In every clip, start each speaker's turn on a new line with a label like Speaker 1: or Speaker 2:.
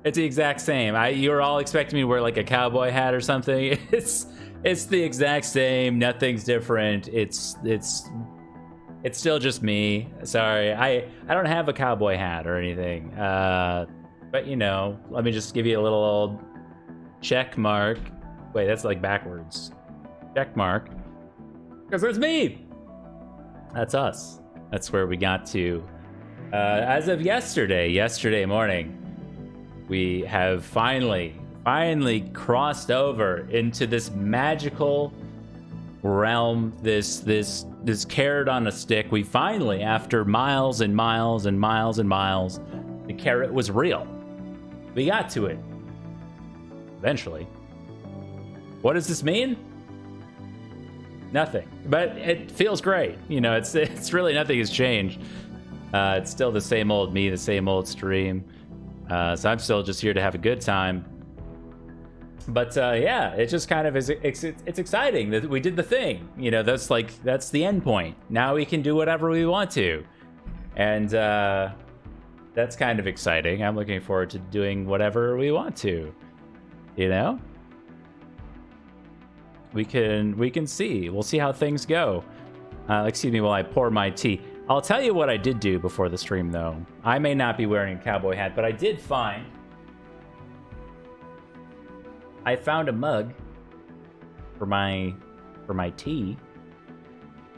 Speaker 1: It's the exact same. You were all expecting me to wear like a cowboy hat or something. It's the exact same. Nothing's different. It's still just me. Sorry, I don't have a cowboy hat or anything. But you know, let me just give you a little old check mark. Wait, that's like backwards. Check mark. Because it's me. That's us. That's where we got to. As of yesterday morning, we have finally crossed over into this magical realm, this carrot on a stick. We finally, after miles and miles and miles and miles, the carrot was real. We got to it. Eventually. What does this mean? Nothing. But it feels great. You know, it's really nothing has changed. It's still the same old me, the same old stream. So I'm still just here to have a good time. But yeah, it just kind of is. It's exciting that we did the thing. You know, that's the end point. Now we can do whatever we want to, and that's kind of exciting. I'm looking forward to doing whatever we want to. You know, we can see. We'll see how things go. Excuse me while I pour my tea. I'll tell you what I did do before the stream, though. I may not be wearing a cowboy hat, but I did find. I found a mug for my tea.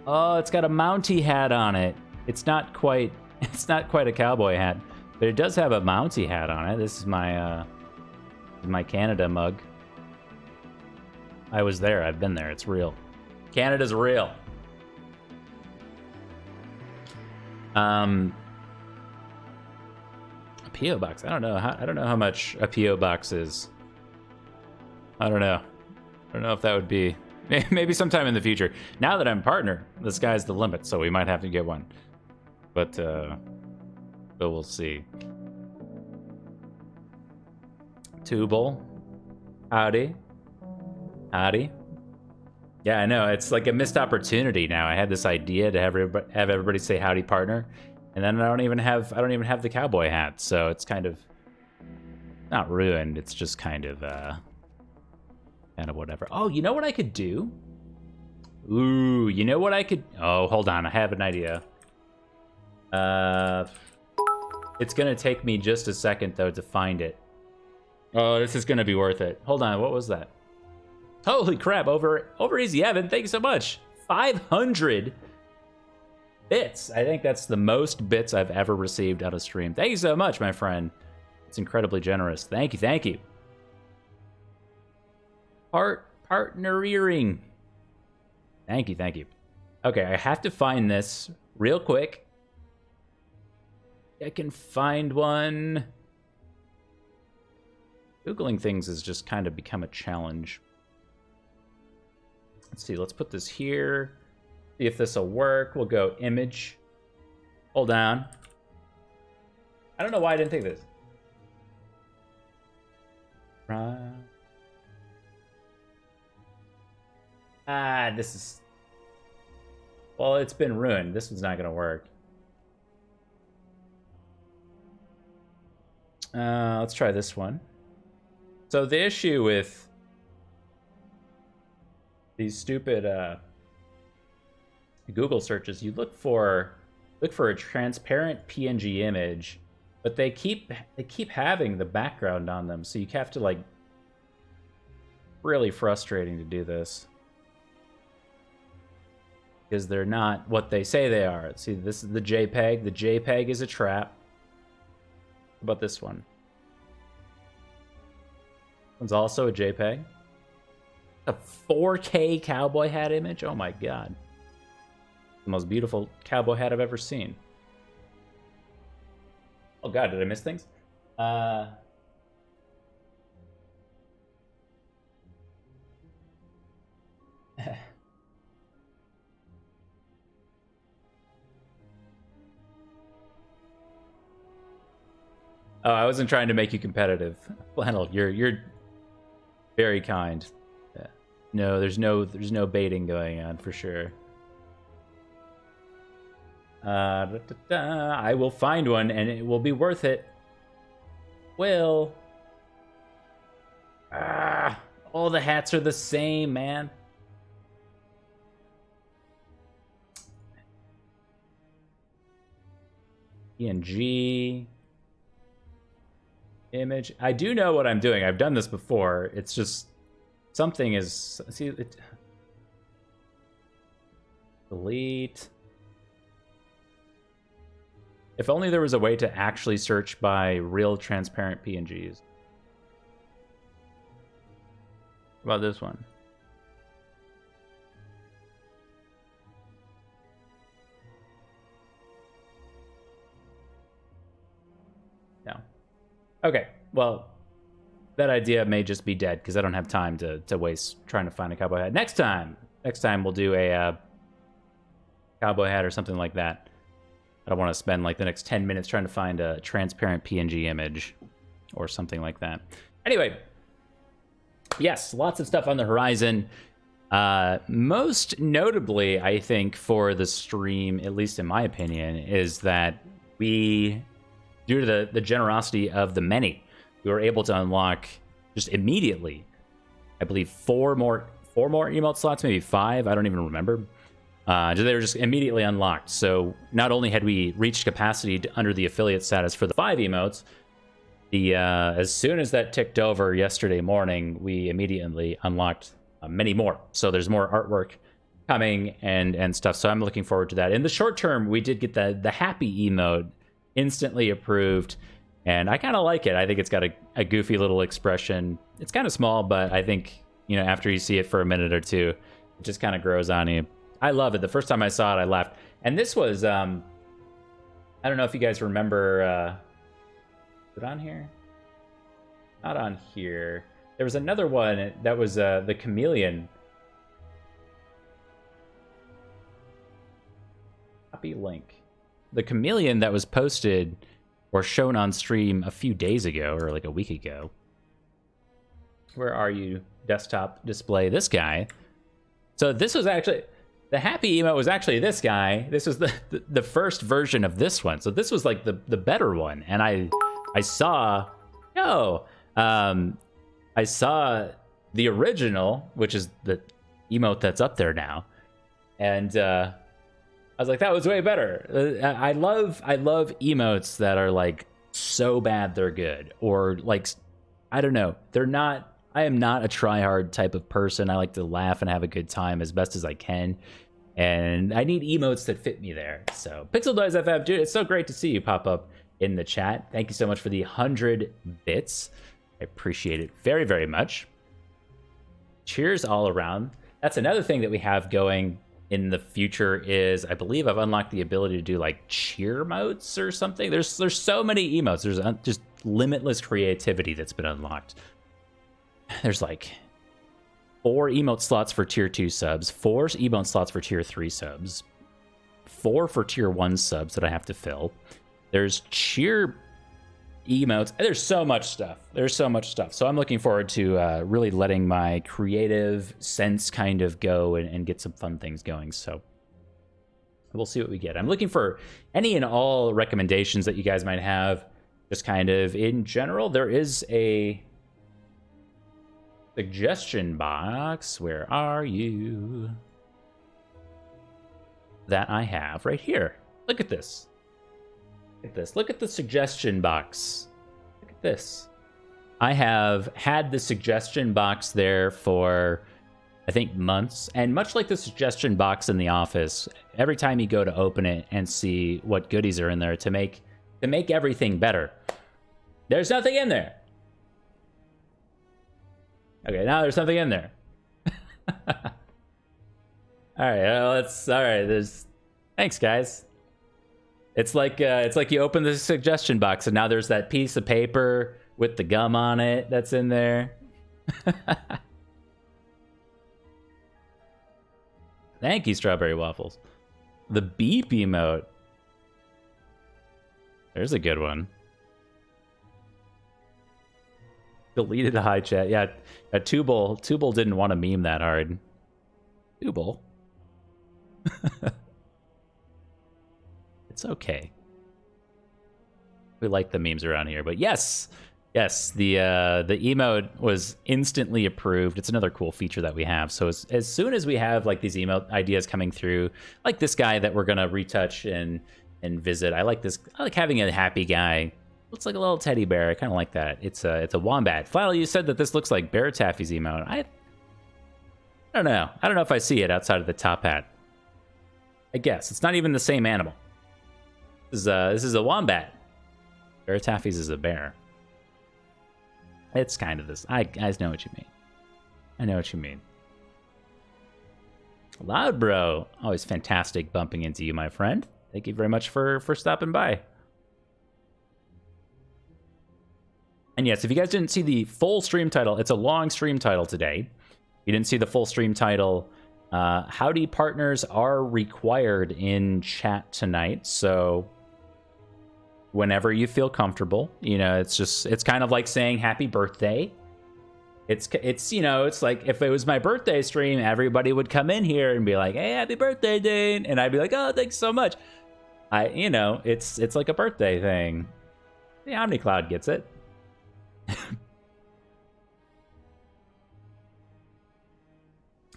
Speaker 1: Oh, it's got a Mountie hat on it. It's not quite a cowboy hat, but it does have a Mountie hat on it. This is my Canada mug. I was there. I've been there. It's real. Canada's real. A PO box. I don't know how much a PO box is. I don't know if that would be maybe sometime in the future. Now that I'm partner, the sky's the limit, so we might have to get one. But we'll see. Tubal, howdy. Yeah, I know, it's like a missed opportunity now. I had this idea to have everybody say howdy, partner, and then I don't even have the cowboy hat, so it's kind of not ruined. It's just kind of whatever. Oh, you know what I could do? Ooh, you know what I could... Oh, hold on. I have an idea. It's going to take me just a second, though, to find it. Oh, this is going to be worth it. Hold on. What was that? Holy crap. Over easy, Evan. Thank you so much. 500 bits. I think that's the most bits I've ever received out of stream. Thank you so much, my friend. It's incredibly generous. Thank you. Thank you. Partnering. Thank you. Okay, I have to find this real quick. I can find one. Googling things has just kind of become a challenge. Let's see, let's put this here. See if this will work. We'll go image. Hold on. I don't know why I didn't think of this. This is... Well, it's been ruined. This one's not going to work. Let's try this one. So the issue with these stupid Google searches, you look for a transparent PNG image, but they keep having the background on them, so you have to, like, really frustrating to do this. Because they're not what they say they are. See, this is the JPEG. The JPEG is a trap. How about this one? One's also a JPEG. A 4K cowboy hat image? Oh my god. The most beautiful cowboy hat I've ever seen. Oh god, did I miss things? Oh, I wasn't trying to make you competitive. Flannel, you're very kind. Yeah. No, there's no baiting going on for sure. I will find one and it will be worth it. Will Ah, all the hats are the same, man. PNG. Image. I do know what I'm doing. I've done this before. It's just something is... See, it... Delete. If only there was a way to actually search by real transparent PNGs. What about this one? No. Okay, well, that idea may just be dead because I don't have time to waste trying to find a cowboy hat. Next time we'll do a cowboy hat or something like that. I don't want to spend like the next 10 minutes trying to find a transparent PNG image or something like that. Anyway, yes, lots of stuff on the horizon. Most notably, I think, for the stream, at least in my opinion, is that we, due to the generosity of the many, we were able to unlock just immediately, I believe, four more emote slots, maybe 5. I don't even remember. They were just immediately unlocked. So not only had we reached capacity under the affiliate status for the 5 emotes, as soon as that ticked over yesterday morning, we immediately unlocked many more. So there's more artwork coming and stuff. So I'm looking forward to that. In the short term, we did get the happy emote instantly approved, and I kind of like it. I think it's got a goofy little expression. It's kind of small, but I think, you know, after you see it for a minute or two, it just kind of grows on you. I love it. The first time I saw it, I laughed. And this was, I don't know if you guys remember, is it on here? Not on here. There was another one that was the chameleon. Copy link. The chameleon that was posted or shown on stream a few days ago, or like a week ago. Where are you? Desktop display. This guy. So this was actually... The happy emote was actually this guy. This was the first version of this one. So this was like the better one. And I saw, I saw the original, which is the emote that's up there now. And I was like, that was way better. I love emotes that are like so bad they're good. Or like, I don't know. I am not a try-hard type of person. I like to laugh and have a good time as best as I can. And I need emotes that fit me there. So, Pixel Dies FF, dude, it's so great to see you pop up in the chat. Thank you so much for the 100 bits. I appreciate it very, very much. Cheers all around. That's another thing that we have going in the future is, I believe I've unlocked the ability to do like cheer modes or something. There's so many emotes. There's just limitless creativity that's been unlocked. There's like 4 emote slots for tier 2 subs, 4 emote slots for tier 3 subs, 4 for tier 1 subs that I have to fill. There's cheer emotes. There's so much stuff. So I'm looking forward to really letting my creative sense kind of go and get some fun things going. So we'll see what we get. I'm looking for any and all recommendations that you guys might have, just kind of in general. There is a suggestion box. Where are you? That I have right here. Look at this. Look at this. Look at the suggestion box. Look at this. I have had the suggestion box there for, I think, months. And much like the suggestion box in the office, every time you go to open it and see what goodies are in there to make everything better, there's nothing in there. Okay, now there's something in there. All right, There's, thanks, guys. It's like you open the suggestion box and now there's that piece of paper with the gum on it that's in there. Thank you, Strawberry Waffles. The beep emote. There's a good one. Deleted a high chat. Yeah, Tubal didn't want to meme that hard. Tubal. It's okay. We like the memes around here, but yes, Yes, the emote was instantly approved. It's another cool feature that we have. So as soon as we have like these emote ideas coming through, like this guy that we're gonna retouch and visit. I like this. I like having a happy guy. Looks like a little teddy bear. I kind of like that. It's a wombat. Flannel, you said that this looks like Bear Taffy's emote. I don't know. I don't know if I see it outside of the top hat. I guess it's not even the same animal. This is a wombat. Bear Taffy's is a bear. It's kind of this. I know what you mean. I know what you mean. Loud Bro. Always fantastic bumping into you, my friend. Thank you very much for stopping by. And yes, if you guys didn't see the full stream title, it's a long stream title today. You didn't see the full stream title. Howdy partners are required in chat tonight, so whenever you feel comfortable, you know, it's kind of like saying happy birthday. It's you know, it's like if it was my birthday stream, everybody would come in here and be like, hey, happy birthday, Dane, and I'd be like, oh, thanks so much. You know, it's like a birthday thing. The OmniCloud gets it.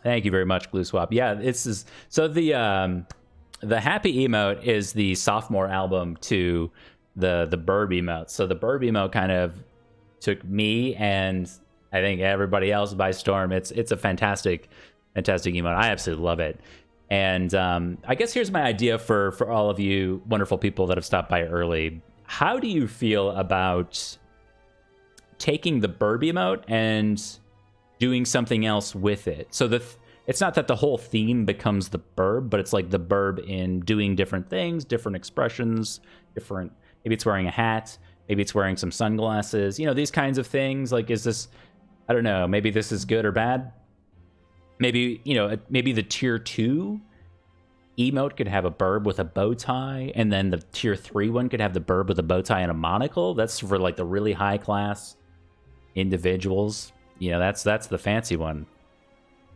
Speaker 1: Thank you very much, Glue Swap. Yeah, so the happy emote is the sophomore album to the burb emote. So the burb emote kind of took me and I think everybody else by storm. It's a fantastic emote. I absolutely love it. And I guess here's my idea for all of you wonderful people that have stopped by early. How do you feel about taking the burb emote and doing something else with it? So it's not that the whole theme becomes the burb, but it's like the burb in doing different things, different expressions, different. Maybe it's wearing a hat. Maybe it's wearing some sunglasses. You know, these kinds of things. Like, is this? I don't know. Maybe this is good or bad. Maybe, you know, maybe the tier 2 emote could have a burb with a bow tie, and then the tier 3 one could have the burb with a bow tie and a monocle. That's for like the really high class individuals. You know, that's the fancy one.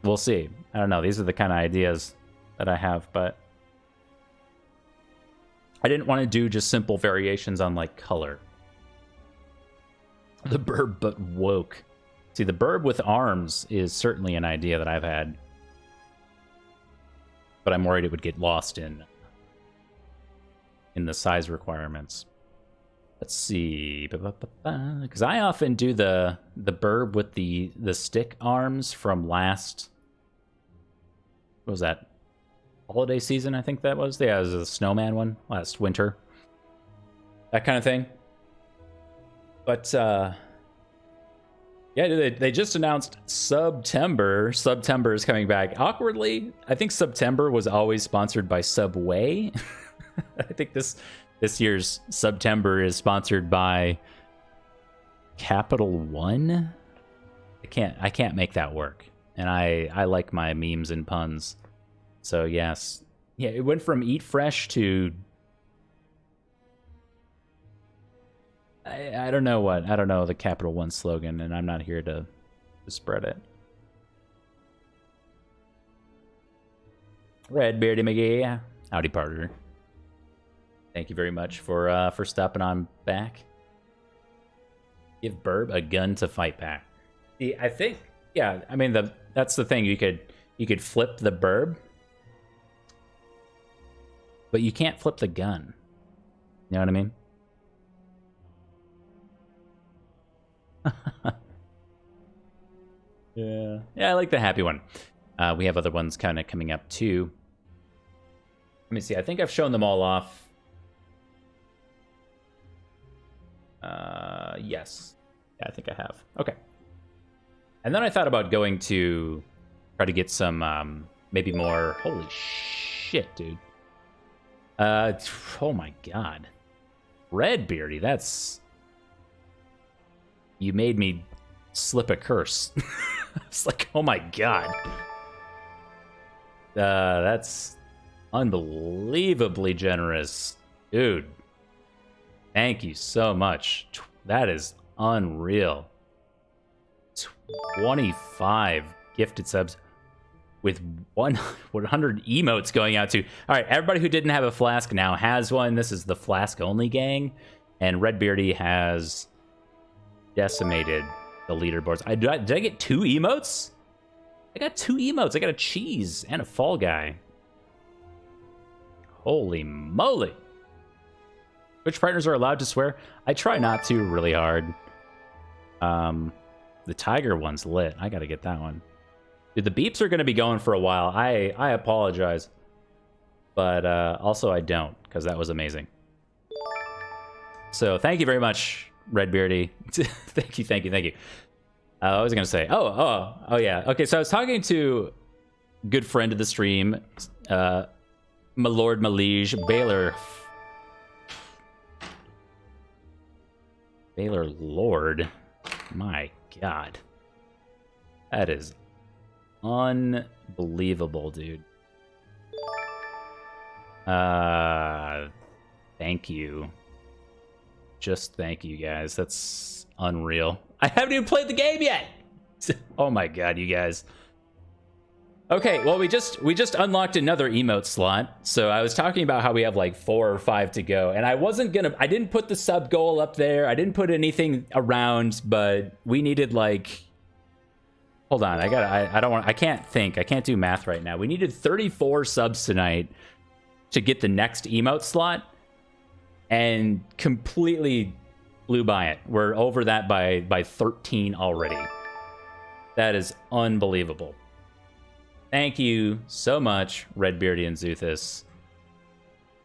Speaker 1: We'll see. I don't know. These are the kind of ideas that I have, but I didn't want to do just simple variations on like color. The burb but woke. See, the burb with arms is certainly an idea that I've had, but I'm worried it would get lost in the size requirements. Let's see, because I often do the burb with the stick arms from last. What was that? Holiday season, I think that was. Yeah, it was a snowman one last winter. That kind of thing. But yeah, they just announced Subtember. Subtember is coming back. Awkwardly, I think Subtember was always sponsored by Subway. I think this year's Subtember is sponsored by Capital One. I can't make that work. And I like my memes and puns. So yes. Yeah, it went from Eat Fresh to I don't know what. I don't know the Capital One slogan, and I'm not here to spread it. Red Beardy McGee. Howdy, partner. Thank you very much for stopping on back. Give Burb a gun to fight back. See, I think, yeah, I mean, that's the thing. You could flip the Burb, but you can't flip the gun. You know what I mean? Yeah, I like the happy one. We have other ones kind of coming up too. Let me see. I think I've shown them all off. Yes. Yeah, I think I have. Okay. And then I thought about going to try to get some maybe more. Holy shit, dude. Oh my god. Red Beardy, that's. You made me slip a curse. It's like, oh my god. That's unbelievably generous. Dude. Thank you so much. That is unreal. 25 gifted subs with 100 emotes going out to. All right, everybody who didn't have a flask now has one. This is the flask only gang. And Red Beardy has decimated the leaderboards. Did I get 2 emotes? I got 2 emotes. I got a cheese and a fall guy. Holy moly. Which partners are allowed to swear? I try not to really hard. The tiger one's lit. I gotta get that one. Dude, the beeps are gonna be going for a while. I apologize. But also I don't, because that was amazing. So thank you very much, Redbeardy. thank you. I was gonna say, oh yeah. Okay, so I was talking to a good friend of the stream, my Lord Malige, Baylor Lord. My God. That is unbelievable, dude. Thank you. Just thank you, guys. That's unreal. I haven't even played the game yet. Oh my God, you guys. Okay, well, we just unlocked another emote slot. So I was talking about how we have like 4 or 5 to go, and I didn't put the sub goal up there. I didn't put anything around, but we needed like, hold on, I can't do math right now. We needed 34 subs tonight to get the next emote slot, and completely blew by it. We're over that by 13 already. That is unbelievable. Thank you so much, Redbeardy and Zuthus.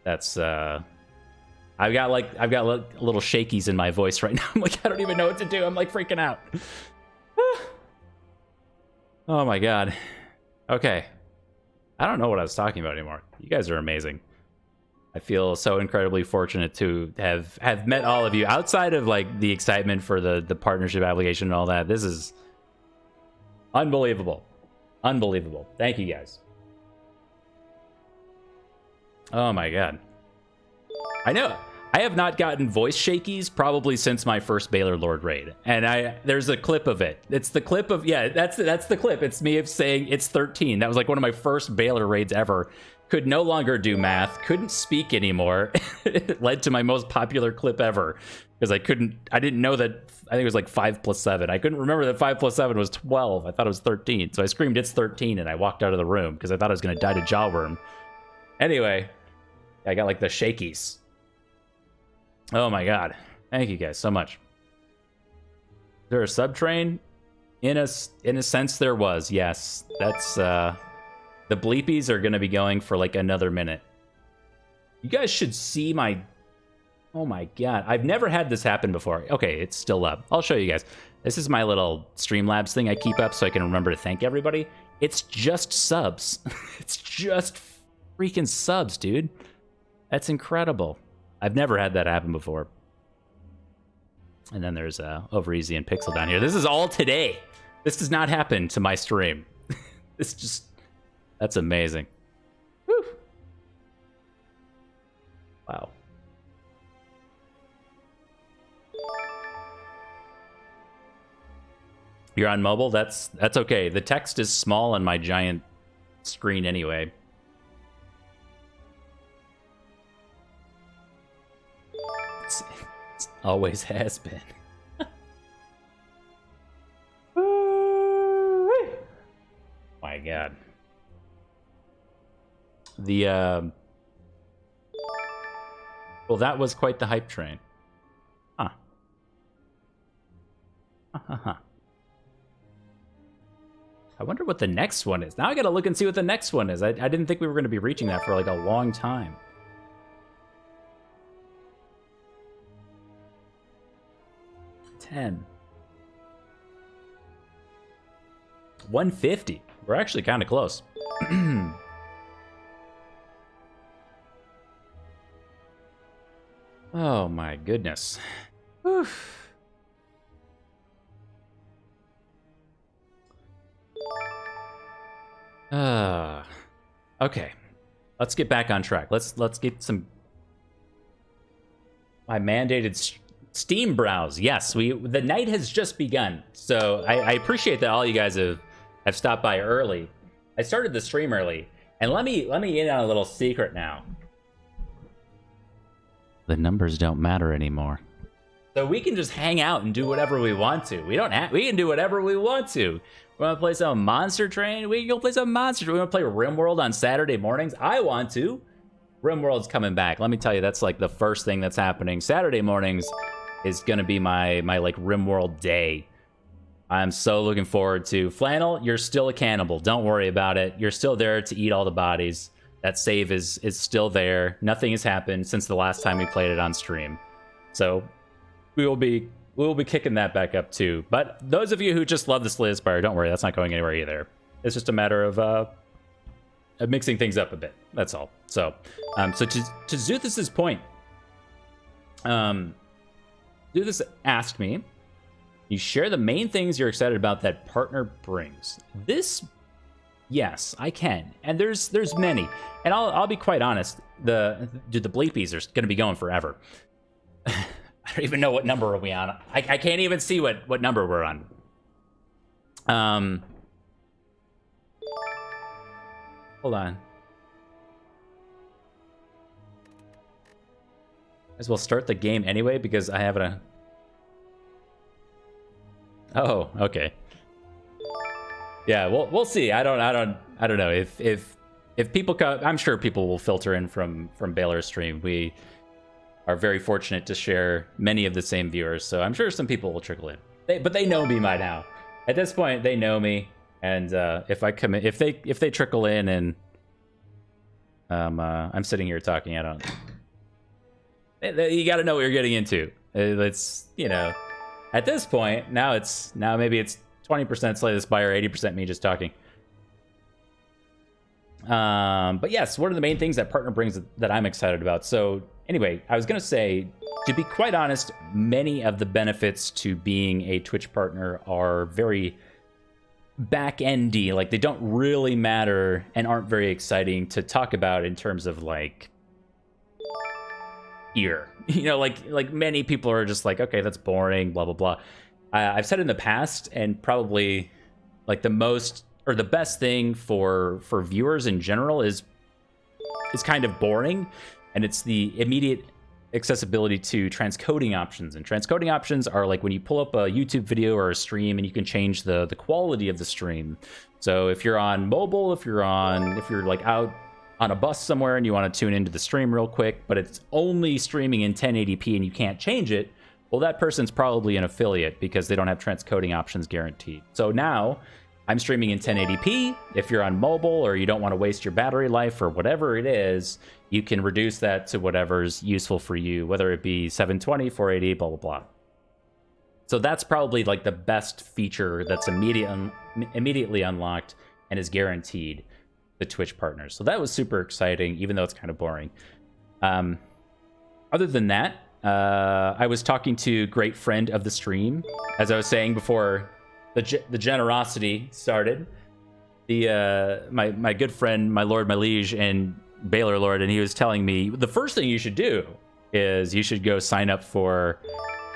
Speaker 1: That's I've got little shakies in my voice right now. I'm like, I don't even know what to do. I'm like freaking out. Oh my God. Okay. I don't know what I was talking about anymore. You guys are amazing. I feel so incredibly fortunate to have met all of you outside of like the excitement for the partnership application and all that. This is unbelievable. Unbelievable. Thank you guys. Oh my God. I know. I have not gotten voice shakies probably since my first Baylor Lord raid. And there's a clip of it. It's the clip of, yeah, that's the clip. It's me saying it's 13. That was like one of my first Baylor raids ever. Could no longer do math, couldn't speak anymore. It led to my most popular clip ever. Because I didn't know that, I think it was like 5 plus 7. I couldn't remember that 5 plus 7 was 12. I thought it was 13. So I screamed, it's 13, and I walked out of the room because I thought I was going to die to jawworm. Anyway, I got like the shakies. Oh my God. Thank you guys so much. Is there a sub-train? In a sense there was, yes. That's, the bleepies are going to be going for like another minute. You guys should see my... Oh my God, I've never had this happen before. Okay, it's still up. I'll show you guys. This is my little Streamlabs thing I keep up so I can remember to thank everybody. It's just subs. It's just freaking subs, dude. That's incredible. I've never had that happen before. And then there's Over Easy and Pixel down here. This is all today. This does not happen to my stream. It's just... That's amazing. Woo. Wow. You're on mobile? That's okay. The text is small on my giant screen anyway. It's always has been. My God. The well, that was quite the hype train. Huh. I wonder what the next one is. Now I gotta look and see what the next one is. I didn't think we were gonna be reaching that for like a long time. $10. 150. We're actually kind of close. Oh my goodness. Whew. Okay. Let's get back on track. Let's get some... My mandated Steam browse. Yes, the night has just begun. So I appreciate that all you guys have stopped by early. I started the stream early. And let me in on a little secret now. The numbers don't matter anymore. So we can just hang out and do whatever we want to. We can do whatever we want to. We want to play some Monster Train? We can go play some Monster Train. We want to play RimWorld on Saturday mornings? I want to. RimWorld's coming back. Let me tell you, that's like the first thing that's happening. Saturday mornings is going to be my like RimWorld day. I'm so looking forward to. Flannel, you're still a cannibal. Don't worry about it. You're still there to eat all the bodies. That save is still there. Nothing has happened since the last time we played it on stream. So we will be kicking that back up too. But those of you who just love the Slay Aspire, don't worry, that's not going anywhere either. It's just a matter of mixing things up a bit. That's all. So so to Zuthus's point, Zuthus asked me, you share the main things you're excited about that partner brings. This, yes, I can, and there's many, and I'll be quite honest. The bleepies are going to be going forever. I don't even know what number are we on. I can't even see what number we're on. Hold on. As well start the game anyway because I have a. Oh, okay. Yeah, we'll see. I don't know if people come. I'm sure people will filter in from Baylor's stream. We are very fortunate to share many of the same viewers, so I'm sure some people will trickle in. But they know me by now. At this point, they know me, and if they trickle in and I'm sitting here talking, I don't. You got to know what you're getting into. It's at this point now maybe it's 20% Slay the Spire, 80% me just talking. But yes, what are the main things that partner brings that I'm excited about? So anyway, I was gonna say, to be quite honest, many of the benefits to being a Twitch partner are very back-endy. Like, they don't really matter and aren't very exciting to talk about in terms of like here. Like many people are just like, okay, that's boring, blah blah blah. I've said in the past, and probably like the most or the best thing for viewers in general is kind of boring, and it's the immediate accessibility to transcoding options. And transcoding options are like when you pull up a YouTube video or a stream and you can change the quality of the stream. So if you're on mobile, if you're like out on a bus somewhere and you want to tune into the stream real quick, but it's only streaming in 1080p and you can't change it, well, that person's probably an affiliate because they don't have transcoding options guaranteed. So now I'm streaming in 1080p. If you're on mobile or you don't want to waste your battery life or whatever it is, you can reduce that to whatever's useful for you, whether it be 720, 480, blah, blah, blah. So that's probably like the best feature that's immediately unlocked and is guaranteed the Twitch partners. So that was super exciting, even though it's kind of boring. Other than that, I was talking to a great friend of the stream, as I was saying before the generosity started. My good friend, my lord, my liege, and Baylor Lord, and he was telling me the first thing you should do is you should go sign up for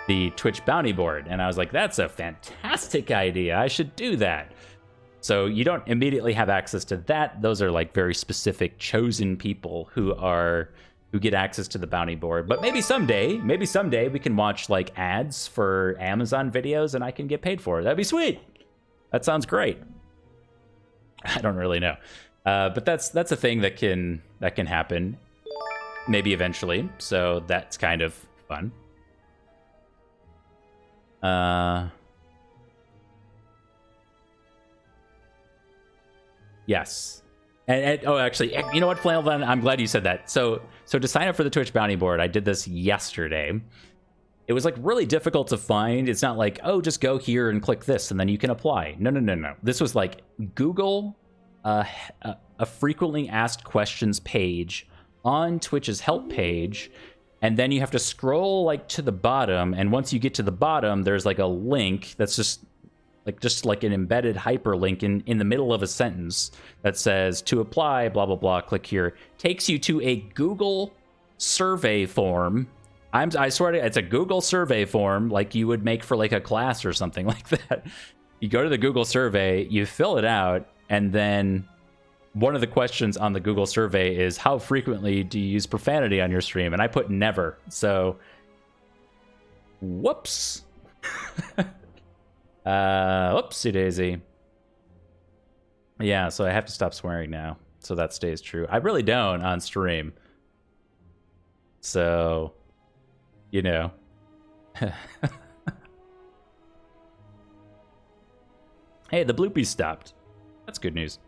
Speaker 1: the Twitch bounty board. And I was like, that's a fantastic idea. I should do that. So you don't immediately have access to that. Those are like very specific chosen people who get access to the bounty board. But maybe someday we can watch like ads for Amazon videos and I can get paid for it. That'd be sweet. That sounds great. I don't really know. But that's a thing that can happen maybe eventually. So that's kind of fun. Yes. And oh, actually, you know what, Flannel, I'm glad you said that. So to sign up for the Twitch bounty board, I did this yesterday. It was like really difficult to find. It's not like, oh, just go here and click this and then you can apply. No. This was like Google a frequently asked questions page on Twitch's help page, and then you have to scroll like to the bottom, and once you get to the bottom, there's like a link that's just like an embedded hyperlink in the middle of a sentence that says to apply, blah blah blah, click here. Takes you to a Google survey form. I swear to you, it's a Google survey form like you would make for like a class or something like that. You go to the Google survey, you fill it out, and then one of the questions on the Google survey is, how frequently do you use profanity on your stream? And I put never. So Whoops. Whoopsie daisy. Yeah, so I have to stop swearing now, so that stays true. I really don't on stream. So, you know. Hey, the bloopies stopped. That's good news.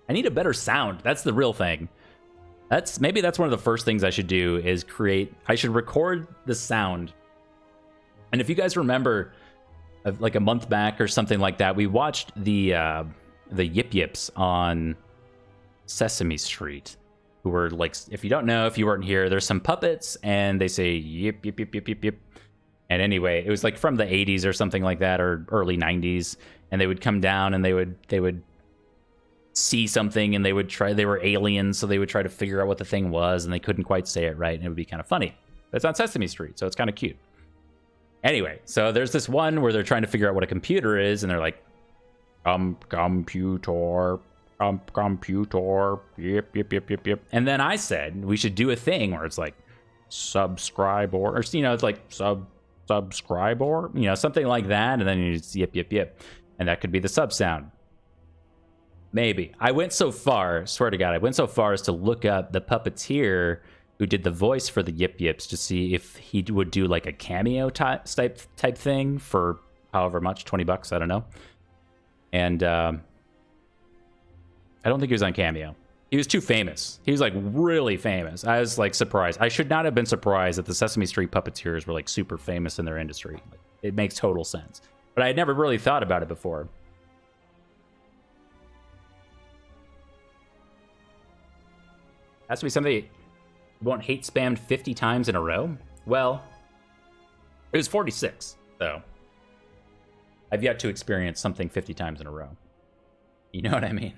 Speaker 1: I need a better sound. That's the real thing. Maybe that's one of the first things I should do is I should record the sound. And if you guys remember, like a month back or something like that, we watched the Yip Yips on Sesame Street, who were like, if you don't know, if you weren't here, there's some puppets and they say yip, yip, yip, yip, yip, yip. And anyway, it was like from the 80s or something like that, or early 90s. And they would come down and they would see something and they were aliens, so they would try to figure out what the thing was and they couldn't quite say it right, and it would be kind of funny. But it's on Sesame Street, so it's kind of cute. Anyway, so there's this one where they're trying to figure out what a computer is, and they're like, computer, yip, yip, yip, yip, yip. And then I said we should do a thing where it's like subscribe or it's like subscribe or something like that, and then you just yip, yip, yip, and that could be the sub sound. Maybe. I went so far, swear to God, I went so far as to look up the puppeteer who did the voice for the Yip Yips to see if he would do like a cameo type thing for however much, $20, I don't know. And I don't think he was on Cameo. He was too famous. He was like really famous. I was like surprised. I should not have been surprised that the Sesame Street puppeteers were like super famous in their industry. It makes total sense. But I had never really thought about it before. Has to be something you won't hate spammed 50 times in a row? Well, it was 46, so I've yet to experience something 50 times in a row. You know what I mean?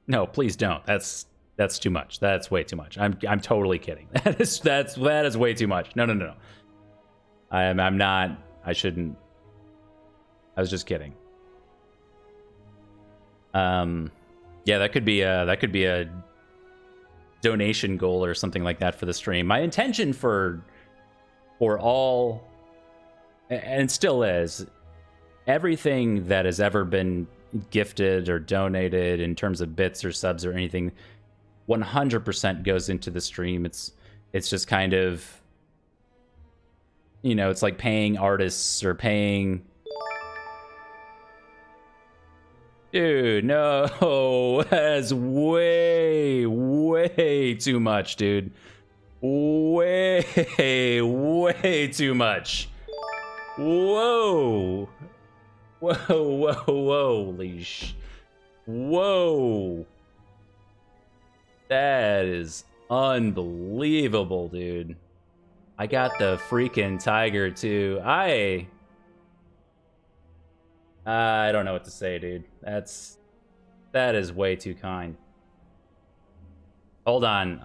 Speaker 1: No, please don't. That's too much. That's way too much. I'm totally kidding. That is way too much. No. I'm not. I shouldn't. I was just kidding. Yeah, that could be a donation goal or something like that for the stream. My intention for all, and still is, everything that has ever been gifted or donated in terms of bits or subs or anything, 100% goes into the stream. It's just kind of, it's like paying artists or paying. Dude, no, that's way too much, dude. Way too much. Whoa, leash. Whoa. That is unbelievable, dude. I got the freaking tiger, too. I don't know what to say, dude. That is way too kind. Hold on.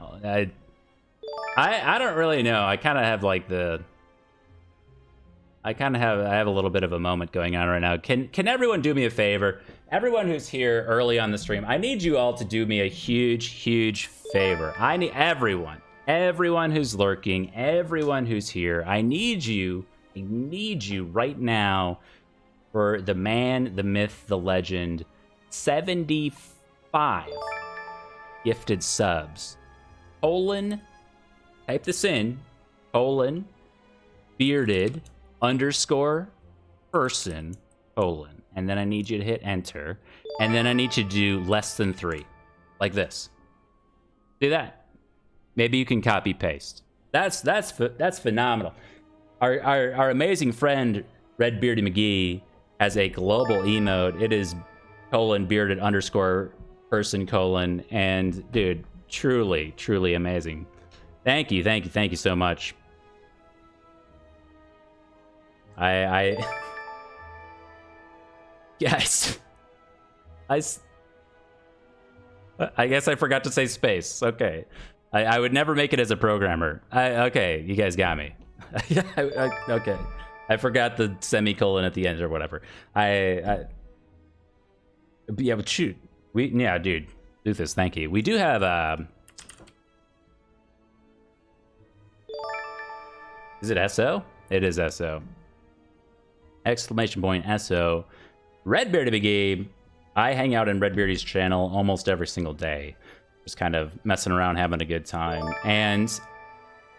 Speaker 1: I don't really know. I kind of have like I have a little bit of a moment going on right now. Can everyone do me a favor? Everyone who's here early on the stream, I need you all to do me a huge favor. I need everyone who's lurking, everyone who's here. I need you right now for the man, the myth, the legend, 75 gifted subs. Type this in, bearded _person, and then I need you to hit enter, and then I need you to do less than 3, like this. Do that. Maybe you can copy paste. That's phenomenal. Our amazing friend Red Beardy McGee has a global emote. It is bearded _person, and dude, truly amazing. Thank you so much. Yes. I guess I forgot to say space. Okay. I would never make it as a programmer. Okay, you guys got me. Okay. I forgot the semicolon at the end or whatever. Yeah, but shoot. Dude. Luthus, thank you. We do have is it SO? It is SO. Exclamation point SO. Redbeardy McGee. I hang out in Redbeardy's channel almost every single day. Just kind of messing around, having a good time. And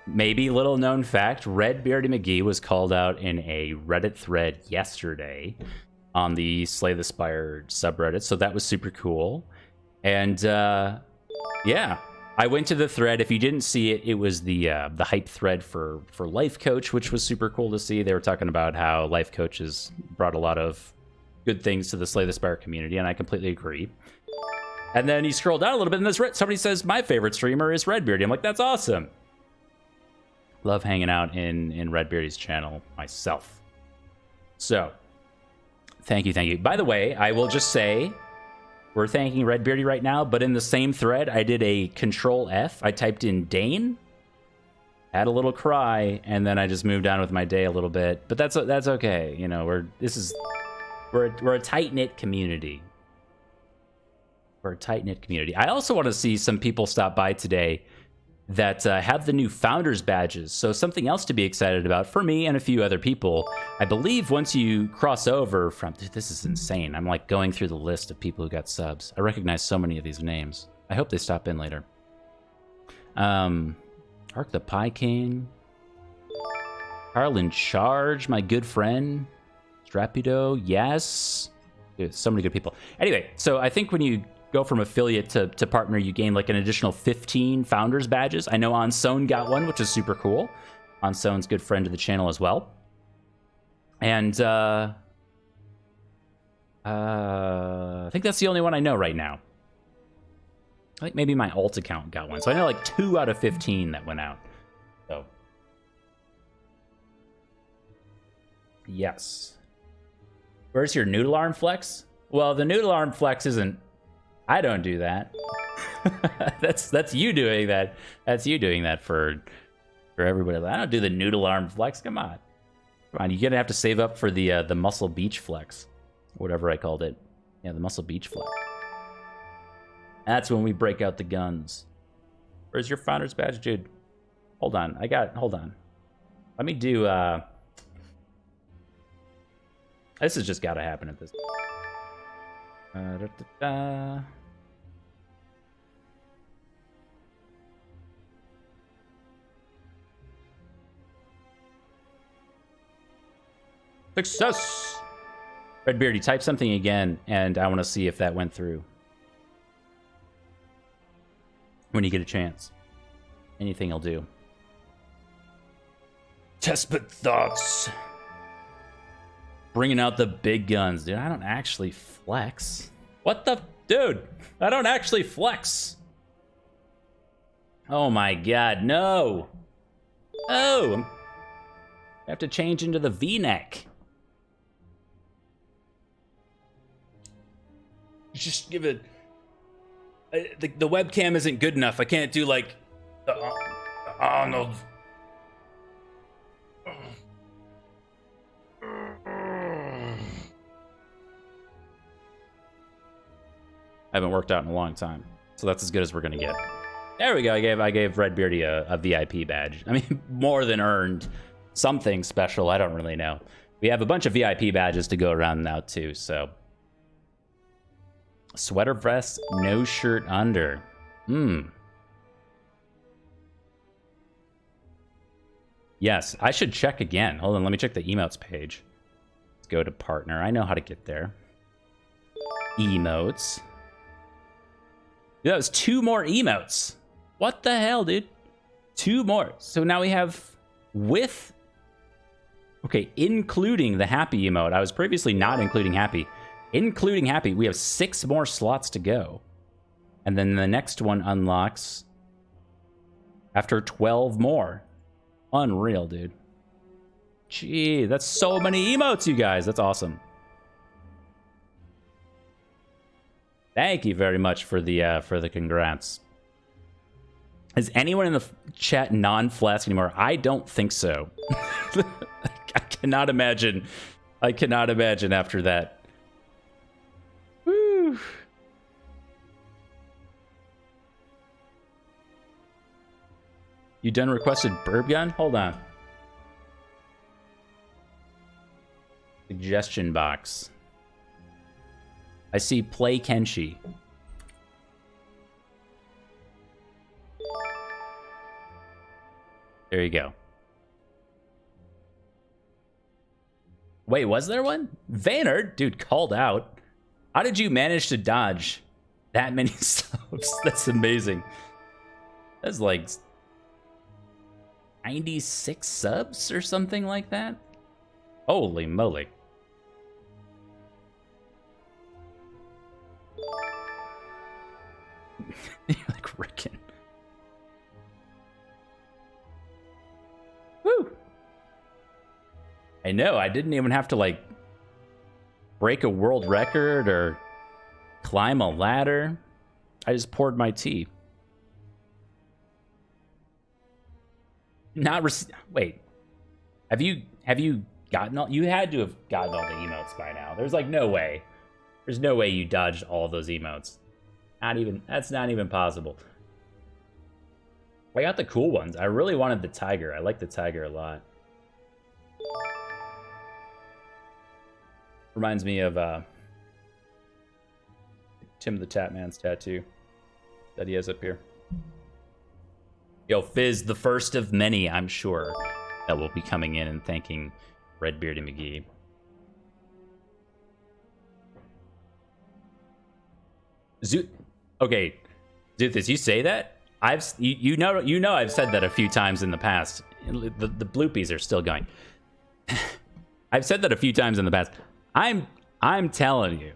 Speaker 1: maybe little known fact, Redbeardy McGee was called out in a Reddit thread yesterday on the Slay the Spire subreddit. So that was super cool. And yeah, I went to the thread. If you didn't see it, it was the hype thread for Life Coach, which was super cool to see. They were talking about how Life Coaches brought a lot of good things to the Slay the Spire community, and I completely agree. And then you scroll down a little bit, and somebody says, my favorite streamer is Redbeardy. I'm like, that's awesome. Love hanging out in Redbeardy's channel myself. So, thank you, thank you. By the way, I will just say, we're thanking Redbeardy right now, but in the same thread, I did a Control F. I typed in Dane, had a little cry, and then I just moved on with my day a little bit. But that's okay. You know, we're a tight-knit community. We're a tight-knit community. I also want to see some people stop by today that have the new Founders Badges. So something else to be excited about for me and a few other people. I believe once you cross over from... Dude, this is insane. I'm like going through the list of people who got subs. I recognize so many of these names. I hope they stop in later. Ark the Pie King. Carl in Charge, my good friend. Strapido, yes. Dude, so many good people. Anyway, so I think when you go from affiliate to partner, you gain like an additional 15 Founders Badges. I know Onsone got one, which is super cool. Onsone's a good friend of the channel as well. And I think that's the only one I know right now. I think maybe my alt account got one. So I know like 2 out of 15 that went out. So, yes. Where's your noodle arm flex? Well, the noodle arm flex isn't... I don't do that. that's you doing that. That's you doing that for everybody. I don't do the noodle arm flex. Come on. Come on, you're gonna have to save up for the muscle beach flex. Whatever I called it. Yeah, the muscle beach flex. That's when we break out the guns. Where's your Founders Badge, dude? Hold on. Hold on. Let me do this has just gotta happen at this Success! Redbeardy, type something again, and I want to see if that went through. When you get a chance. Anything will do. Desperate thoughts. Bringing out the big guns. Dude, I don't actually flex. What the... Dude, I don't actually flex. Oh my god, no. Oh, I have to change into the V-neck. Just give it... The webcam isn't good enough. I can't do like the Arnold. I haven't worked out in a long time, so that's as good as we're gonna get. There we go. I gave Redbeardy a VIP badge. I mean, more than earned. Something special. I don't really know. We have a bunch of VIP badges to go around now too. So. Sweater vest, no shirt under. Yes, I should check again. Hold on, let me check the emotes page. Let's go to partner. I know how to get there. Emotes. That was 2 more emotes. What the hell, dude? 2 more. So now we have with... Okay, including the happy emote. I was previously not including happy. Including happy, we have 6 more slots to go. And then the next one unlocks after 12 more. Unreal, dude. Gee, that's so many emotes, you guys. That's awesome. Thank you very much for the congrats. Is anyone in the chat non-flask anymore? I don't think so. I cannot imagine. I cannot imagine after that. Woo. You done requested burb gun? Hold on. Suggestion box. I see play Kenshi. There you go. Wait, was there one? Vaynard? Dude, called out. How did you manage to dodge that many subs? That's amazing. That's like 96 subs or something like that? Holy moly. You're like Ricken. Woo! I know, I didn't even have to like break a world record or climb a ladder. I just poured my tea. Wait. Have you gotten all, you had to have gotten all the emotes by now. There's like no way. There's no way you dodged all of those emotes. That's not even possible. I got the cool ones. I really wanted the tiger. I like the tiger a lot. Reminds me of Tim the Tatman's tattoo that he has up here. Yo, Fizz, the first of many, I'm sure, that will be coming in and thanking Redbeard and McGee. Okay, Zuthis, you say that? You know I've said that a few times in the past. The bloopies are still going. I've said that a few times in the past. I'm telling you,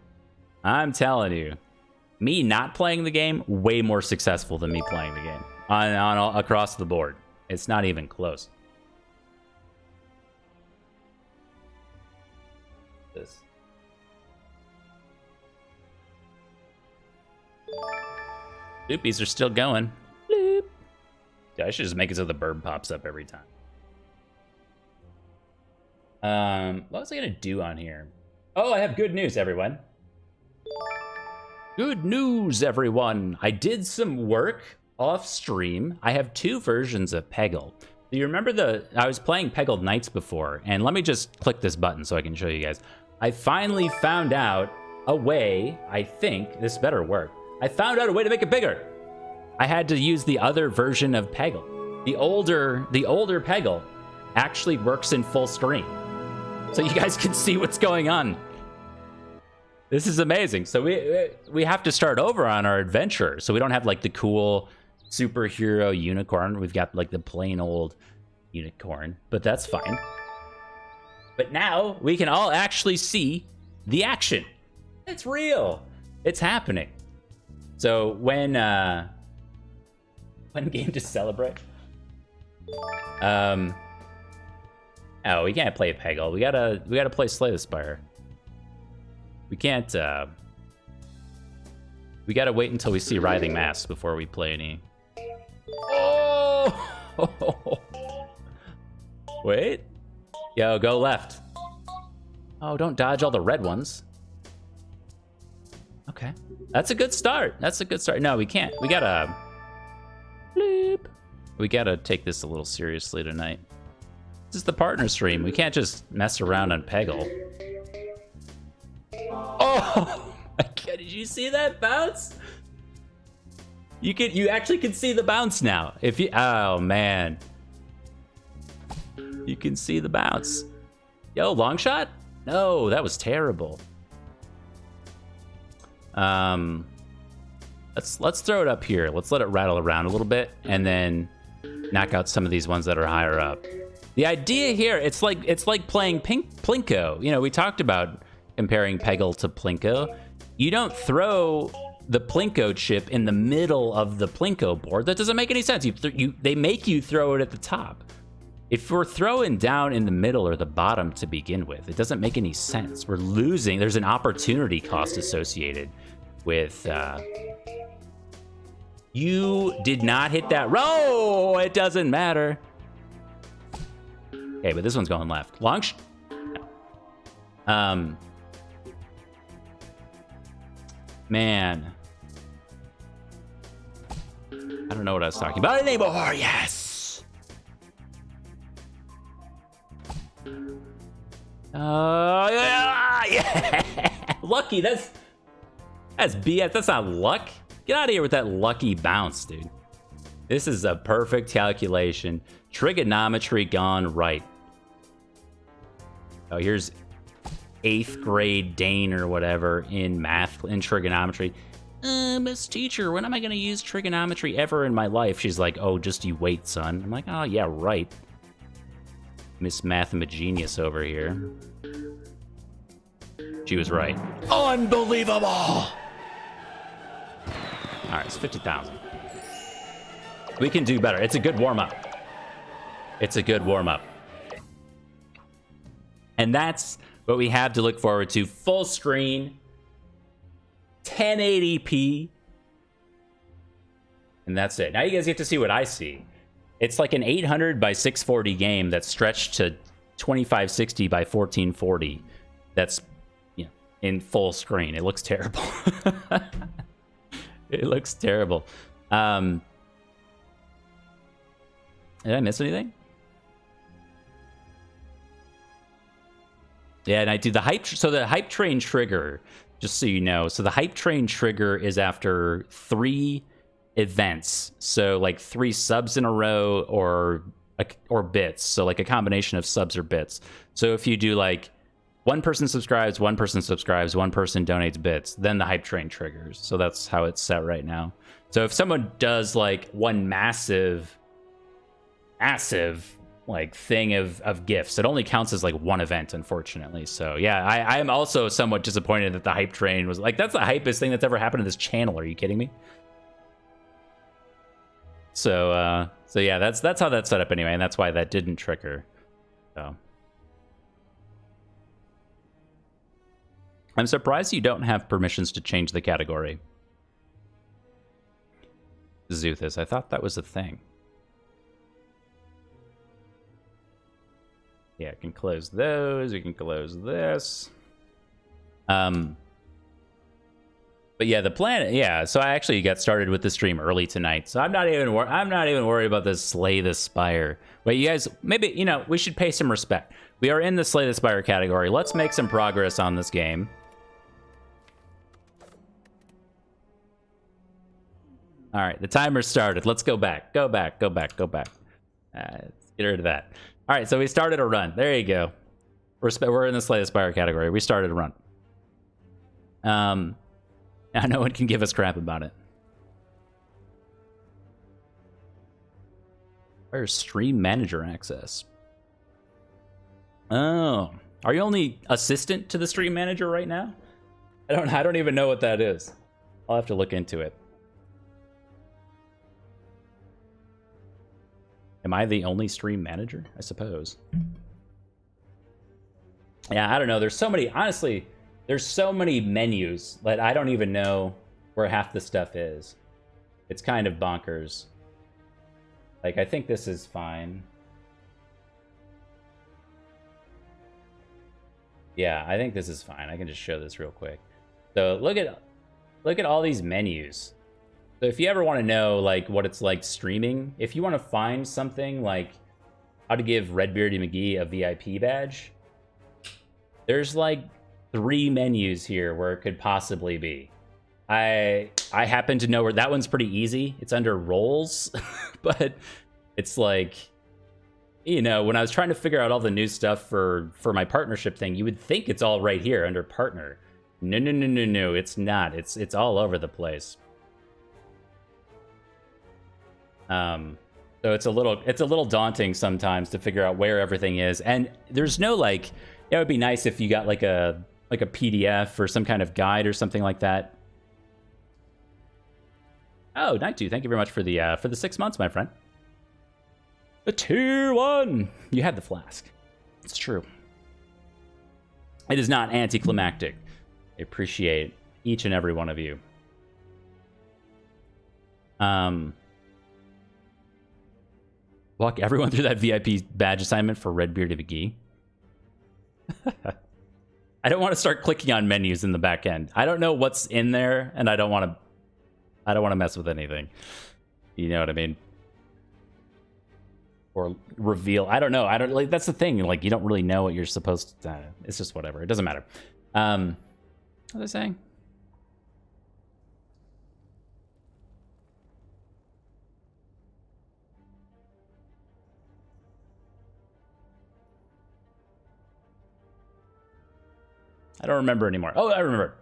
Speaker 1: me not playing the game way more successful than me playing the game on across the board. It's not even close. This. Bloopies are still going. Bloop. Yeah, I should just make it so the bird pops up every time. What was I gonna do on here? Oh, I have good news, everyone. Good news, everyone. I did some work off stream. I have 2 versions of Peggle. Do you remember I was playing Peggle Knights before, and let me just click this button so I can show you guys. I finally found out a way, I think this better work. I found out a way to make it bigger. I had to use the other version of Peggle. The older Peggle actually works in full screen. So you guys can see what's going on. This is amazing. So we have to start over on our adventure. So we don't have like the cool superhero unicorn. We've got like the plain old unicorn, but that's fine. But now we can all actually see the action. It's real. It's happening. So when game to celebrate? Oh, we can't play Peggle. We gotta play Slay the Spire. We can't. We gotta wait until we see Writhing Mass before we play any. Oh! Wait. Yo, go left. Oh, don't dodge all the red ones. Okay, that's a good start. That's a good start. No, we can't. We gotta. Bleep. We gotta take this a little seriously tonight. This is the partner stream. We can't just mess around on Peggle. Oh my god, did you see that bounce? You actually can see the bounce now. If you oh man. You can see the bounce. Yo, long shot? No, that was terrible. Let's throw it up here. Let's let it rattle around a little bit and then knock out some of these ones that are higher up. The idea here, it's like playing Plinko. You know, we talked about comparing Peggle to Plinko. You don't throw the Plinko chip in the middle of the Plinko board. That doesn't make any sense. They make you throw it at the top. If we're throwing down in the middle or the bottom to begin with, it doesn't make any sense. We're losing. There's an opportunity cost associated with... You did not hit that row. It doesn't matter. Okay, but this one's going left. Long man. I don't know what I was talking about anymore. Yes. Yeah. Lucky. That's BS. That's not luck. Get out of here with that lucky bounce, dude. This is a perfect calculation. Trigonometry gone right. Oh, here's 8th grade Dane or whatever in math, in trigonometry. Miss Teacher, when am I going to use trigonometry ever in my life? She's like, oh, just you wait, son. I'm like, oh, yeah, right. Miss Mathemagenius over here. She was right. Unbelievable! All right, it's 50,000. We can do better. It's a good warm-up. It's a good warm-up. And that's what we have to look forward to. Full screen, 1080p, and that's it. Now you guys get to see what I see. It's like an 800 by 640 game that's stretched to 2560 by 1440. That's, you know, in full screen. It looks terrible. It looks terrible. Did I miss anything? Yeah, and I do the hype. So the hype train trigger, just so you know. So the hype train trigger is after 3 events. So like 3 subs in a row or bits. So like a combination of subs or bits. So if you do like one person subscribes, one person donates bits, then the hype train triggers. So that's how it's set right now. So if someone does like one massive like thing of gifts, it only counts as like one event, unfortunately. So yeah, I am also somewhat disappointed that the hype train was like, that's the hypest thing that's ever happened to this channel. Are you kidding me? So yeah, that's how that's set up anyway, and that's why that didn't trigger. So I'm surprised you don't have permissions to change the category. Zuthus, I thought that was a thing. Yeah, I can close those. We can close this. But yeah, the plan. Yeah, so I actually got started with the stream early tonight, so I'm not even worried about this Slay the Spire. But you guys, maybe, you know, we should pay some respect. We are in the Slay the Spire category. Let's make some progress on this game. All right, the timer started. Let's go back. Go back. Let's get rid of that. All right, so we started a run. There you go. We're in the Slay the Spire category. We started a run. Now no one can give us crap about it. Where's Stream Manager access? Oh, are you only assistant to the Stream Manager right now? I don't even know what that is. I'll have to look into it. Am I the only stream manager? I suppose. Yeah, I don't know. There's so many, honestly, there's so many menus that I don't even know where half the stuff is. It's kind of bonkers. Like, I think this is fine. Yeah, I think this is fine. I can just show this real quick. So look at all these menus. So if you ever want to know like what it's like streaming, if you want to find something like how to give Redbeardy McGee a VIP badge, there's like 3 menus here where it could possibly be. I happen to know where that one's pretty easy. It's under roles, but it's like, you know, when I was trying to figure out all the new stuff for my partnership thing, you would think it's all right here under partner. No, it's not. It's all over the place. So it's a little daunting sometimes to figure out where everything is, and there's no like. It would be nice if you got like a PDF or some kind of guide or something like that. Oh, Night2, thank you very much for the 6 months, my friend. The tier 1. You had the flask. It's true. It is not anticlimactic. I appreciate each and every one of you. Walk everyone through that VIP badge assignment for Redbearded McGee. I don't want to start clicking on menus in the back end. I don't know what's in there, and I don't want to mess with anything. You know what I mean? or reveal. I don't know. I don't like. That's the thing. Like, you don't really know what you're supposed to. It's just whatever. It doesn't matter. What was I saying? I don't remember anymore. Oh, I remember.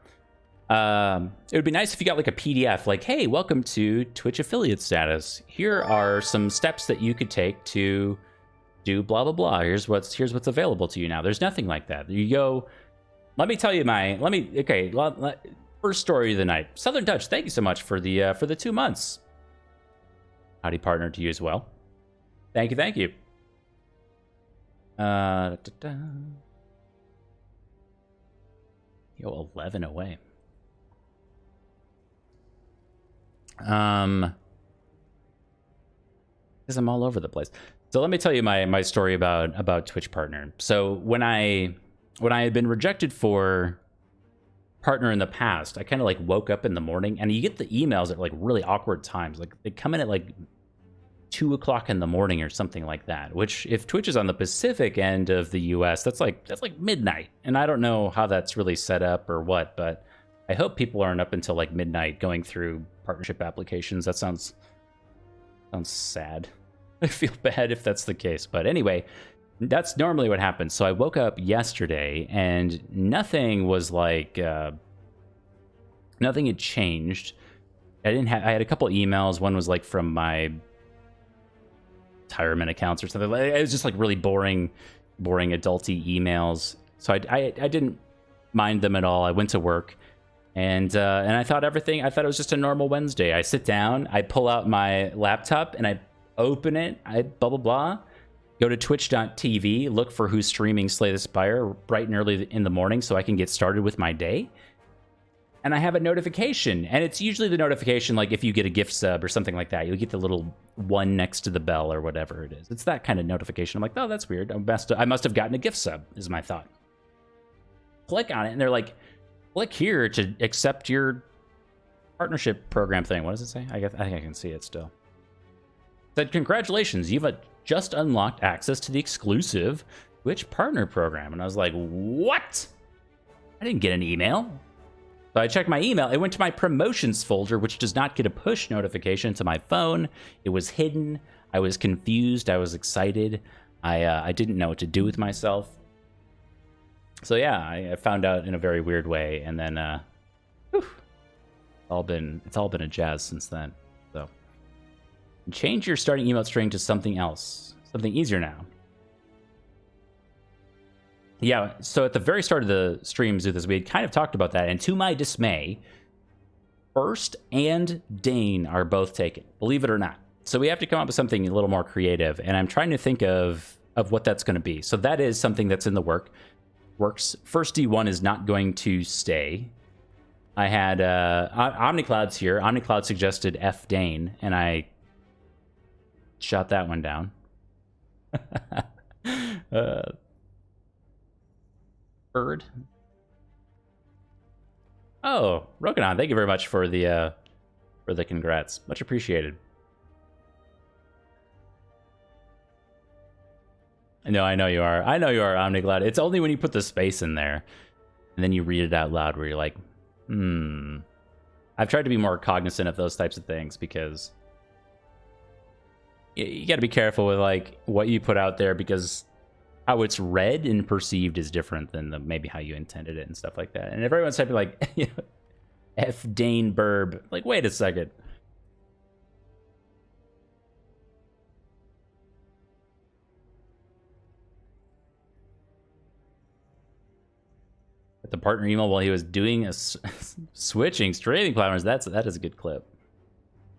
Speaker 1: It would be nice if you got like a PDF, like, hey, welcome to Twitch affiliate status. Here are some steps that you could take to do blah blah blah. Here's what's available to you now. There's nothing like that. You go. Let me tell you first story of the night. Southern Touch, thank you so much for the 2 months. Howdy partner to you as well. Thank you. Yo, 11 away. Because I'm all over the place. So let me tell you my story about Twitch Partner. So when I had been rejected for Partner in the past, I kind of like woke up in the morning, and you get the emails at like really awkward times. Like they come in at like 2 o'clock in the morning or something like that, which if Twitch is on the Pacific end of the US, that's like midnight. And I don't know how that's really set up or what, but I hope people aren't up until like midnight going through partnership applications. That sounds sad. I feel bad if that's the case. But anyway, that's normally what happens. So I woke up yesterday and nothing was like, nothing had changed. I had a couple emails. One was like from my retirement accounts or something. It was just like really boring adulty emails. So I didn't mind them at all. I went to work and I thought it was just a normal Wednesday. I sit down, I pull out my laptop and I open it. I blah blah blah. Go to twitch.tv, look for who's streaming Slay the Spire bright and early in the morning so I can get started with my day. And I have a notification, and it's usually the notification like if you get a gift sub or something like that, you'll get the little one next to the bell or whatever it is. It's that kind of notification. I'm like, oh, that's weird. I must have gotten a gift sub, is my thought. Click on it, and they're like, click here to accept your partnership program thing. What does it say? I think I can see it still. It said, congratulations, you've just unlocked access to the exclusive Twitch partner program. And I was like, what? I didn't get an email. So I checked my email. It went to my promotions folder, which does not get a push notification to my phone. It was hidden. I was confused. I was excited. I didn't know what to do with myself. So yeah, I found out in a very weird way, and then it's all been a jazz since then. So change your starting email string to something else, something easier now. Yeah, so at the very start of the streams with this, we had kind of talked about that, and to my dismay, First and Dane are both taken, believe it or not. So we have to come up with something a little more creative, and I'm trying to think of what that's going to be. So that is something that's in the works. First D1 is not going to stay. I had OmniCloud's here. OmniCloud suggested FirstDane, and I shot that one down. Bird. Oh, Rokanon, thank you very much for the congrats. Much appreciated. No, I know you are. I know you are, OmniCloud. It's only when you put the space in there and then you read it out loud where you're like, I've tried to be more cognizant of those types of things because you got to be careful with like what you put out there, because how it's read and perceived is different than maybe how you intended it and stuff like that. And everyone's typing like, F Dane Burb. Like, wait a second. At the partner email while he was doing a switching streaming platforms. That is a good clip.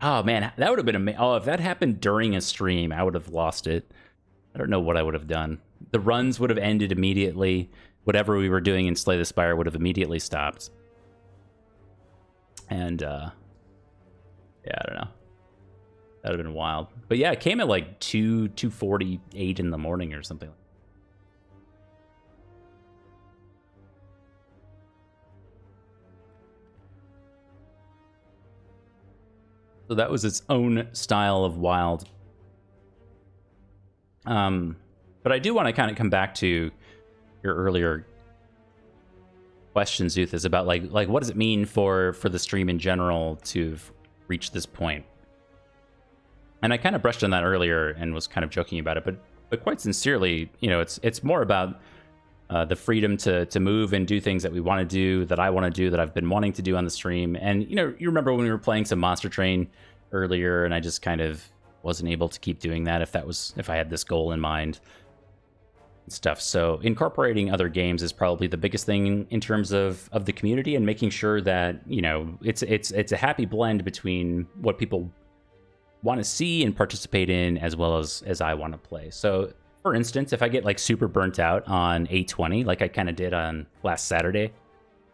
Speaker 1: Oh man, that would have been amazing. Oh, if that happened during a stream, I would have lost it. I don't know what I would have done. The runs would have ended immediately. Whatever we were doing in Slay the Spire would have immediately stopped. And, yeah, I don't know. That would have been wild. But yeah, it came at like 2:48 in the morning or something. So that was its own style of wild. But I do want to kind of come back to your earlier question, Zuth, is about like what does it mean for the stream in general to reach this point? And I kind of brushed on that earlier and was kind of joking about it, but quite sincerely, you know, it's more about the freedom to move and do things that we want to do, that I want to do, that I've been wanting to do on the stream. And you know, you remember when we were playing some Monster Train earlier, and I just kind of wasn't able to keep doing that if I had this goal in mind and stuff. So incorporating other games is probably the biggest thing in terms of the community, and making sure that, you know, it's a happy blend between what people want to see and participate in, as well as I want to play. So for instance, if I get like super burnt out on 820, like I kind of did on last Saturday,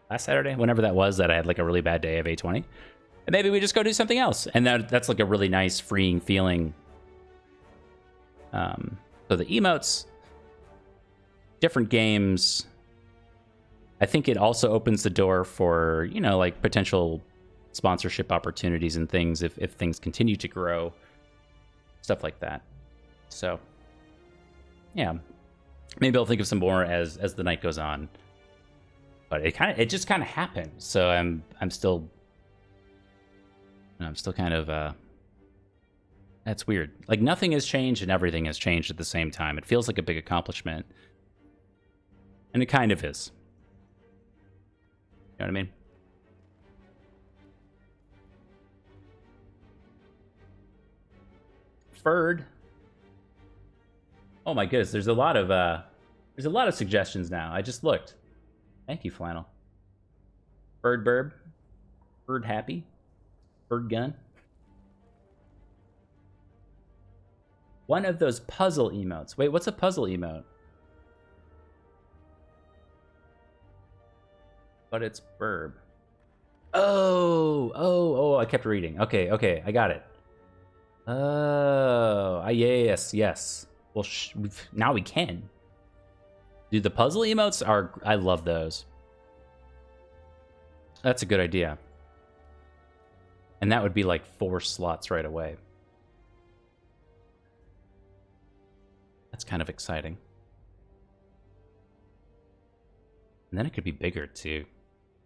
Speaker 1: whenever that was, that I had like a really bad day of 820, and maybe we just go do something else. And that's like a really nice freeing feeling. So the emotes, different games, I think it also opens the door for, you know, like potential sponsorship opportunities and things if things continue to grow, stuff like that. So yeah, maybe I'll think of some more as the night goes on, but it just kind of happened. So I'm still kind of that's weird. Like nothing has changed and everything has changed at the same time. It feels like a big accomplishment, and it kind of is. You know what I mean? Ferd. Oh my goodness, there's a lot of suggestions now. I just looked. Thank you, Flannel. Bird Burb. Bird Happy. Bird Gun. One of those puzzle emotes. Wait, what's a puzzle emote? But it's Burb. Oh, I kept reading. Okay, I got it. Oh, yes. Well, now we can. Dude, the puzzle emotes I love those. That's a good idea. And that would be like 4 slots right away. That's kind of exciting. And then it could be bigger too.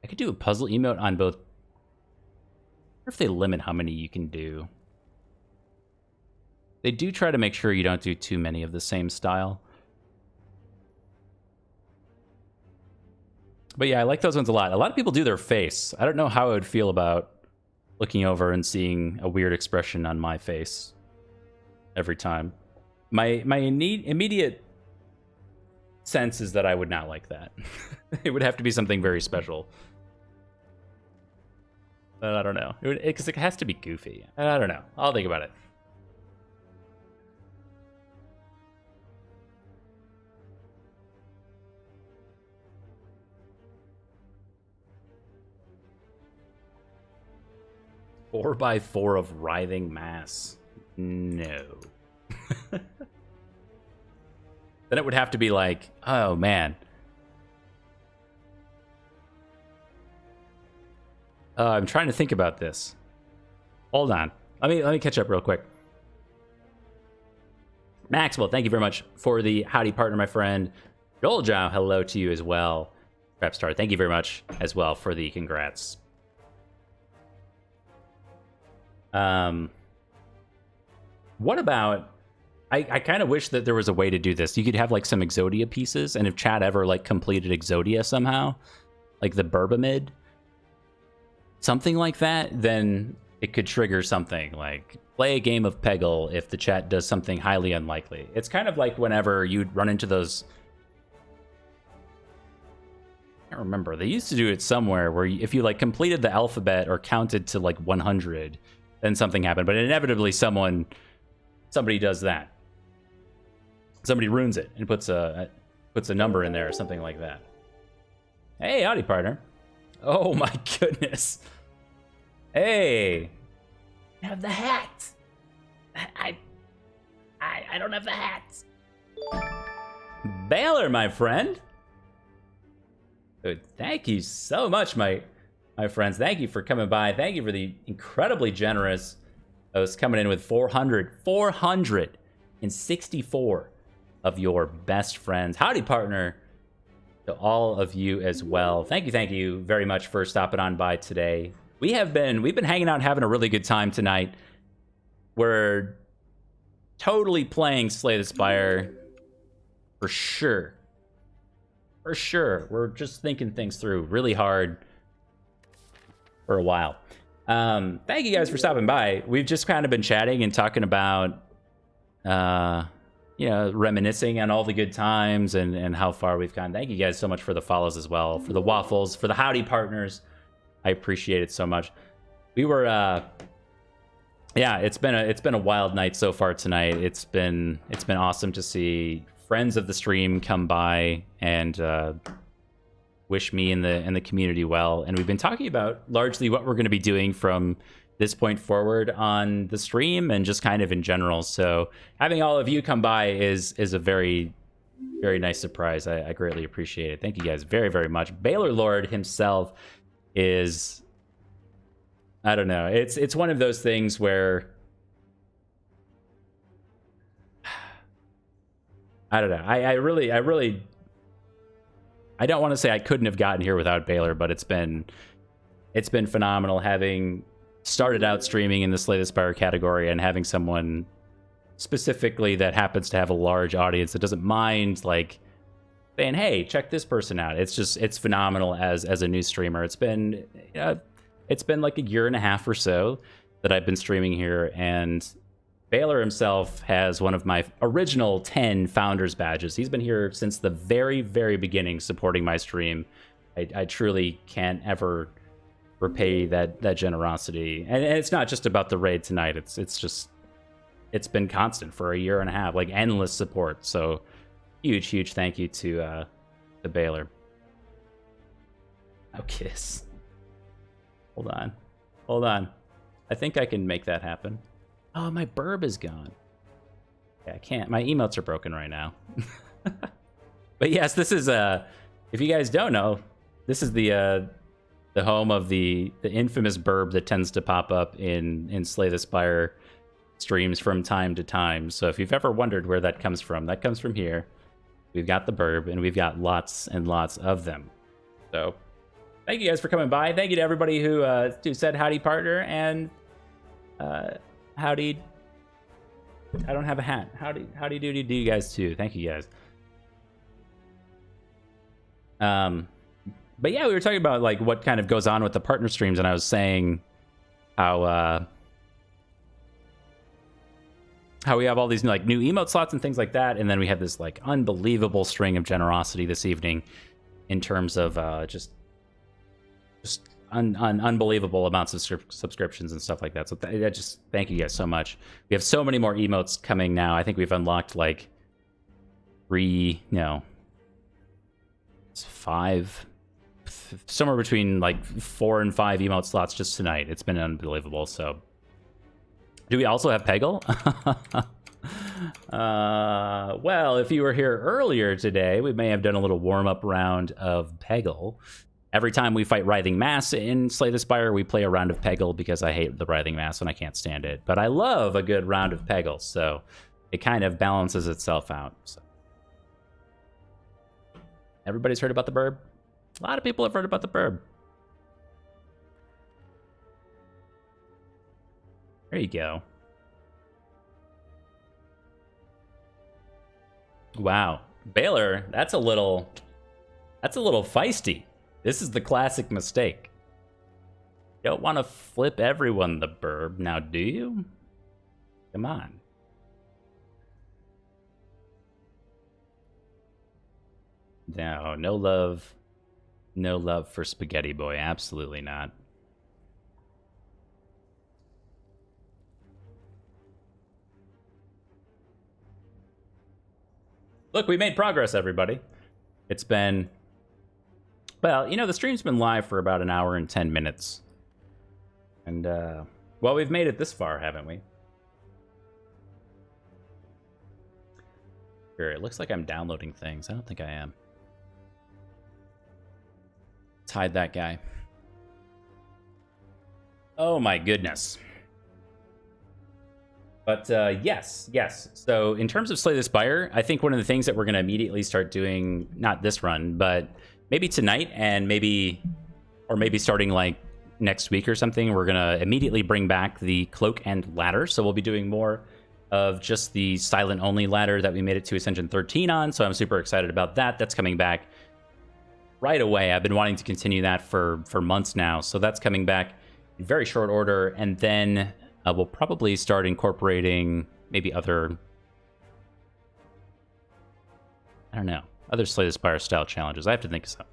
Speaker 1: I could do a puzzle emote on both. I wonder if they limit how many you can do. They do try to make sure you don't do too many of the same style. But yeah, I like those ones a lot. A lot of people do their face. I don't know how I would feel about looking over and seeing a weird expression on my face every time. My immediate sense is that I would not like that. It would have to be something very special. But I don't know. Because it has to be goofy. I don't know. I'll think about it. Four by 4 of writhing mass. No. Then it would have to be like, oh man. I'm trying to think about this. Hold on. Let me catch up real quick. Maxwell, thank you very much for the howdy partner, my friend. Joel Jow, hello to you as well. Crapstar, thank you very much as well for the congrats. What about, I kind of wish that there was a way to do this. You could have like some Exodia pieces, and if Chad ever like completed Exodia somehow, like the Burbamid, something like that, then it could trigger something like play a game of Peggle if the chat does something highly unlikely. It's kind of like whenever you'd run into those, I can't remember, they used to do it somewhere where if you like completed the alphabet or counted to like 100, then something happened. But inevitably somebody does that. Somebody ruins it and puts a number in there or something like that. Hey, howdy, partner. Oh my goodness. Hey. I have the hat. I don't have the hat. Baylor, my friend. Dude, thank you so much, my friends. Thank you for coming by. Thank you for the incredibly generous host coming in with 464 of your best friends. Howdy, partner, to all of you as well. Thank you very much for stopping on by today. We've been hanging out and having a really good time tonight. We're totally playing Slay the Spire for sure. For sure. We're just thinking things through really hard for a while. Thank you guys for stopping by. We've just kind of been chatting and talking about reminiscing on all the good times and how far we've gone. Thank you guys so much for the follows as well, for the waffles, for the howdy partners. I appreciate it so much. We were it's been a wild night so far tonight. It's been awesome to see friends of the stream come by and wish me and the community well. And we've been talking about largely what we're going to be doing from this point forward on the stream and just kind of in general. So having all of you come by is a very, very nice surprise. I greatly appreciate it. Thank you guys very, very much. Baylor Lord himself is, I don't know. It's one of those things where I don't know. I really I don't want to say I couldn't have gotten here without Baylor, but it's been phenomenal having started out streaming in the Slay the Spire category and having someone specifically that happens to have a large audience that doesn't mind like saying, hey, check this person out. It's phenomenal as a new streamer. It's been like a year and a half or so that I've been streaming here, and Baylor himself has one of my original 10 founders badges. He's been here since the very, very beginning supporting my stream. I truly can't ever repay that generosity. And it's not just about the raid tonight. It's been constant for a year and a half, like endless support. So huge thank you to Baylor. Oh, kiss. Hold on. I think I can make that happen. Oh, my burb is gone. Yeah, I can't. My emotes are broken right now. But yes, this is if you guys don't know, this is the home of the infamous burb that tends to pop up in Slay the Spire streams from time to time. So if you've ever wondered where that comes from here. We've got the burb, and we've got lots and lots of them. So thank you guys for coming by. Thank you to everybody who said howdy, partner, and howdy. I don't have a hat. Howdy doody do you guys too. Thank you guys. But yeah, we were talking about like what kind of goes on with the partner streams, and I was saying how we have all these like new emote slots and things like that, and then we have this like unbelievable string of generosity this evening in terms of just unbelievable amounts of subscriptions and stuff like that. So I just thank you guys so much. We have so many more emotes coming now. I think we've unlocked like 5, somewhere between like 4 and 5 emote slots just tonight. It's been unbelievable. So do we also have Peggle? Well, if you were here earlier today, we may have done a little warm-up round of Peggle. Every time we fight Writhing Mass in Slay the Spire, we play a round of Peggle because I hate the Writhing Mass and I can't stand it. But I love a good round of Peggle, so it kind of balances itself out. So. Everybody's heard about the burb? A lot of people have heard about the burb. There you go. Wow. Baylor, that's a little feisty. This is the classic mistake. You don't want to flip everyone the burb, now do you? Come on. No love for Spaghetti Boy, absolutely not. Look, we made progress, everybody. It's been, well, the stream's been live for about an hour and 10 minutes. And, well, we've made it this far, haven't we? Sure, it looks like I'm downloading things. I don't think I am. Let's hide that guy. Oh my goodness. But yes. So in terms of Slay the Spire, I think one of the things that we're going to immediately start doing, not this run, but maybe tonight and maybe starting like next week or something, we're going to immediately bring back the Cloak and Ladder. So we'll be doing more of just the silent only ladder that we made it to Ascension 13 on. So I'm super excited about that. That's coming back right away. I've been wanting to continue that for months now. So that's coming back in very short order. And then we'll probably start incorporating maybe other, I don't know, other Slay the Spire style challenges. I have to think of some.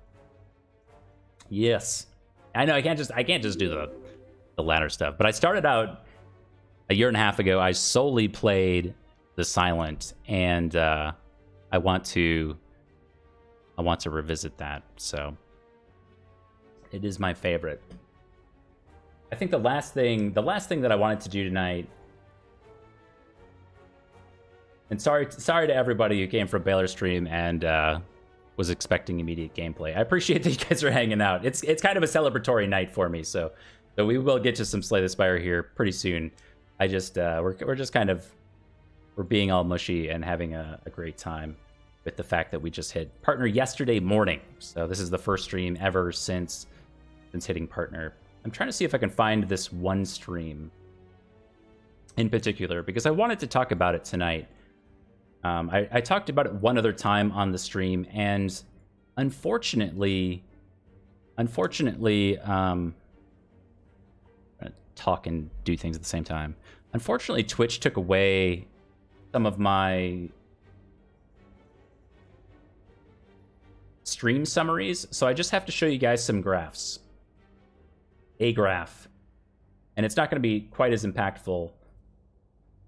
Speaker 1: Yes, I know I can't just do the ladder stuff. But I started out a year and a half ago. I solely played the silent, and I want to revisit that. So it is my favorite. I think the last thing that I wanted to do tonight, and sorry to everybody who came from Baylor's stream and was expecting immediate gameplay. I appreciate that you guys are hanging out. It's kind of a celebratory night for me, so we will get to some Slay the Spire here pretty soon. I just we're just kind of being all mushy and having a great time with the fact that we just hit partner yesterday morning. So this is the first stream ever since hitting partner. I'm trying to see if I can find this one stream in particular because I wanted to talk about it tonight. I talked about it one other time on the stream, and unfortunately, talk and do things at the same time. Unfortunately, Twitch took away some of my stream summaries, so I just have to show you guys some graphs. A graph. And it's not going to be quite as impactful,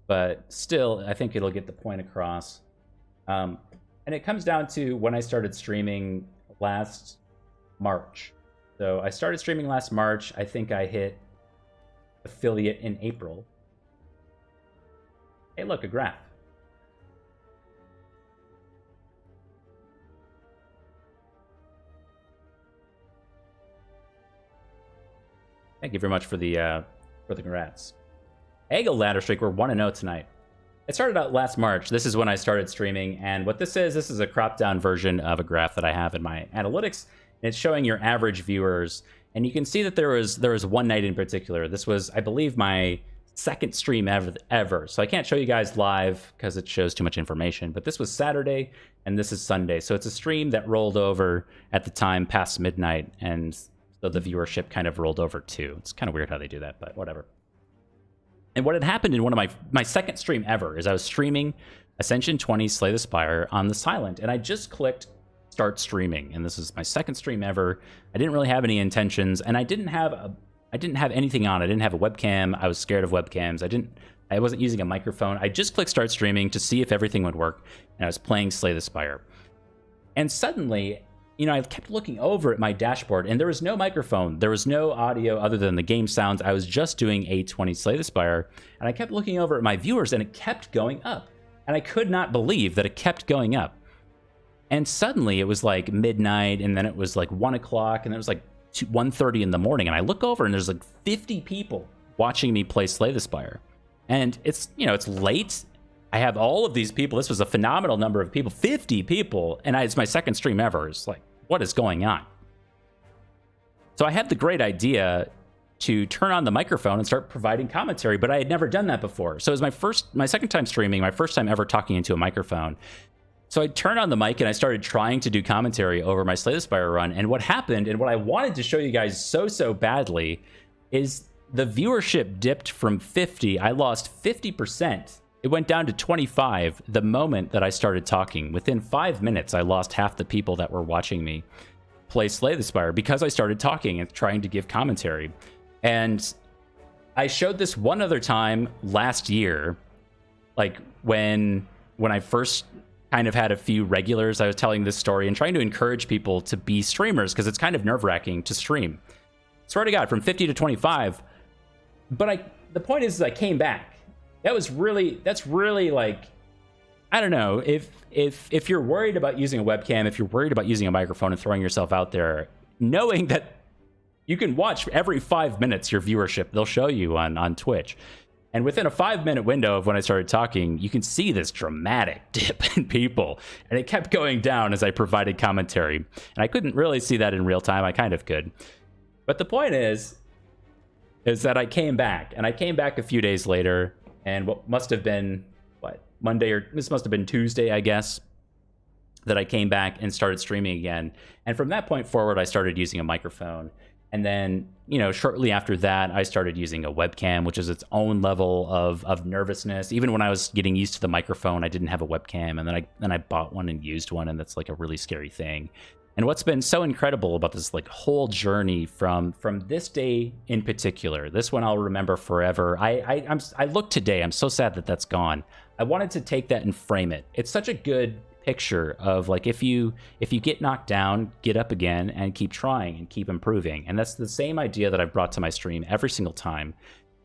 Speaker 1: but still, I think it'll get the point across. And it comes down to when I started streaming last March. So I started streaming last March. I think I hit affiliate in April. Hey, look, a graph. Thank you very much for the congrats. Eggo ladder streak, we're 1-0 tonight. It started out last March. This is when I started streaming, and what this is a cropped down version of a graph that I have in my analytics. And it's showing your average viewers, and you can see that there was one night in particular. This was, I believe, my second stream ever. So I can't show you guys live because it shows too much information. But this was Saturday, and this is Sunday. So it's a stream that rolled over at the time past midnight, and so the viewership kind of rolled over too. It's kind of weird how they do that, but whatever. And what had happened in one of my second stream ever is I was streaming Ascension 20 Slay the Spire on the silent, and I just clicked start streaming, and this is my second stream ever. I didn't really have any intentions, and I didn't have anything on. I didn't have a webcam. I was scared of webcams. I wasn't using a microphone. I just clicked start streaming to see if everything would work, and I was playing Slay the Spire. And suddenly, I kept looking over at my dashboard, and there was no microphone. There was no audio other than the game sounds. I was just doing A20 Slay the Spire, and I kept looking over at my viewers, and it kept going up. And I could not believe that it kept going up. And suddenly, it was like midnight, and then it was like 1 o'clock, and then it was like 1:30 in the morning. And I look over, and there's like 50 people watching me play Slay the Spire. And it's late. I have all of these people. This was a phenomenal number of people, 50 people, and it's my second stream ever. It's like, what is going on? So I had the great idea to turn on the microphone and start providing commentary, but I had never done that before. So it was my second time streaming, my first time ever talking into a microphone. So I turned on the mic and I started trying to do commentary over my Slay the Spire run. And what happened, and what I wanted to show you guys so badly, is the viewership dipped from 50. I lost 50%. It went down to 25 the moment that I started talking. Within 5 minutes, I lost half the people that were watching me play Slay the Spire because I started talking and trying to give commentary. And I showed this one other time last year, like when I first kind of had a few regulars. I was telling this story and trying to encourage people to be streamers because it's kind of nerve-wracking to stream. Swear to God, from 50 to 25. But the point is I came back. That's really like, I don't know, if you're worried about using a webcam, if you're worried about using a microphone and throwing yourself out there, knowing that you can watch every 5 minutes your viewership, they'll show you on Twitch. And within a 5-minute window of when I started talking, you can see this dramatic dip in people. And it kept going down as I provided commentary. And I couldn't really see that in real time. I kind of could. But the point is that I came back. And I came back a few days later. And what must have been, Monday, or this must have been Tuesday, I guess, that I came back and started streaming again. And from that point forward, I started using a microphone. And then, shortly after that, I started using a webcam, which is its own level of nervousness. Even when I was getting used to the microphone, I didn't have a webcam. And then I bought one and used one, and that's like a really scary thing. And what's been so incredible about this like whole journey from this day in particular, this one I'll remember forever. I look today, I'm so sad that that's gone. I wanted to take that and frame it. It's such a good picture of like, if you get knocked down, get up again and keep trying and keep improving. And that's the same idea that I've brought to my stream every single time.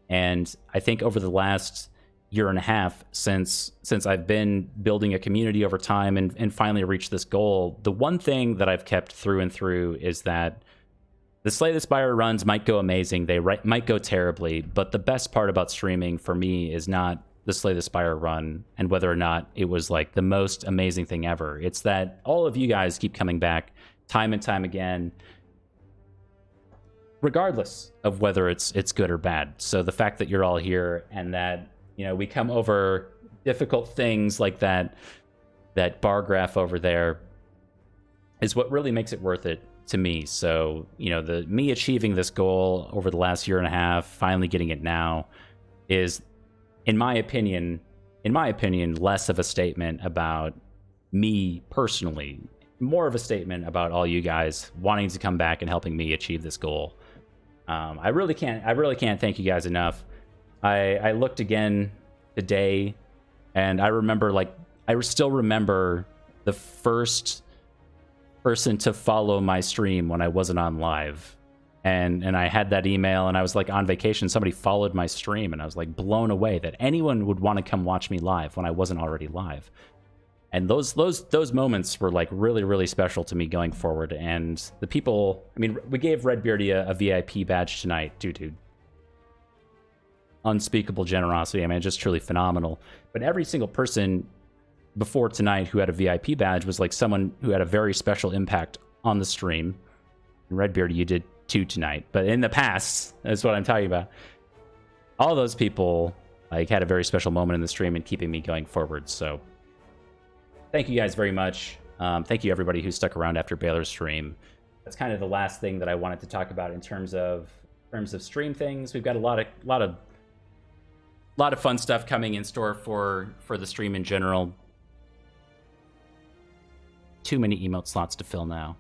Speaker 1: And I think over the last year and a half since I've been building a community over time and finally reached this goal, the one thing that I've kept through and through is that the Slay the Spire runs might go amazing, they might go terribly, but the best part about streaming for me is not the Slay the Spire run and whether or not it was like the most amazing thing ever. It's that all of you guys keep coming back time and time again, regardless of whether it's good or bad. So the fact that you're all here and that, we come over difficult things like that bar graph over there is what really makes it worth it to me. So, me achieving this goal over the last year and a half, finally getting it now, is in my opinion, less of a statement about me personally, more of a statement about all you guys wanting to come back and helping me achieve this goal. I really can't thank you guys enough. I looked again today, and I still remember the first person to follow my stream when I wasn't on live. And I had that email, and I was like on vacation. Somebody followed my stream, and I was like blown away that anyone would want to come watch me live when I wasn't already live. And those moments were like really, really special to me going forward. And the people, we gave Redbeardy a VIP badge tonight due to unspeakable generosity. Just truly phenomenal. But every single person before tonight who had a VIP badge was like someone who had a very special impact on the stream. And Redbeardy, you did too tonight, but in the past, that's what I'm talking about. All those people like had a very special moment in the stream and keeping me going forward. So thank you guys very much. Thank you everybody who stuck around after Baylor's stream. That's kind of the last thing that I wanted to talk about in terms of stream things. We've got a lot of fun stuff coming in store for the stream in general. Too many emote slots to fill now.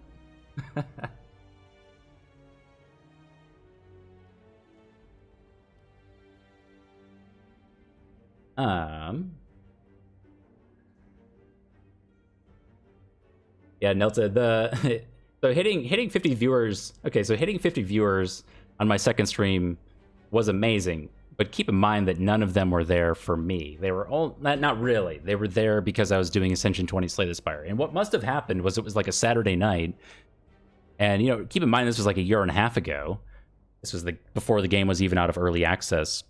Speaker 1: Yeah, Nelta, so hitting 50 viewers. Okay, so hitting 50 viewers on my second stream was amazing, but keep in mind that none of them were there for me. They were all not really. They were there because I was doing Ascension 20 Slay the Spire. And what must have happened was it was like a Saturday night. And keep in mind this was like a year and a half ago. This was before the game was even out of early access.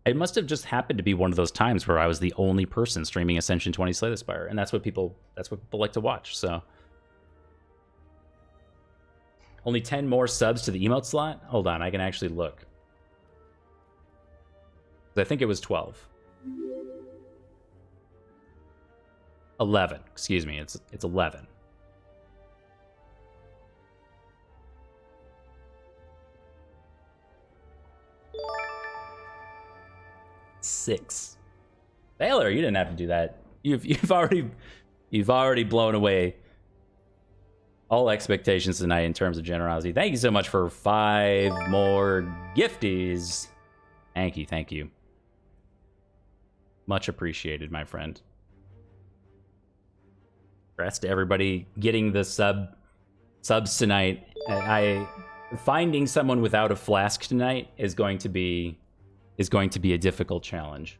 Speaker 1: It must have just happened to be one of those times where I was the only person streaming Ascension 20 Slay the Spire, and that's what people like to watch. So only 10 more subs to the emote slot. Hold on, I can actually look. I think it was 12. 11. Excuse me. It's 11. Six. Baylor, you didn't have to do that. You've already blown away all expectations tonight in terms of generosity. Thank you so much for 5 more gifties. Thank you. Much appreciated, my friend. Congrats to everybody getting the subs tonight. Finding someone without a flask tonight is going to be a difficult challenge.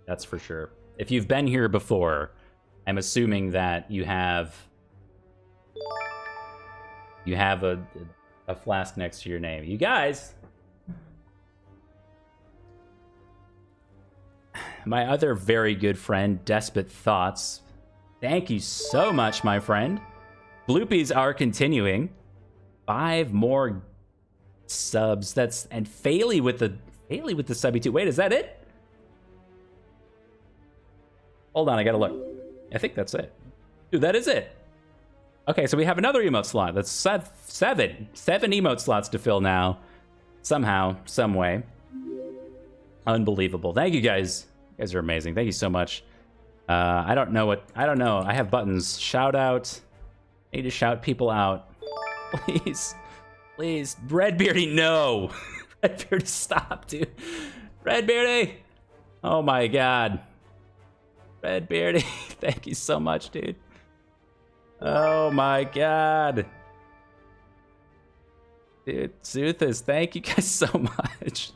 Speaker 1: That's for sure. If you've been here before, I'm assuming that you have a flask next to your name. You guys, my other very good friend, Despot Thoughts. Thank you so much, my friend. Bloopies are continuing. 5 more subs. And Faley with the subby too. Wait, is that it? Hold on, I gotta look. I think that's it. Dude, that is it. Okay, so we have another emote slot. That's 7 emote slots to fill now. Somehow, some way. Unbelievable. Thank you guys. You guys are amazing. Thank you so much. I don't know. I have buttons. Shout out. I need to shout people out. Please. Please. Redbeardy, no. Redbeardy, stop, dude. Redbeardy. Oh my god. Redbeardy, thank you so much, dude. Oh my god. Dude, Zuthis, thank you guys so much.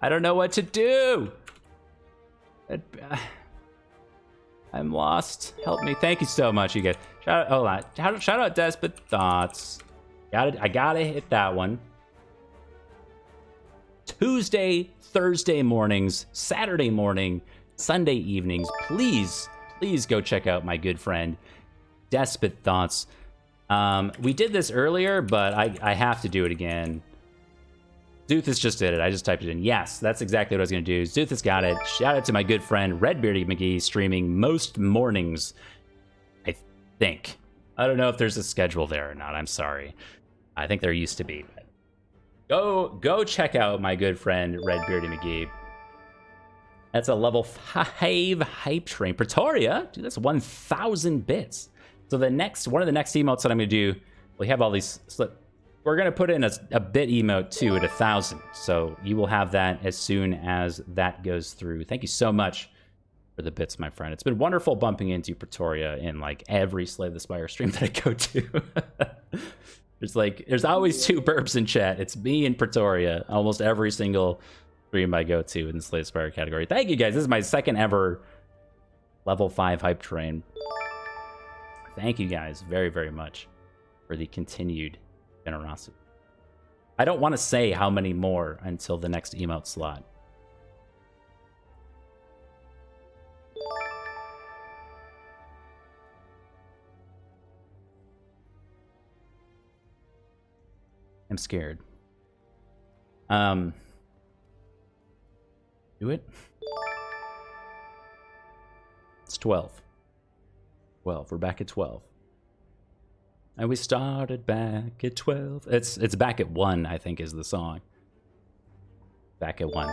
Speaker 1: I don't know what to do. I'm lost. Help me. Thank you so much, you guys. Shout out Despot Thoughts. I gotta hit that one. Tuesday, Thursday mornings, Saturday morning, Sunday evenings. Please go check out my good friend Despot Thoughts. We did this earlier, but I have to do it again. Zuthis just did it. I just typed it in. Yes, that's exactly what I was going to do. Zuthis got it. Shout out to my good friend Redbeardy McGee, streaming most mornings, I think. I don't know if there's a schedule there or not. I'm sorry. I think there used to be. But go check out my good friend Redbeardy McGee. That's a level 5 hype train. Pretoria? Dude, that's 1,000 bits. So one of the next emotes that I'm going to do, we have all these we're going to put in a bit emote too at 1,000. So you will have that as soon as that goes through. Thank you so much for the bits, my friend. It's been wonderful bumping into Pretoria in like every Slay the Spire stream that I go to. There's always 2 burps in chat. It's me and Pretoria almost every single stream I go to in the Slay the Spire category. Thank you guys. This is my second ever level 5 hype train. Thank you guys very, very much for the continued generosity. I don't want to say how many more until the next emote slot. I'm scared. Do it. It's 12. 12. We're back at 12. And we started back at 12. It's back at 1, I think, is the song. Back at 1.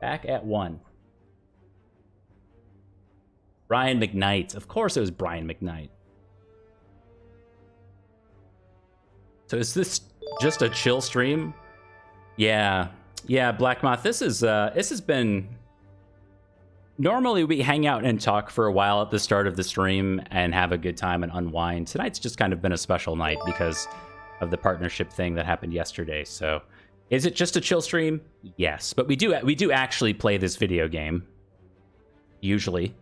Speaker 1: Back at 1. Brian McKnight. Of course it was Brian McKnight. So is this just a chill stream? Yeah, Black Moth. This has been. Normally we hang out and talk for a while at the start of the stream and have a good time and unwind. Tonight's just kind of been a special night because of the partnership thing that happened yesterday. So, is it just a chill stream? Yes, but we do actually play this video game. Usually,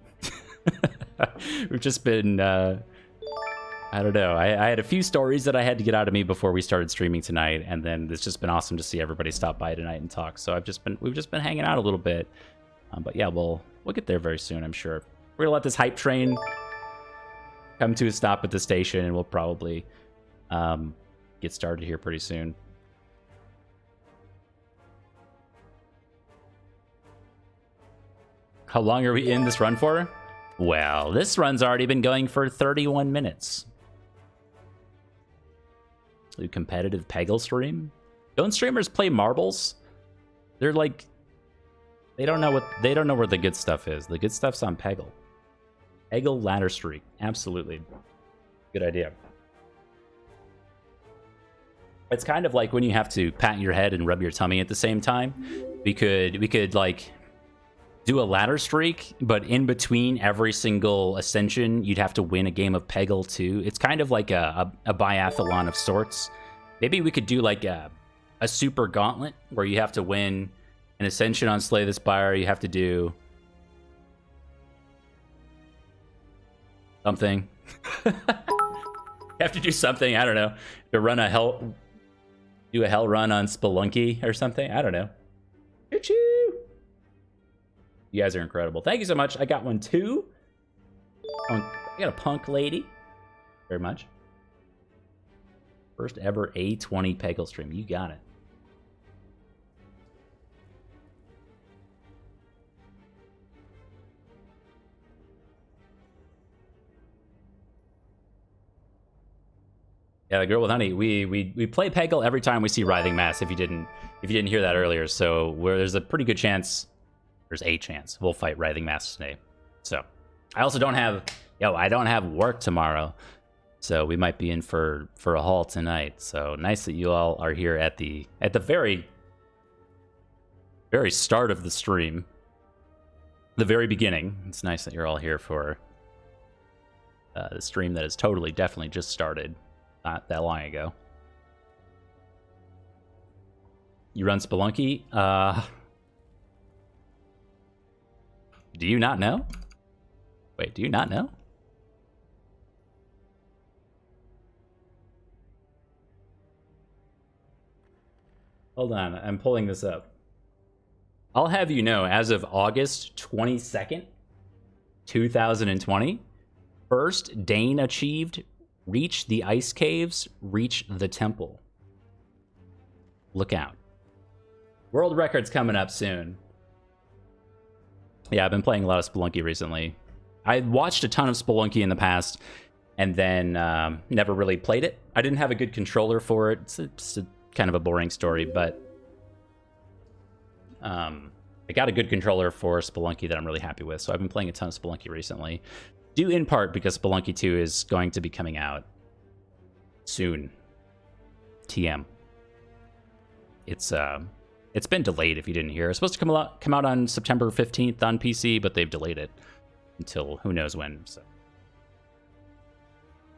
Speaker 1: we've just been. I don't know. I had a few stories that I had to get out of me before we started streaming tonight, and then it's just been awesome to see everybody stop by tonight and talk. So we've just been hanging out a little bit, but yeah, we'll get there very soon, I'm sure. We're gonna let this hype train come to a stop at the station, and we'll probably get started here pretty soon. How long are we in this run for? Well, this run's already been going for 31 minutes. A competitive Peggle stream? Don't streamers play marbles? They're like, they don't know where the good stuff is. The good stuff's on Peggle. Peggle ladder streak. Absolutely. Good idea. It's kind of like when you have to pat your head and rub your tummy at the same time. We could like do a ladder streak, but in between every single ascension, you'd have to win a game of Peggle too. It's kind of like a biathlon of sorts. Maybe we could do like a super gauntlet where you have to win an ascension on Slay the Spire. You have to do something. You have to do something. I don't know. To run do a hell run on Spelunky or something. I don't know. Choo-choo. You guys are incredible. Thank you so much. I got one too. I got a punk lady. Very much. First ever A20 Peggle stream. You got it. Yeah, the girl with honey. We play Peggle every time we see Writhing Mass. If you didn't hear that earlier, so there's a pretty good chance. There's a chance we'll fight Writhing Mass today. So I also don't have I don't have work tomorrow, so we might be in for a haul tonight. So nice that you all are here at the very start of the stream, the very beginning. It's nice that you're all here for the stream that has definitely just started. Not that long ago. You run Spelunky? Do you not know? Wait, do you not know? Hold on, I'm pulling this up. I'll have you know, as of August 22nd, 2020, FirstDane achieved reach the ice caves, reach the temple. Look out. World record's coming up soon. Yeah, I've been playing a lot of Spelunky recently. I watched a ton of Spelunky in the past, and then never really played it. I didn't have a good controller for it. It's kind of a boring story, but I got a good controller for Spelunky that I'm really happy with, so I've been playing a ton of Spelunky recently. Due in part because Spelunky 2 is going to be coming out soon. TM. It's been delayed if you didn't hear. It's supposed to come out on September 15th on PC, but they've delayed it until who knows when. So.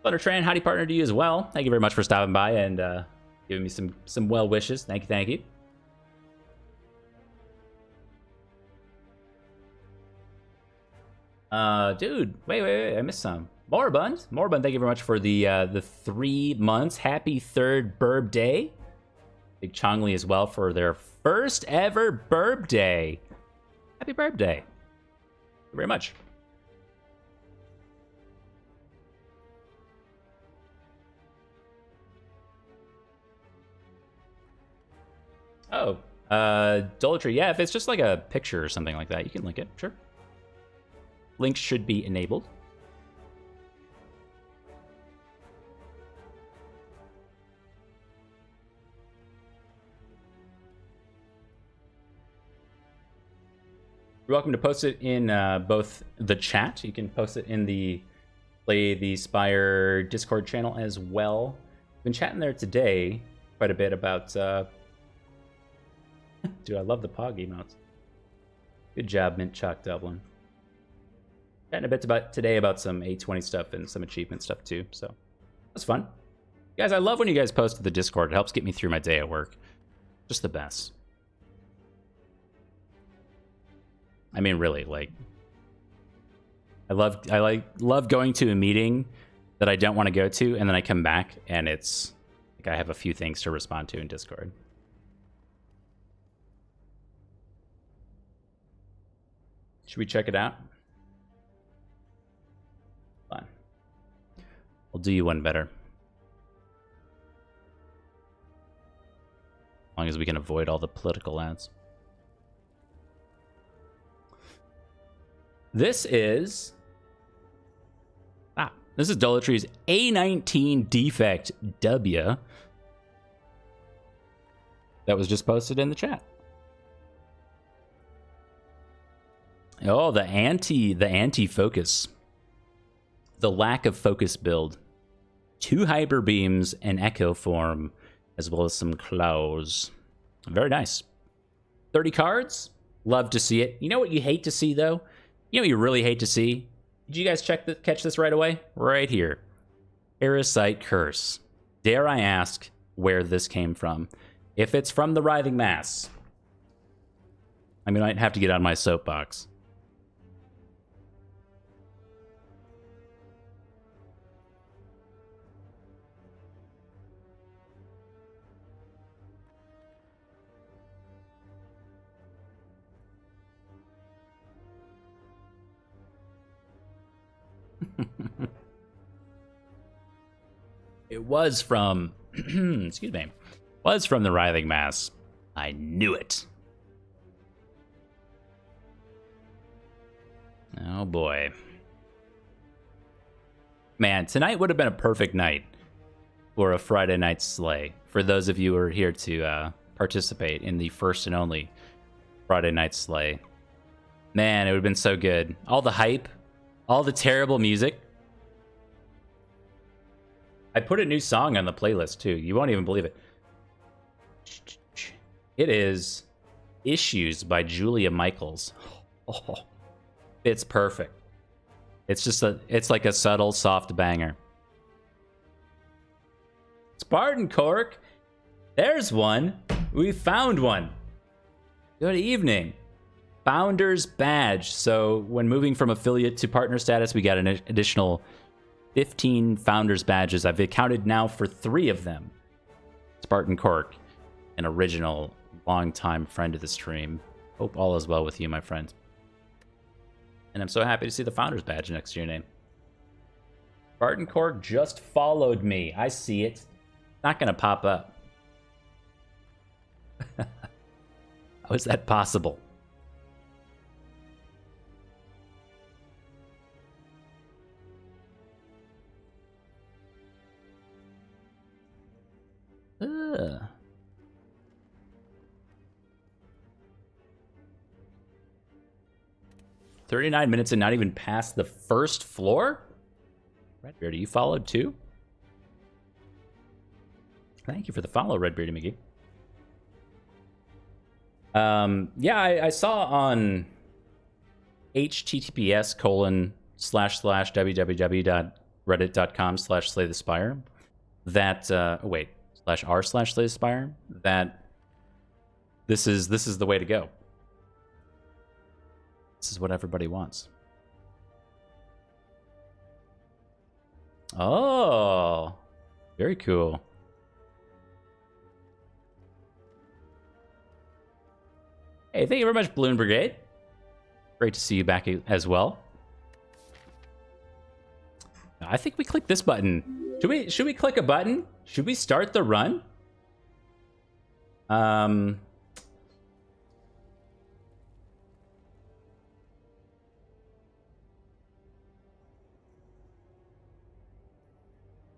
Speaker 1: Buttertran, howdy partner to you as well. Thank you very much for stopping by and giving me some well wishes. Thank you. Dude, wait, I missed some. Moribund, thank you very much for the 3 months. Happy 3rd Burb Day. Big Chongli as well for their first ever Burb Day. Happy Burb Day. Thank you very much. Oh, Dolitry, yeah, if it's just like a picture or something like that, you can link it, sure. Links should be enabled. You're welcome to post it in both the chat. You can post it in the Play the Spire Discord channel as well. I've been chatting there today quite a bit about... Dude, I love the Pog emotes. Good job, Mint Chalk Dublin. Chatting a bit today about some A20 stuff and some achievement stuff too, so that's fun. Guys, I love when you guys post to the Discord. It helps get me through my day at work. Just the best. I mean, really, like, I love going to a meeting that I don't want to go to, and then I come back and it's like I have a few things to respond to in Discord. Should we check it out? Fine. I'll do you one better. As long as we can avoid all the political ads. This is Dolitry's A19 Defect W. That was just posted in the chat. Oh, the anti-focus. The lack of focus build. 2 hyper beams, an echo form, as well as some claws. Very nice. 30 cards. Love to see it. You know what you hate to see, though? You know what you really hate to see? Did you guys catch this right away? Right here. Parasite Curse. Dare I ask where this came from? If it's from the Writhing Mass, I might have to get out of my soapbox. It was from, excuse me, was from the Writhing Mass. I knew it. Oh boy. Man, tonight would have been a perfect night for a Friday night slay. For those of you who are here to participate in the first and only Friday night slay. Man, it would have been so good. All the hype, all the terrible music. I put a new song on the playlist too. You won't even believe it. It is Issues by Julia Michaels. Oh, it's perfect. It's like a subtle, soft banger. Spartan Cork, there's one. We found one. Good evening. Founder's Badge. So when moving from affiliate to partner status, we got an additional 15 Founder's Badges. I've accounted now for 3 of them. Spartan Cork, an original, longtime friend of the stream. Hope all is well with you, my friend. And I'm so happy to see the Founder's Badge next to your name. Spartan Cork just followed me. I see it. Not going to pop up. How is that possible? Ugh. $39 minutes and not even past the first floor? Redbeard, are you followed too? Thank you for the follow, Redbeardy McGee. Yeah, I saw on https://www.reddit.com/slaythespire that /r/slaythespire that this is the way to go. This is what everybody wants. Oh, very cool. Hey, thank you very much, Balloon Brigade. Great to see you back as well. I think we click this button. Should we click a button? Should we start the run?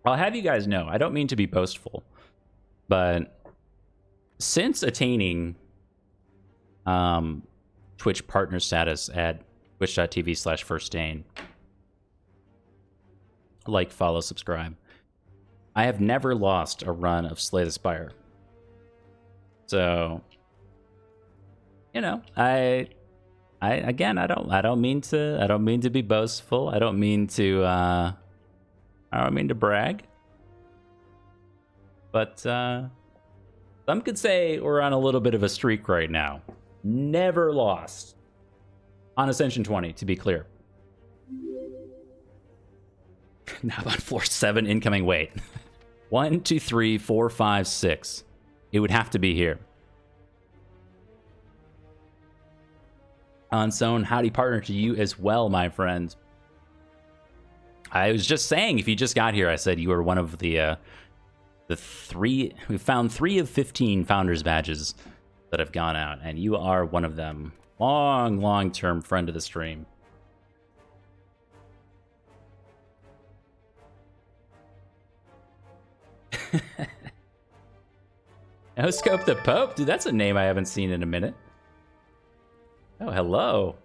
Speaker 1: I'll have you guys know, I don't mean to be boastful, but since attaining Twitch partner status at twitch.tv/FirstDane, like, follow, subscribe, I have never lost a run of Slay the Spire. So, you know, I don't mean to be boastful. I don't mean to brag. But some could say we're on a little bit of a streak right now. Never lost on Ascension 20, to be clear. Now I'm on floor 7 incoming. Wait. 1, 2, 3, 4, 5, 6. It would have to be here. Unsone, howdy partner to you as well, my friend. I was just saying, if you just got here, I said you were one of the 3. We found 3 of 15 Founders Badges that have gone out, and you are one of them. Long-term friend of the stream. No Scope the Pope? Dude, that's a name I haven't seen in a minute. Oh, hello.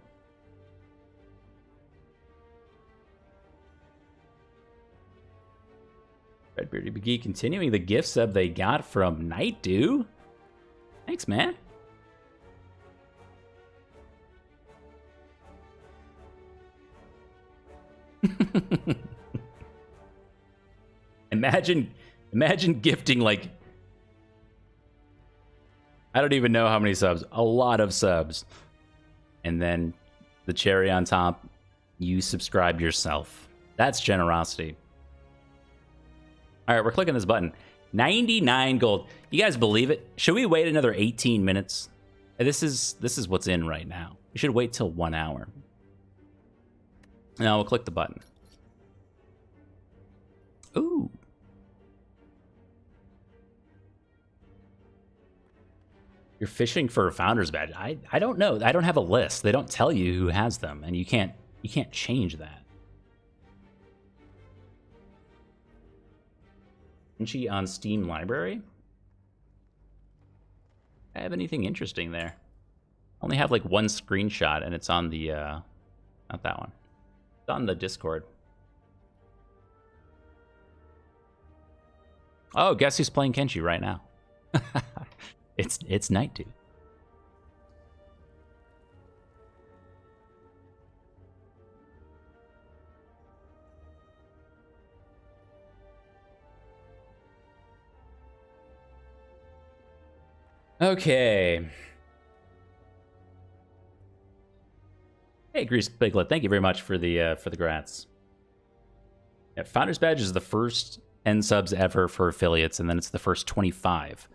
Speaker 1: Redbeardy McGee continuing the gift sub they got from Night Dew. Thanks, man. Imagine gifting, like, I don't even know how many subs. A lot of subs. And then the cherry on top, you subscribe yourself. That's generosity. All right, we're clicking this button. 99 gold. You guys believe it? Should we wait another 18 minutes? This is what's in right now. We should wait till 1 hour. Now we'll click the button. You're fishing for a founder's badge. I don't know. I don't have a list. They don't tell you who has them, and you can't change that. Kenshi on Steam Library. I have anything interesting there? I only have like one screenshot, and it's on the not that one. It's on the Discord. Oh, guess who's playing Kenshi right now? It's Night Dude. Okay. Hey, Grease Piglet, thank you very much for the grats. Yeah, Founders Badge is the first end subs ever for affiliates, and then it's the first 25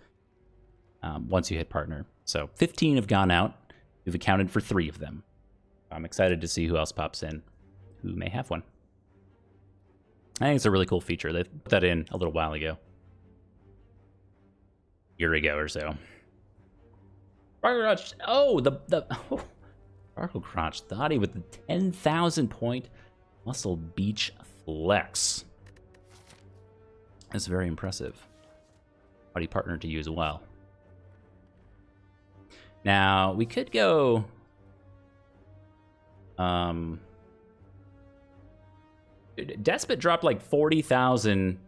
Speaker 1: once you hit partner. So 15 have gone out. We've accounted for 3 of them. I'm excited to see who else pops in who may have one. I think it's a really cool feature. They put that in a little while ago. A year ago or so. Oh, Sparkle Crotch Thotty with the 10,000 point Muscle Beach Flex. That's very impressive. Buddy partner to you as well. Now, we could go... Despot dropped like 40,000.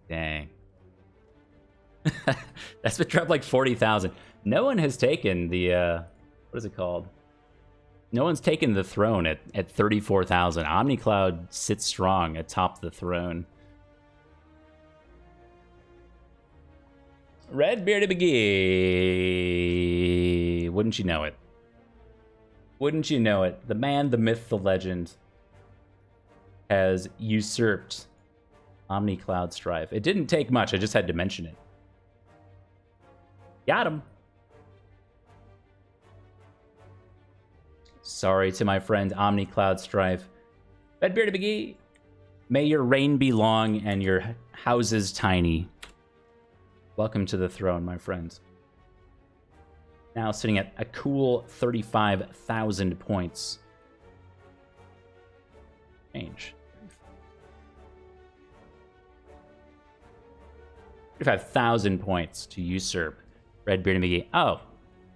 Speaker 1: Dang. Despot dropped like 40,000. No one has taken the, what is it called? No one's taken the throne at 34,000. OmniCloud sits strong atop the throne. Red Bearded McGee. Wouldn't you know it? Wouldn't you know it? The man, the myth, the legend has usurped OmniCloud Strife. It didn't take much. I just had to mention it. Got him. Sorry to my friend OmniCloud Strife. Red Bearded McGee. May your reign be long and your houses tiny. Welcome to the throne, my friend. Now sitting at a cool 35,000 points. Change. 35,000 points to usurp Red Bearded McGee. Oh,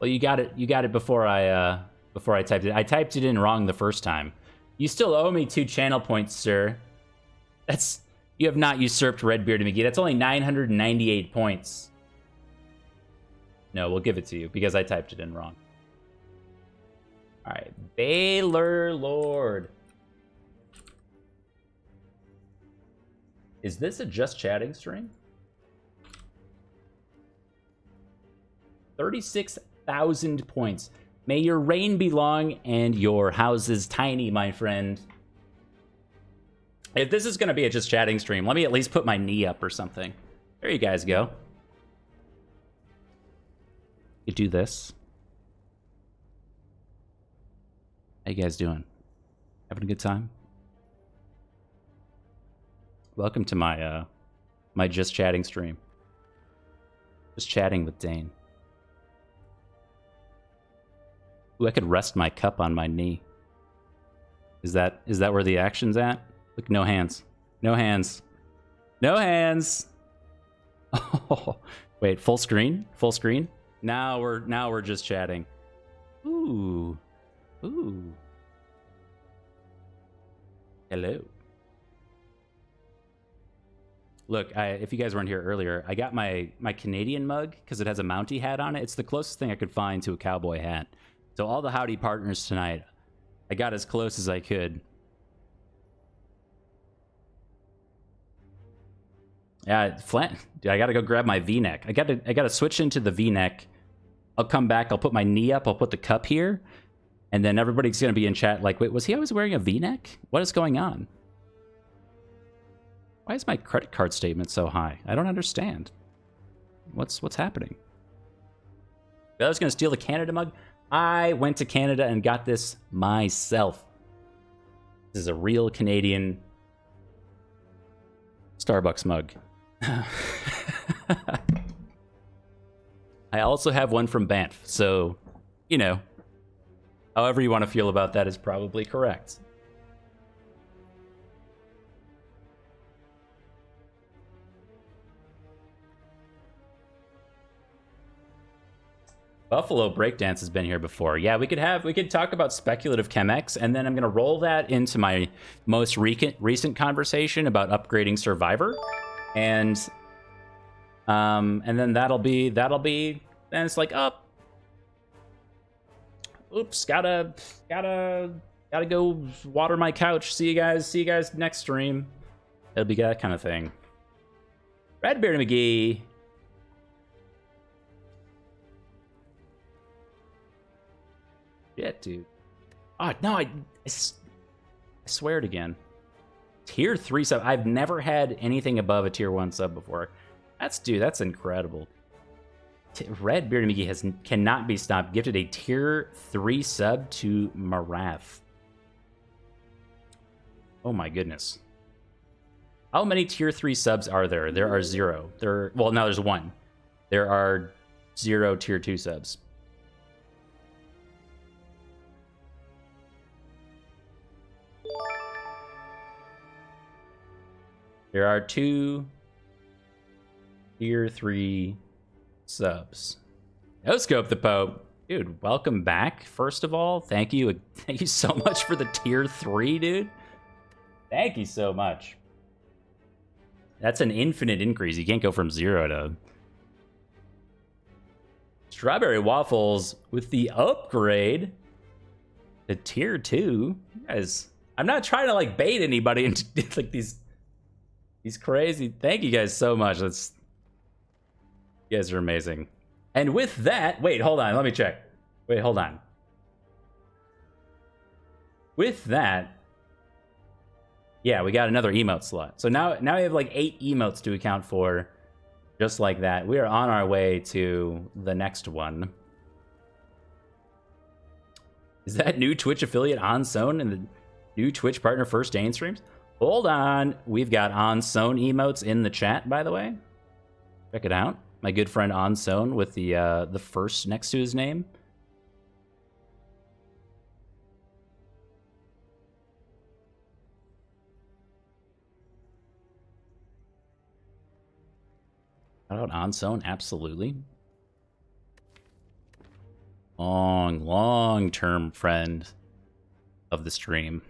Speaker 1: well, you got it. You got it before I typed it. I typed it in wrong the first time. You still owe me 2 channel points, sir. You have not usurped Red Bearded McGee. That's only 998 points. No, we'll give it to you because I typed it in wrong. All right, Baylor Lord. Is this a just chatting stream? 36,000 points. May your reign be long and your houses tiny, my friend. If this is going to be a just chatting stream, let me at least put my knee up or something. There you guys go. You do this. How you guys doing? Having a good time? Welcome to my my just chatting stream. Just chatting with Dane. Ooh, I could rest my cup on my knee. Is that where the action's at? Look, no hands. No hands. No hands. Oh, wait, full screen? Full screen? Now we're just chatting. Ooh. Ooh. Hello. Look, if you guys weren't here earlier, I got my Canadian mug because it has a Mountie hat on it. It's the closest thing I could find to a cowboy hat. So all the howdy partners tonight, I got as close as I could. Yeah, Dude, I gotta go grab my V-neck. I gotta switch into the V-neck. I'll come back. I'll put my knee up. I'll put the cup here, and then everybody's gonna be in chat like, "Wait, was he always wearing a V-neck? What is going on? Why is my credit card statement so high? I don't understand. What's happening?" I was gonna steal the Canada mug. I went to Canada and got this myself. This is a real Canadian Starbucks mug. I also have one from Banff, so, you know, however you want to feel about that is probably correct. Buffalo Breakdance has been here before. Yeah, we could talk about speculative ChemX, and then I'm gonna roll that into my most recent conversation about upgrading Survivor, and then that'll be then it's like, oh, oops, gotta go water my couch. See you guys next stream. It'll be that kind of thing. Redbeard McGee. Yeah, dude. Oh, no, I swear it again. Tier 3 sub. I've never had anything above a tier 1 sub before. That's incredible. Red Bearded McGee cannot be stopped. Gifted a tier 3 sub to Marath. Oh my goodness. How many tier 3 subs are there? There are 0. Well, now there's 1. There are 0 tier 2 subs. There are 2 tier 3 subs. No Scope the Pope. Dude, welcome back, first of all. Thank you so much for the tier 3, dude. Thank you so much. That's an infinite increase. You can't go from 0 to... Strawberry Waffles with the upgrade to tier 2. Guys, I'm not trying to like bait anybody into like these crazy. Thank you guys so much. You guys are amazing. And with that, wait, hold on. Let me check. Wait, hold on. With that, yeah, we got another emote slot. So now we have like 8 emotes to account for, just like that. We are on our way to the next one. Is that new Twitch affiliate OnZone and the new Twitch partner FirstDane streams? Hold on. We've got OnZone emotes in the chat, by the way. Check it out. My good friend OnZone with the first next to his name. Shout out OnZone, absolutely. Long-term friend of the stream.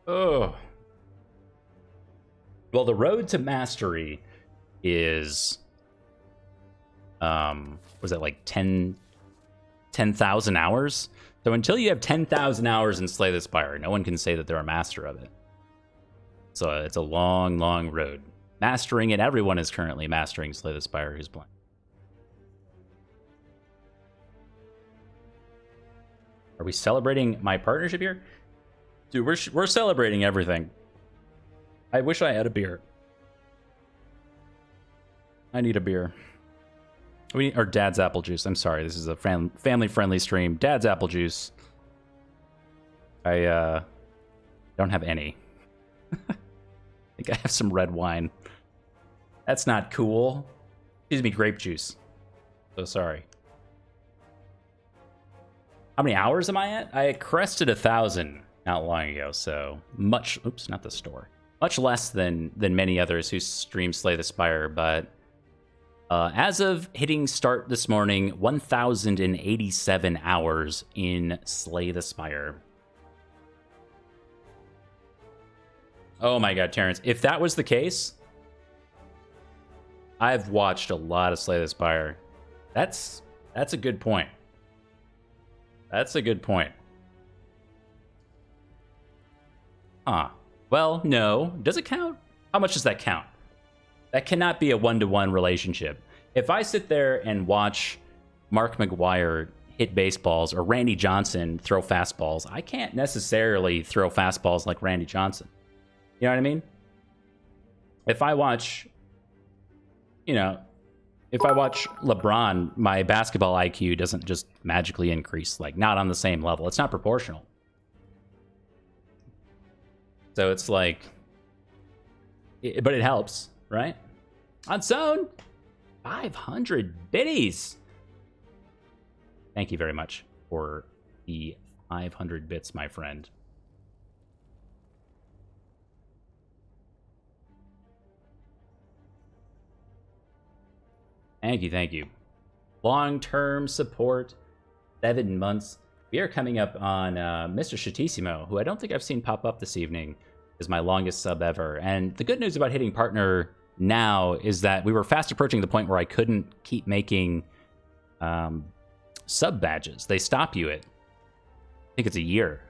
Speaker 1: Oh. Well, the road to mastery is, was it like 10,000 hours? So until you have 10,000 hours in Slay the Spire, no one can say that they're a master of it. So it's a long, long road. Mastering it, everyone is currently mastering Slay the Spire who's playing. Are we celebrating my partnership here? Dude, we're celebrating everything. I wish I had a beer. I need a beer. Or Dad's apple juice. I'm sorry, this is a family-friendly stream. Dad's apple juice. I don't have any. I think I have some red wine. That's not cool. Excuse me, grape juice. So sorry. How many hours am I at? I crested 1,000 not long ago, so much... Oops, not the store. Much less than many others who stream Slay the Spire, but... as of hitting start this morning, 1,087 hours in Slay the Spire. Oh my god, Terrence. If that was the case, I've watched a lot of Slay the Spire. That's a good point. That's a good point. Huh. Well, no. Does it count? How much does that count? That cannot be a one-to-one relationship. If I sit there and watch Mark McGwire hit baseballs or Randy Johnson throw fastballs, I can't necessarily throw fastballs like Randy Johnson. You know what I mean? If I watch, if I watch LeBron, my basketball IQ doesn't just magically increase, like not on the same level. It's not proportional. So it's like, but it helps, right? Unsone, 500 biddies. Thank you very much for the 500 bits, my friend. Thank you, thank you. Long-term support, 7 months. We are coming up on Mr. Shatissimo, who I don't think I've seen pop up this evening, is my longest sub ever. And the good news about hitting partner now is that we were fast approaching the point where I couldn't keep making sub badges. They stop you at, I think it's a year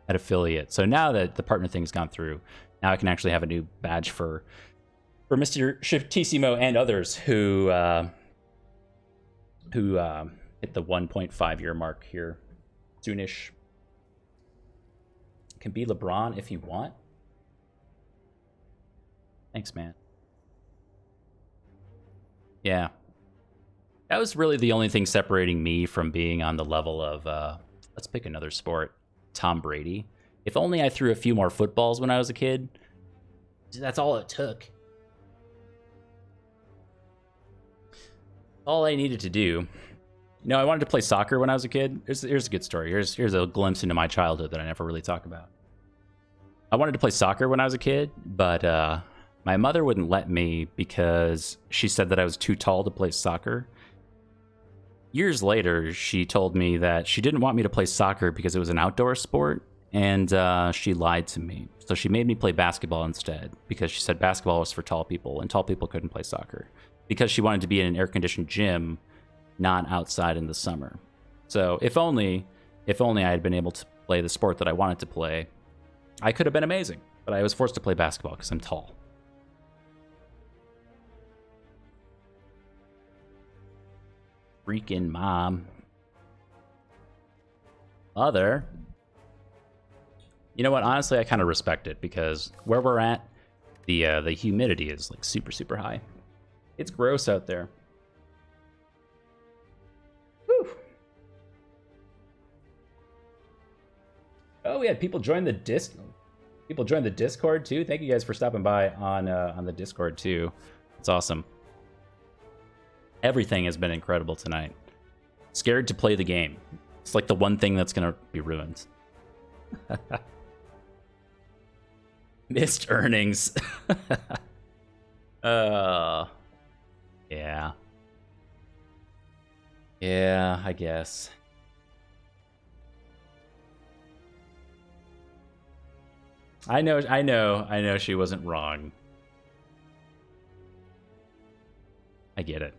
Speaker 1: at affiliate. So now that the partner thing's gone through, now I can actually have a new badge for Mr. Shatissimo and others who hit the 1.5 year mark here soonish. Can be LeBron if you want. Thanks, man. Yeah. That was really the only thing separating me from being on the level of, let's pick another sport, Tom Brady. If only I threw a few more footballs when I was a kid. That's all it took. All I needed to do. You know, I wanted to play soccer when I was a kid. Here's a good story. Here's a glimpse into my childhood that I never really talk about. I wanted to play soccer when I was a kid, but my mother wouldn't let me because she said that I was too tall to play soccer. Years later, she told me that she didn't want me to play soccer because it was an outdoor sport, and she lied to me. So she made me play basketball instead because she said basketball was for tall people, and tall people couldn't play soccer because she wanted to be in an air-conditioned gym, not outside in the summer. So if only I had been able to play the sport that I wanted to play, I could have been amazing. But I was forced to play basketball because I'm tall. Freaking mom. Mother. You know what? Honestly, I kind of respect it because where we're at, the humidity is like super, super high. It's gross out there. Whew. Oh, we had people join the Discord too. Thank you guys for stopping by on the Discord too. It's awesome. Everything has been incredible tonight. Scared to play the game. It's like the one thing that's gonna be ruined. Missed earnings. Yeah. Yeah, I guess. I know she wasn't wrong. I get it.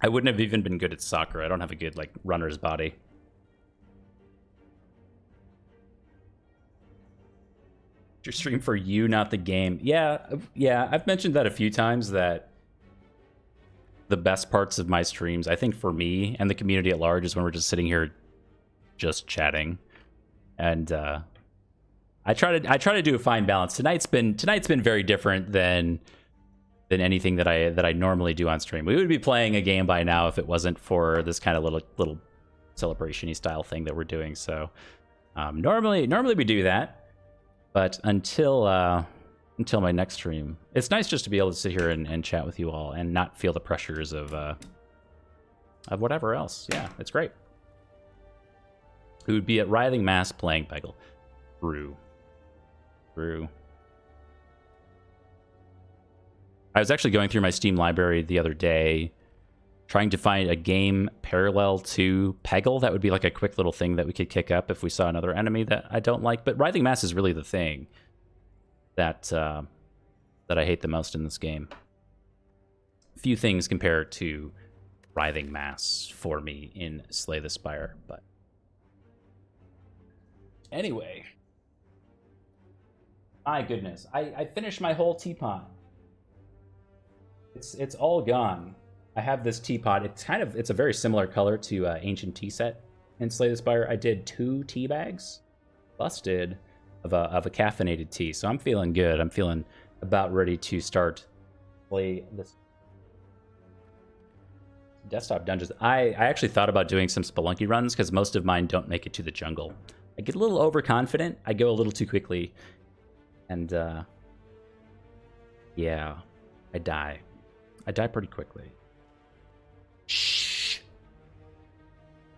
Speaker 1: I wouldn't have even been good at soccer. I don't have a good, like, runner's body. Your stream for you, not the game. Yeah, I've mentioned that a few times, that the best parts of my streams, I think for me and the community at large, is when we're just sitting here just chatting. And I try to do a fine balance. Tonight's been very different than anything that I normally do on stream. We would be playing a game by now if it wasn't for this kind of little celebration-y style thing that we're doing. So normally we do that. But until my next stream, it's nice just to be able to sit here and chat with you all and not feel the pressures of whatever else. Yeah, it's great. Who would be at Writhing Mass playing Peggle? True. I was actually going through my Steam library the other day, trying to find a game parallel to Peggle that would be like a quick little thing that we could kick up if we saw another enemy that I don't like. But Writhing Mass is really the thing that I hate the most in this game. Few things compare to Writhing Mass for me in Slay the Spire, but anyway. My goodness, I finished my whole teapot. It's all gone. I have this teapot. It's a very similar color to Ancient Tea Set in Slay the Spire. I did 2 tea bags, busted, of a caffeinated tea. So I'm feeling good. I'm feeling about ready to start play this desktop dungeons. I actually thought about doing some Spelunky runs because most of mine don't make it to the jungle. I get a little overconfident. I go a little too quickly. And, yeah, I die. I die pretty quickly. Shh.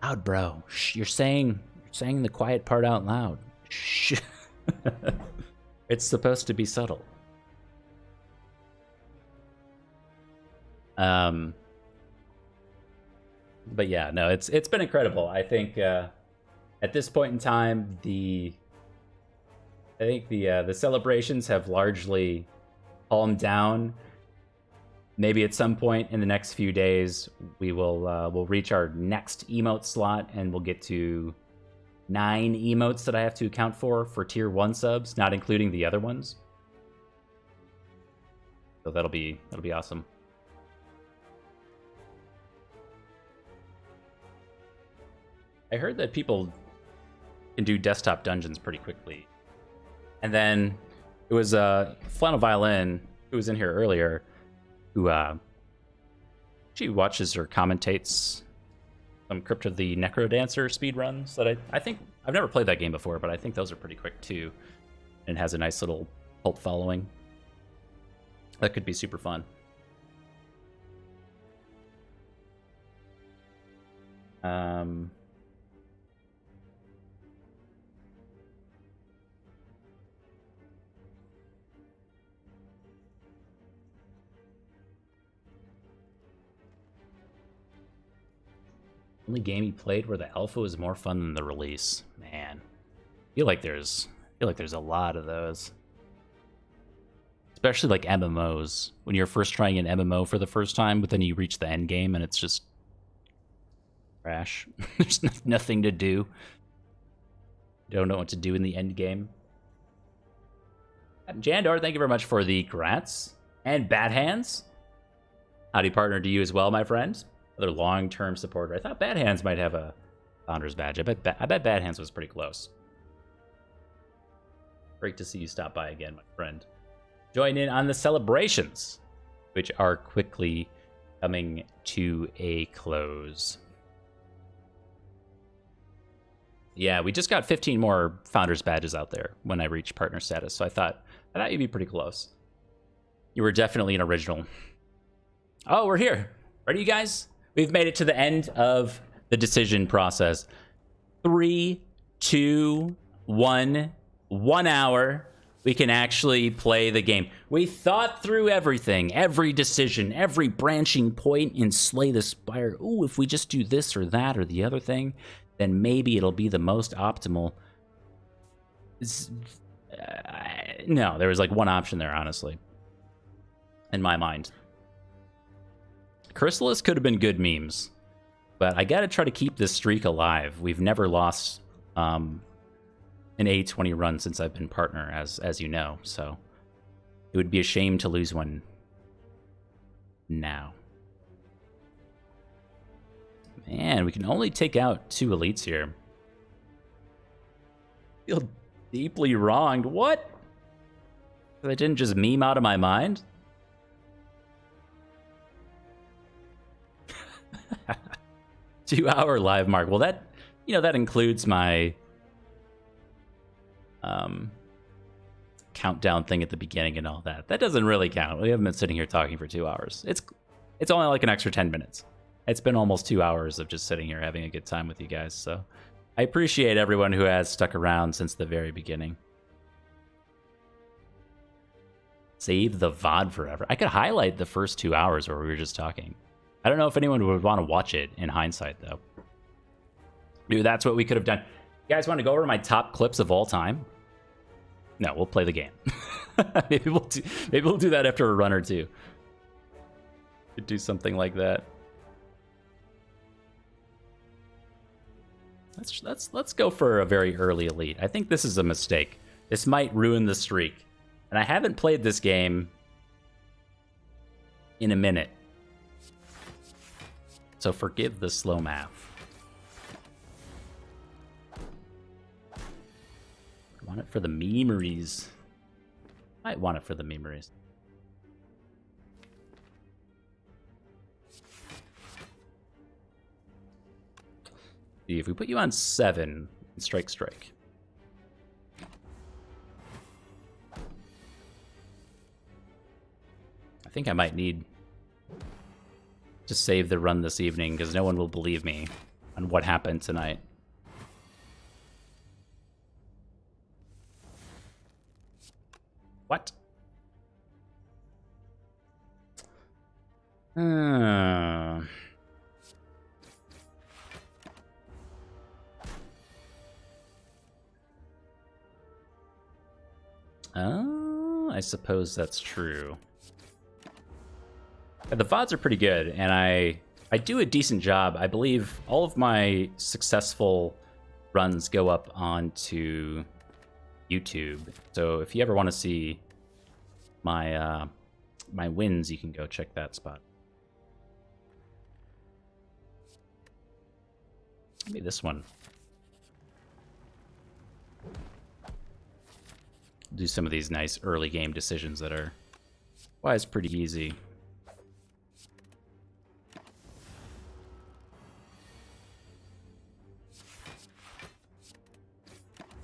Speaker 1: Loud, bro. Shh. You're saying the quiet part out loud. Shh. It's supposed to be subtle. But yeah, no, it's been incredible. I think at this point in time, the celebrations have largely calmed down. Maybe at some point in the next few days, we'll reach our next emote slot, and we'll get to 9 emotes that I have to account for tier 1 subs, not including the other ones. So that'll be awesome. I heard that people can do desktop dungeons pretty quickly. And then it was Flannel Violin, who was in here earlier, who she watches or commentates some Crypt of the Necrodancer speedruns that I think I've never played that game before, but I think those are pretty quick too. And it has a nice little cult following. That could be super fun. Only game you played where the alpha was more fun than the release. Man, I feel like there's a lot of those. Especially like MMOs. When you're first trying an MMO for the first time, but then you reach the end game and it's just trash. There's nothing to do. You don't know what to do in the end game. Jandor, thank you very much for the grats. And Bad Hands. Howdy partner to you as well, my friend. Another long-term supporter. I thought Bad Hands might have a founder's badge. I bet Bad Hands was pretty close. Great to see you stop by again, my friend. Join in on the celebrations, which are quickly coming to a close. Yeah, we just got 15 more founders badges out there when I reached partner status, so I thought you'd be pretty close. You were definitely an original. Oh, we're here. Ready, you guys? We've made it to the end of the decision process. 3, 2, 1. 1 hour. We can actually play the game. We thought through everything, every decision, every branching point in Slay the Spire. Ooh, if we just do this or that or the other thing, then maybe it'll be the most optimal. No, there was like one option there, honestly, in my mind. Chrysalis could have been good memes, but I gotta try to keep this streak alive. We've never lost an A20 run since I've been partner, as you know, so it would be a shame to lose one now. Man, we can only take out 2 elites here. I feel deeply wronged. What? I didn't just meme out of my mind? 2-hour live mark. Well, that includes my countdown thing at the beginning and all that. That doesn't really count. We haven't been sitting here talking for 2 hours. It's only like an extra 10 minutes. It's been almost 2 hours of just sitting here having a good time with you guys. So I appreciate everyone who has stuck around since the very beginning. Save the VoD forever. I could highlight the first 2 hours where we were just talking. I don't know if anyone would want to watch it in hindsight, though. Dude, that's what we could have done. You guys want to go over my top clips of all time? No, we'll play the game. maybe we'll do that after a run or two. Could do something like that. Let's go for a very early elite. I think this is a mistake. This might ruin the streak. And I haven't played this game in a minute. So forgive the slow math. Want it for the memories. Might want it for the memories. See, if we put you on 7, strike. I think I might need to save the run this evening because no one will believe me on what happened tonight. What? I suppose that's true. The VoDs are pretty good, and I do a decent job. I believe all of my successful runs go up onto YouTube. So if you ever want to see my my wins, you can go check that spot. Maybe this one. Do some of these nice early game decisions that are, well, it's pretty easy.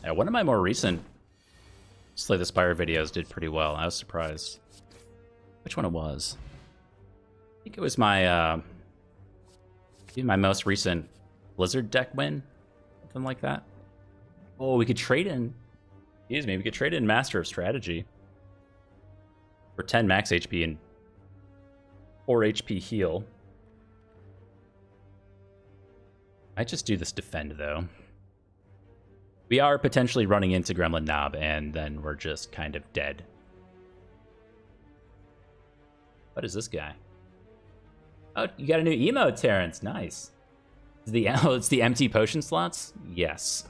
Speaker 1: Yeah, one of my more recent Slay the Spire videos did pretty well. I was surprised. Which one it was? I think it was my my most recent Blizzard deck win, something like that. Oh, we could trade in. Excuse me, we could trade in Master of Strategy for 10 max HP and 4 HP heal. I just do this defend though. We are potentially running into Gremlin Knob, and then we're just kind of dead. What is this guy? Oh, you got a new emote, Terrence. Nice. It's the empty potion slots? Yes.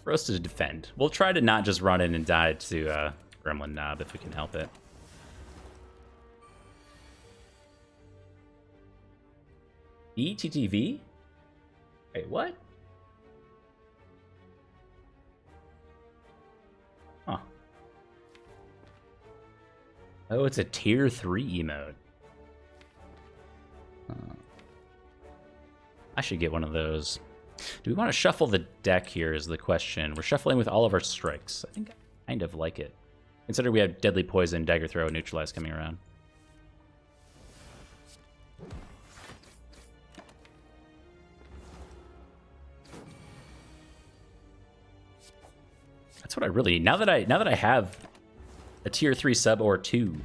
Speaker 1: For us to defend. We'll try to not just run in and die to Gremlin Knob if we can help it. ETTV? Wait, what? Huh. Oh, it's a tier 3 emote. I should get one of those. Do we want to shuffle the deck here is the question. We're shuffling with all of our strikes. I think I kind of like it. Consider we have Deadly Poison, Dagger Throw, and Neutralize coming around. That's what I really need. Now that I have a tier 3 sub or 2.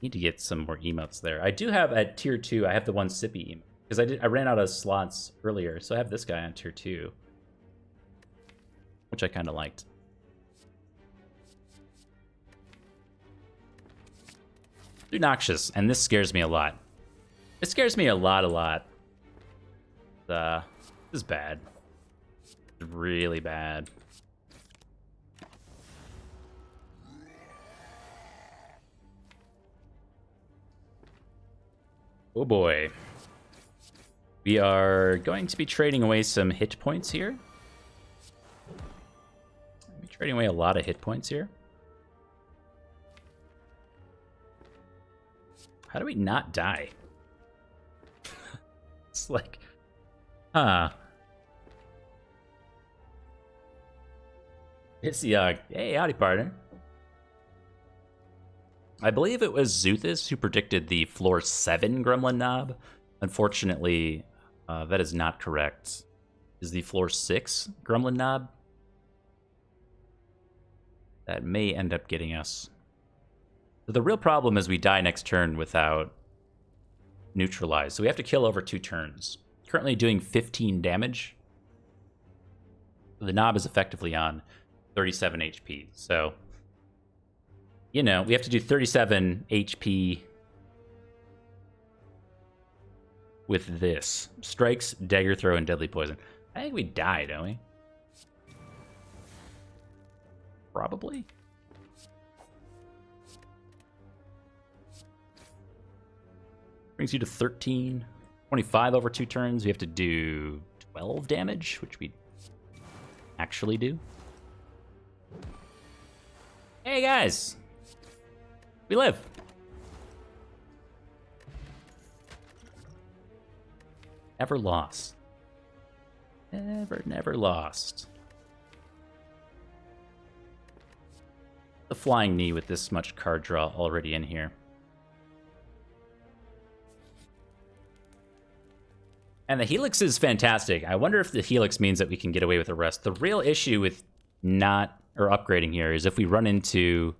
Speaker 1: Need to get some more emotes there. I do have at tier 2, I have the one Sippy emote. Because I ran out of slots earlier, so I have this guy on tier 2. Which I kind of liked. Too noxious, and this scares me a lot. It scares me a lot. This is bad. It's really bad. Oh boy. We are going to be trading away some hit points here. We're trading away a lot of hit points here. How do we not die? It's like, huh. Hisiog. Hey, howdy, partner. I believe it was Zuthis who predicted the floor 7 Gremlin Knob. Unfortunately, that is not correct. Is the floor 6 Gremlin Knob? That may end up getting us. So the real problem is we die next turn without neutralize. So we have to kill over 2 turns. Currently doing 15 damage. The knob is effectively on 37 HP. So, you know, we have to do 37 HP with this. Strikes, Dagger Throw, and Deadly Poison. I think we die, don't we? Probably. Brings you to 13. 25 over 2 turns. We have to do 12 damage, which we actually do. Hey, guys. We live. Never lost. Never lost. The flying knee with this much card draw already in here. And the Helix is fantastic. I wonder if the Helix means that we can get away with the rest. The real issue with not or upgrading here is if we run into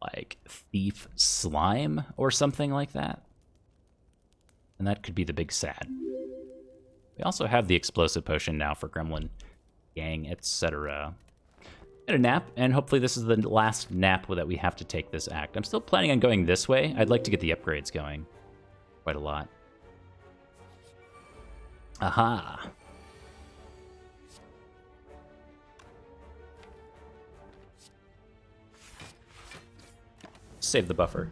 Speaker 1: like Thief Slime or something like that. And that could be the big sad. We also have the explosive potion now for Gremlin Gang, etc. And a nap, and hopefully this is the last nap that we have to take this act. I'm still planning on going this way. I'd like to get the upgrades going quite a lot. Aha. Save the buffer.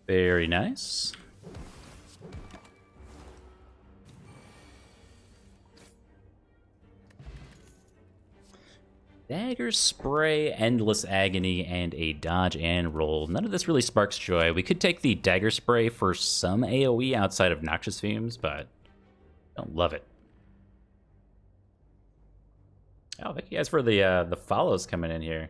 Speaker 1: Very nice. Dagger Spray, Endless Agony, and a dodge and roll. None of this really sparks joy. We could take the Dagger Spray for some AoE outside of Noxious Fumes, but I don't love it. Oh, thank you guys for the follows coming in here.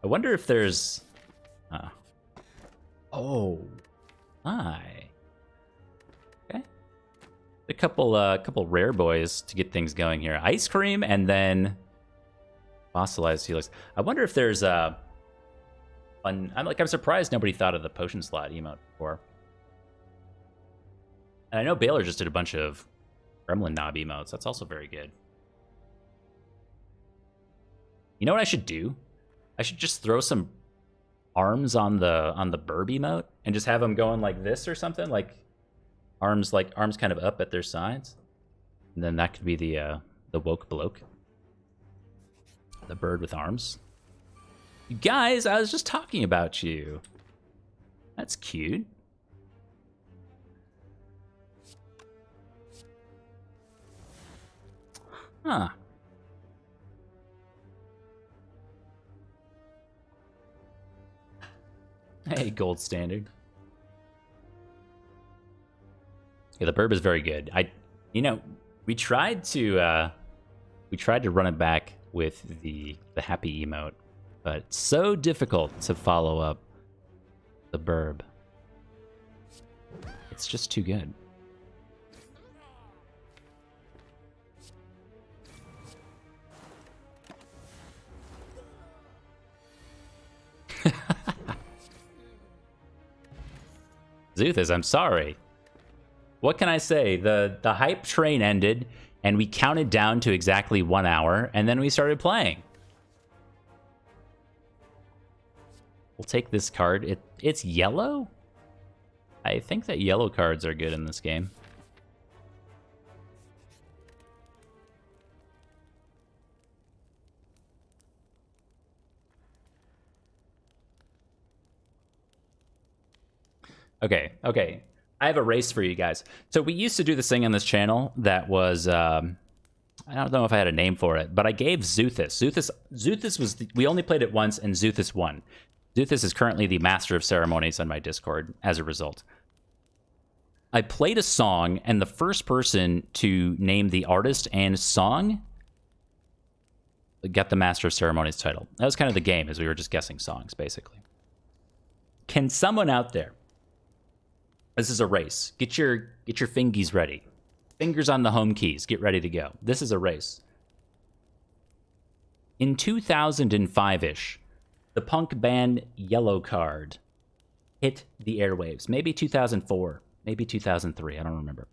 Speaker 1: I wonder if there's... Oh, hi. Okay. A couple rare boys to get things going here. Ice Cream and then Fossilized Helix. I wonder if there's a... I'm surprised nobody thought of the potion slot emote before. And I know Baylor just did a bunch of Gremlin Knob emotes. That's also very good. You know what I should do? I should just throw some arms on the burb emote and just have them going like this or something, like arms kind of up at their sides, and then that could be the woke bloke, the bird with arms. You guys, I was just talking about you. That's cute. Huh. Hey, gold standard. Yeah, the burb is very good. We tried to run it back with the happy emote, but it's so difficult to follow up the burb. It's just too good. Zuthus, I'm sorry. What can I say? The hype train ended, and we counted down to exactly 1 hour, and then we started playing. We'll take this card. It's yellow? I think that yellow cards are good in this game. Okay. I have a race for you guys. So we used to do this thing on this channel that was, I don't know if I had a name for it, but I gave Zuthus. Zuthus was, we only played it once, and Zuthus won. Zuthus is currently the master of ceremonies on my Discord as a result. I played a song, and the first person to name the artist and song got the master of ceremonies title. That was kind of the game, as we were just guessing songs, basically. Can someone out there... This is a race. Get your fingies ready. Fingers on the home keys. Get ready to go. This is a race. In 2005-ish, the punk band Yellowcard hit the airwaves. Maybe 2004, maybe 2003, I don't remember.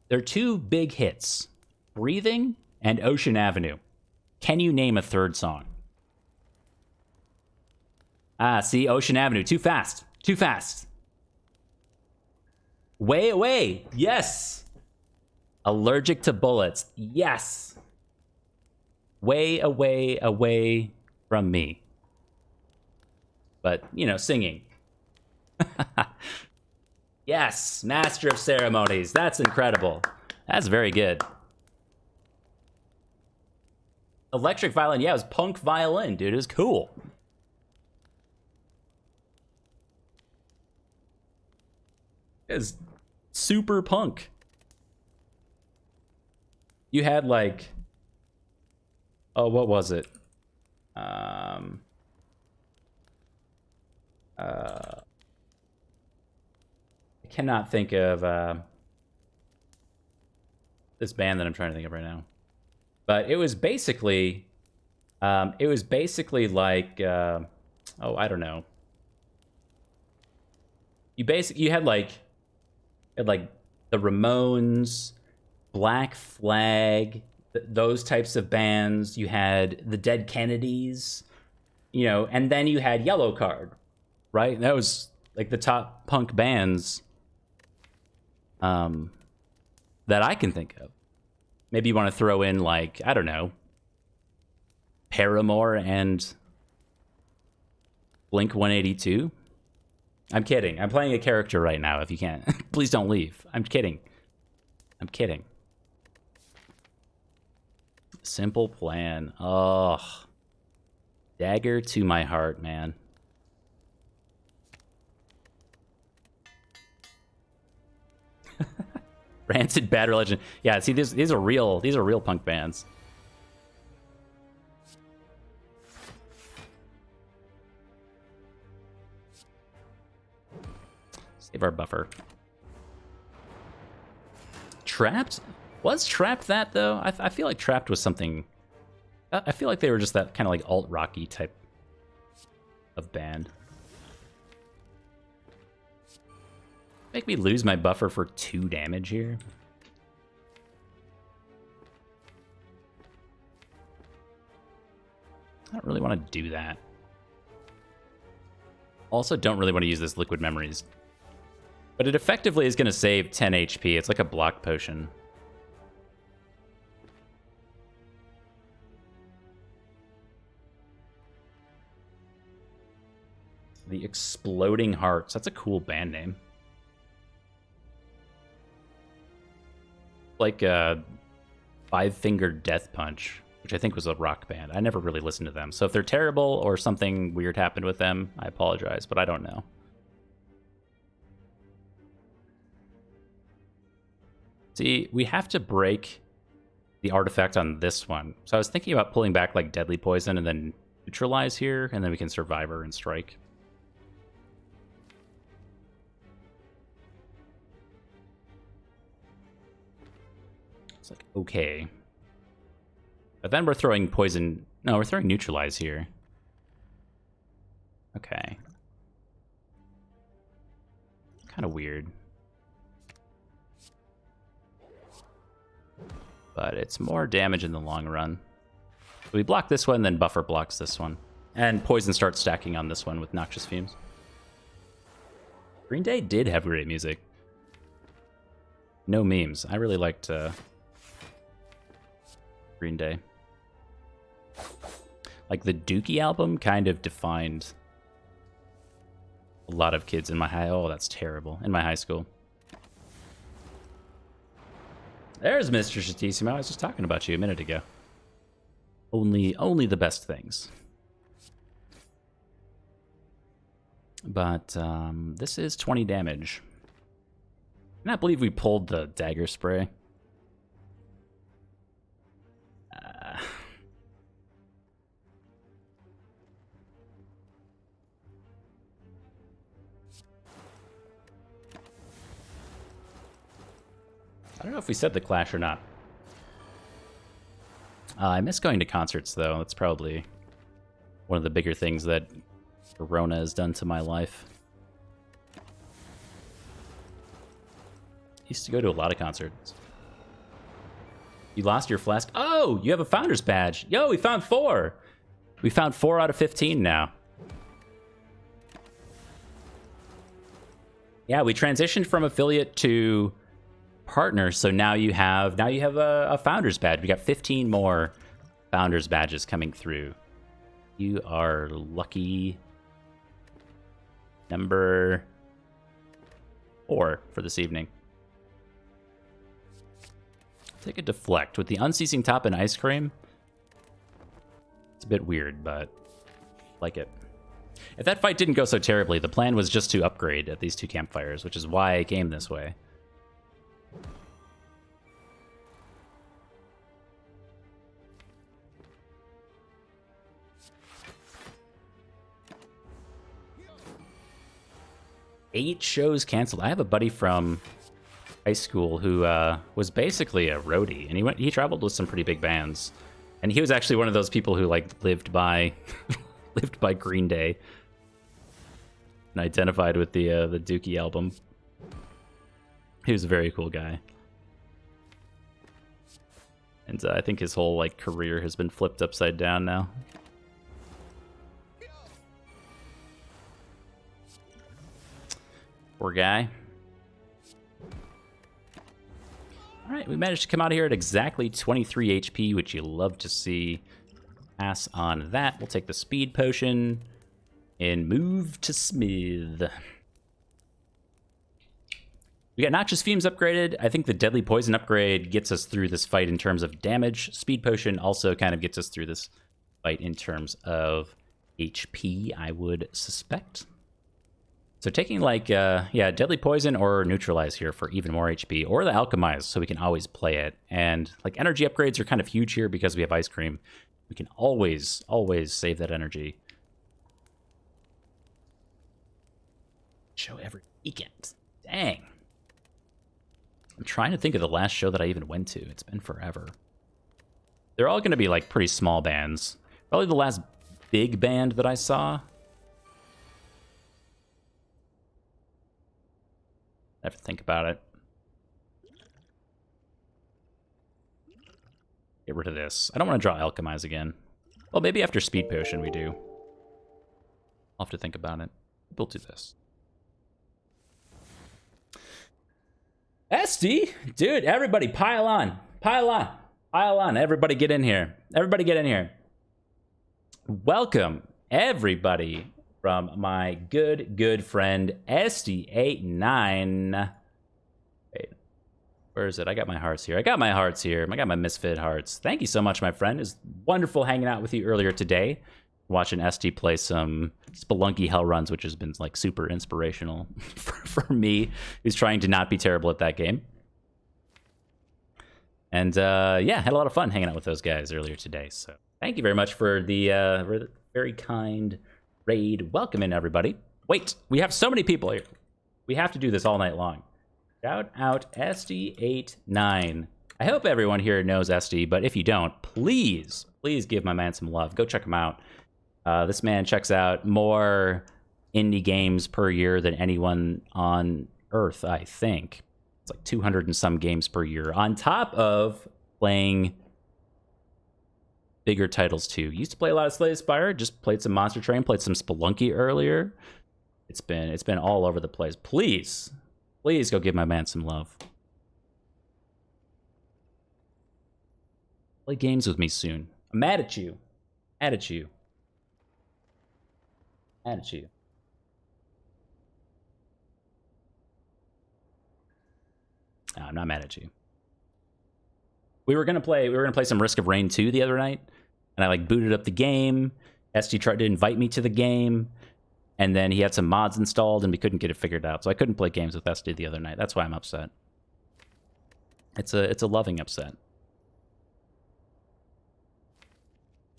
Speaker 1: There are two big hits, Breathing and Ocean Avenue. Can you name a third song? Ah, see, Ocean Avenue, too fast, too fast. Way Away, yes. Allergic to Bullets, yes. Way away, away from me. But, you know, singing. Yes, Master of Ceremonies. That's incredible. That's very good. Electric violin. Yeah, it was punk violin, dude. It was cool. It was super punk. You had like... Oh, what was it? I cannot think of this band that I'm trying to think of right now. But it was basically like oh, I don't know. You had like the Ramones, Black Flag, those types of bands. You had the Dead Kennedys, you know, and then you had Yellow Card, right? That was like the top punk bands that I can think of. Maybe you want to throw in, like, I don't know, Paramore and Blink-182. I'm kidding. I'm playing a character right now, if you can't. Please don't leave. I'm kidding. I'm kidding. Simple Plan. Oh. Dagger to my heart, man. Rancid Bad Religion. Yeah, see, these are real punk bands. Save our buffer. Trapped? Was Trapped that, though? I feel like Trapped was something... I feel like they were just that kind of like alt-rocky type of band. Make me lose my buffer for 2 damage here. I don't really want to do that. Also, don't really want to use this Liquid Memories. But it effectively is going to save 10 HP. It's like a block potion. The Exploding Hearts. That's a cool band name. Like Five Finger Death Punch, which I think was a rock band. I never really listened to them. So if they're terrible or something weird happened with them, I apologize, but I don't know. See, we have to break the artifact on this one. So I was thinking about pulling back like Deadly Poison and then neutralize here, and then we can Survivor and strike. It's like, okay. But then we're throwing poison. No, we're throwing neutralize here. Okay. Kind of weird. But it's more damage in the long run. So we block this one, then buffer blocks this one. And poison starts stacking on this one with Noxious Fumes. Green Day did have great music. No memes. I really liked Green Day. Like the Dookie album kind of defined a lot of kids in my that's terrible. In my high school. There's Mr. Shatissimo. I was just talking about you a minute ago. Only the best things. But this is 20 damage. I cannot believe we pulled the dagger spray. I don't know if we said the Clash or not. I miss going to concerts, though. That's probably one of the bigger things that Corona has done to my life. Used to go to a lot of concerts. You lost your flask. Oh, you have a founder's badge. Yo, we found 4. We found 4 out of 15 now. Yeah, we transitioned from affiliate to partner, so now you have a founder's badge. We got 15 more founder's badges coming through. You are lucky number 4 for this evening. Take a deflect with the unceasing top and ice cream. It's a bit weird, but like it. If that fight didn't go so terribly, the plan was just to upgrade at these 2 campfires, which is why I came this way. Eight shows canceled. I have a buddy from high school who was basically a roadie, and he traveled with some pretty big bands, and he was actually one of those people who like lived by Green Day and identified with the Dookie album. He was a very cool guy, and I think his whole like career has been flipped upside down now. Poor guy. All right, we managed to come out of here at exactly 23 HP, which you love to see. Pass on that. We'll take the speed potion and move to Smith. We got Noxious Fumes upgraded. I think the Deadly Poison upgrade gets us through this fight in terms of damage. Speed potion also kind of gets us through this fight in terms of HP, I would suspect. So taking like, Deadly Poison or Neutralize here for even more HP, or the Alchemize so we can always play it. And like energy upgrades are kind of huge here because we have Ice Cream. We can always save that energy. Show every weekend. Dang. I'm trying to think of the last show that I even went to. It's been forever. They're all going to be like pretty small bands. Probably the last big band that I saw. I have to think about it. Get rid of this. I don't want to draw Alchemize again. Well, maybe after Speed Potion we do. I'll have to think about it. We'll do this. SD? Dude, everybody pile on. Pile on. Pile on. Everybody get in here. Everybody get in here. Welcome, everybody, from my good friend SD89. Wait, where is it? I got my hearts here. I got my hearts here. I got my misfit hearts. Thank you so much, my friend. It's wonderful hanging out with you earlier today, watching SD play some Spelunky Hell Runs, which has been like super inspirational for me, who's trying to not be terrible at that game. And yeah, had a lot of fun hanging out with those guys earlier today. So thank you very much for the very kind raid. Welcome in, everybody. Wait, we have so many people here. We have to do this all night long. Shout out SD89. I hope everyone here knows SD, but if you don't, please give my man some love. Go check him out. This man checks out more indie games per year than anyone on Earth, I think. It's like 200 and some games per year, on top of playing bigger titles too. Used to play a lot of Slay the Spire, just played some Monster Train, played some Spelunky earlier. It's been all over the place. Please go give my man some love. Play games with me soon. I'm mad at you. Mad at you. Mad at you. No, I'm not mad at you. We were gonna play some Risk of Rain 2 the other night, and I like booted up the game. SD tried to invite me to the game, and then he had some mods installed, and we couldn't get it figured out, so I couldn't play games with SD the other night. That's why I'm upset. It's a loving upset.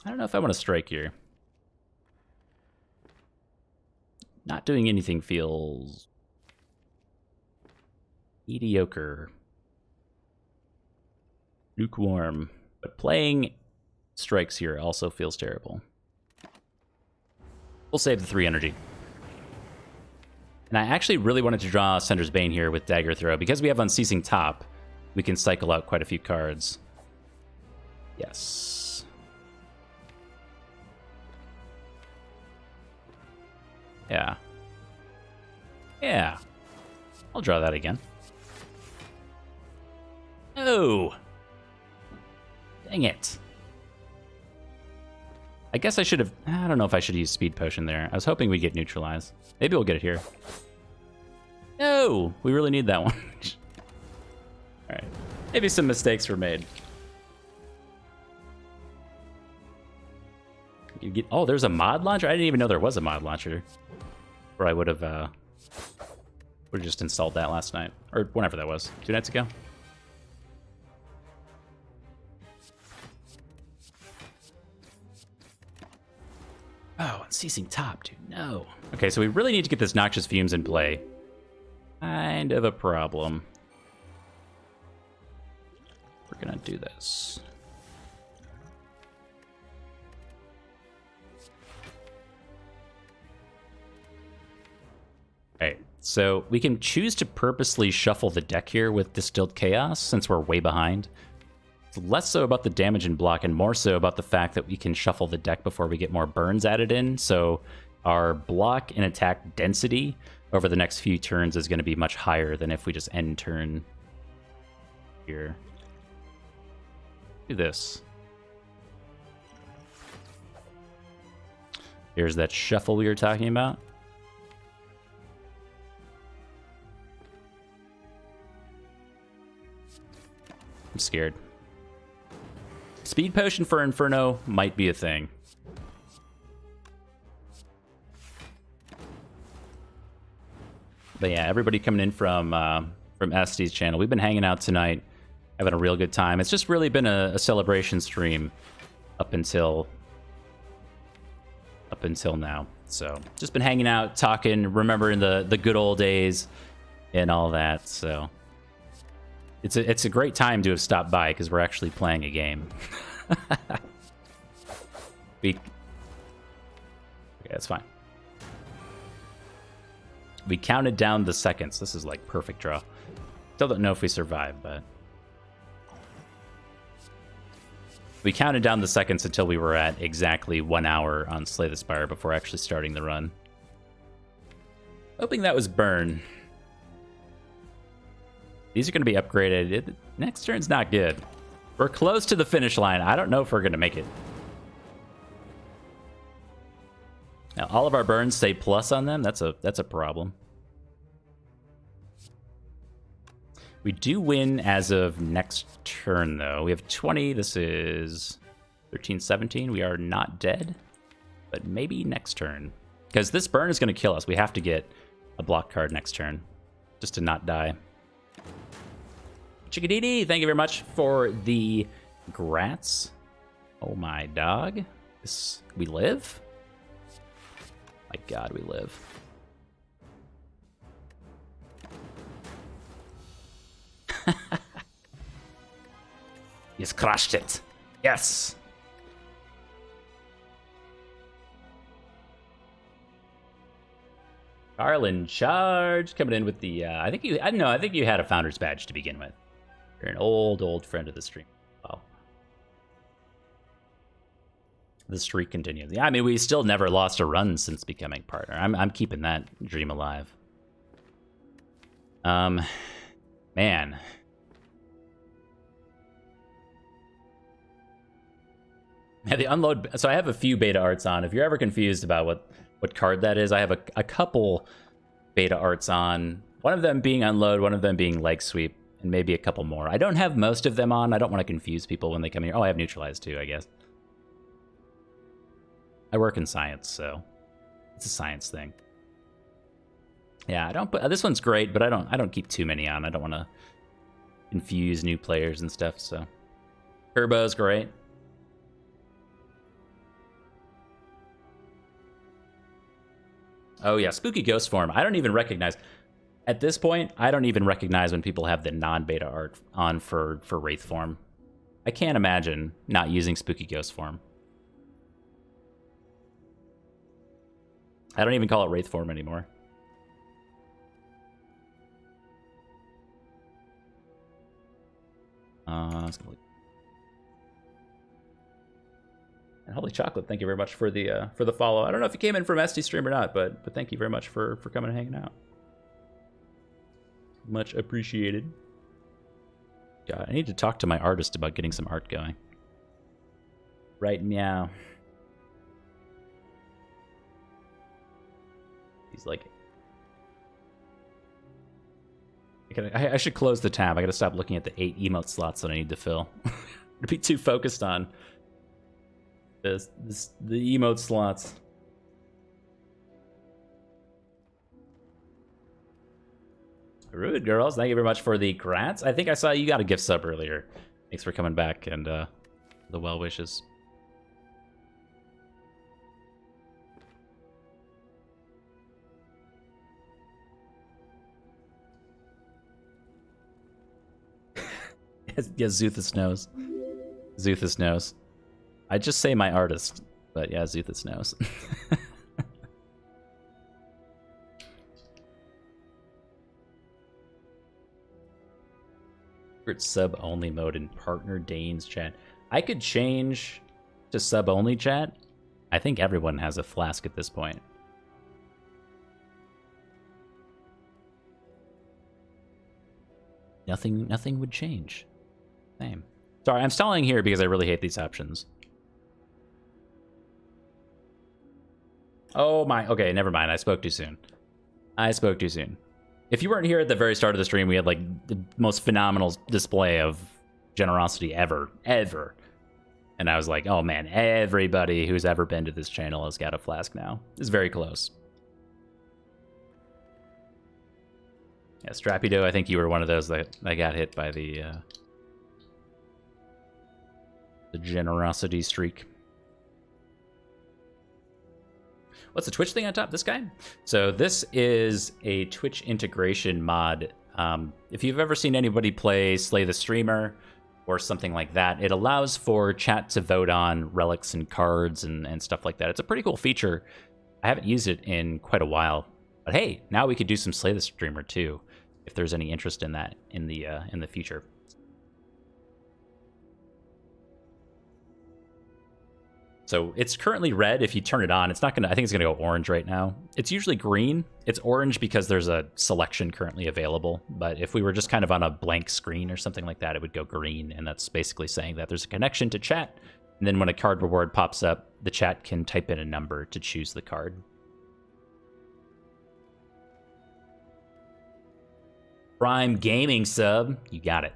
Speaker 1: I don't know if I want to strike here. Not doing anything feels mediocre. Lukewarm. But playing strikes here also feels terrible. We'll save the 3 energy. And I actually really wanted to draw Sender's Bane here with Dagger Throw. Because we have Unceasing Top, we can cycle out quite a few cards. Yes. Yeah. Yeah. I'll draw that again. Oh! Dang it. I guess I should have... I don't know if I should use Speed Potion there. I was hoping we'd get neutralized. Maybe we'll get it here. No! We really need that one. Alright. Maybe some mistakes were made. You get... Oh, there's a mod launcher? I didn't even know there was a mod launcher. Or I would have just installed that last night. Or whenever that was. 2 nights ago? Oh, Unceasing Top, dude. No. Okay, so we really need to get this Noxious Fumes in play. Kind of a problem. We're gonna do this. Okay, so we can choose to purposely shuffle the deck here with Distilled Chaos since we're way behind. It's less so about the damage and block and more so about the fact that we can shuffle the deck before we get more burns added in. So our block and attack density over the next few turns is going to be much higher than if we just end turn here. Do this. Here's that shuffle we were talking about. I'm scared. Speed Potion for Inferno might be a thing. But yeah, everybody coming in from SD's channel. We've been hanging out tonight, having a real good time. It's just really been a celebration stream up until now. So just been hanging out, talking, remembering the good old days and all that. So it's a great time to have stopped by because we're actually playing a game. Okay, that's fine. We counted down the seconds. This is like perfect draw. Still don't know if we survive, but we counted down the seconds until we were at exactly 1 hour on Slay the Spire before actually starting the run. Hoping that was burn. These are going to be upgraded. Next turn's not good. We're close to the finish line. I don't know if we're going to make it. Now, all of our burns say plus on them. That's a problem. We do win as of next turn, though. We have 20. This is 13, 17. We are not dead, but maybe next turn. Because this burn is going to kill us. We have to get a block card next turn just to not die. Chickadee, thank you very much for the grats. Oh my dog. We live? My god, we live. He's crushed it. Yes. Carlin charge coming in with the I think you had a founder's badge to begin with. You're an old friend of the stream. Wow. The streak continues. Yeah, I mean, we still never lost a run since becoming partner. I'm keeping that dream alive. Man. Yeah, the unload. So I have a few beta arts on. If you're ever confused about what card that is, I have a couple beta arts on. One of them being unload, one of them being leg sweep, and maybe a couple more. I don't have most of them on. I don't want to confuse people when they come here. Oh, I have neutralized too, I guess. I work in science, so it's a science thing. Yeah, I don't put this one's great, but I don't keep too many on. I don't want to confuse new players and stuff, so Turbo's great. Oh yeah, Spooky Ghost Form. I don't even recognize. At this point, I don't even recognize when people have the non-beta art on for Wraith Form. I can't imagine not using Spooky Ghost Form. I don't even call it Wraith Form anymore. And Holy Chocolate, thank you very much for the follow. I don't know if you came in from SD Stream or not, but thank you very much for coming and hanging out. Much appreciated. God, I need to talk to my artist about getting some art going. Right meow. He's like, I should close the tab. I gotta stop looking at the 8 emote slots that I need to fill. To be too focused on the emote slots. Rude girls, thank you very much for the grats. I think I saw you got a gift sub earlier. Thanks for coming back and the well wishes. Yes, Zuthus knows. Zuthus knows. I just say my artist, but yeah, Zuthus knows. Sub only mode in partner Dane's chat. I could change to sub only chat. I think everyone has a flask at this point. Nothing would change. Same. Sorry, I'm stalling here because I really hate these options. Oh my, okay, never mind. I spoke too soon. If you weren't here at the very start of the stream, we had like the most phenomenal display of generosity ever. And I was like, oh man, everybody who's ever been to this channel has got a flask now. It's very close. Yeah, Strapido, I think you were one of those that got hit by the generosity streak. What's the Twitch thing on top? This guy? So this is a Twitch integration mod. If you've ever seen anybody play Slay the Streamer or something like that, it allows for chat to vote on relics and cards and stuff like that. It's a pretty cool feature. I haven't used it in quite a while, but hey, now we could do some Slay the Streamer too, if there's any interest in that in the future. So it's currently red. If you turn it on, it's not gonna, I think it's gonna go orange right now. It's usually green. It's orange because there's a selection currently available. But if we were just kind of on a blank screen or something like that, it would go green. And that's basically saying that there's a connection to chat. And then when a card reward pops up, the chat can type in a number to choose the card. Prime Gaming sub, you got it.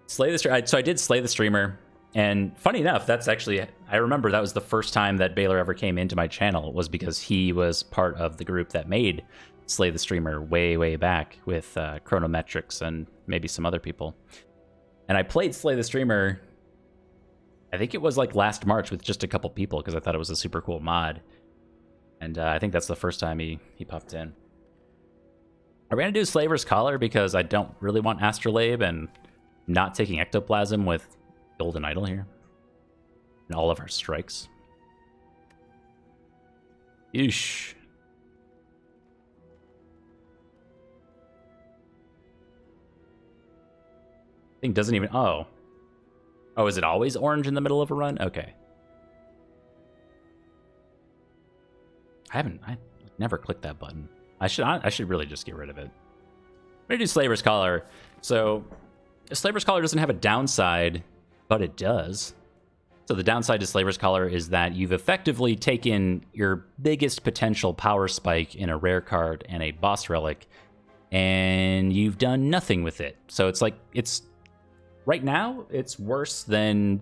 Speaker 1: Slay the Streamer. So I did Slay the Streamer. And funny enough, that's actually, I remember that was the first time that Baylor ever came into my channel, was because he was part of the group that made Slay the Streamer way back with Chronometrics and maybe some other people. And I played Slay the Streamer, I think it was like last March with just a couple people because I thought it was a super cool mod. And I think that's the first time he popped in. Are we going to do Slaver's Collar because I don't really want Astrolabe and not taking Ectoplasm with Golden Idol here and all of our strikes. Yeesh. Thing doesn't even, oh, is it always orange in the middle of a run? Okay. I never clicked that button. I should really just get rid of it. I'm gonna do Slaver's Collar. So Slaver's Collar doesn't have a downside, but it does. So the downside to Slaver's Collar is that you've effectively taken your biggest potential power spike in a rare card and a boss relic, and you've done nothing with it. So it's like, right now, it's worse than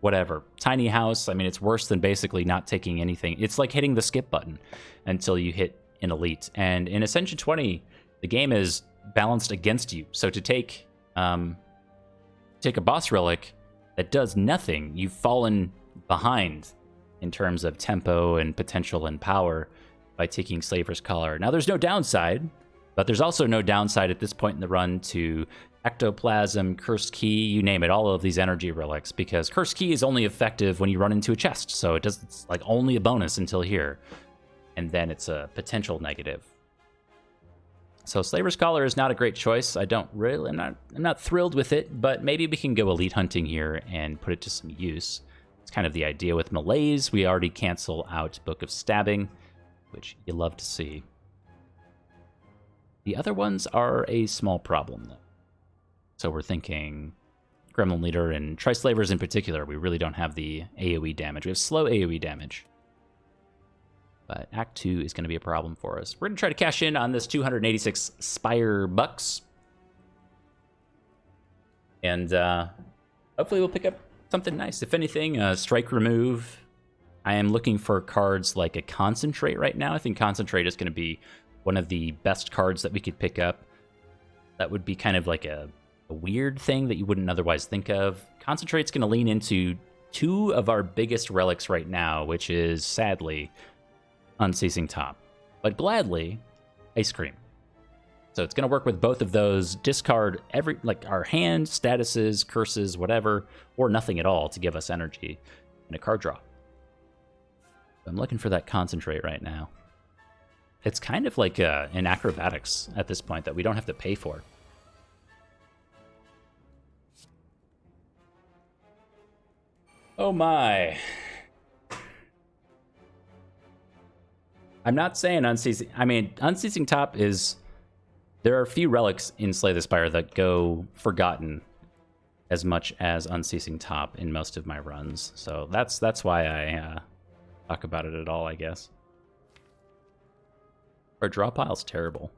Speaker 1: whatever. Tiny House, I mean, it's worse than basically not taking anything. It's like hitting the skip button until you hit an elite. And in Ascension 20, the game is balanced against you. So to take a boss relic that does nothing, you've fallen behind in terms of tempo and potential and power by taking Slaver's Collar. Now, there's no downside, but there's also no downside at this point in the run to Ectoplasm, Cursed Key, you name it, all of these energy relics, because Cursed Key is only effective when you run into a chest, so it's like only a bonus until here, and then it's a potential negative. So Slaver's Collar is not a great choice. I'm not thrilled with it, but maybe we can go elite hunting here and put it to some use. It's kind of the idea with Malaise. We already cancel out Book of Stabbing, which you love to see. The other ones are a small problem, though. So we're thinking Gremlin Leader and Tri-Slavers in particular. We really don't have the AoE damage. We have slow AoE damage. But Act 2 is going to be a problem for us. We're going to try to cash in on this 286 Spire bucks. And hopefully we'll pick up something nice. If anything, Strike Remove. I am looking for cards like a Concentrate right now. I think Concentrate is going to be one of the best cards that we could pick up. That would be kind of like a weird thing that you wouldn't otherwise think of. Concentrate's going to lean into two of our biggest relics right now, which is, sadly, Unceasing Top, but gladly, Ice Cream. So it's going to work with both of those. Discard our hand, statuses, curses, whatever, or nothing at all to give us energy and a card draw. I'm looking for that Concentrate right now. It's kind of like an Acrobatics at this point that we don't have to pay for. Oh my. I'm not saying Unceasing... I mean, Unceasing Top is... There are a few relics in Slay the Spire that go forgotten as much as Unceasing Top in most of my runs. So that's why I talk about it at all, I guess. Our draw pile's terrible.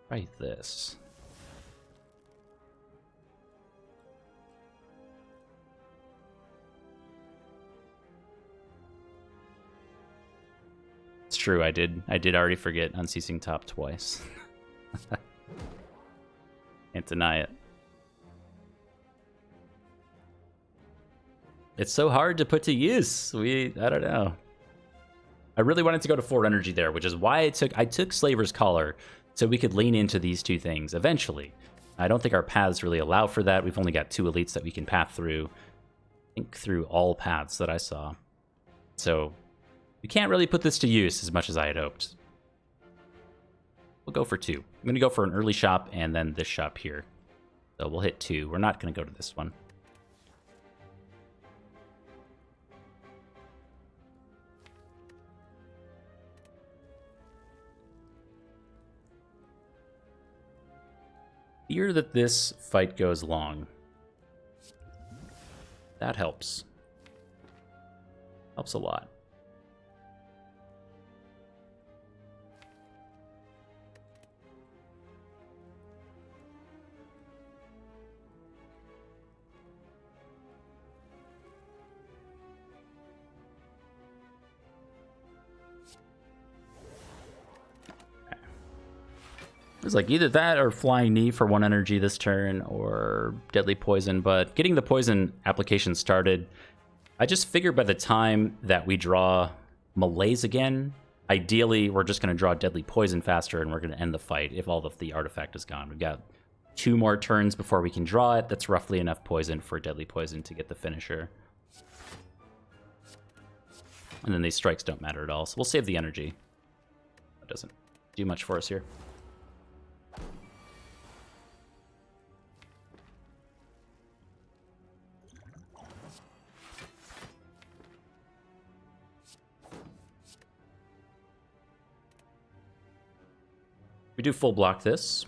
Speaker 1: Try this. It's true, I did already forget Unceasing Top twice. Can't deny it. It's so hard to put to use. I don't know. I really wanted to go to 4 energy there, which is why I took Slaver's Collar so we could lean into these two things eventually. I don't think our paths really allow for that. We've only got 2 elites that we can path through. I think through all paths that I saw. So we can't really put this to use as much as I had hoped. We'll go for 2. I'm going to go for an early shop and then this shop here. So we'll hit 2. We're not going to go to this one. Fear that this fight goes long. That helps. Helps a lot. It's like either that or Flying Knee for 1 energy this turn, or Deadly Poison, but getting the poison application started, I just figured by the time that we draw Malaise again, ideally we're just going to draw Deadly Poison faster and we're going to end the fight if all of the artifact is gone. We've got 2 more turns before we can draw it. That's roughly enough poison for Deadly Poison to get the finisher. And then these strikes don't matter at all, so we'll save the energy. That doesn't do much for us here. We do full block this.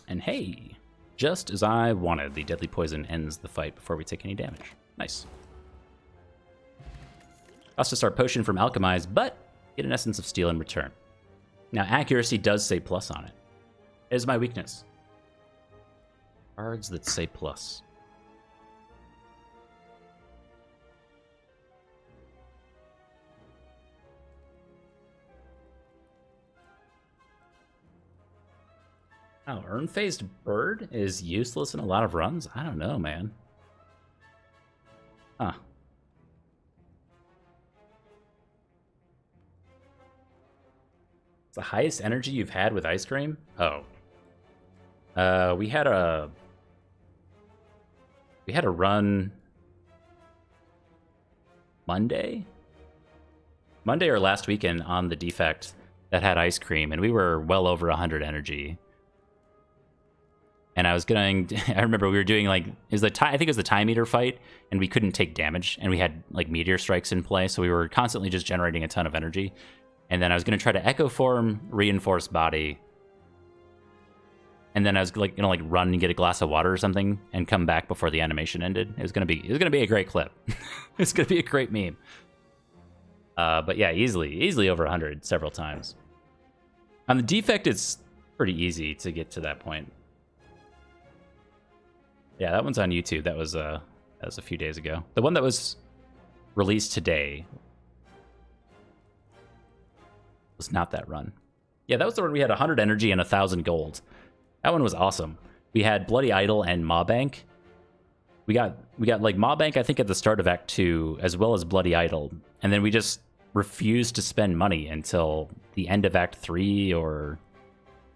Speaker 1: And hey, just as I wanted, the Deadly Poison ends the fight before we take any damage. Nice. Cost us our potion from Alchemize, but get an Essence of Steel in return. Now, accuracy does say plus on it. It is my weakness. Cards that say plus. Oh, Urn-Phased Bird is useless in a lot of runs? I don't know, man. Huh. It's the highest energy you've had with Ice Cream? Oh. We had a run Monday Monday or last weekend on the defect that had ice cream, and we were well over 100 energy. And I was going, I remember we were doing like, I think it was the time meter fight, and we couldn't take damage, and we had like meteor strikes in play, so we were constantly just generating a ton of energy. And then I was going to try to Echo Form, Reinforce Body, and then I was like gonna like run and get a glass of water or something and come back before the animation ended. It was gonna be a great clip. It's gonna be a great meme. But yeah, easily over 100 several times. On the defect, it's pretty easy to get to that point. Yeah, that one's on YouTube. That was a few days ago. The one that was released today was not that run. Yeah, that was the one we had 100 energy and 1,000 gold. That one was awesome. We had Bloody Idol and Maw Bank. We got like Maw Bank, I think, at the start of Act 2, as well as Bloody Idol. And then we just refused to spend money until the end of Act 3 or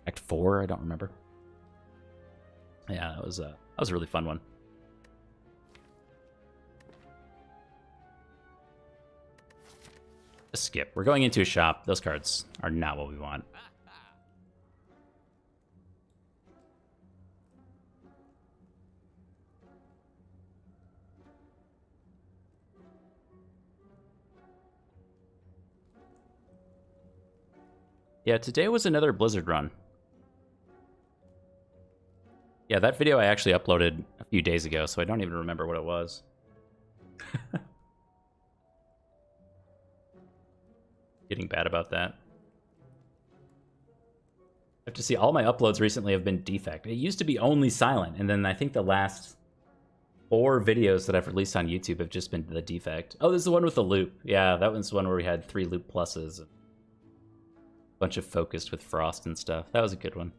Speaker 1: Act 4, I don't remember. Yeah, that was a really fun one. Just skip. We're going into a shop. Those cards are not what we want. Yeah, today was another Blizzard run. Yeah, that video I actually uploaded a few days ago, so I don't even remember what it was. Getting bad about that. I have to see, all my uploads recently have been defect. It used to be only silent, and then I think the last 4 videos that I've released on YouTube have just been the defect. Oh, this is the one with the loop. Yeah, that one's the one where we had 3 loop pluses. And a bunch of focused with frost and stuff. That was a good one.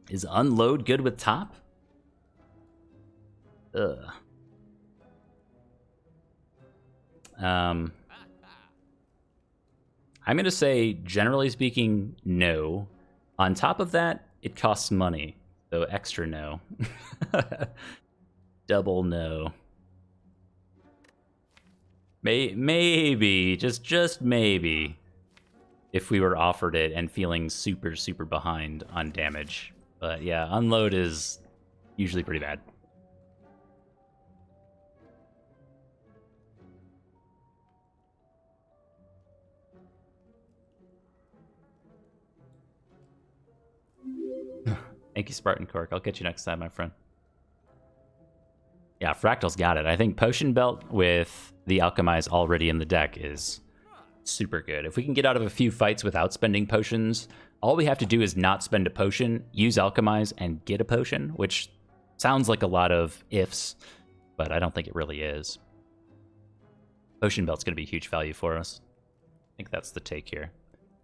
Speaker 1: Is Unload good with top? Ugh. I'm going to say, generally speaking, no. On top of that, it costs money. So extra no. Double no. Maybe, just maybe, if we were offered it and feeling super, super behind on damage. But yeah, Unload is usually pretty bad. Thank you, Spartan Cork. I'll get you next time, my friend. Yeah, Fractal's got it. I think Potion Belt with the Alchemize already in the deck is super good. If we can get out of a few fights without spending potions, all we have to do is not spend a potion, use Alchemize, and get a potion, which sounds like a lot of ifs, but I don't think it really is. Potion Belt's going to be huge value for us. I think that's the take here.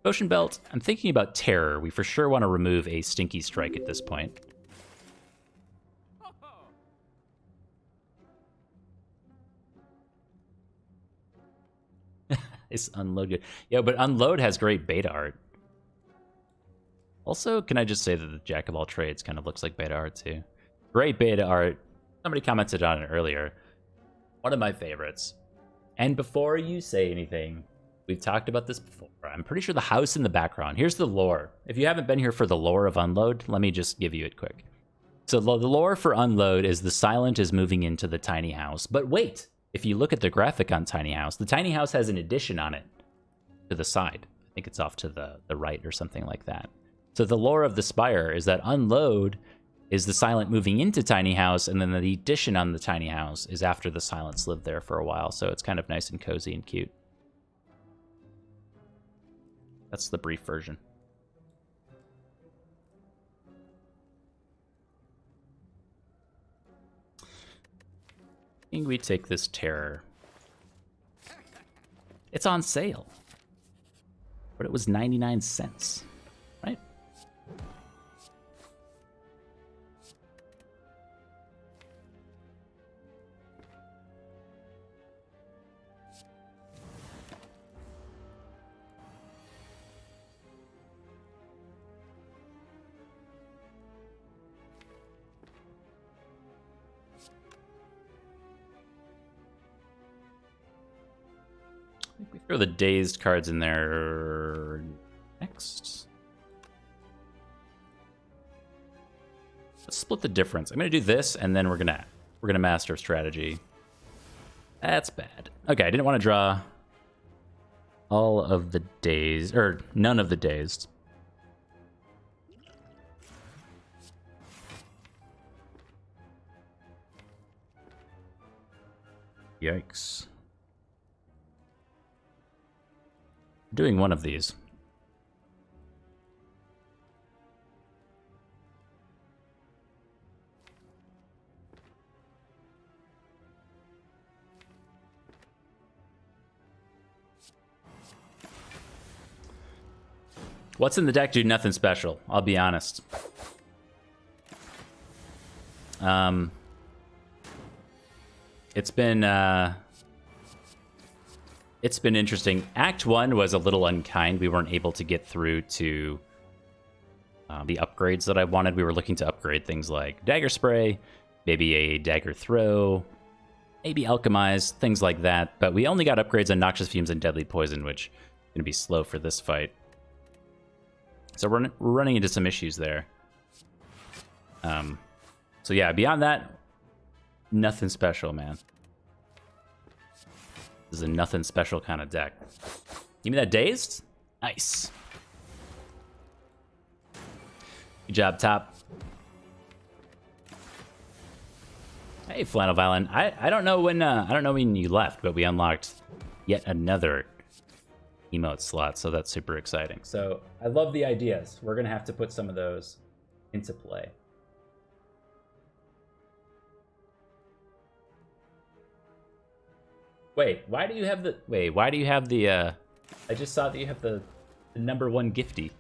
Speaker 1: Potion Belt, I'm thinking about Terror. We for sure want to remove a Stinky Strike at this point. It's Unload good. Yeah, but Unload has great beta art. Also, can I just say that the Jack of all trades kind of looks like beta art too? Great beta art. Somebody commented on it earlier. One of my favorites. And before you say anything, we've talked about this before. I'm pretty sure the house in the background. Here's the lore. If you haven't been here for the lore of Unload, let me just give you it quick. So the lore for Unload is the Silent is moving into the tiny house. But wait, if you look at the graphic on Tiny House, the Tiny House has an addition on it to the side. I think it's off to the right or something like that. So the lore of the Spire is that Unload is the Silent moving into Tiny House, and then the addition on the Tiny House is after the Silents lived there for a while. So it's kind of nice and cozy and cute. That's the brief version. I think we take this Terror. It's on sale. But it was 99 cents, right? I think we throw the dazed cards in there next. Let's split the difference. I'm gonna do this, and then we're gonna master strategy. That's bad. Okay, I didn't want to draw all of the dazed, or none of the dazed. Yikes. Doing one of these. What's in the deck? Do nothing special. I'll be honest. It's been interesting. Act 1 was a little unkind. We weren't able to get through to the upgrades that I wanted. We were looking to upgrade things like Dagger Spray, maybe a Dagger Throw, maybe Alchemize, things like that. But we only got upgrades on Noxious Fumes and Deadly Poison, which is going to be slow for this fight. So we're running into some issues there. So yeah, beyond that, nothing special, man. This is a nothing special kind of deck. Give me that Dazed? Nice. Good job, Top. Hey, Flannel Violin. I don't know when you left, but we unlocked yet another emote slot, so that's super exciting. So I love the ideas. We're gonna have to put some of those into play. Wait, why do you have the I just saw that you have the #1 gifty.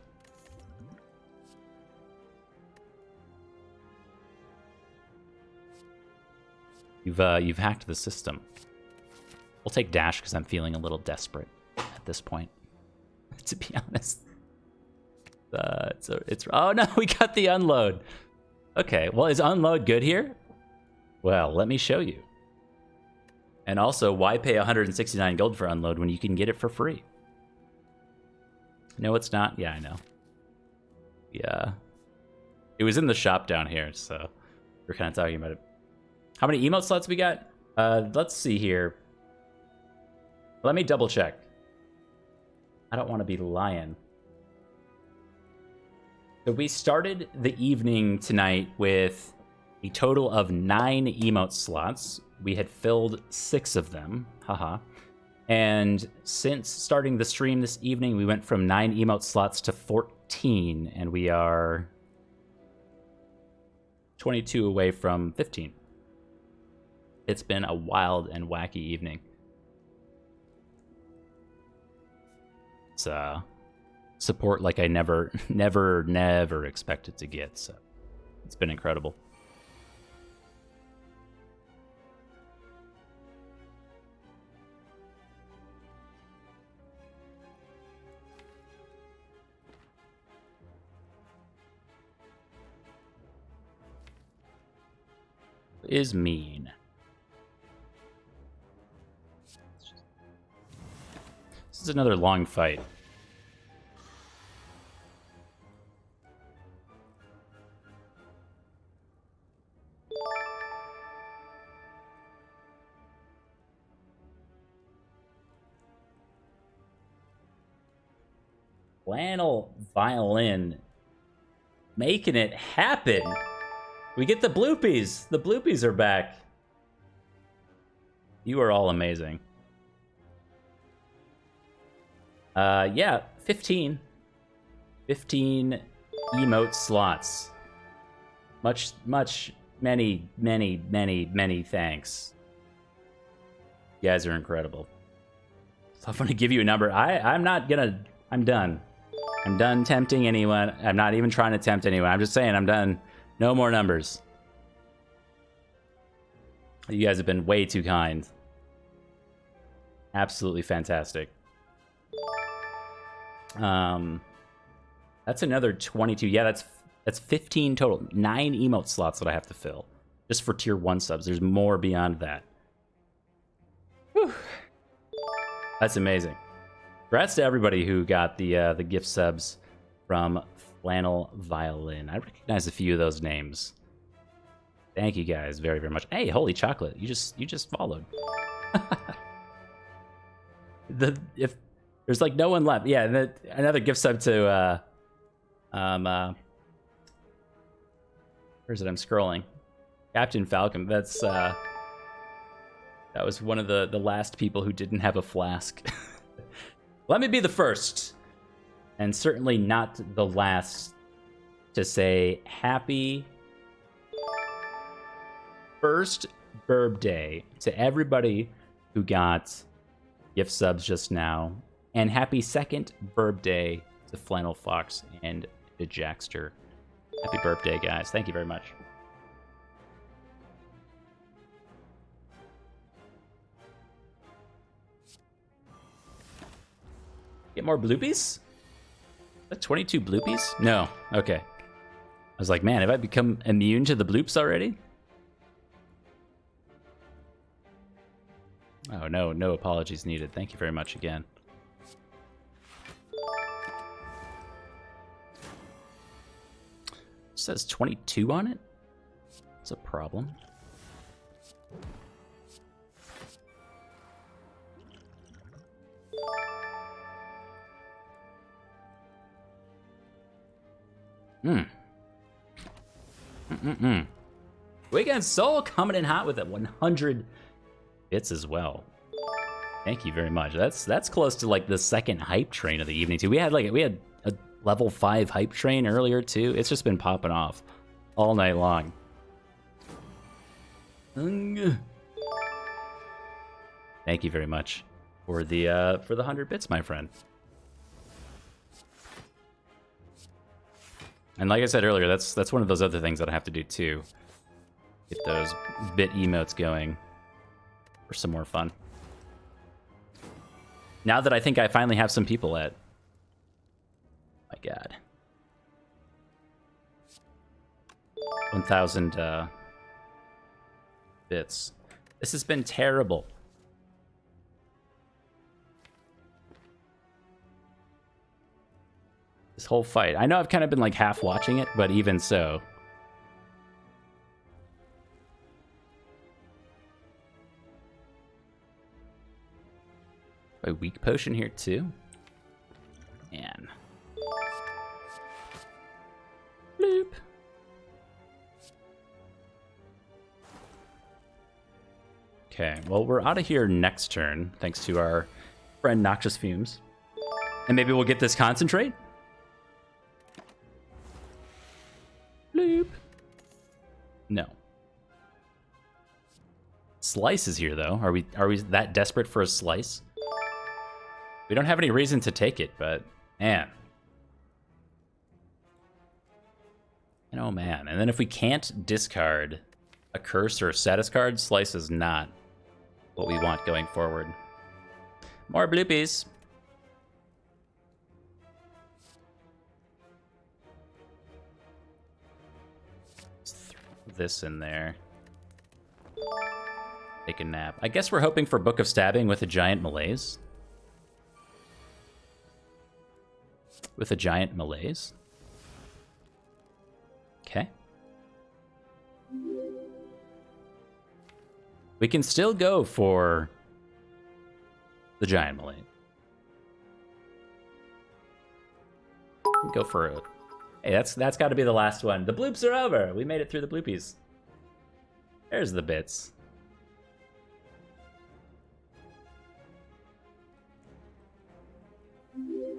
Speaker 1: You've hacked the system. We'll take Dash because I'm feeling a little desperate at this point, to be honest. Oh no, we got the unload. Okay, well, is unload good here? Well, let me show you. And also, why pay 169 gold for unload when you can get it for free? No, it's not. Yeah, I know. Yeah, it was in the shop down here, so we're kind of talking about it. How many emote slots we got? Let's see here. Let me double check. I don't want to be lying. So we started the evening tonight with a total of 9 emote slots. We had filled 6 of them. Haha. And since starting the stream this evening, we went from 9 emote slots to 14, and we are 22 away from 15. It's been a wild and wacky evening. It's support like I never expected to get, so it's been incredible. Is mean. This is another long fight. Flannel Violin making it happen. We get the bloopies. The bloopies are back. You are all amazing. Yeah, 15. 15 emote slots. Many thanks. You guys are incredible. So I'm gonna give you a number. I'm done. I'm done tempting anyone. I'm not even trying to tempt anyone. I'm just saying I'm done. No more numbers. You guys have been way too kind. Absolutely fantastic. That's another 22. Yeah, that's 15 total. 9 emote slots that I have to fill. Just for tier 1 subs. There's more beyond that. Whew. That's amazing. Congrats to everybody who got the gift subs from Flannel Violin. I recognize a few of those names. Thank you guys very, very much. Hey, holy chocolate! You just followed. If there's like no one left, yeah. Another gift sub to where is it? I'm scrolling. Captain Falcon. That's that was one of the last people who didn't have a flask. Let me be the first, and certainly not the last, to say happy first birthday to everybody who got gift subs just now, and happy second birthday to Flannel Fox and to Jackster. Happy birthday, guys. Thank you very much. Get more bloopies? Is that 22 bloopies? No. Okay. I was like, man, have I become immune to the bloops already? Oh, no. No apologies needed. Thank you very much again. It says 22 on it? That's a problem. Weekend Soul coming in hot with it. 100 bits as well. Thank you very much. That's close to like the second hype train of the evening too. We had a level 5 hype train earlier too. It's just been popping off all night long. Thank you very much for the 100 bits, my friend. And like I said earlier, that's one of those other things that I have to do too. Get those bit emotes going for some more fun. Now that I think I finally have some people at... My God. 1,000 bits. This has been terrible. This whole fight. I know I've kind of been like half watching it, but even so. A weak potion here too. Man. Bloop. Okay, well, we're out of here next turn, thanks to our friend Noxious Fumes. And maybe we'll get this concentrate? Bloop. No. Slice is here, though. Are we that desperate for a slice? We don't have any reason to take it, but man. And oh man. And then if we can't discard a curse or a status card, slice is not what we want going forward. More bloopies. Let's throw this in there. Take a nap. I guess we're hoping for Book of Stabbing with a giant malaise. With a giant malaise. Okay. We can still go for the giant malaise. Go for it. Hey, that's got to be the last one. The bloops are over. We made it through the bloopies. There's the bits.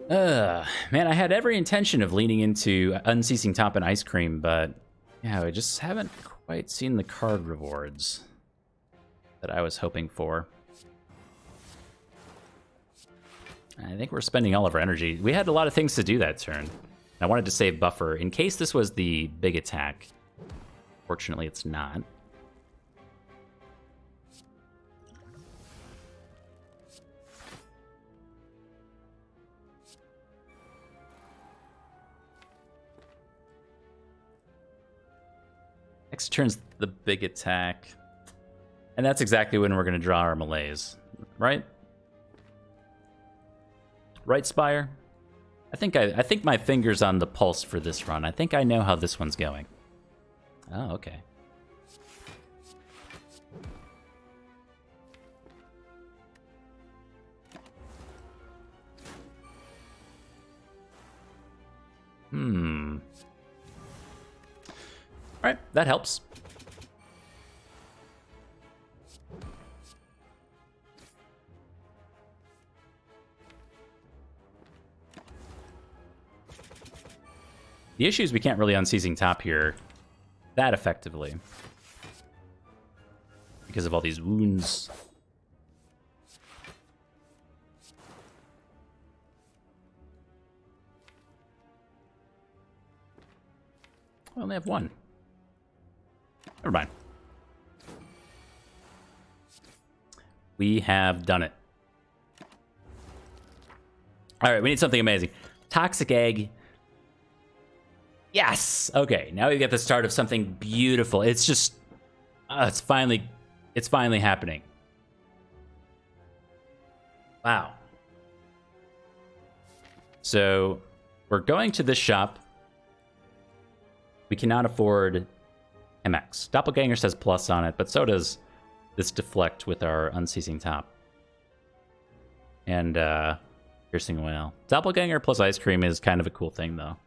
Speaker 1: Man, I had every intention of leaning into Unceasing Top and Ice Cream, but yeah, we just haven't quite seen the card rewards that I was hoping for. I think we're spending all of our energy. We had a lot of things to do that turn. I wanted to save buffer in case this was the big attack. Fortunately, it's not. Next turn's the big attack. And that's exactly when we're going to draw our malaise, right? right, Spire? I think my finger's on the pulse for this run. I think I know how this one's going. Oh, okay. All right, that helps. The issue is we can't really unseizing top here that effectively because of all these wounds. I only have one. Never mind. We have done it. All right, we need something amazing. Toxic egg. Yes. Okay, now we get the start of something beautiful. It's just, it's finally happening. Wow. So we're going to this shop. We cannot afford MX. Doppelganger says plus on it, but so does this deflect with our unceasing top. And piercing whale. Doppelganger plus ice cream is kind of a cool thing, though.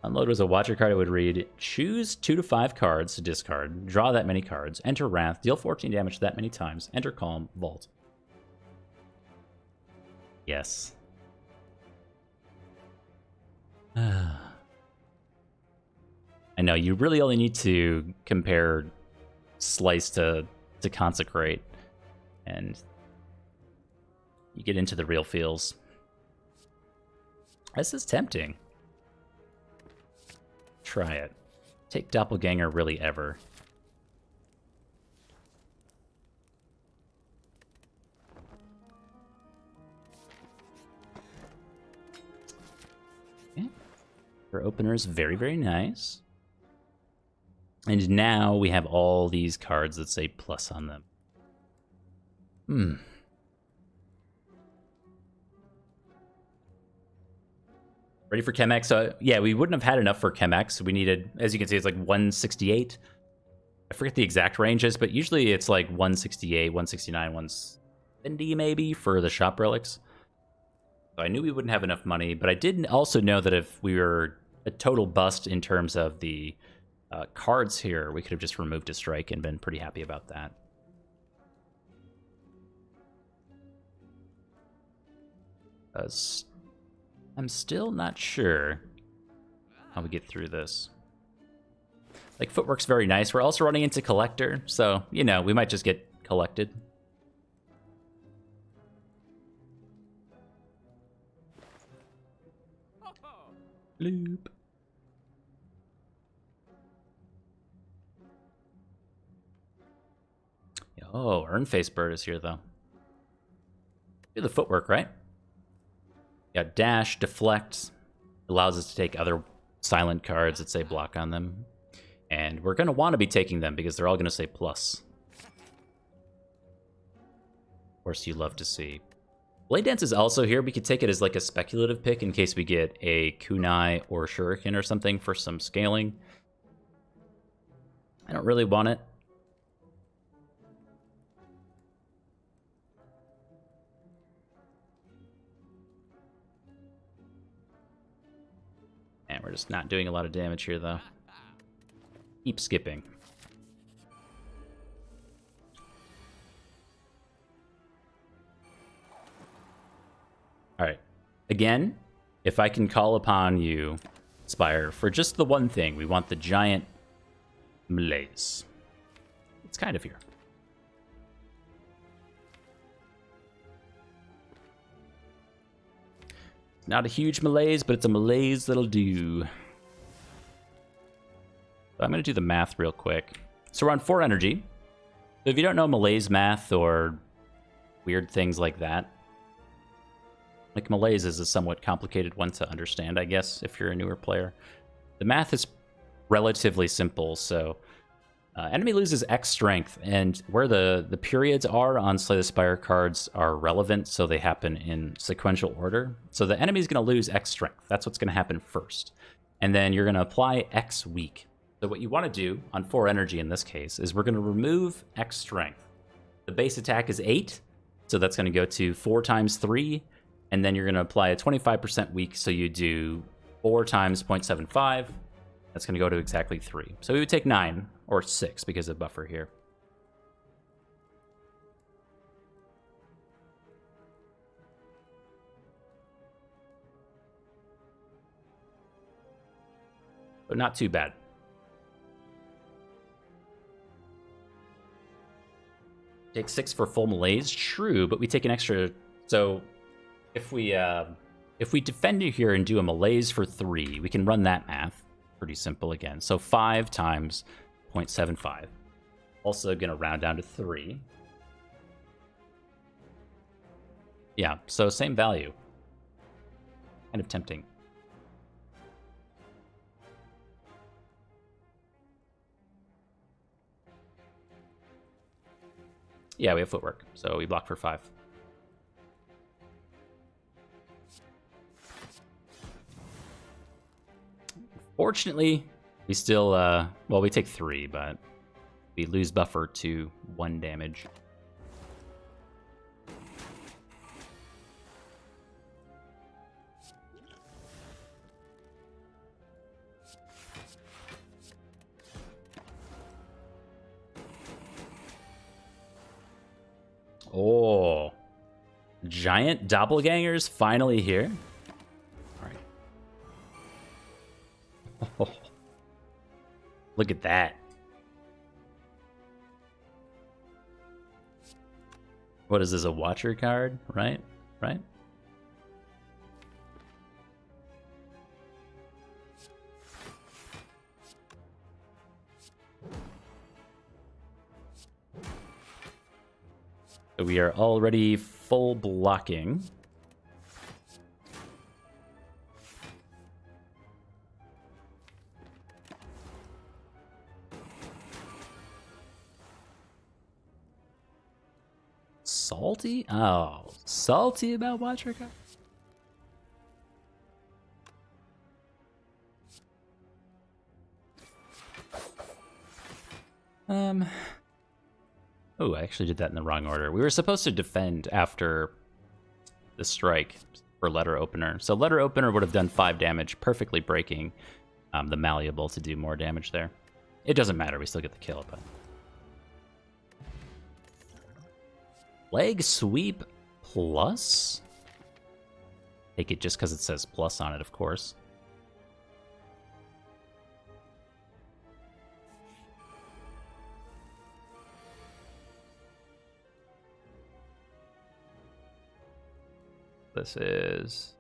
Speaker 1: Unload was a watcher card. It would read, choose 2 to 5 cards to discard, draw that many cards, enter Wrath, deal 14 damage that many times, enter Calm, vault. Yes. I know, you really only need to compare Slice to Consecrate, and you get into the real feels. This is tempting. Try it. Take Doppelganger really ever. Okay. For openers, very, very nice. And now we have all these cards that say plus on them. Ready for Chemex? So yeah, we wouldn't have had enough for Chemex. We needed, as you can see, it's like 168. I forget the exact ranges, but usually it's like 168, 169, 170 maybe for the shop relics. So I knew we wouldn't have enough money, but I did also know that if we were a total bust in terms of the cards here, we could have just removed a strike and been pretty happy about that. I'm still not sure how we get through this. Like, footwork's very nice. We're also running into Collector, so, you know, we might just get collected. Loop. Oh, Urnface Bird is here, though. Do the footwork, right? Yeah, dash, deflect, allows us to take other silent cards that say block on them. And we're going to want to be taking them because they're all going to say plus. Of course, you love to see. Blade Dance is also here. We could take it as like a speculative pick in case we get a kunai or shuriken or something for some scaling. I don't really want it. And we're just not doing a lot of damage here, though. Keep skipping. All right. Again, if I can call upon you, Spire, for just the one thing, we want the giant malaise. It's kind of here. Not a huge malaise, but it's a malaise that'll do. I'm going to do the math real quick. So we're on 4 energy. So if you don't know malaise math or weird things like that, like malaise is a somewhat complicated one to understand, I guess, if you're a newer player. The math is relatively simple, so Enemy loses X strength, and where the periods are on Slay the Spire cards are relevant, so they happen in sequential order. So the enemy's going to lose X strength. That's what's going to happen first. And then you're going to apply X weak. So what you want to do on 4 energy in this case is we're going to remove X strength. The base attack is 8, so that's going to go to 4 times 3, and then you're going to apply a 25% weak, so you do 4 times 0.75. That's going to go to exactly 3. So we would take 9, or 6, because of buffer here. But not too bad. Take 6 for full malaise, true, but we take an extra. So if we defend you here and do a malaise for 3, we can run that math. Pretty simple again. So 5 times 0.75. Also gonna round down to 3. Yeah, so same value. Kind of tempting. Yeah, we have footwork, so we block for 5. Fortunately, we still, well, we take 3, but we lose buffer to 1 damage. Oh, giant doppelgangers finally here. All right. Oh, look at that. What is this, a watcher card? Right? Right? So we are already full blocking. Salty? Oh, salty about watcher card? Oh, I actually did that in the wrong order. We were supposed to defend after the strike for letter opener. So letter opener would have done 5 damage, perfectly breaking the malleable to do more damage there. It doesn't matter, we still get the kill, but... Leg sweep plus? Take it just because it says plus on it, of course. This is...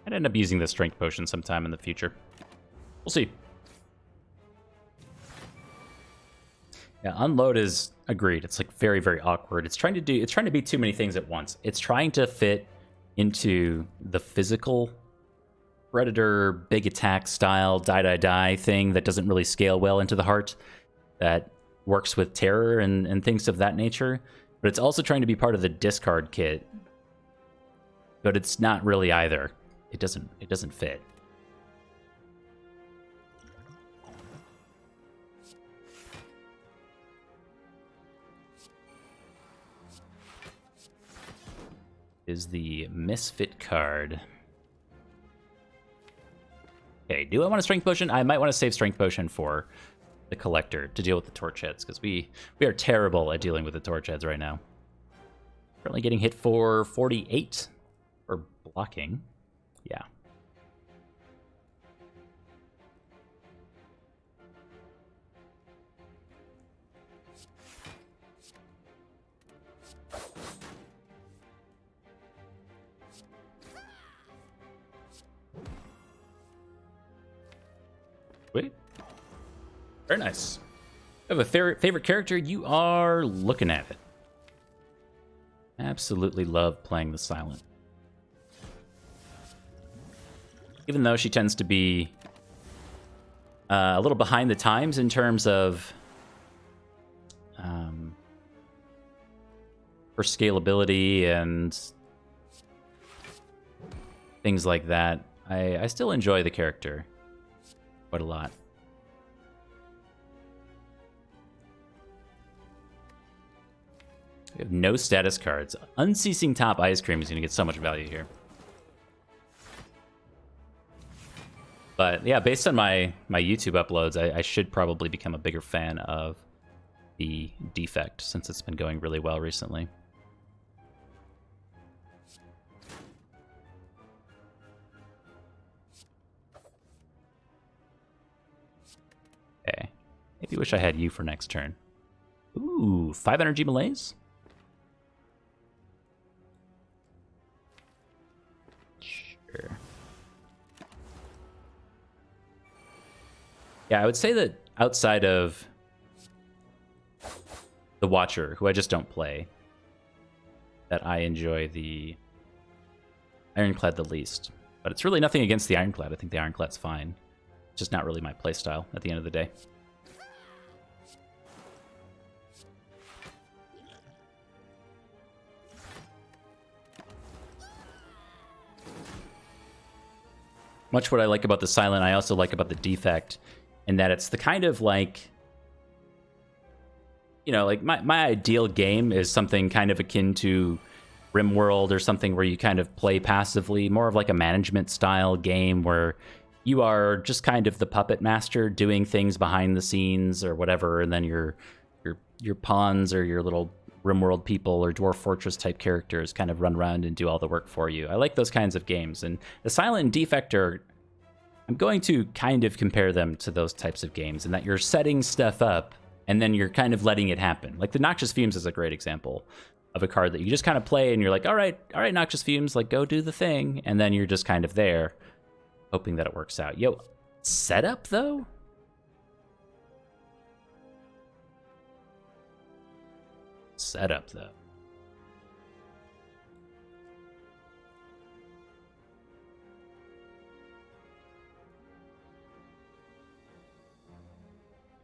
Speaker 1: I'd end up using the strength potion sometime in the future. We'll see. Yeah, unload is agreed. It's like very, very awkward. It's trying to be too many things at once. It's trying to fit into the physical predator big attack style die thing that doesn't really scale well into the heart, that works with terror and things of that nature. But it's also trying to be part of the discard kit. But it's not really either. It doesn't fit. Is the misfit card. Okay, do I want a strength potion? I might want to save strength potion for the collector to deal with the torch heads, because we are terrible at dealing with the torch heads right now. Currently getting hit for 48 for blocking. Yeah. Wait. Very nice. You have a favorite character? You are looking at it. Absolutely love playing the Silent. Even though she tends to be a little behind the times in terms of her scalability and things like that, I still enjoy the character quite a lot. We have no status cards. Unceasing Top Ice Cream is going to get so much value here. But yeah, based on my YouTube uploads, I should probably become a bigger fan of the Defect since it's been going really well recently. Okay. Maybe wish I had you for next turn. Ooh, 5 energy malaise? Sure. Yeah, I would say that outside of the Watcher, who I just don't play, that I enjoy the Ironclad the least. But it's really nothing against the Ironclad. I think the Ironclad's fine. It's just not really my playstyle at the end of the day. Much what I like about the Silent, I also like about the Defect, in that it's the kind of like, you know, like my ideal game is something kind of akin to RimWorld or something where you kind of play passively, more of like a management style game where you are just kind of the puppet master doing things behind the scenes or whatever, and then your pawns or your little RimWorld people or Dwarf Fortress type characters kind of run around and do all the work for you. I like those kinds of games, and the Silent and Defect are, I'm going to kind of compare them to those types of games in that you're setting stuff up and then you're kind of letting it happen. Like the Noxious Fumes is a great example of a card that you just kind of play and you're like, all right, Noxious Fumes, like go do the thing. And then you're just kind of there hoping that it works out. Yo, setup though? Setup though.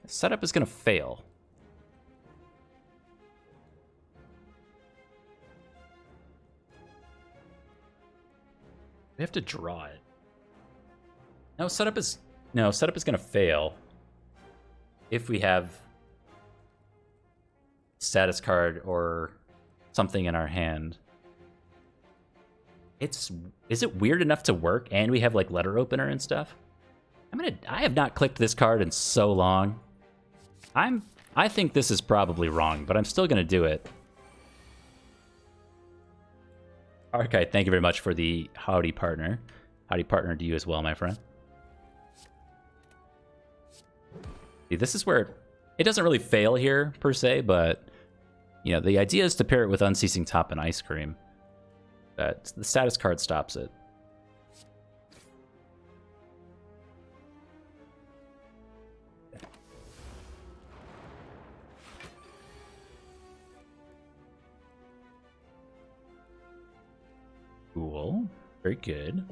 Speaker 1: Setup is going to fail. We have to draw it. No, setup is going to fail if we have status card or something in our hand. Is it weird enough to work and we have like letter opener and stuff? I have not clicked this card in so long. I think this is probably wrong, but I'm still going to do it. Okay, thank you very much for the howdy partner. Howdy partner to you as well, my friend. See, this is where it doesn't really fail here, per se, but you know, the idea is to pair it with Unceasing Top and Ice Cream. But the status card stops it. Cool. Very good.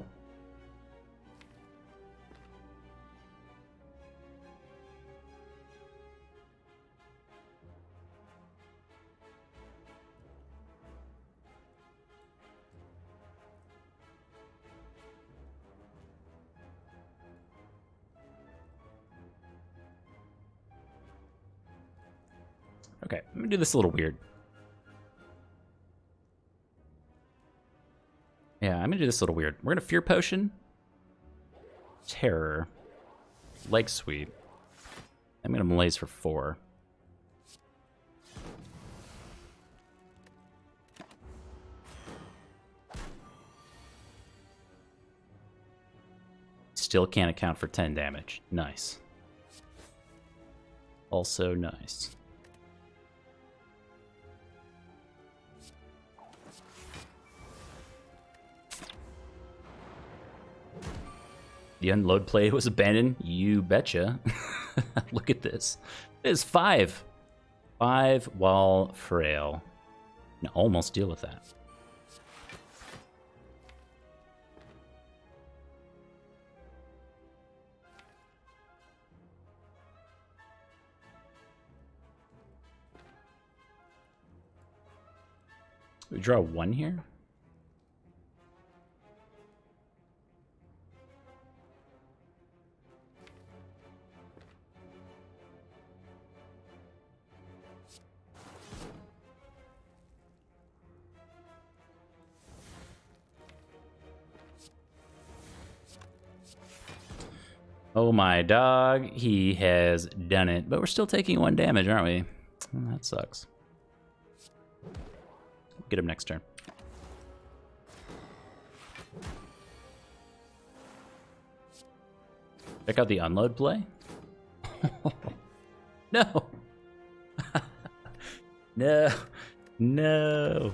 Speaker 1: Okay, I'm gonna do this a little weird. Yeah, I'm gonna do this a little weird. We're gonna Fear Potion, Terror, Leg Sweep. I'm gonna Malaise for 4. Still can't account for 10 damage. Nice. Also nice. The unload play was abandoned? You betcha. Look at this. It is 5. 5 wall frail. Can almost deal with that. We draw 1 here. Oh my dog, he has done it. But we're still taking 1 damage, aren't we? Well, that sucks. Get him next turn. Check out the unload play. No. No. No.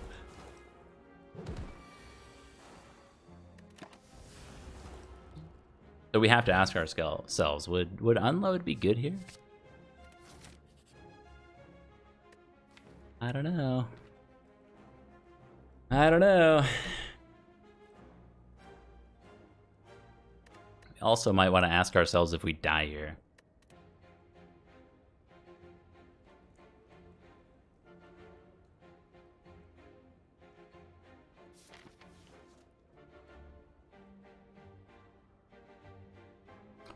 Speaker 1: So we have to ask ourselves, would unload be good here? I don't know. I don't know. We also might want to ask ourselves if we die here.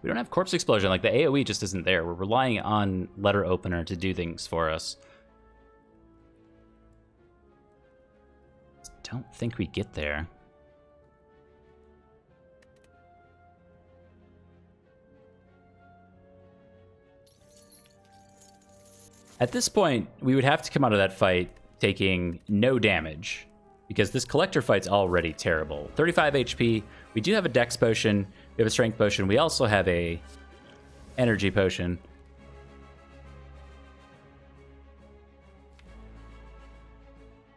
Speaker 1: We don't have Corpse Explosion. Like, the AoE just isn't there. We're relying on Letter Opener to do things for us. Don't think we get there. At this point, we would have to come out of that fight taking no damage, because this Collector fight's already terrible. 35 HP. We do have a Dex potion. We have a Strength potion. We also have a Energy potion.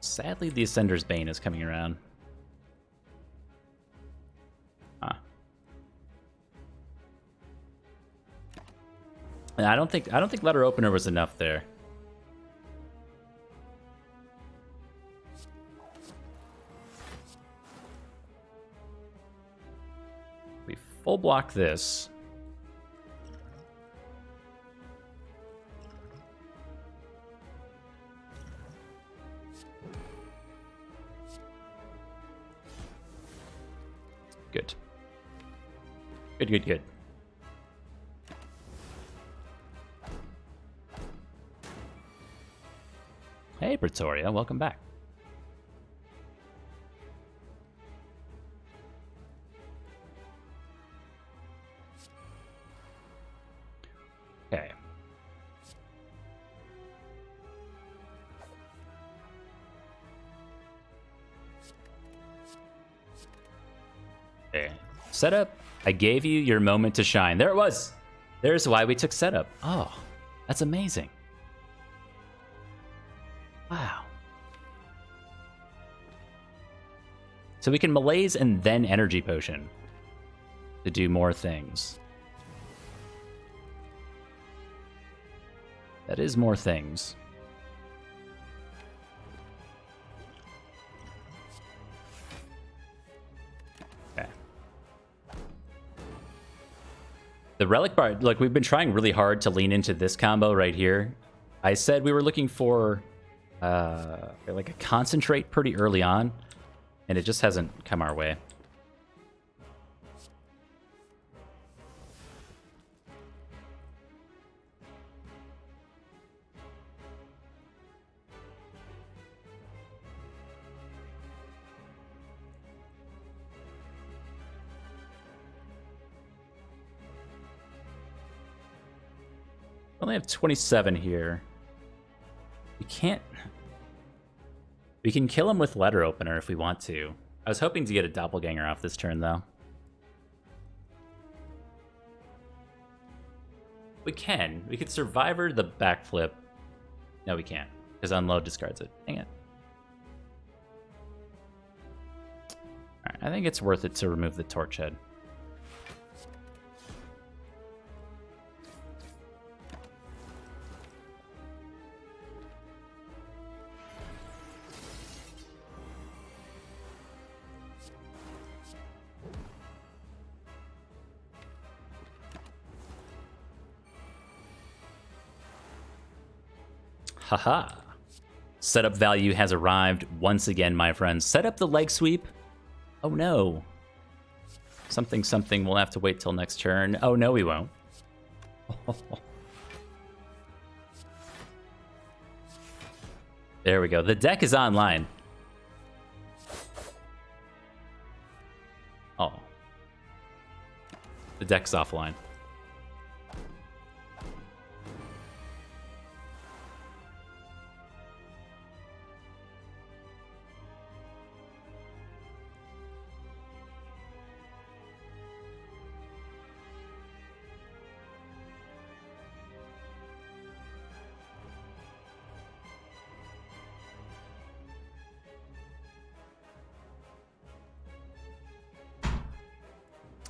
Speaker 1: Sadly, the Ascender's Bane is coming around. Huh. And I don't think Letter Opener was enough there. We full block this. Good. Good, good, good. Hey, Pretoria, welcome back. Okay. Okay. Setup. I gave you your moment to shine. There it was. There's why we took setup. Oh, that's amazing. Wow. So we can malaise and then energy potion to do more things. That is more things. Okay. The relic bar, like, we've been trying really hard to lean into this combo right here. I said we were looking for like a concentrate pretty early on, and it just hasn't come our way. We only have 27 here. We can't... We can kill him with Letter Opener if we want to. I was hoping to get a Doppelganger off this turn, though. We can. We could Survivor the backflip. No, we can't, because Unload discards it. Dang it. Alright, I think it's worth it to remove the Torch Head. Haha. Setup value has arrived once again, my friends. Set up the leg sweep. Oh no. Something, we'll have to wait till next turn. Oh no, we won't. There we go. The deck is online. Oh. The deck's offline.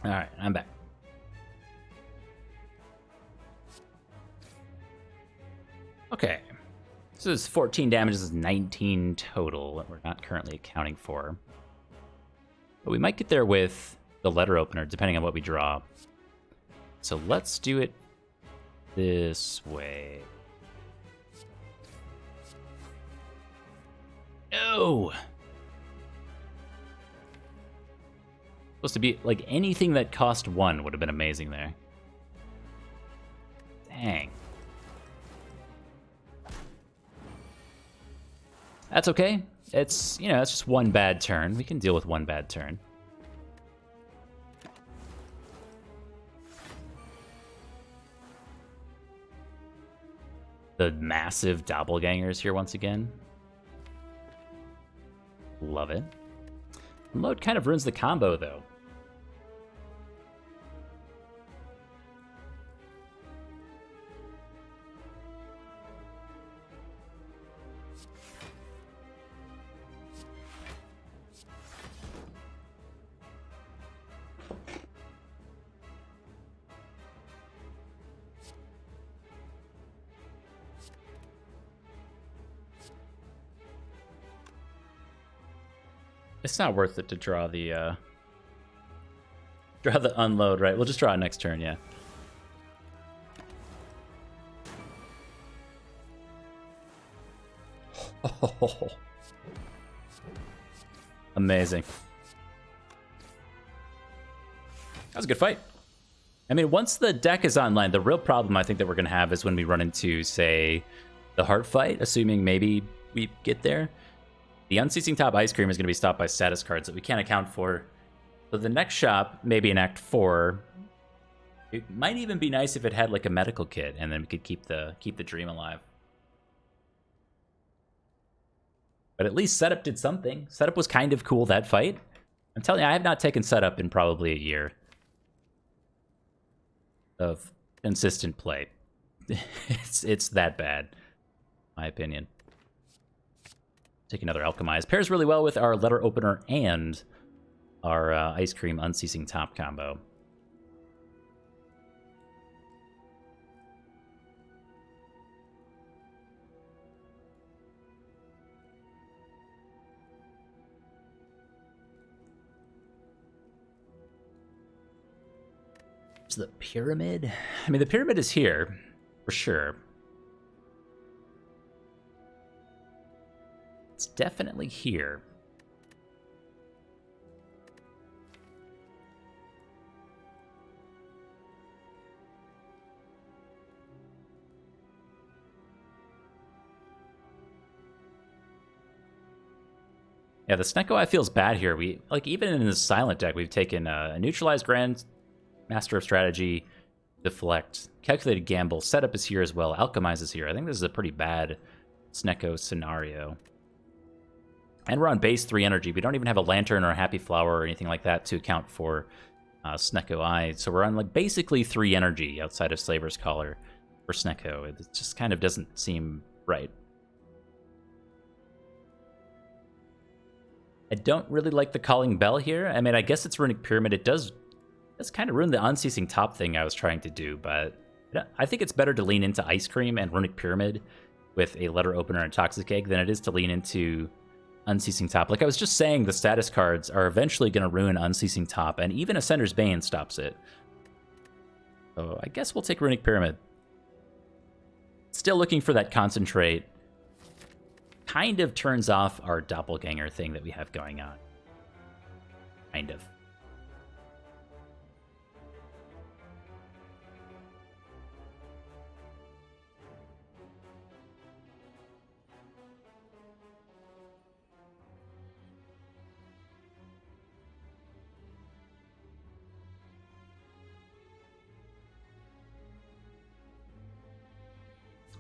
Speaker 1: All right, I'm back. Okay. So this is 14 damage. This is 19 total that we're not currently accounting for. But we might get there with the letter opener, depending on what we draw. So let's do it this way. No! Supposed to be, like, anything that cost 1 would have been amazing there. Dang. That's okay. It's, you know, it's just one bad turn. We can deal with one bad turn. The massive doppelgangers here once again. Love it. Unload kind of ruins the combo, though. It's not worth it to draw the unload, right? We'll just draw it next turn, yeah. Oh, amazing. That was a good fight. I mean, once the deck is online, the real problem I think that we're going to have is when we run into, say, the heart fight, assuming maybe we get there. The Unceasing Top Ice Cream is going to be stopped by status cards that we can't account for. So the next shop, maybe in Act 4, it might even be nice if it had like a medical kit, and then we could keep the dream alive. But at least Setup did something. Setup was kind of cool that fight. I'm telling you, I have not taken Setup in probably a year of consistent play. It's that bad, in my opinion. Take another Alchemize. Pairs really well with our letter opener and our Ice Cream Unceasing Top combo. Is the pyramid? I mean, the pyramid is here, for sure. It's definitely here. Yeah, the Snecko I feels bad here. We, like, even in the silent deck, we've taken a neutralized Grand Master of Strategy, Deflect, Calculated Gamble, Setup is here as well, Alchemize is here. I think this is a pretty bad Snecko scenario. And we're on base 3 energy. We don't even have a Lantern or a Happy Flower or anything like that to account for Snecko Eye. So we're on like basically 3 energy outside of Slaver's Collar for Snecko. It just kind of doesn't seem right. I don't really like the Calling Bell here. I mean, I guess it's Runic Pyramid. It does kind of ruin the Unceasing Top thing I was trying to do, but I think it's better to lean into Ice Cream and Runic Pyramid with a Letter Opener and Toxic Egg than it is to lean into Unceasing Top. Like I was just saying, the status cards are eventually going to ruin Unceasing Top, and even Ascender's Bane stops it. So I guess we'll take Runic Pyramid. Still looking for that Concentrate kind of turns off our doppelganger thing that we have going on. Kind of.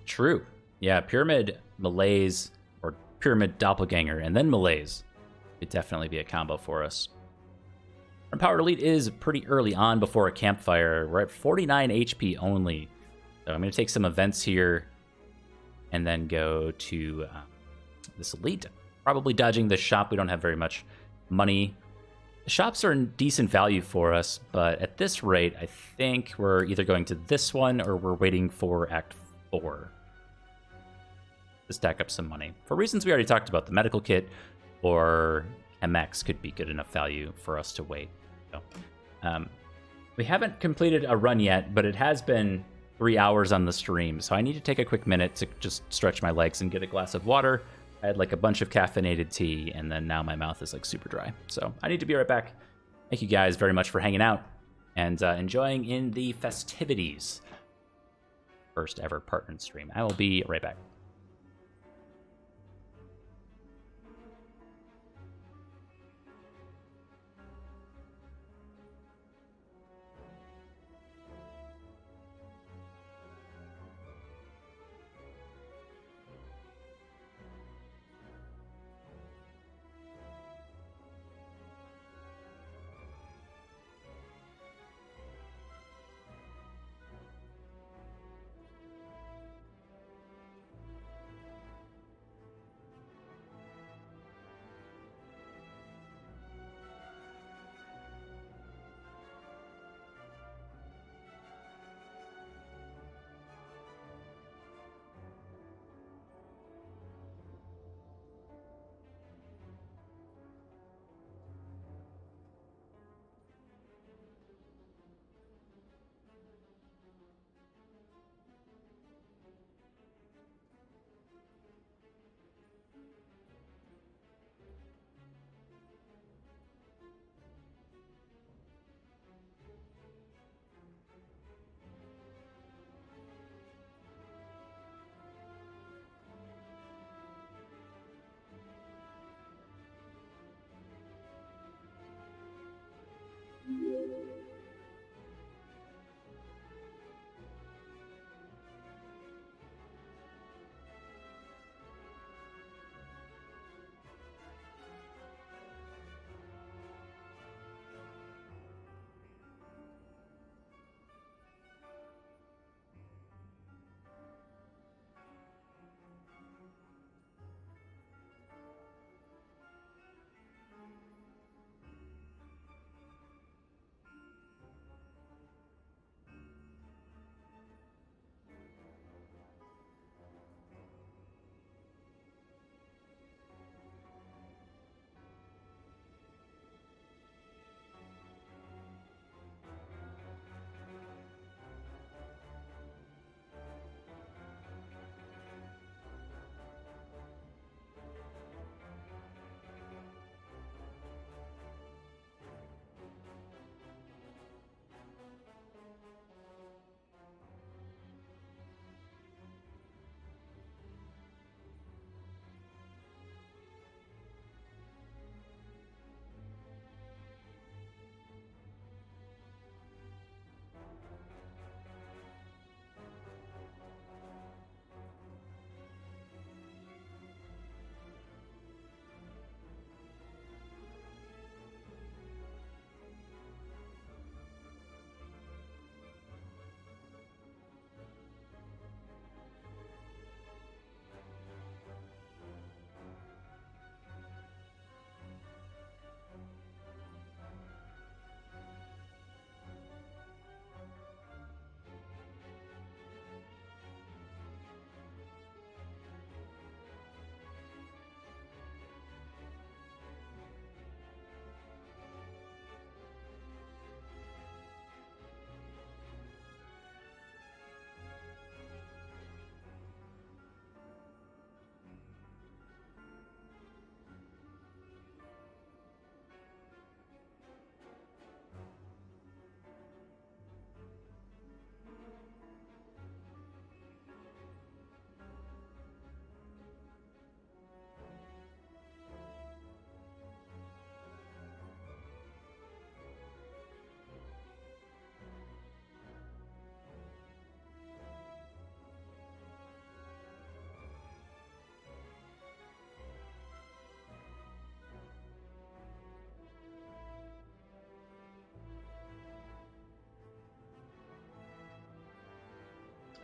Speaker 1: True. Yeah, Pyramid Malaise, or Pyramid Doppelganger, and then Malaise could definitely be a combo for us. Our Power Elite is pretty early on before a campfire. We're at 49 HP only. So I'm going to take some events here and then go to this Elite. Probably dodging the shop. We don't have very much money. The shops are in decent value for us, but at this rate, I think we're either going to this one or we're waiting for Act 4 to stack up some money. For reasons we already talked about, the medical kit or MX could be good enough value for us to wait. So, we haven't completed a run yet, but it has been 3 hours on the stream, so I need to take a quick minute to just stretch my legs and get a glass of water. I had like a bunch of caffeinated tea, and then now my mouth is like super dry. So I need to be right back. Thank you guys very much for hanging out and enjoying in the festivities. First ever partnered stream. I will be right back.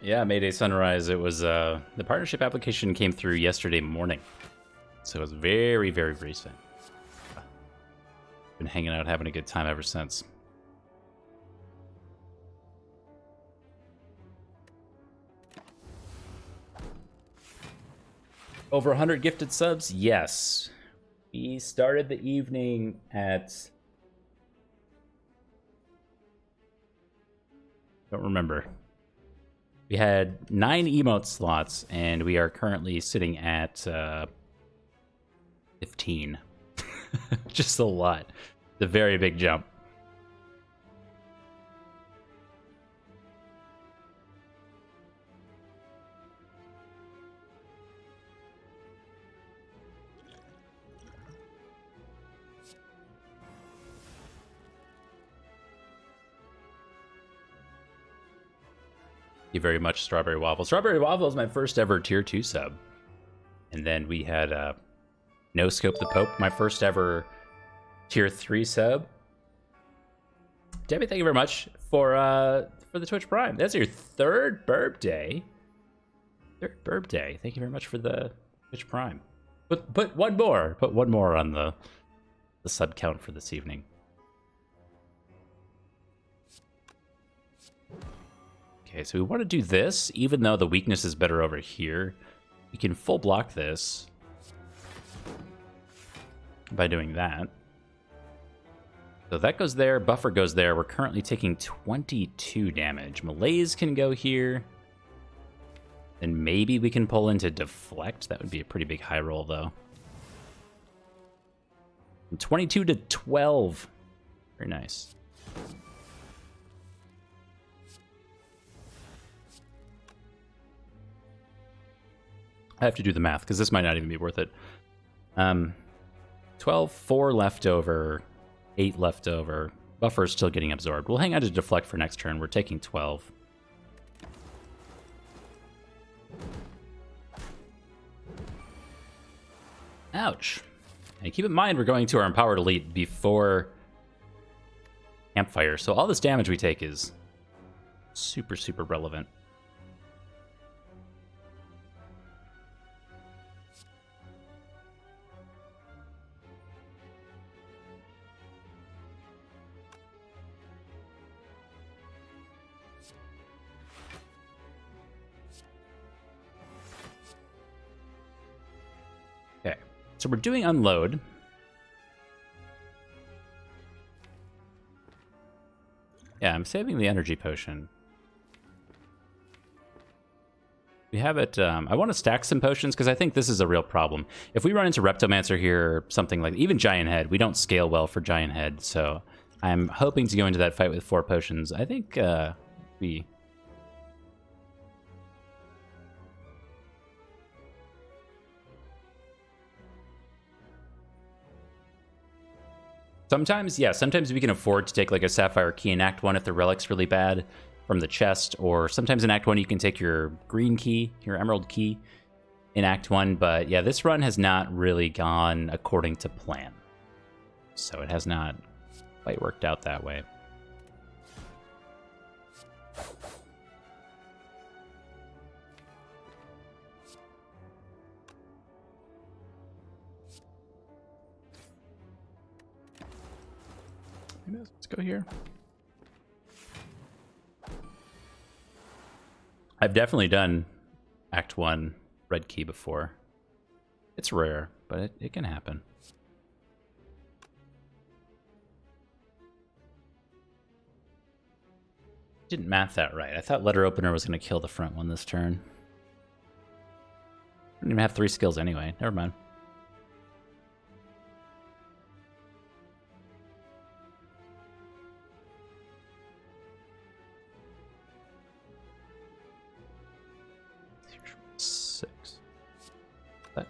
Speaker 1: Yeah, Mayday Sunrise. It was the partnership application came through yesterday morning, so it was very, very recent. Been hanging out, having a good time ever since. Over 100 gifted subs? Yes. We started the evening at... don't remember. We had 9 emote slots, and we are currently sitting at 15. Just a lot. It's a very big jump. Thank you very much, Strawberry Waffle. Strawberry Waffle is my first ever tier 2 sub. And then we had No Scope the Pope, my first ever tier 3 sub. Debbie, thank you very much for the Twitch Prime. That's your 3rd burp day. 3rd burp day. Thank you very much for the Twitch Prime. Put one more. Put one more on the sub count for this evening. Okay, so we want to do this, even though the weakness is better over here. We can full block this by doing that. So that goes there, buffer goes there. We're currently taking 22 damage. Malaise can go here. And maybe we can pull into deflect. That would be a pretty big high roll, though. And 22 to 12. Very nice. I have to do the math, because this might not even be worth it. 12, 4 left over, 8 left over. Buffer is still getting absorbed. We'll hang on to deflect for next turn. We're taking 12. Ouch. And keep in mind, we're going to our Empowered Elite before Campfire, so all this damage we take is super, super relevant. So we're doing unload. Yeah, I'm saving the energy potion. We have it... I want to stack some potions, because I think this is a real problem. If we run into Reptomancer here, something like... even Giant Head, we don't scale well for Giant Head, so I'm hoping to go into that fight with 4 potions. I think we... Sometimes, yeah, sometimes we can afford to take like a Sapphire Key in Act 1 if the relic's really bad from the chest, or sometimes in Act 1 you can take your green key, your Emerald Key in Act 1, but yeah, this run has not really gone according to plan. So it has not quite worked out that way. Let's go here. I've definitely done Act 1 red key before. It's rare, but it can happen. Didn't math that right. I thought letter opener was going to kill the front one this turn. I didn't even have 3 skills anyway. Never mind.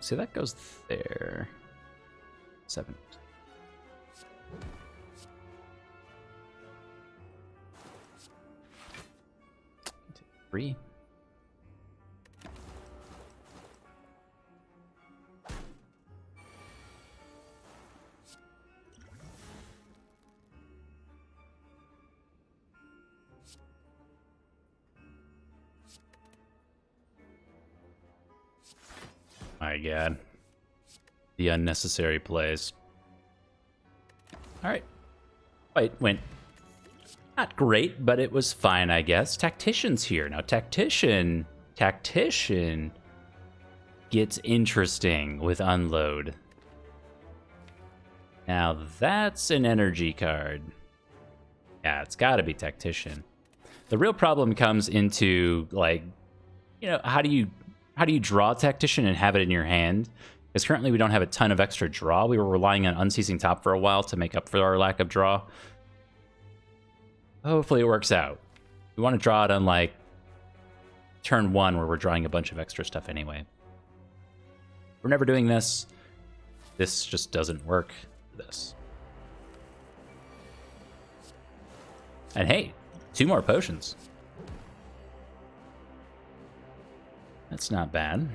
Speaker 1: See, that goes there. 7. 3. My God. The unnecessary plays. All right. Fight went not great, but it was fine, I guess. Tactician's here. Now, Tactician gets interesting with Unload. Now, that's an energy card. Yeah, it's got to be Tactician. The real problem comes into, like, you know, how do you draw Tactician and have it in your hand? Because currently we don't have a ton of extra draw. We were relying on Unceasing Top for a while to make up for our lack of draw. Hopefully it works out. We want to draw it on, like, turn 1 where we're drawing a bunch of extra stuff anyway. We're never doing this. This just doesn't work for this. And hey, 2 more potions. That's not bad.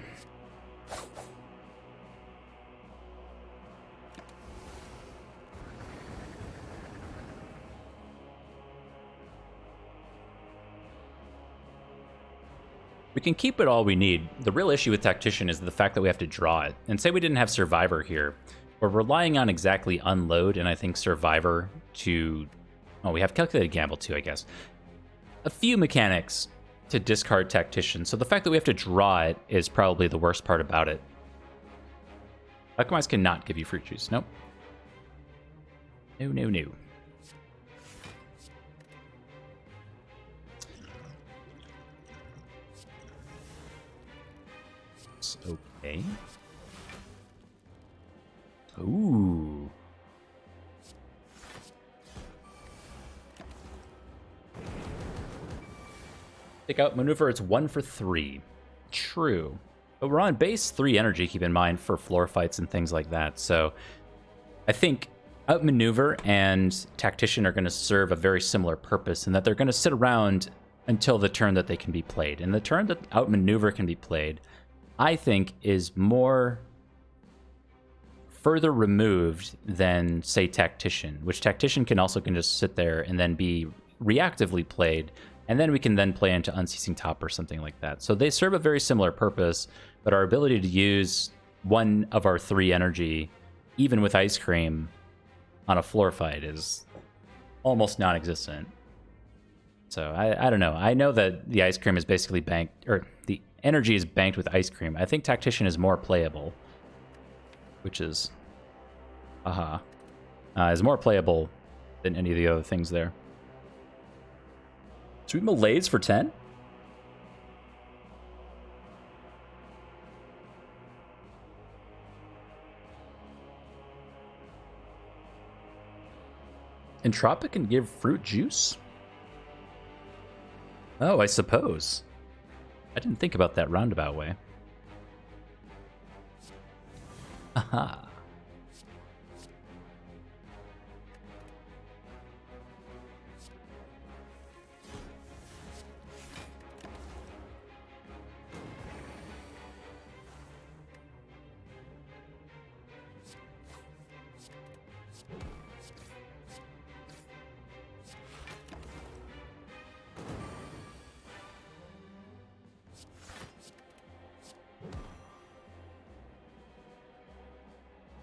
Speaker 1: We can keep it all we need. The real issue with Tactician is the fact that we have to draw it. And say we didn't have Survivor here. We're relying on exactly Unload and I think Survivor to... Oh, we have Calculated Gamble too, I guess. A few mechanics to discard Tactician. So the fact that we have to draw it is probably the worst part about it. Alchemize cannot give you fruit juice. Nope. No. Okay. Ooh. Take out maneuver, it's 1 for 3. True. But we're on base 3 energy, keep in mind, for floor fights and things like that. So I think outmaneuver and Tactician are going to serve a very similar purpose in that they're going to sit around until the turn that they can be played. And the turn that outmaneuver can be played, I think, is more further removed than, say, Tactician, which Tactician can just sit there and then be reactively played, and then we can then play into Unceasing Top or something like that. So they serve a very similar purpose, but our ability to use 1 of our 3 energy, even with Ice Cream, on a floor fight is almost non-existent. So I don't know. I know that the Ice Cream is basically banked, or the energy is banked with Ice Cream. I think Tactician is more playable, which is, is more playable than any of the other things there. Should we malaise for 10? Entropic can give fruit juice? Oh, I suppose. I didn't think about that roundabout way. Aha.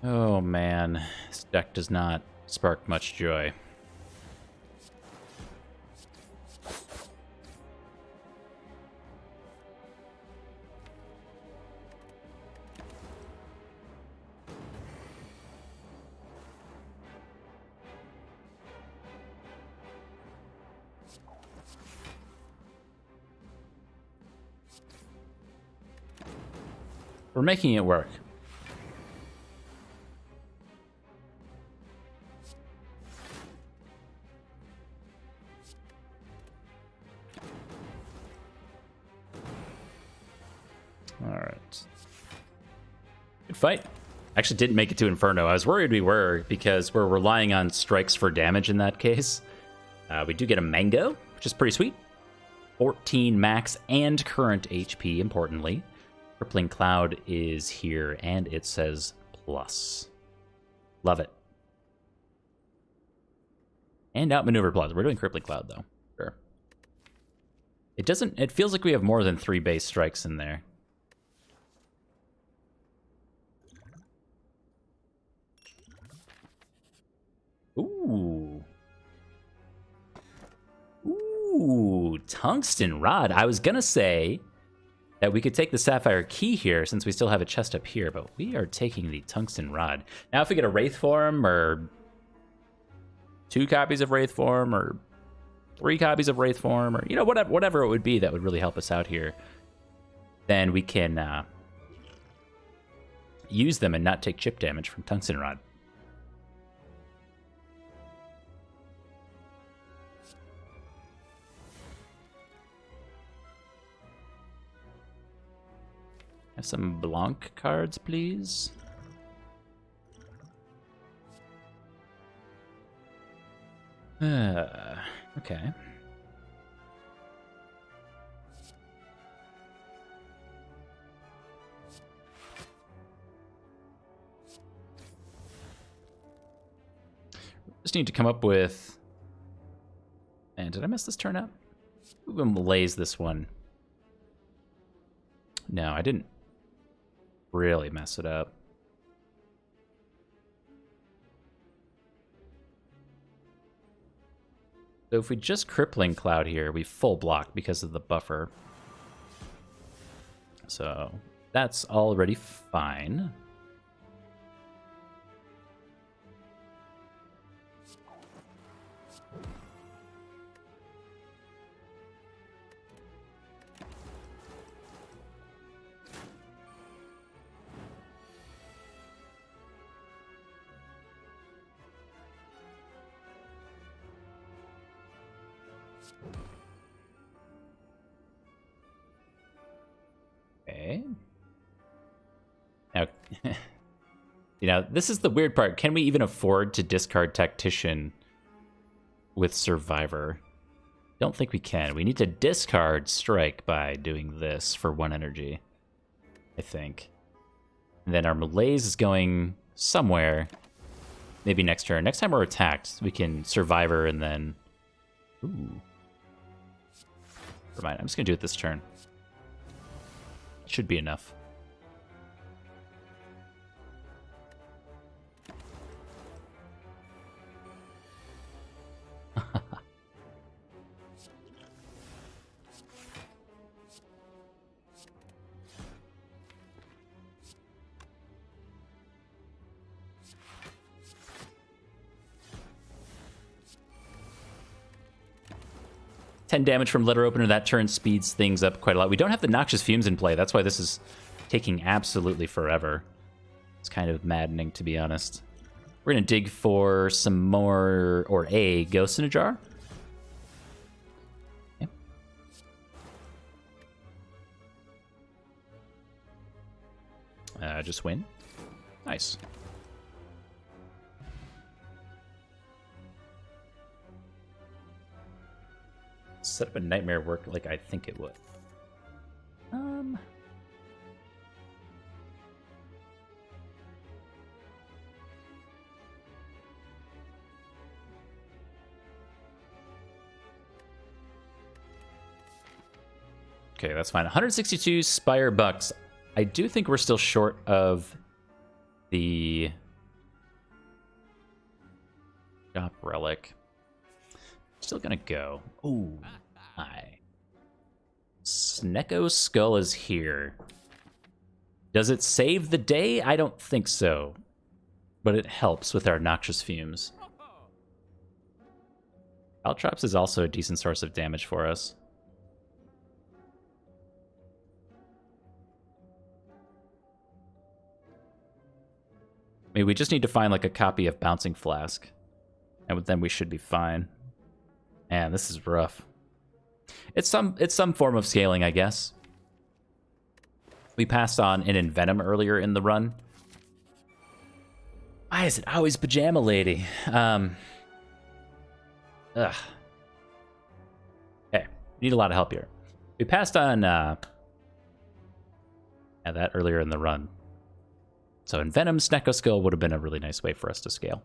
Speaker 1: Oh man, this deck does not spark much joy. We're making it work. Alright. Good fight. Actually didn't make it to Inferno. I was worried we were, because we're relying on strikes for damage in that case. We do get a Mango, which is pretty sweet. 14 max and current HP, importantly. Crippling Cloud is here, and it says plus. Love it. And outmaneuver plus. We're doing Crippling Cloud, though. Sure. It feels like we have more than 3 base strikes in there. tungsten rod. I was gonna say that we could take the sapphire key here since we still have a chest up here, but we are taking the tungsten rod. Now if we get a wraith form, or 2 copies of wraith form, or 3 copies of wraith form, or, you know, whatever it would be that would really help us out here, then we can use them and not take chip damage from tungsten rod. Have some Blanc cards, please. Okay. Just need to come up with... And did I mess this turn up? We're gonna malaise this one. No, I didn't really mess it up. So if we just Crippling Cloud here, we full block because of the buffer. So that's already fine. Okay. Now, you know, this is the weird part. Can we even afford to discard Tactician with Survivor? Don't think we can. We need to discard Strike by doing this for 1 energy, I think. And then our Malaise is going somewhere. Maybe next turn. Next time we're attacked, we can Survivor and then... Ooh. Never mind. I'm just going to do it this turn. Should be enough. $10 damage from Letter Opener. That turn speeds things up quite a lot. We don't have the Noxious Fumes in play. That's why this is taking absolutely forever. It's kind of maddening, to be honest. We're going to dig for some more, or a Ghost in a Jar. Okay. Just win. Nice. Set up a Nightmare work like I think it would. Okay, that's fine. 162 Spire Bucks. I do think we're still short of the Shop Relic. Still gonna go. Ooh, hi. Snecko Skull is here. Does it save the day? I don't think so. But it helps with our Noxious Fumes. Caltrops is also a decent source of damage for us. I mean, we just need to find like a copy of Bouncing Flask. And then we should be fine. Man, this is rough. It's some form of scaling, I guess. We passed on an Envenom earlier in the run. Why is it always Pajama Lady? Ugh. Okay, need a lot of help here. We passed on that earlier in the run. So Envenom, Snecko Skull would have been a really nice way for us to scale.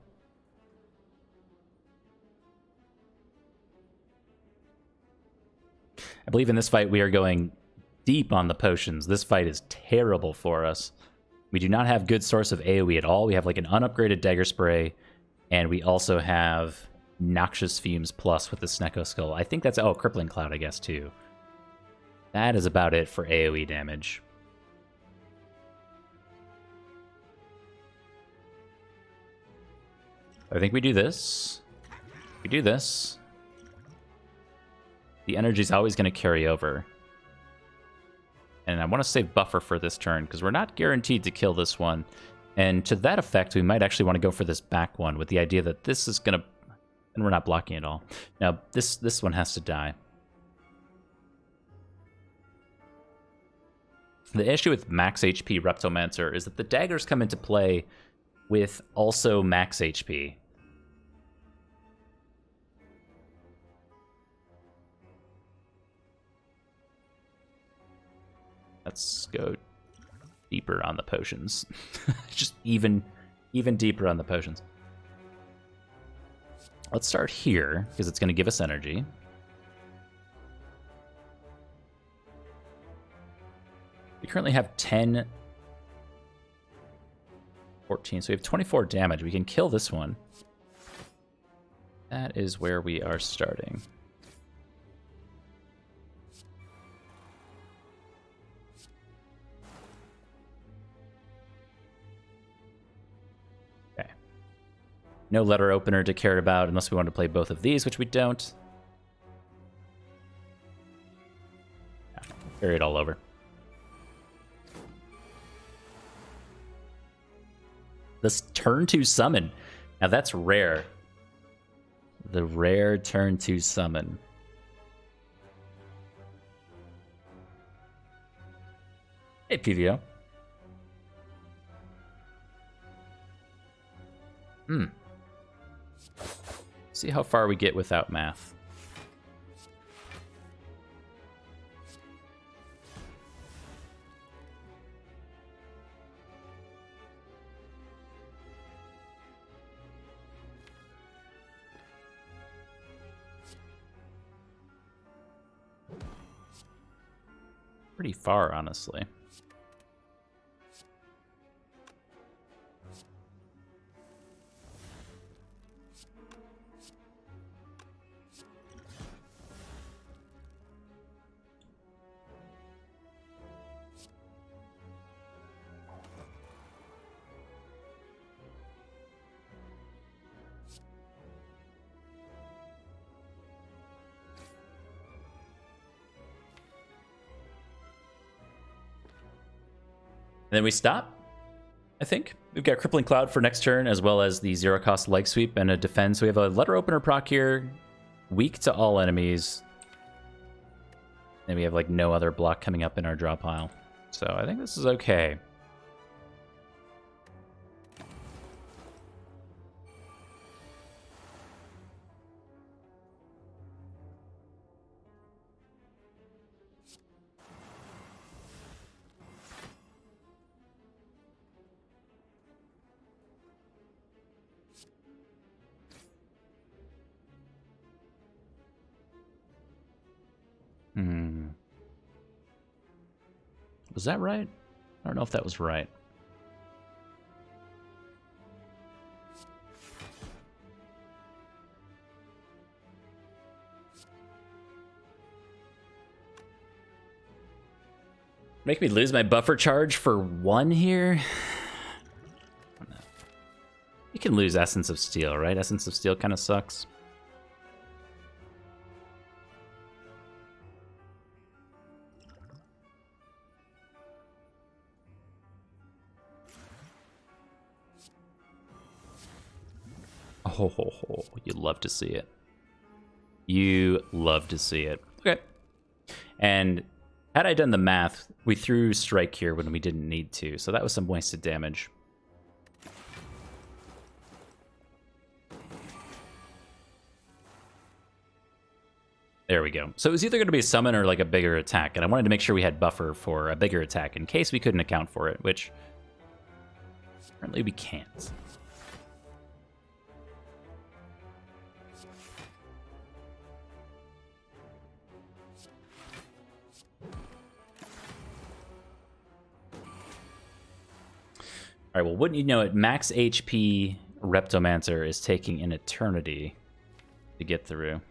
Speaker 1: I believe in this fight we are going deep on the potions. This fight is terrible for us. We do not have good source of AoE at all. We have like an unupgraded Dagger Spray, and we also have Noxious Fumes plus with the Snecko Skull. I think that's... Oh, Crippling Cloud, I guess, too. That is about it for AoE damage. I think we do this. We do this. The energy's always going to carry over. And I want to save buffer for this turn, because we're not guaranteed to kill this one. And to that effect, we might actually want to go for this back one, with the idea that this is going to... And we're not blocking at all. Now, this one has to die. The issue with max HP Reptomancer is that the daggers come into play with also max HP. Let's go deeper on the potions. Just even deeper on the potions. Let's start here, because it's going to give us energy. We currently have 10, 14, so we have 24 damage. We can kill this one. That is where we are starting. Okay. No letter opener to care about unless we want to play both of these, which we don't. Yeah, carry it all over. This turn 2 summon. Now that's rare. The rare turn 2 summon. Hey, PVO. See how far we get without math. Pretty far, honestly. And then we stop, I think. We've got Crippling Cloud for next turn, as well as the 0-cost Leg Sweep and a Defend. So we have a Letter Opener proc here, weak to all enemies. And we have like no other block coming up in our draw pile. So I think this is okay. Was that right? I don't know if that was right. Make me lose my buffer charge for 1 here? You can lose Essence of Steel, right? Essence of Steel kind of sucks. Oh, you love to see it. You love to see it. Okay. And had I done the math, we threw Strike here when we didn't need to, so that was some wasted damage. There we go. So it was either going to be a summon or like a bigger attack, and I wanted to make sure we had buffer for a bigger attack in case we couldn't account for it, which apparently we can't. All right, well, wouldn't you know it, max HP Reptomancer is taking an eternity. to get through.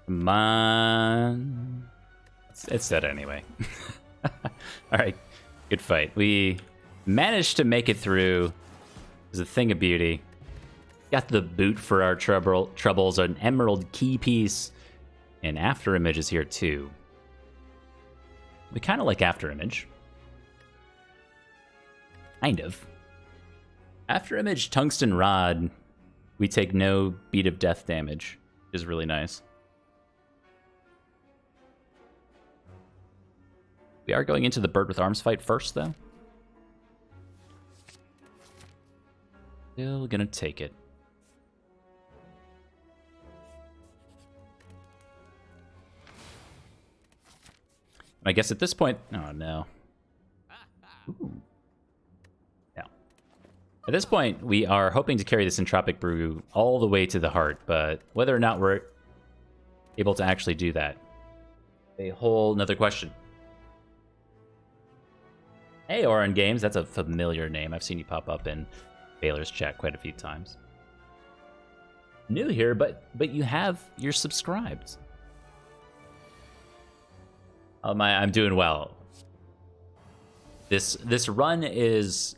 Speaker 1: Come on. It's dead anyway. All right, good fight. We managed to make it through. It was a thing of beauty. Got the boot for our troubles, an emerald key piece, and after image is here too. We kind of like after image. Kind of. After image tungsten rod, we take no beat of death damage, which is really nice. We are going into the bird with arms fight first, though. Still gonna take it. I guess at this point... Oh, no. Ooh. No. At this point, we are hoping to carry this Entropic Brew all the way to the heart, but whether or not we're able to actually do that, a whole nother question. Hey, Oren Games, that's a familiar name. I've seen you pop up in Baylor's chat quite a few times. New here, but you're subscribed. I'm doing well. This run is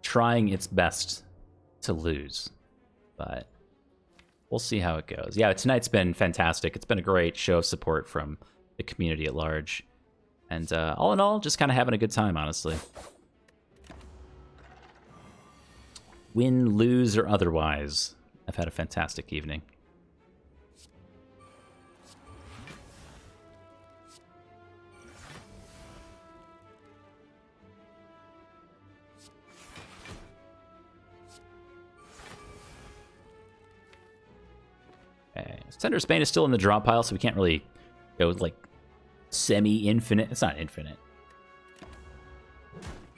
Speaker 1: trying its best to lose, but we'll see how it goes. Yeah, tonight's been fantastic. It's been a great show of support from the community at large. And all in all, just kind of having a good time, honestly. Win, lose, or otherwise, I've had a fantastic evening. Okay. Senator Spain is still in the drop pile, so we can't really go with, like, semi-infinite. It's not infinite.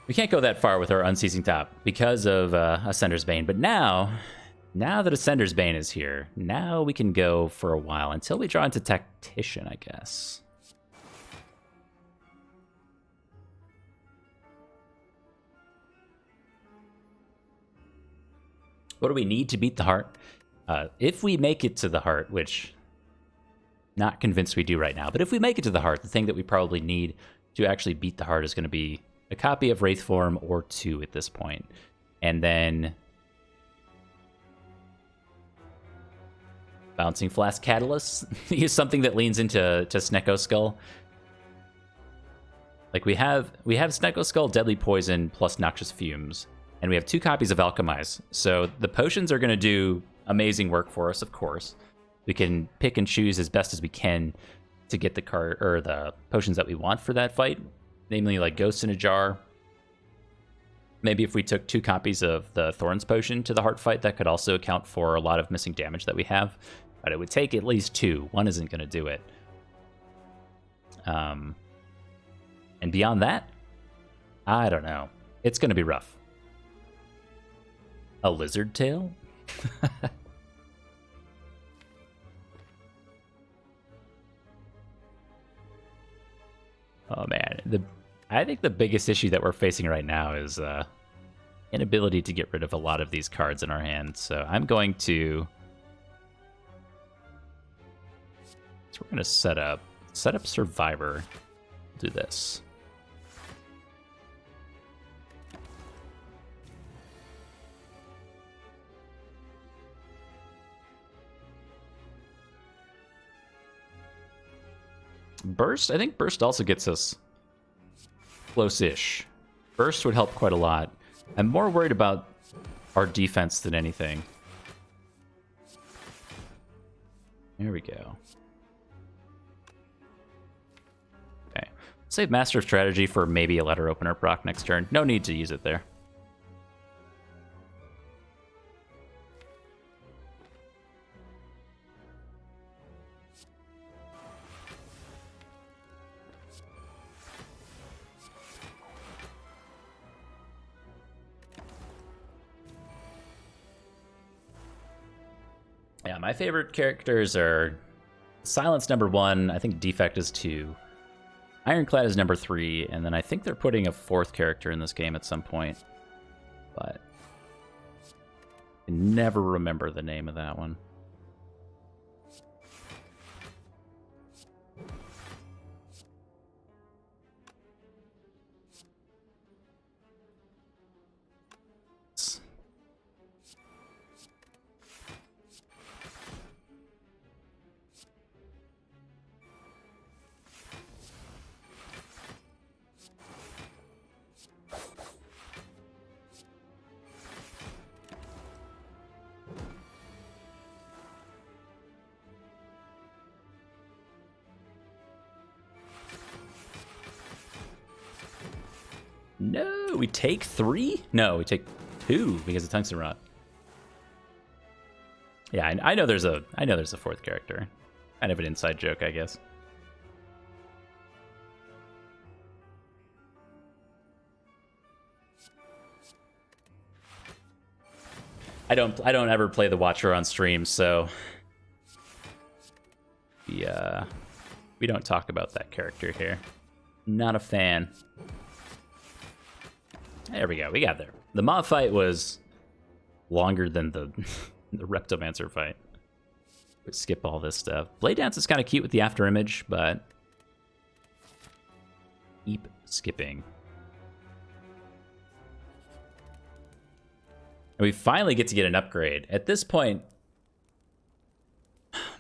Speaker 1: We can't go that far with our Unceasing Top because of Ascender's Bane. But now that Ascender's Bane is here, now we can go for a while until we draw into Tactician, I guess. What do we need to beat the heart? If we make it to the heart, which... not convinced we do right now, but if we make it to the heart, the thing that we probably need to actually beat the heart is going to be a copy of Wraithform or 2 at this point. And then Bouncing Flask Catalyst is something that leans into Snecko Skull. Like we have Snecko Skull, Deadly Poison plus Noxious Fumes, and we have 2 copies of Alchemize. So the potions are going to do amazing work for us, of course. We can pick and choose as best as we can to get the card or the potions that we want for that fight, namely like Ghosts in a Jar. Maybe if we took 2 copies of the Thorns potion to the heart fight, that could also account for a lot of missing damage that we have. But it would take at least 2. 1 isn't going to do it. And beyond that, I don't know. It's going to be rough. A lizard tail? Oh man, I think the biggest issue that we're facing right now is inability to get rid of a lot of these cards in our hand. So I'm going to... So we're going to set up Survivor. Do this. Burst? I think Burst also gets us close-ish. Burst would help quite a lot. I'm more worried about our defense than anything. There we go. Okay. Save Master of Strategy for maybe a letter opener proc next turn. No need to use it there. Yeah, my favorite characters are Silence number 1, I think Defect is 2, Ironclad is number 3, and then I think they're putting a 4th character in this game at some point. But I can never remember the name of that one. No, we take 3? No, we take 2 because of tungsten rod. Yeah, I know there's a 4th character. Kind of an inside joke, I guess. I don't ever play the Watcher on stream, so we don't talk about that character here. Not a fan. There we go. We got there. The mob fight was longer than the the Reptomancer fight. We skip all this stuff. Blade Dance is kind of cute with the after image, but keep skipping. And we finally get to get an upgrade. At this point,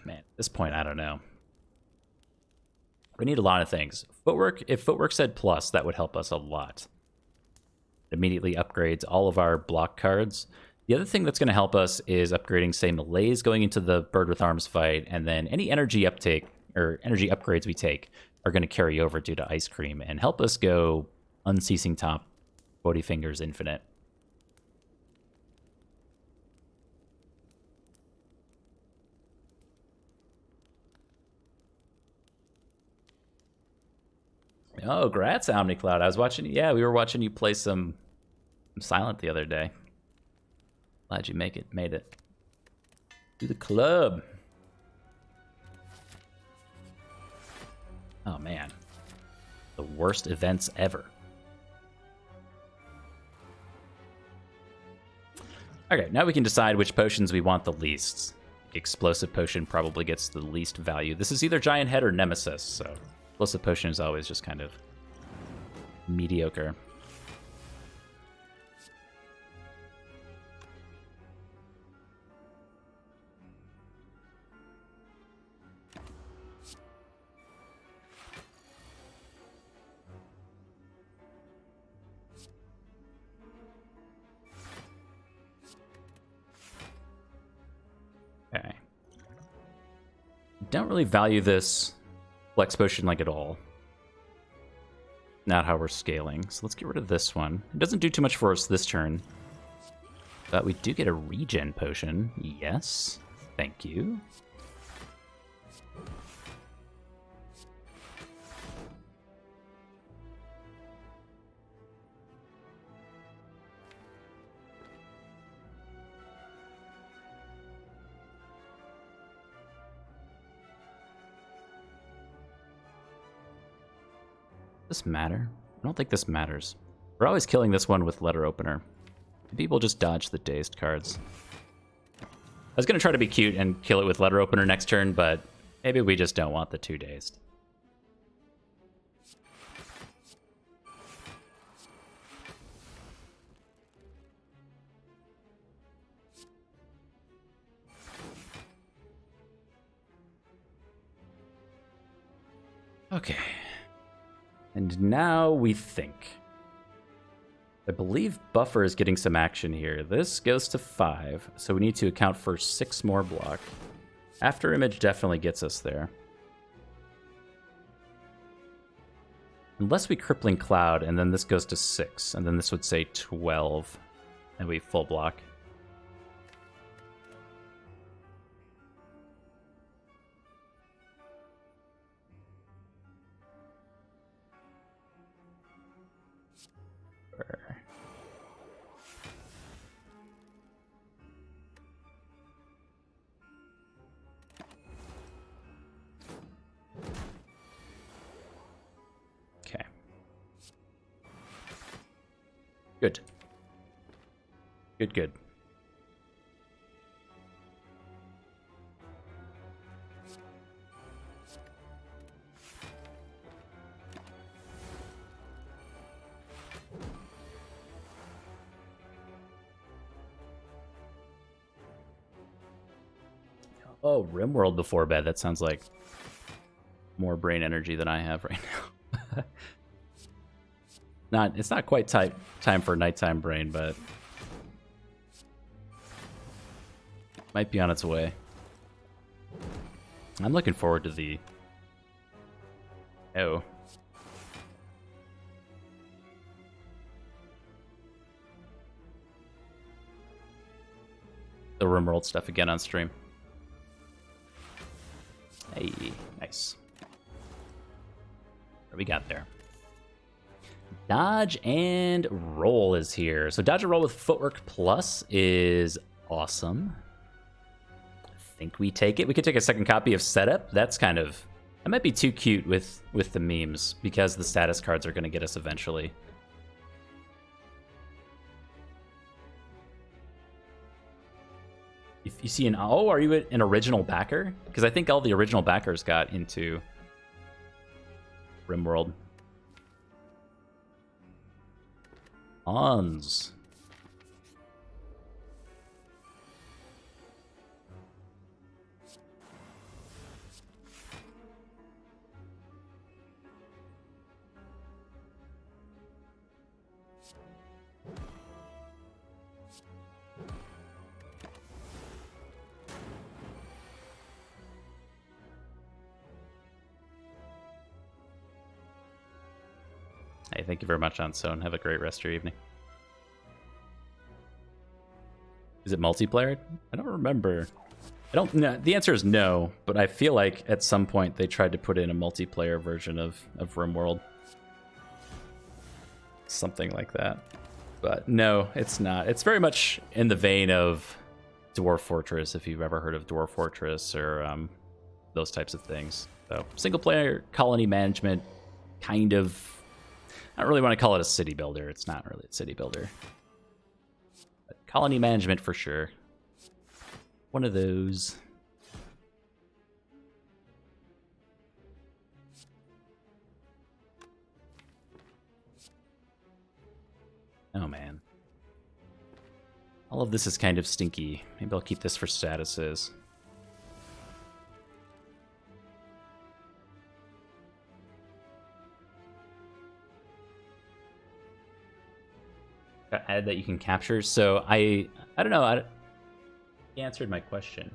Speaker 1: man, at this point, I don't know. We need a lot of things. Footwork, if Footwork said plus, that would help us a lot. It immediately upgrades all of our block cards. The other thing that's going to help us is upgrading, say, Malaise going into the Bird with Arms fight, and then any energy uptake or energy upgrades we take are going to carry over due to Ice Cream and help us go Unceasing Top, VoD Fingers Infinite. Oh, grats, OmniCloud. I was watching, yeah, we were watching you play some Silent the other day. Glad you made it. To the club. Oh, man. The worst events ever. Okay, now we can decide which potions we want the least. Explosive Potion probably gets the least value. This is either Giant Head or Nemesis, so Explosive Potion is always just kind of mediocre. Okay. Don't really value this Flex Potion like at all. Not how we're scaling. So let's get rid of this one. It doesn't do too much for us this turn. But we do get a Regen Potion. Yes. Thank you. Does this matter? I don't think this matters. We're always killing this one with Letter Opener. Maybe we'll just dodge the Dazed cards. I was going to try to be cute and kill it with Letter Opener next turn, but maybe we just don't want the 2 Dazed. Okay. And now we think. I believe Buffer is getting some action here. This goes to 5, so we need to account for 6 more block. After Image definitely gets us there. Unless we Crippling Cloud, and then this goes to 6, and then this would say 12, and we full block. Good. Good, good. Oh, RimWorld before bed. That sounds like more brain energy than I have right now. It's not quite time for nighttime brain, but might be on its way. I'm looking forward to the... Oh. The RimWorld stuff again on stream. Hey, nice. What do we got there? Dodge and roll is here. So dodge and roll with footwork plus is awesome. I think we take it. We could take a second copy of setup. That's kind of... That might be too cute with the memes because the status cards are going to get us eventually. If you see an... Oh, are you an original backer? Because I think all the original backers got into RimWorld. Hans. Hey, thank you very much, Onson. Have a great rest of your evening. Is it multiplayer? I don't remember. I don't know. The answer is no, but I feel like at some point they tried to put in a multiplayer version of RimWorld. Something like that. But no, it's not. It's very much in the vein of Dwarf Fortress, if you've ever heard of Dwarf Fortress or those types of things. So single player colony management, kind of. I don't really want to call it a city builder. It's not really a city builder. But colony management for sure. One of those. Oh man. All of this is kind of stinky. Maybe I'll keep this for statuses. Add that you can capture. So I don't know. He answered my question.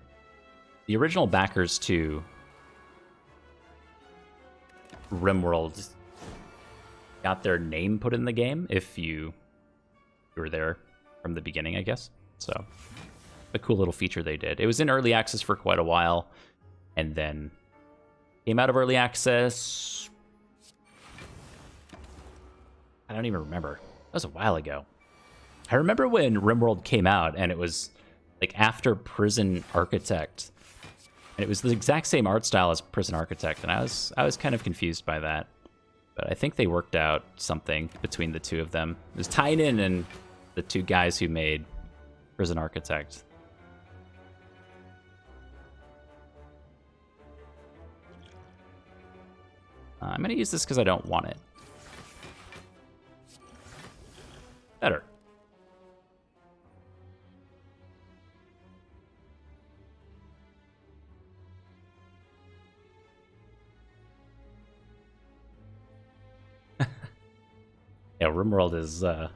Speaker 1: The original backers to RimWorld got their name put in the game if you were there from the beginning, I guess. So a cool little feature they did. It was in early access for quite a while, and then came out of early access. I don't even remember. That was a while ago. I remember when RimWorld came out, and it was like after Prison Architect, and it was the exact same art style as Prison Architect, and I was kind of confused by that. But I think they worked out something between the two of them. It was Tynan and the two guys who made Prison Architect. I'm going to use this because I don't want it. Better. Yeah, RimWorld is the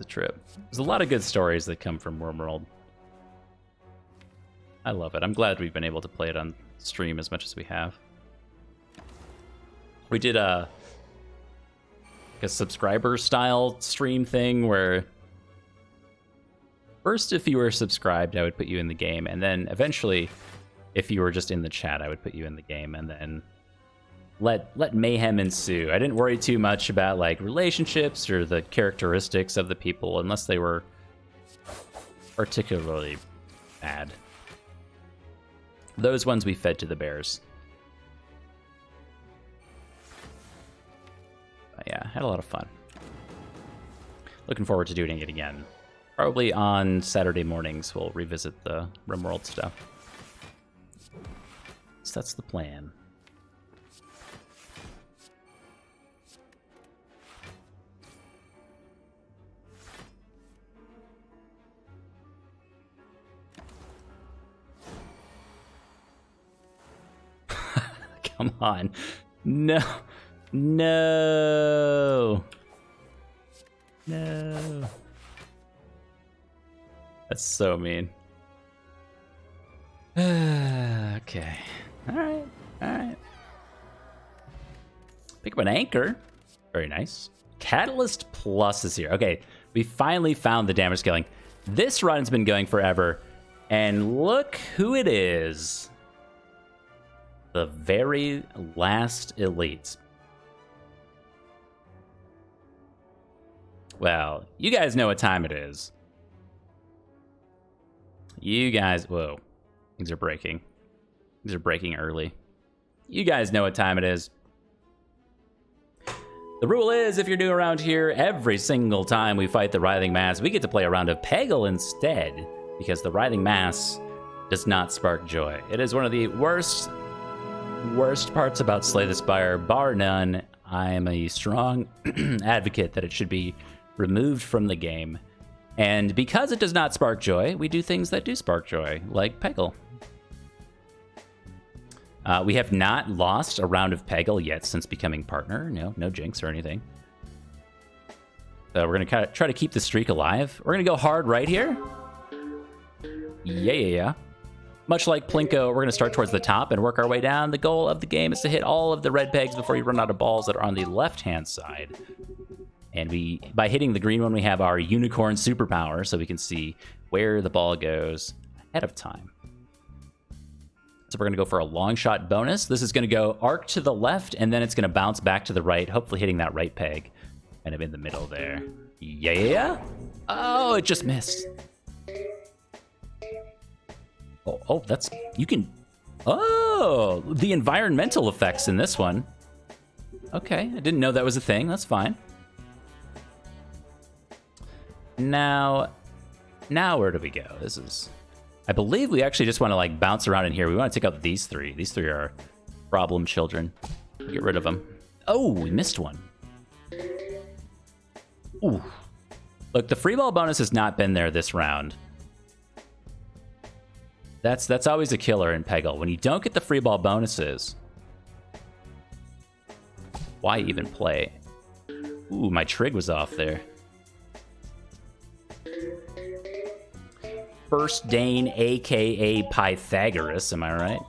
Speaker 1: trip. There's a lot of good stories that come from RimWorld. I love it. I'm glad we've been able to play it on stream as much as we have. We did a subscriber style stream thing where first, if you were subscribed, I would put you in the game, and then eventually, if you were just in the chat, I would put you in the game, and then let mayhem ensue. I didn't worry too much about like relationships or the characteristics of the people unless they were particularly bad. Those ones we fed to the bears. But yeah, had a lot of fun. Looking forward to doing it again. Probably on Saturday mornings, we'll revisit the RimWorld stuff. So that's the plan. Come on. No. No. No. That's so mean. Okay. Alright. Alright. Pick up an anchor. Very nice. Catalyst Plus is here. Okay. We finally found the damage scaling. This run's been going forever. And look who it is. The very last elites. Well, you guys know what time it is. You guys... Whoa. Things are breaking. Things are breaking early. You guys know what time it is. The rule is, if you're new around here, every single time we fight the Writhing Mass, we get to play a round of Peggle instead, because the Writhing Mass does not spark joy. It is one of the worst parts about Slay the Spire, bar none. I am a strong advocate that it should be removed from the game. And because it does not spark joy, we do things that do spark joy, like Peggle. We have not lost a round of Peggle yet since becoming partner. No jinx or anything. So we're going to try to keep the streak alive. We're going to go hard right here. Yeah. Much like Plinko, we're going to start towards the top and work our way down. The goal of the game is to hit all of the red pegs before you run out of balls that are on the left-hand side. And by hitting the green one, we have our unicorn superpower, so we can see where the ball goes ahead of time. So we're going to go for a long shot bonus. This is going to go arc to the left, and then it's going to bounce back to the right, hopefully hitting that right peg. Kind of in the middle there. Yeah. Oh, it just missed. Oh, that's... You can... Oh, the environmental effects in this one. Okay, I didn't know that was a thing. That's fine. Now where do we go? This is... I believe we actually just want to, like, bounce around in here. We want to take out these three. These three are problem children. Get rid of them. Oh, we missed one. Ooh. Look, the free ball bonus has not been there this round. That's always a killer in Peggle. When you don't get the free ball bonuses, why even play? Ooh, my trig was off there. FirstDane, aka Pythagoras, am I right?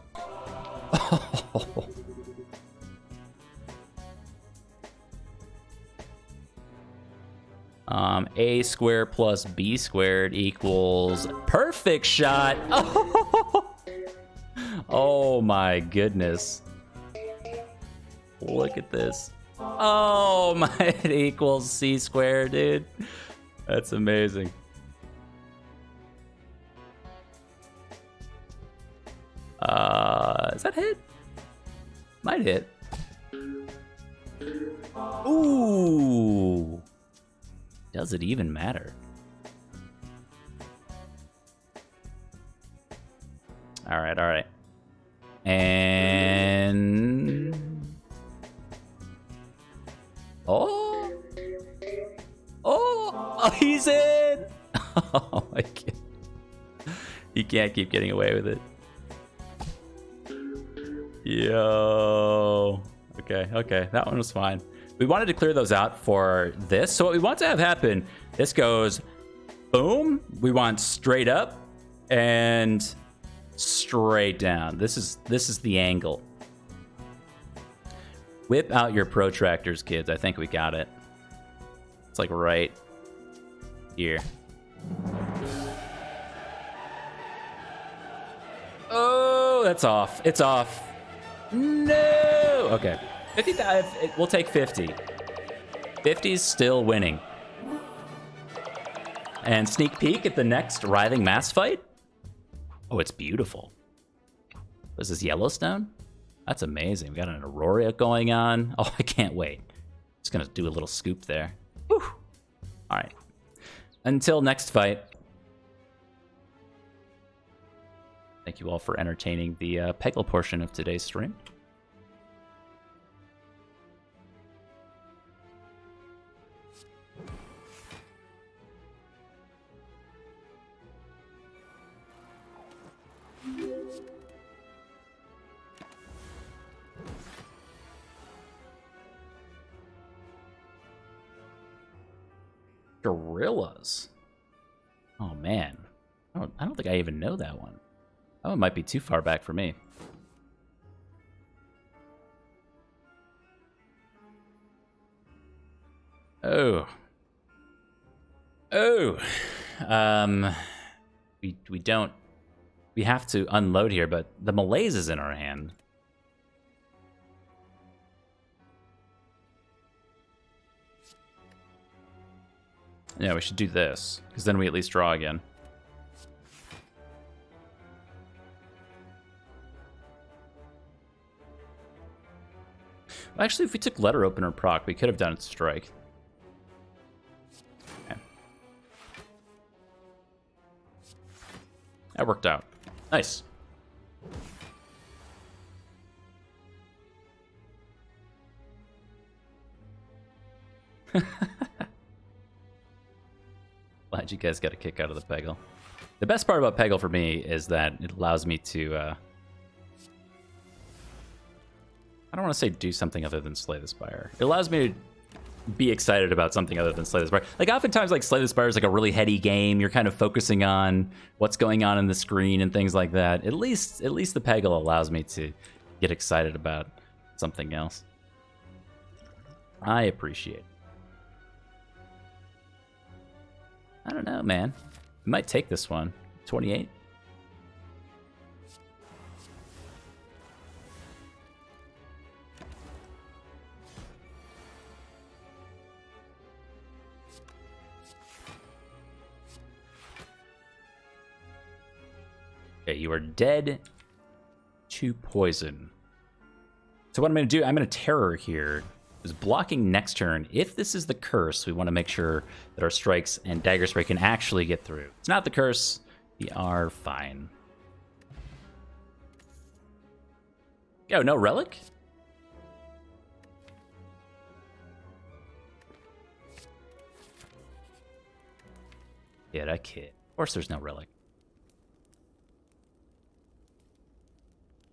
Speaker 1: A squared plus B squared equals perfect shot. Oh my goodness. Look at this. Oh my, it equals C squared, dude. That's amazing. Is that hit? Might hit. Ooh. Does it even matter? All right. And... Oh, he's in! Oh my god. He can't keep getting away with it. Yo. Okay. That one was fine. We wanted to clear those out for this. So what we want to have happen, this goes boom. We want straight up and straight down. This is the angle. Whip out your protractors, kids. I think we got it. It's like right here. Oh, that's off. It's off. No. Okay. 55. We'll take 50. 50's still winning. And sneak peek at the next Writhing Mass fight. Oh, it's beautiful. This is Yellowstone? That's amazing. We got an Aurora going on. Oh, I can't wait. Just gonna do a little scoop there. Whew. All right. Until next fight. Thank you all for entertaining the Peggle portion of today's stream. Gorillas. Oh man, I don't think I even know that one. That one might be too far back for me. Oh. We don't. We have to unload here, but the Malaise is in our hand. Yeah, we should do this, because then we at least draw again. Well, actually, if we took Letter Opener proc, we could have done it strike. Okay. That worked out. Nice. Glad you guys got a kick out of the Peggle. The best part about Peggle for me is that it allows me to, I don't want to say do something other than Slay the Spire. It allows me to be excited about something other than Slay the Spire. Like, oftentimes, like, Slay the Spire is like a really heady game. You're kind of focusing on what's going on in the screen and things like that. At least the Peggle allows me to get excited about something else. I appreciate it. I don't know, man. We might take this one. 28. Okay, you are dead to poison. So what I'm going to do, I'm going to Terror here. Is blocking next turn. If this is the curse, we want to make sure that our strikes and dagger spray can actually get through. It's not the curse. We are fine. Yo, no relic? Yeah, that kid. Of course there's no relic.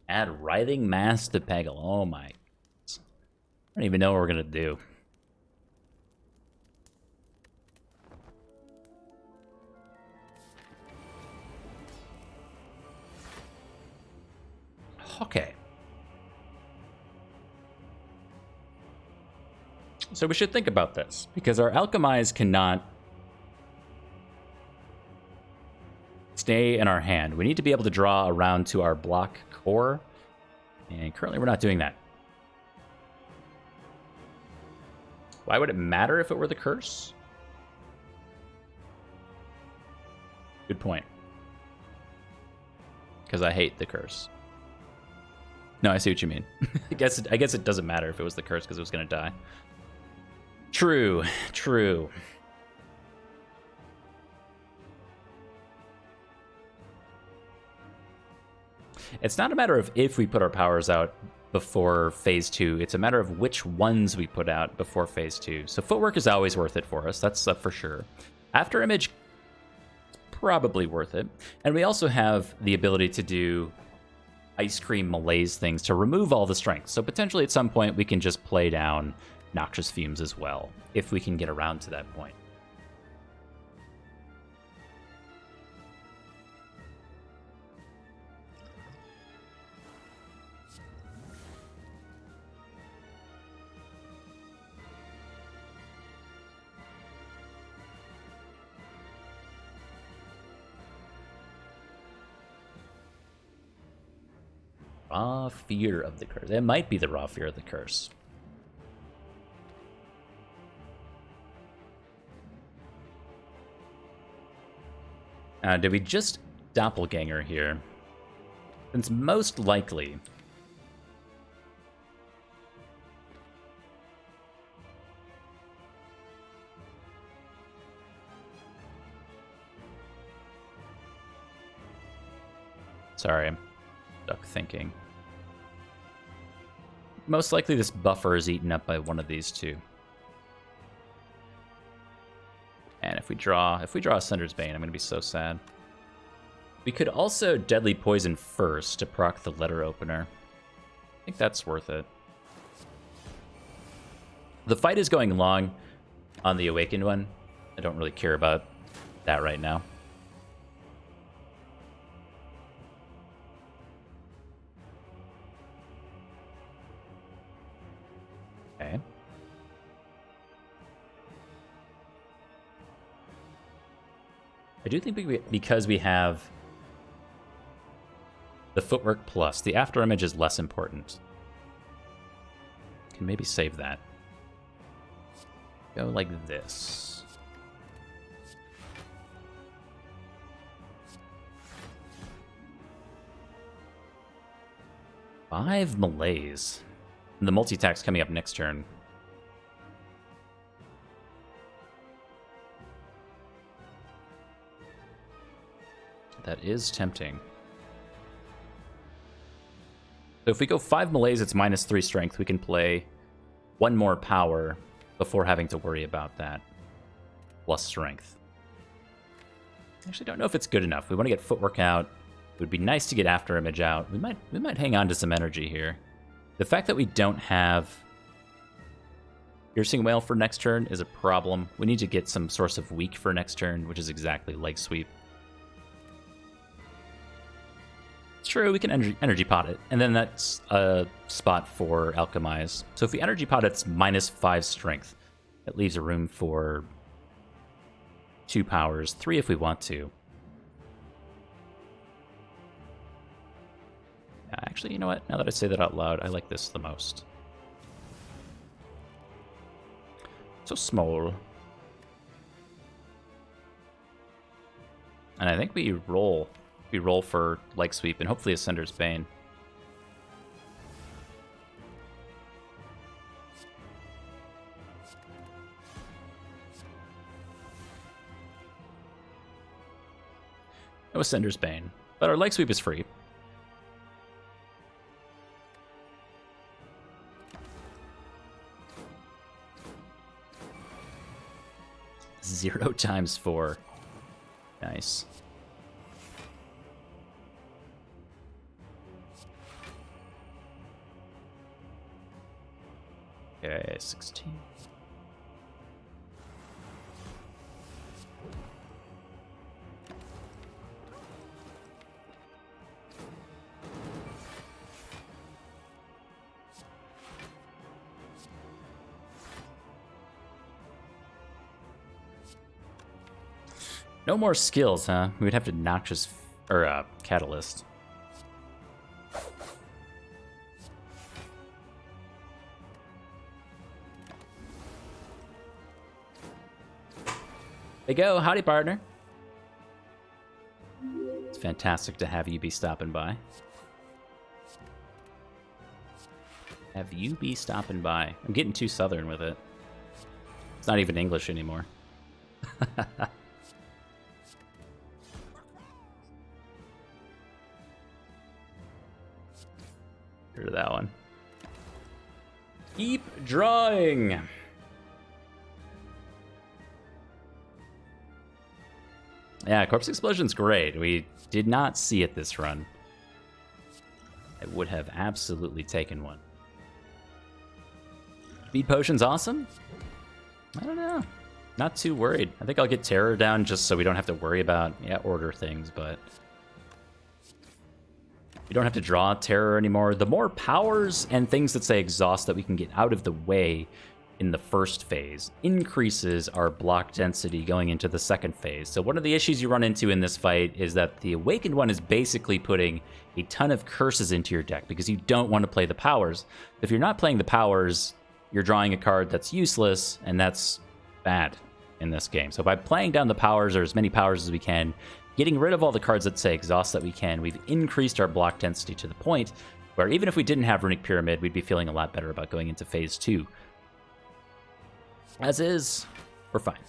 Speaker 1: Add Writhing Mass to Peggle. Oh my. I don't even know what we're going to do. Okay. So we should think about this, because our Alchemize cannot stay in our hand. We need to be able to draw around to our block core, and currently we're not doing that. Why would it matter if it were the curse? Good point. Because I hate the curse. No, I see what you mean. I guess it doesn't matter if it was the curse because it was going to die. True, true. It's not a matter of if we put our powers out before phase 2. It's a matter of which ones we put out before phase 2. So footwork is always worth it for us. That's for sure. After image, probably worth it. And we also have the ability to do ice cream malaise things to remove all the strength. So potentially at some point we can just play down Noxious Fumes as well, if we can get around to that point. Raw Fear of the Curse. It might be the Raw Fear of the Curse. Did we just Doppelganger here? It's most likely. Sorry, I'm stuck thinking. Most likely this buffer is eaten up by one of these two. And if we draw Ascender's Bane, I'm going to be so sad. We could also Deadly Poison first to proc the letter opener. I think that's worth it. The fight is going long on the Awakened one. I don't really care about that right now. Okay. I do think because we have the Footwork Plus, the After Image is less important. Can maybe save that. Go like this. Five Malaise. And the multi-attack's coming up next turn. That is tempting. So if we go 5 Malaise, it's -3 strength. We can play 1 more power before having to worry about that. Plus strength. I actually don't know if it's good enough. We want to get Footwork out. It would be nice to get After Image out. We might hang on to some energy here. The fact that we don't have Piercing Wail for next turn is a problem. We need to get some source of weak for next turn, which is exactly Leg Sweep. It's true, we can energy pot it, and then that's a spot for Alchemize. So if we energy pot it, it's -5 strength. That leaves a room for 2 powers, 3 if we want to. Actually, you know what? Now that I say that out loud, I like this the most. So small. And I think we roll. We roll for Leg Sweep and hopefully Ascender's Bane. No Ascender's Bane, but our Leg Sweep is free. Zero times 4. Nice. Okay, 16. No more skills, huh? We'd have to Noxious or Catalyst. There you go. Howdy, partner. It's fantastic to have you be stopping by. Have you be stopping by. I'm getting too southern with it. It's not even English anymore. Here's that one. Keep drawing. Yeah, Corpse Explosion's great. We did not see it this run. I would have absolutely taken one. Speed Potion's awesome? I don't know. Not too worried. I think I'll get Terror down just so we don't have to worry about, order things, but... we don't have to draw Terror anymore. The more powers and things that say Exhaust that we can get out of the way in the first phase increases our block density going into the second phase. So one of the issues you run into in this fight is that the Awakened one is basically putting a ton of curses into your deck because you don't want to play the powers. If you're not playing the powers, you're drawing a card that's useless, and that's bad in this game. So by playing down the powers, or as many powers as we can, getting rid of all the cards that say Exhaust that we can, we've increased our block density to the point where even if we didn't have Runic Pyramid, we'd be feeling a lot better about going into phase 2. As is, we're fine.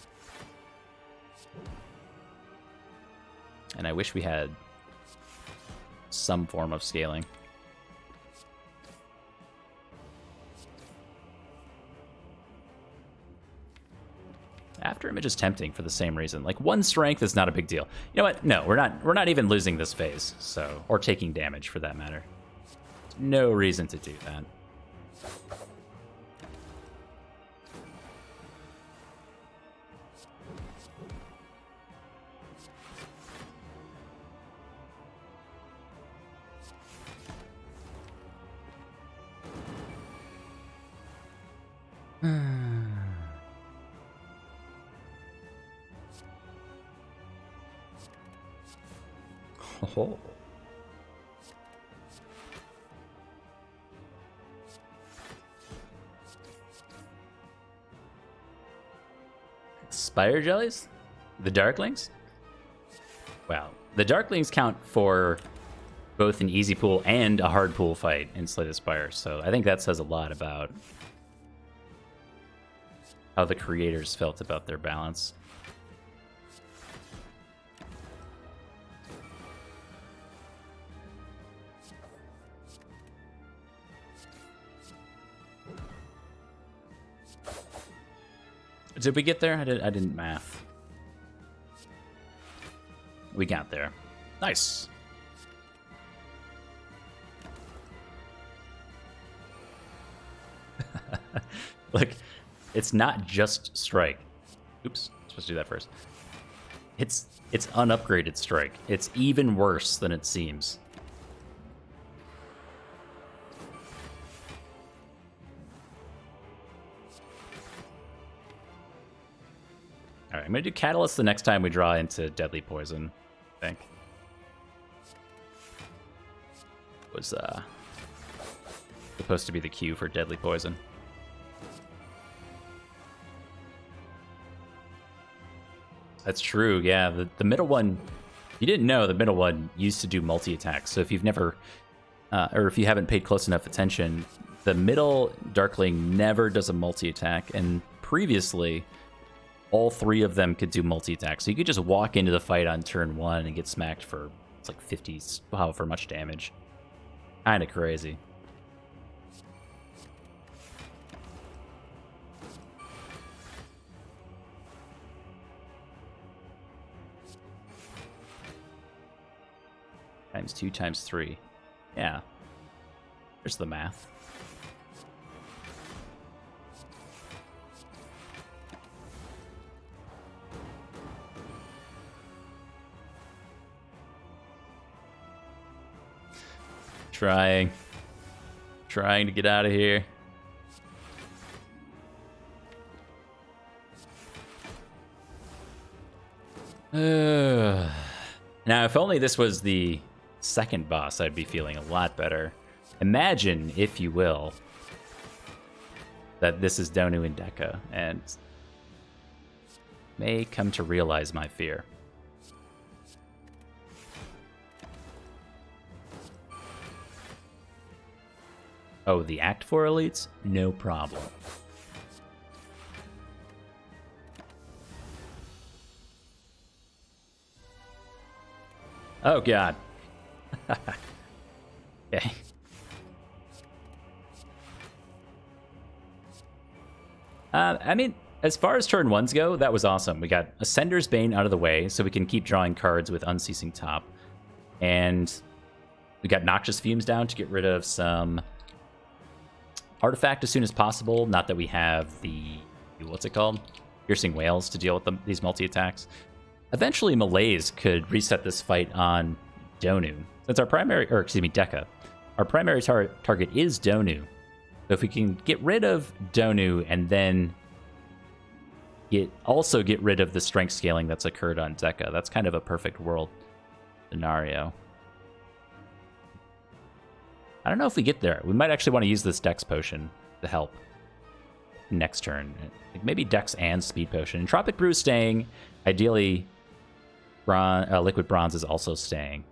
Speaker 1: And I wish we had some form of scaling. After image is tempting for the same reason. Like, 1 strength is not a big deal. You know what? No, we're not even losing this phase, so, or taking damage for that matter. There's no reason to do that. Oh. Spire jellies? The Darklings? Well, the Darklings count for both an easy pool and a hard pool fight in Slay the Spire, so I think that says a lot about how the creators felt about their balance. Did we get there? I didn't math. We got there. Nice. Look, it's not just strike. Oops, supposed to do that first. It's unupgraded strike. It's even worse than it seems. All right, I'm gonna do Catalyst the next time we draw into Deadly Poison, I think. Was supposed to be the cue for Deadly Poison. That's true, yeah. The middle one, you didn't know the middle one used to do multi-attacks. So if you've never, or if you haven't paid close enough attention, the middle Darkling never does a multi-attack. And previously, all 3 of them could do multi-attacks. So you could just walk into the fight on turn 1 and get smacked for, it's like 50, however much damage. Kind of crazy. Times 2 times 3. Yeah. There's the math. Trying to get out of here. Now, if only this was the second boss, I'd be feeling a lot better. Imagine, if you will, that this is Donu and Deka, and may come to realize my fear. Oh, the Act 4 elites? No problem. Oh, God. Okay. I mean, as far as turn 1s go, that was awesome. We got Ascender's Bane out of the way, so we can keep drawing cards with Unceasing Top. And we got Noxious Fumes down to get rid of some Artifact as soon as possible. Not that we have the, what's it called? Piercing Whales to deal with these multi-attacks. Eventually, Malaise could reset this fight on Donu. Since our primary, or excuse me, Deka. Our primary target is Donu. So if we can get rid of Donu and then also get rid of the strength scaling that's occurred on Deka, that's kind of a perfect world scenario. I don't know if we get there. We might actually want to use this Dex Potion to help next turn. Maybe Dex and Speed Potion. Tropic Brew is staying. Ideally, Liquid Bronze is also staying.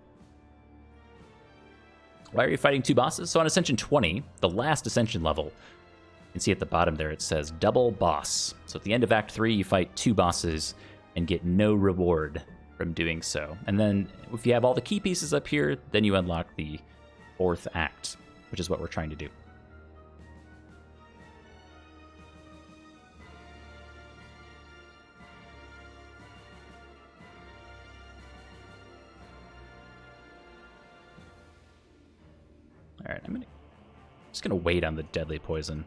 Speaker 1: Why are you fighting 2 bosses? So on Ascension 20, the last Ascension level, you can see at the bottom there it says Double Boss. So at the end of Act 3, you fight 2 bosses and get no reward from doing so. And then if you have all the key pieces up here, then you unlock the 4th act, which is what we're trying to do. All right, I'm just gonna wait on the deadly poison.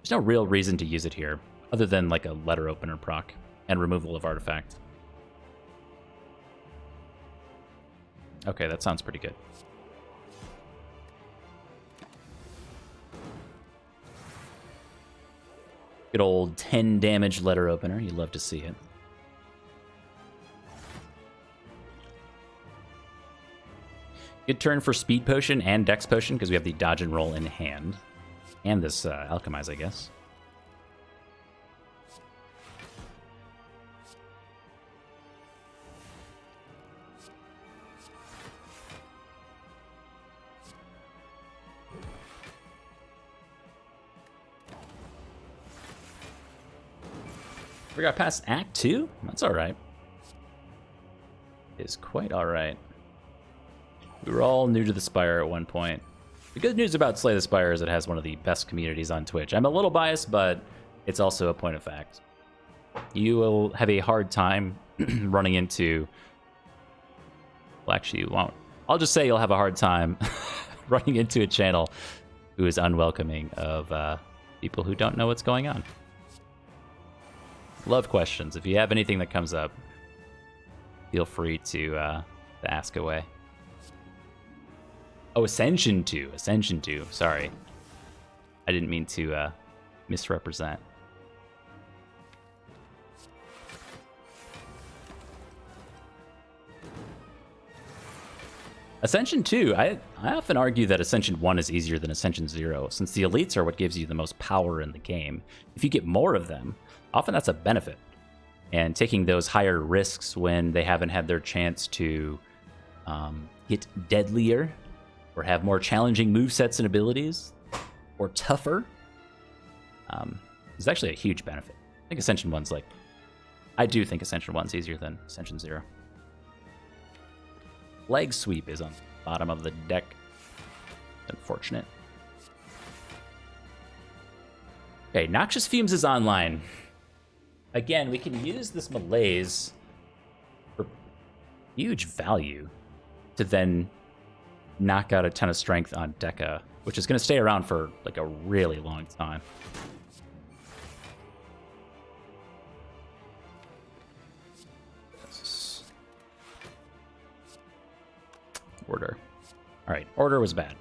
Speaker 1: There's no real reason to use it here, other than like a letter opener proc and removal of artifact. Okay, that sounds pretty good. Good old 10 damage letter opener. You love to see it. Good turn for speed potion and dex potion because we have the dodge and roll in hand. And this alchemize, I guess. We got past Act 2? That's alright. It is quite alright. We were all new to the Spire at one point. The good news about Slay the Spire is it has one of the best communities on Twitch. I'm a little biased, but it's also a point of fact. You will have a hard time running into... Well, actually, you won't. I'll just say you'll have a hard time running into a channel who is unwelcoming of people who don't know what's going on. Love questions. If you have anything that comes up, feel free to ask away. Oh, Ascension 2. Ascension 2. Sorry. I didn't mean to misrepresent. Ascension 2, I often argue that Ascension 1 is easier than Ascension 0, since the elites are what gives you the most power in the game. If you get more of them, often that's a benefit. And taking those higher risks when they haven't had their chance to get deadlier, or have more challenging movesets and abilities, or tougher, is actually a huge benefit. I think Ascension 1's like... I do think Ascension 1's easier than Ascension 0. Leg sweep is on the bottom of the deck. Unfortunate. Okay, Noxious Fumes is online. Again, we can use this malaise for huge value to then knock out a ton of strength on Deca, which is going to stay around for like a really long time. Order. All right, order was bad.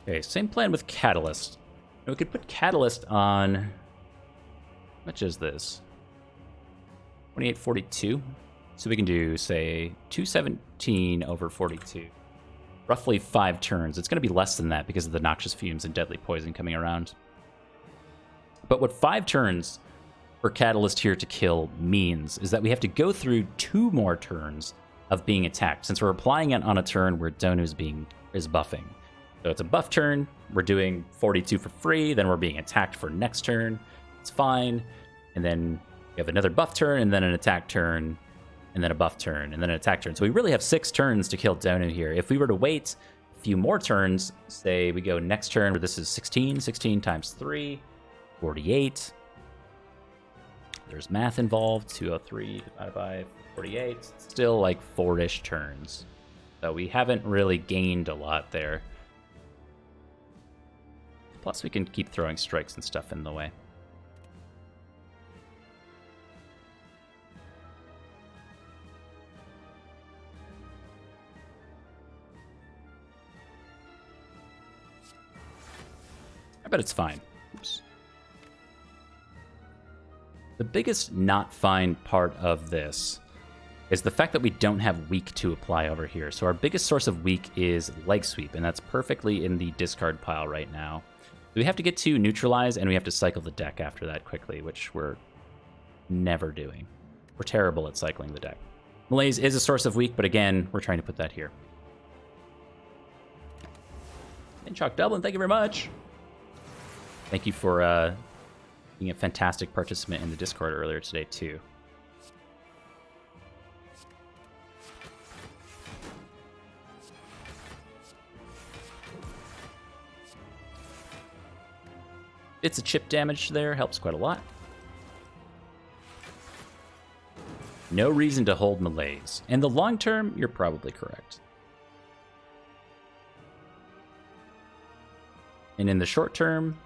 Speaker 1: Okay, same plan with Catalyst. We could put Catalyst on... How much is this? 2842. So we can do, say, 217 over 42. Roughly 5 turns. It's going to be less than that because of the Noxious Fumes and Deadly Poison coming around. But what 5 turns for Catalyst here to kill means is that we have to go through 2 more turns of being attacked, since we're applying it on a turn where Donu's is buffing. So it's a buff turn, we're doing 42 for free, then we're being attacked for next turn, it's fine, and then we have another buff turn, and then an attack turn, and then a buff turn, and then an attack turn. So we really have 6 turns to kill Donu here. If we were to wait a few more turns, say we go next turn where this is 16 times 3, 48. There's math involved, 203 divided by 48, still like 4-ish turns. So we haven't really gained a lot there. Plus, we can keep throwing strikes and stuff in the way. I bet it's fine. Oops. The biggest not fine part of this is the fact that we don't have weak to apply over here. So our biggest source of weak is leg sweep, and that's perfectly in the discard pile right now. We have to get to neutralize, and we have to cycle the deck after that quickly, which we're never doing. We're terrible at cycling the deck. Malaise is a source of weak, but again, we're trying to put that here. And Chalk Dublin, thank you very much. Thank you for being a fantastic participant in the Discord earlier today, too. It's a chip damage there, helps quite a lot. No reason to hold Malaise. In the long term, you're probably correct. And in the short term,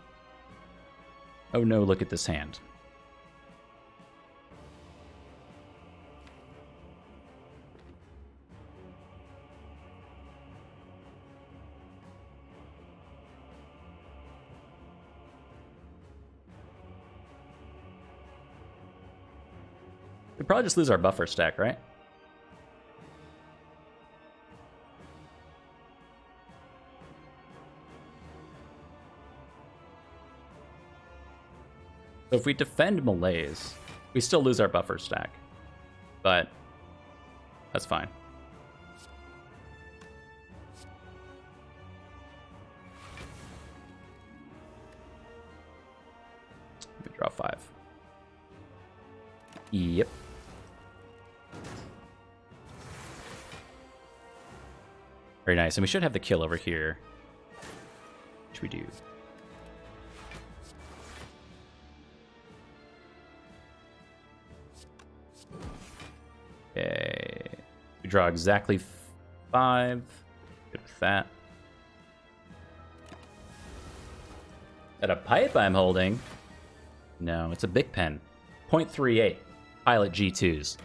Speaker 1: oh no, look at this hand. We'd probably just lose our buffer stack, right? So if we defend Malaise, we still lose our buffer stack. But that's fine. Let me draw 5. Yep. Very nice. And we should have the kill over here, which we do. Okay. We draw exactly 5. Good with that. Is that a pipe I'm holding? No, it's a big pen. 0.38. Pilot G2s.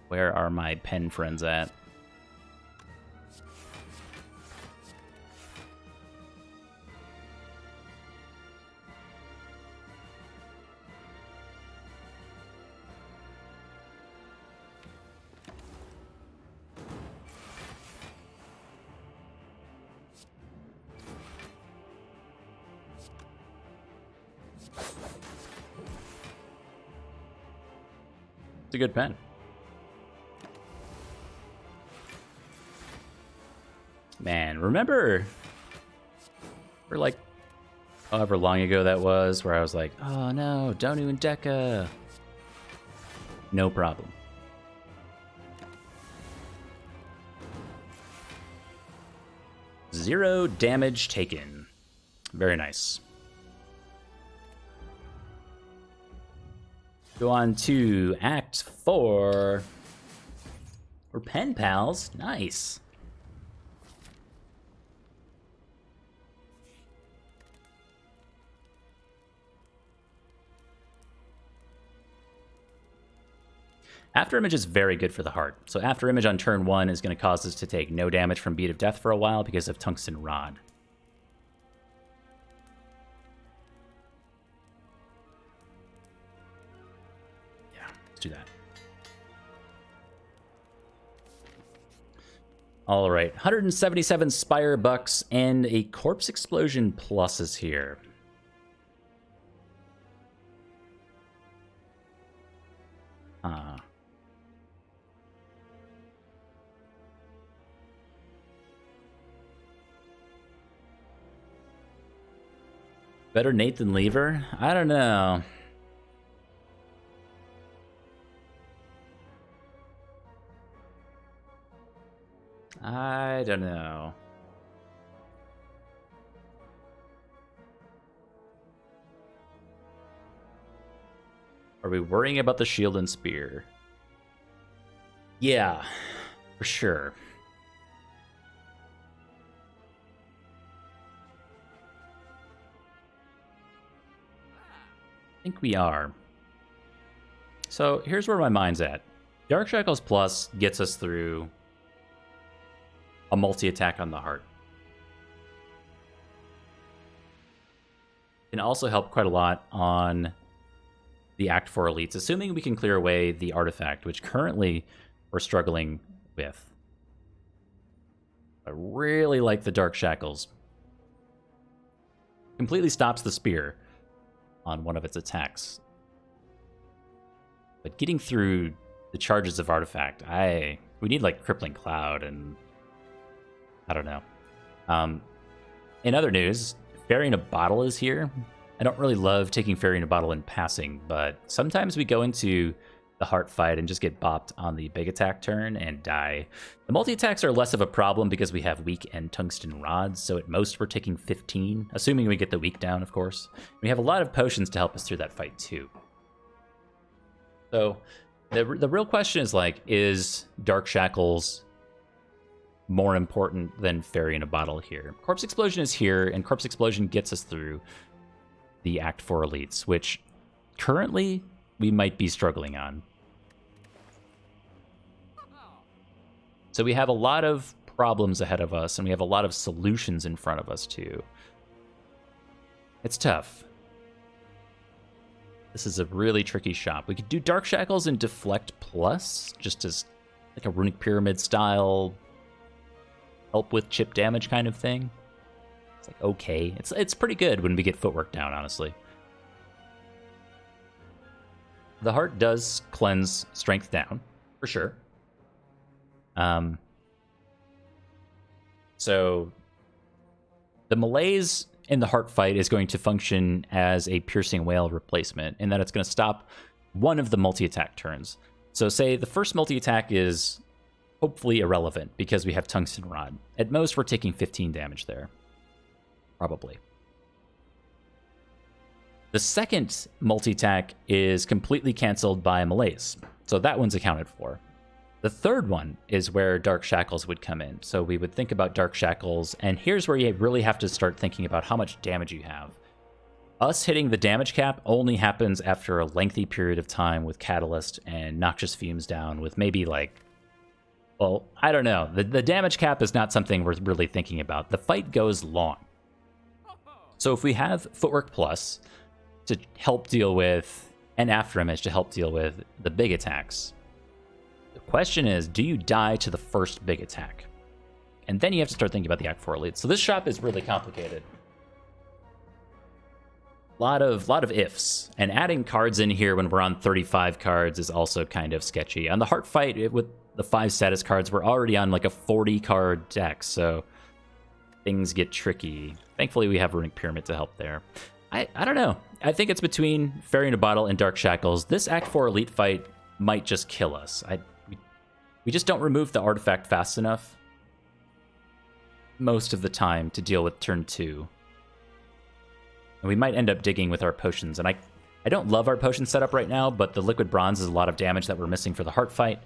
Speaker 1: Where are my pen friends at? It's a good pen. Man, remember for like however long ago that was, where I was like, oh no, Donu and Deca. No problem. Zero damage taken. Very nice. Go on to Act 4. We're pen pals. Nice. After Image is very good for the heart. So After Image on turn 1 is going to cause us to take no damage from Beat of Death for a while because of Tungsten Rod. Do that. All right, 177 Spire Bucks and a Corpse Explosion Plus is here. Better Nate than Lever? I don't know. I don't know. Are we worrying about the shield and spear? Yeah, for sure. I think we are. So here's where my mind's at. Dark Shackles Plus gets us through a multi-attack on the heart. Can also help quite a lot on the Act 4 elites, assuming we can clear away the artifact, which currently we're struggling with. I really like the Dark Shackles. Completely stops the spear on one of its attacks. But getting through the charges of Artifact, we need like Crippling Cloud, and I don't know. In other news, Fairy in a Bottle is here. I don't really love taking Fairy in a Bottle in passing, but sometimes we go into the heart fight and just get bopped on the big attack turn and die. The multi-attacks are less of a problem because we have weak and tungsten rods, so at most we're taking 15, assuming we get the weak down, of course. We have a lot of potions to help us through that fight too. So the real question is like, is Dark Shackles more important than Fairy in a Bottle here? Corpse Explosion is here, and Corpse Explosion gets us through the Act 4 elites, which currently we might be struggling on. So we have a lot of problems ahead of us, and we have a lot of solutions in front of us too. It's tough. This is a really tricky shop. We could do Dark Shackles and Deflect Plus, just as like a Runic Pyramid style help with chip damage kind of thing. It's like okay. It's pretty good when we get footwork down, honestly. The heart does cleanse strength down, for sure. So the malaise in the heart fight is going to function as a piercing whale replacement, in that it's going to stop one of the multi-attack turns. So say the first multi-attack is hopefully irrelevant because we have tungsten rod. At most, we're taking 15 damage there. Probably. The second multi-attack is completely canceled by malaise, so that one's accounted for. The third one is where Dark Shackles would come in. So we would think about Dark Shackles, and here's where you really have to start thinking about how much damage you have. Us hitting the damage cap only happens after a lengthy period of time with Catalyst and Noxious Fumes down with maybe like, well, I don't know. The damage cap is not something we're really thinking about. The fight goes long. So if we have Footwork Plus to help deal with, and Afterimage to help deal with the big attacks, the question is, do you die to the first big attack? And then you have to start thinking about the Act 4 elites. So this shop is really complicated. Lot of ifs, and adding cards in here when we're on 35 cards is also kind of sketchy. On the heart fight with the 5 status cards, we're already on like a 40 card deck, so things get tricky. Thankfully we have Runic Pyramid to help there. I don't know. I think it's between Fairy in a Bottle and Dark Shackles. This Act 4 elite fight might just kill us. We just don't remove the artifact fast enough most of the time to deal with turn 2. And we might end up digging with our potions. And I don't love our potion setup right now, but the liquid bronze is a lot of damage that we're missing for the heart fight.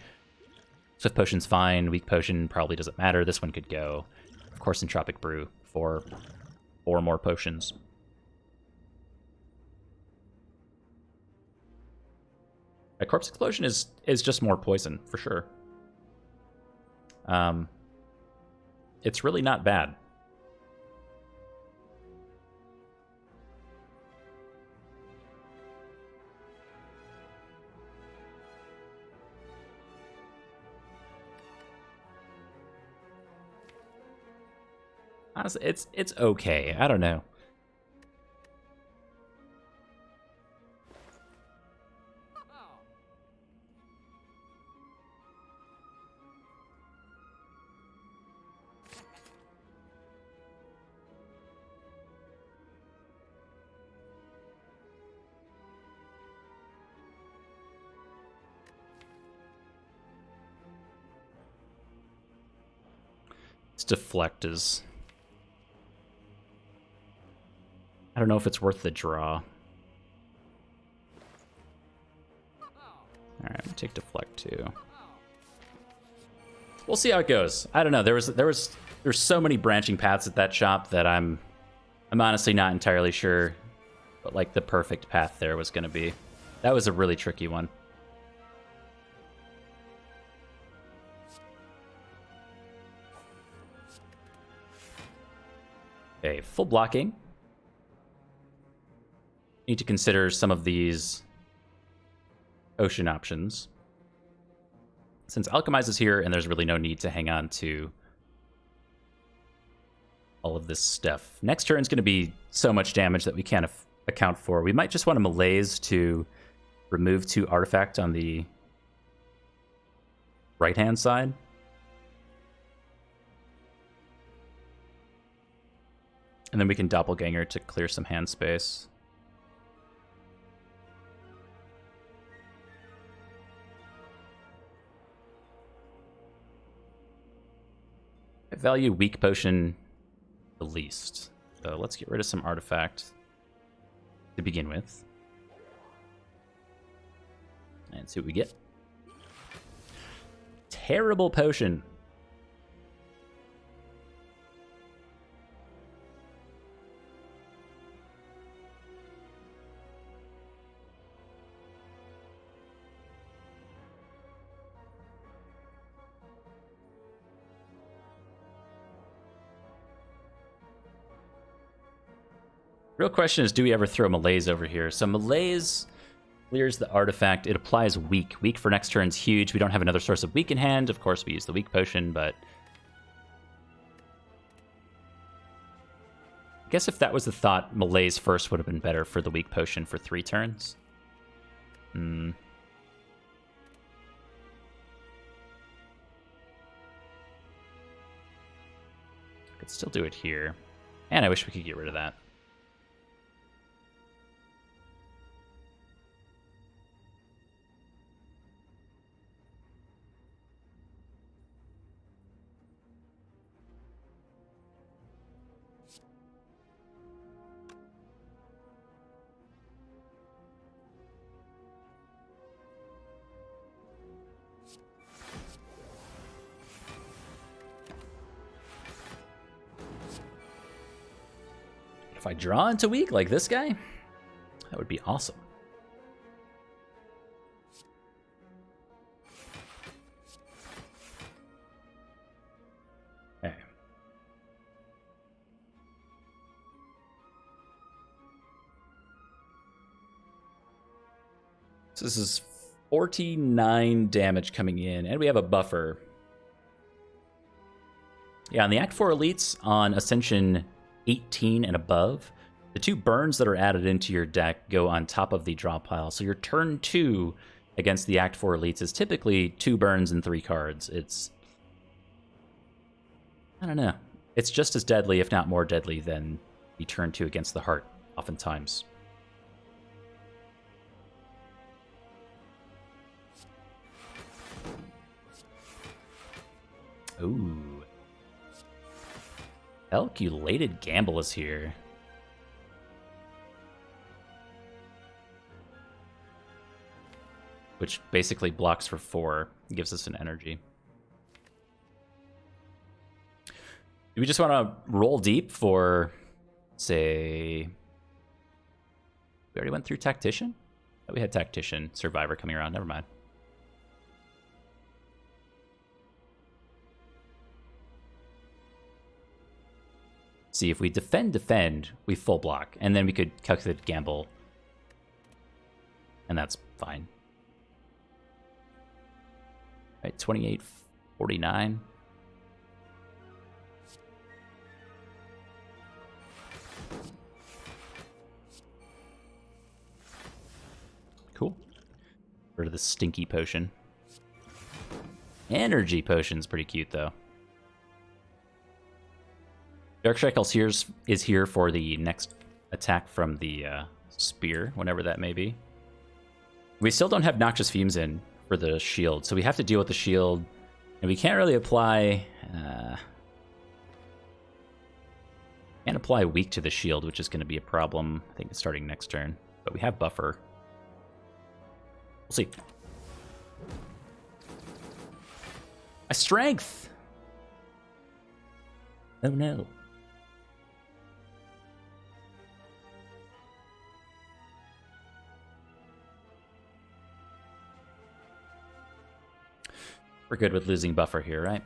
Speaker 1: Swift potion's fine. Weak potion probably doesn't matter. This one could go. Of course, Entropic Brew for 4 more potions. A Corpse Explosion is just more poison, for sure. It's really not bad. Honestly, it's okay. I don't know. Deflect is... I don't know if it's worth the draw. Alright, we'll take Deflect too. We'll see how it goes. I don't know. There's so many branching paths at that shop that I'm honestly not entirely sure what like the perfect path there was gonna be. That was a really tricky one. Okay, full blocking. Need to consider some of these ocean options. since Alchemize is here and there's really no need to hang on to all of this stuff. Next turn's going to be so much damage that we can't account for. We might just want to Malaise to remove 2 artifact on the right-hand side. And then we can Doppelganger to clear some hand space. I value Weak Potion the least. So let's get rid of some artifact to begin with. And see what we get. Terrible potion. Real question is, do we ever throw Malaise over here? So Malaise clears the artifact. It applies Weak. Weak for next turn's huge. We don't have another source of Weak in hand. Of course, we use the Weak Potion, but I guess if that was the thought, Malaise first would have been better for the Weak Potion for 3 turns. Could still do it here. And I wish we could get rid of that. If I draw into Weak like this guy, that would be awesome. Okay. So this is 49 damage coming in, and we have a buffer. Yeah, on the Act 4 elites on Ascension 18 and above, the 2 burns that are added into your deck go on top of the draw pile. So your turn 2 against the Act 4 elites is typically 2 burns and 3 cards. It's, I don't know. It's just as deadly, if not more deadly, than the turn 2 against the Heart, oftentimes. Ooh. Calculated Gamble is here. Which basically blocks for 4. Gives us an energy. Do we just want to roll deep for, say... We already went through Tactician? Oh, we had Tactician, Survivor coming around. Never mind. See, if we defend, we full block. And then we could calculate Gamble. And that's fine. Right, 28-49. Cool. Rid of the stinky potion. Energy potion's pretty cute, though. Dark Shackles is here for the next attack from the spear, whenever that may be. We still don't have Noxious Fumes in for the shield, so we have to deal with the shield, and we can't really apply... can't apply Weak to the shield, which is going to be a problem, I think, starting next turn. But we have Buffer. We'll see. A Strength! Oh no. We're good with losing Buffer here, right?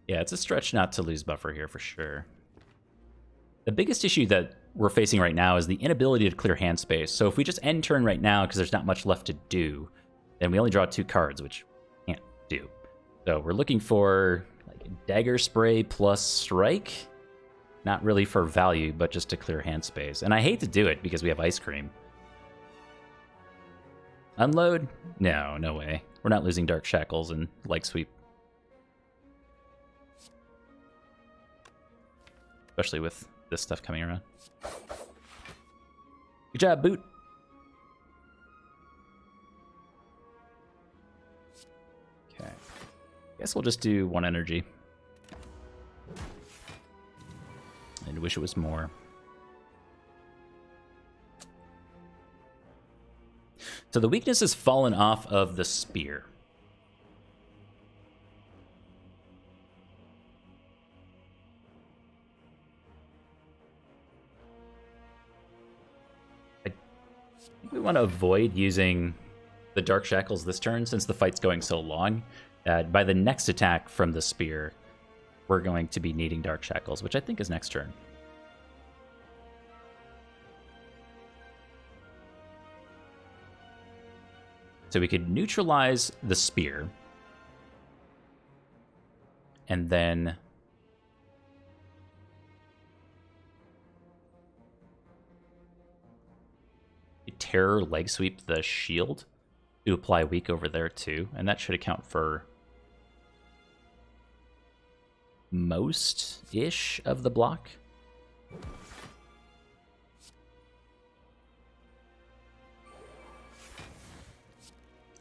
Speaker 1: Yeah, it's a stretch not to lose buffer here for sure. The biggest issue that we're facing right now is the inability to clear hand space. So if we just end turn right now because there's not much left to do, then we only draw 2 cards, which we can't do. So we're looking for like a dagger spray plus strike. Not really for value, but just to clear hand space. And I hate to do it because we have ice cream. Unload? No, no way. We're not losing Dark Shackles and Leg Sweep. Especially with this stuff coming around. Good job, Boot. Okay. Guess we'll just do 1 energy. And wish it was more. So the weakness has fallen off of the spear. I think we want to avoid using the Dark Shackles this turn since the fight's going so long. By the next attack from the spear, we're going to be needing Dark Shackles, which I think is next turn. So we could neutralize the spear. And then Terror Leg Sweep the shield to apply weak over there too. And that should account for most-ish of the block. Let's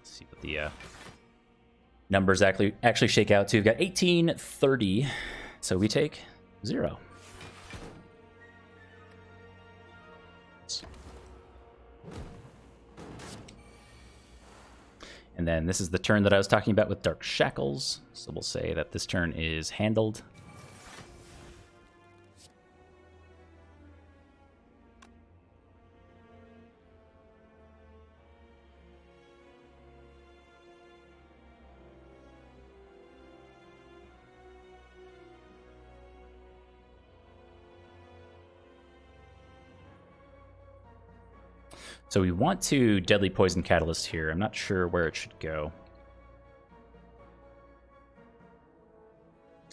Speaker 1: see what the numbers actually shake out to. We've got 1830, so we take 0. And then this is the turn that I was talking about with Dark Shackles. So we'll say that this turn is handled. So we want to Deadly Poison Catalyst here. I'm not sure where it should go.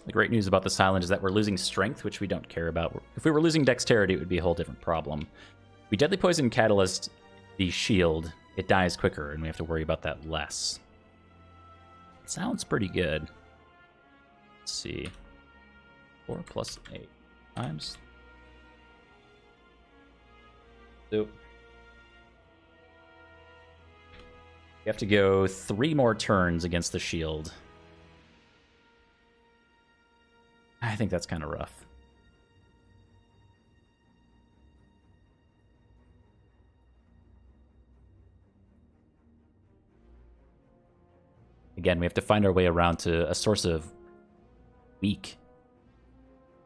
Speaker 1: The great news about the Silent is that we're losing strength, which we don't care about. If we were losing dexterity, it would be a whole different problem. We Deadly Poison Catalyst the shield, it dies quicker, and we have to worry about that less. It sounds pretty good. Let's see. 4 plus 8 times. So we have to go 3 more turns against the shield. I think that's kind of rough. Again, we have to find our way around to a source of weak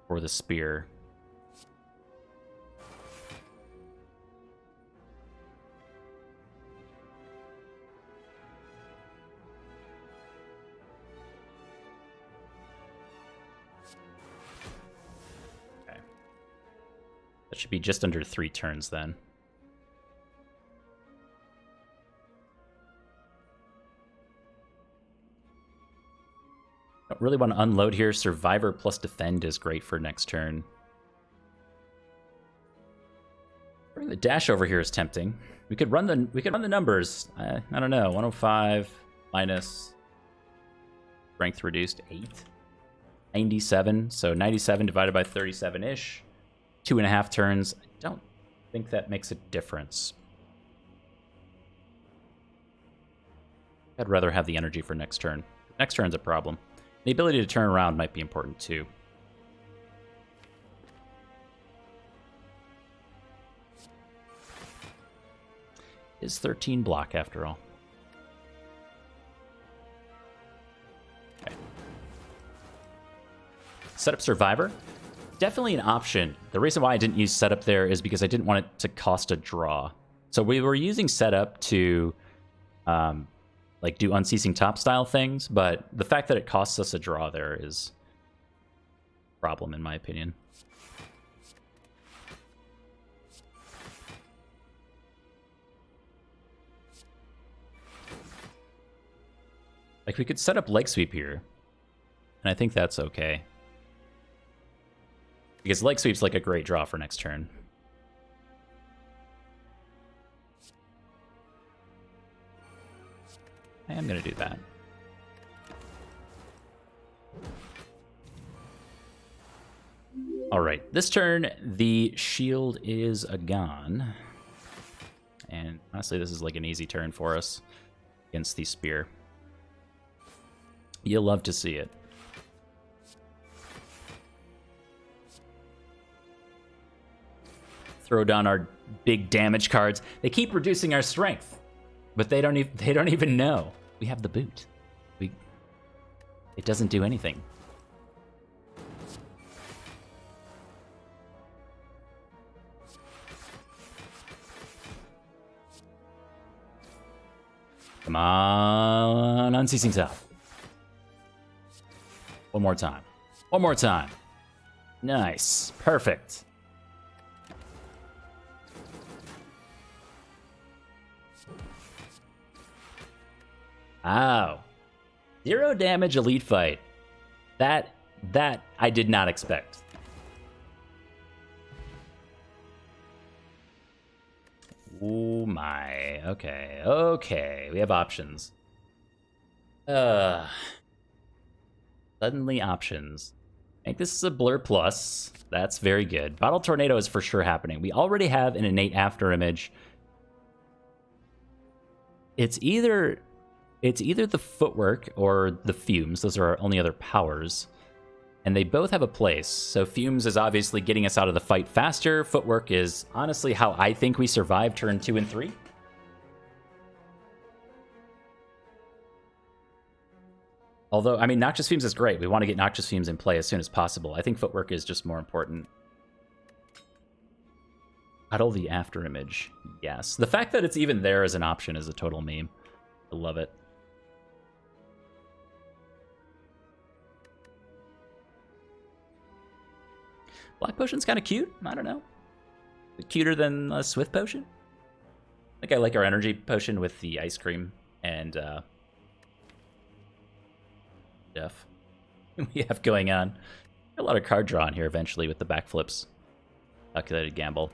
Speaker 1: for the spear. That should be just under 3 turns then. Don't really want to unload here. Survivor plus defend is great for next turn. The dash over here is tempting. We could run the numbers. I don't know. 105 minus strength reduced 8. 97. So 97 divided by 37-ish. 2.5 turns. I don't think that makes a difference. I'd rather have the energy for next turn. Next turn's a problem. The ability to turn around might be important too. Is 13 block after all. Okay. Set up Survivor. Definitely an option. The reason why I didn't use setup there is because I didn't want it to cost a draw. So we were using setup to like do unceasing top style things, but the fact that it costs us a draw there is problem, in my opinion. Like, we could set up leg sweep here, and I think that's okay. Because leg sweep's like a great draw for next turn. I am going to do that. All right, this turn, the shield is gone. And honestly, this is like an easy turn for us against the spear. You'll love to see it. Throw down our big damage cards. They keep reducing our strength, but they don't even know. We have the boot. It doesn't do anything. Come on, Unceasing South. One more time. One more time. Nice. Perfect. Wow. 0 damage elite fight. That I did not expect. Oh my. Okay. Okay. We have options. Suddenly options. I think this is a Blur Plus. That's very good. Bottle Tornado is for sure happening. We already have an innate afterimage. It's either the footwork or the fumes. Those are our only other powers. And they both have a place. So fumes is obviously getting us out of the fight faster. Footwork is honestly how I think we survive turn 2 and 3. Although, I mean, Noxious Fumes is great. We want to get Noxious Fumes in play as soon as possible. I think Footwork is just more important. Huddle the Afterimage. Yes. The fact that it's even there as an option is a total meme. I love it. Black Potion's kind of cute. I don't know. Cuter than a Swift Potion? I think I like our Energy Potion with the ice cream and stuff we have going on. A lot of card draw in here eventually with the backflips. Calculated gamble.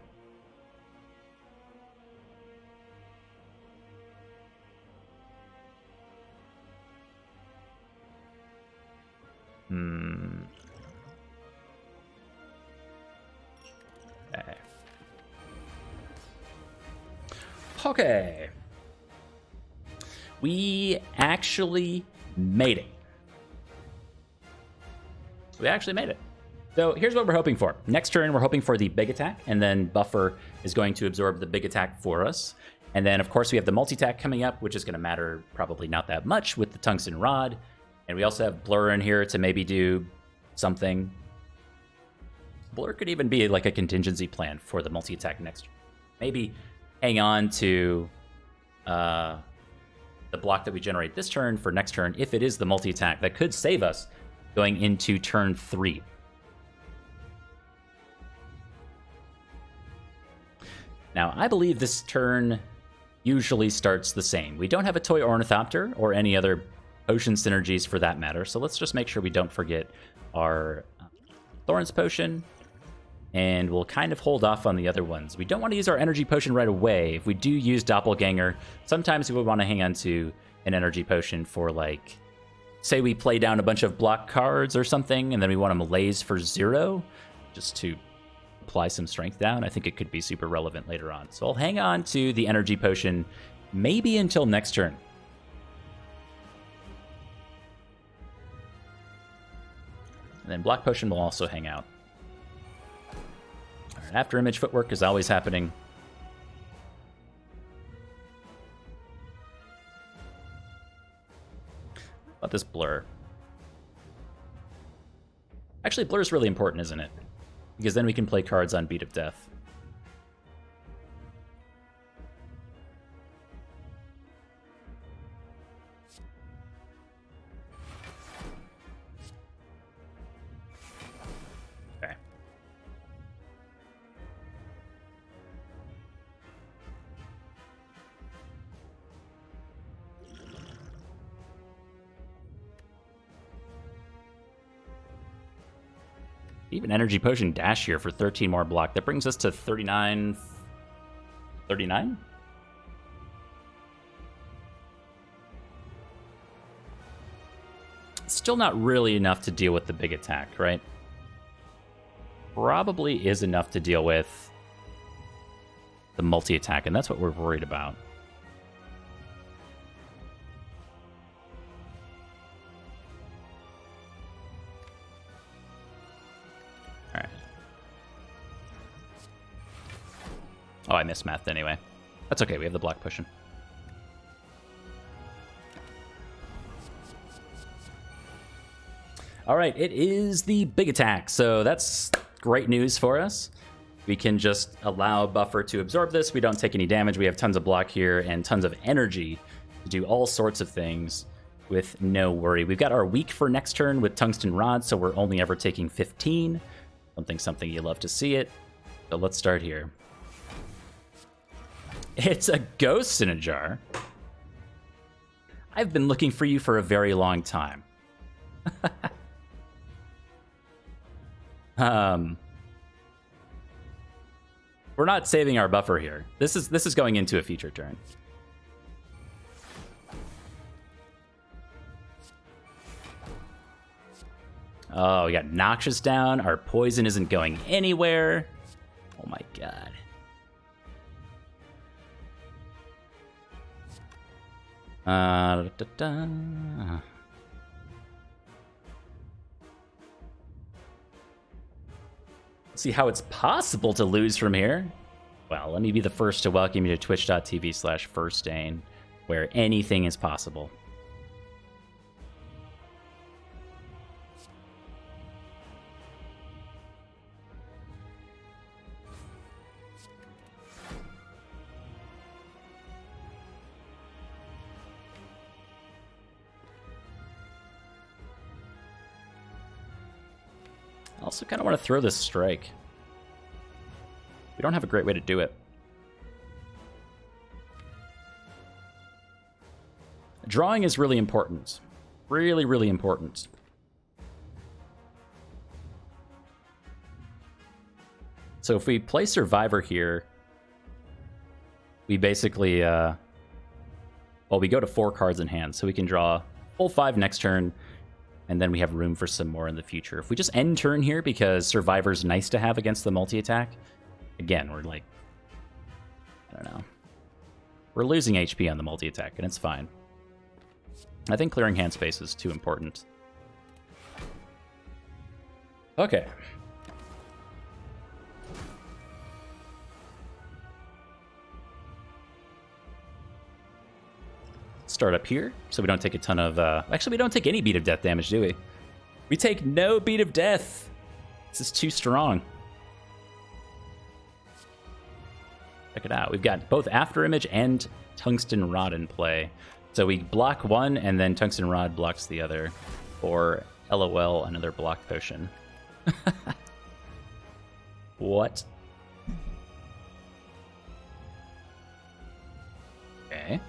Speaker 1: Okay. Okay. We actually made it. We actually made it. So here's what we're hoping for. Next turn, we're hoping for the big attack, and then Buffer is going to absorb the big attack for us. And then, of course, we have the multi-attack coming up, which is going to matter probably not that much with the Tungsten Rod. And we also have Blur in here to maybe do something. Blur could even be like a contingency plan for the multi-attack next turn. Maybe hang on to the block that we generate this turn for next turn if it is the multi-attack. That could save us going into turn 3. Now, I believe this turn usually starts the same. We don't have a Toy Ornithopter or any other potion synergies for that matter, so let's just make sure we don't forget our Thorns Potion, and we'll kind of hold off on the other ones. We don't want to use our Energy Potion right away. If we do use Doppelganger, sometimes we would want to hang on to an Energy Potion for, like, say we play down a bunch of block cards or something, and then we want to Malaise for 0, just to apply some strength down. I think it could be super relevant later on. So I'll hang on to the Energy Potion maybe until next turn. And then Black Potion will also hang out. All right, after image footwork is always happening. How about this Blur? Actually, Blur is really important, isn't it? Because then we can play cards on Beat of Death. Even Energy Potion Dash here for 13 more block. That brings us to 39... 39? Still not really enough to deal with the big attack, right? Probably is enough to deal with the multi-attack, and that's what we're worried about. Alright. Oh, I missed math anyway. That's okay, we have the block pushing. Alright, it is the big attack, so that's great news for us. We can just allow Buffer to absorb this. We don't take any damage. We have tons of block here and tons of energy to do all sorts of things with no worry. We've got our weak for next turn with Tungsten Rod, so we're only ever taking 15. Something you love to see it. So let's start here. It's a ghost in a jar. I've been looking for you for a very long time. We're not saving our buffer here. This is going into a feature turn. Oh, we got Noxious down. Our poison isn't going anywhere. Oh my god. See how it's possible to lose from here. Well, let me be the first to welcome you to twitch.tv/FirstDane, where anything is possible. I also kind of want to throw this strike. We don't have a great way to do it. Drawing is really important. Really, really important. So if we play Survivor here, we basically, well, we go to 4 cards in hand, so we can draw full 5 next turn, and then we have room for some more in the future. If we just end turn here, because Survivor's nice to have against the multi-attack, again, we're like, I don't know. We're losing HP on the multi-attack, and it's fine. I think clearing hand space is too important. Okay. Start up here, so we don't take a ton of... Actually, we don't take any Beat of Death damage, do we? We take no Beat of Death! This is too strong. Check it out. We've got both After Image and Tungsten Rod in play. So we block one, and then Tungsten Rod blocks the other. Or, LOL, another block potion. What? Okay.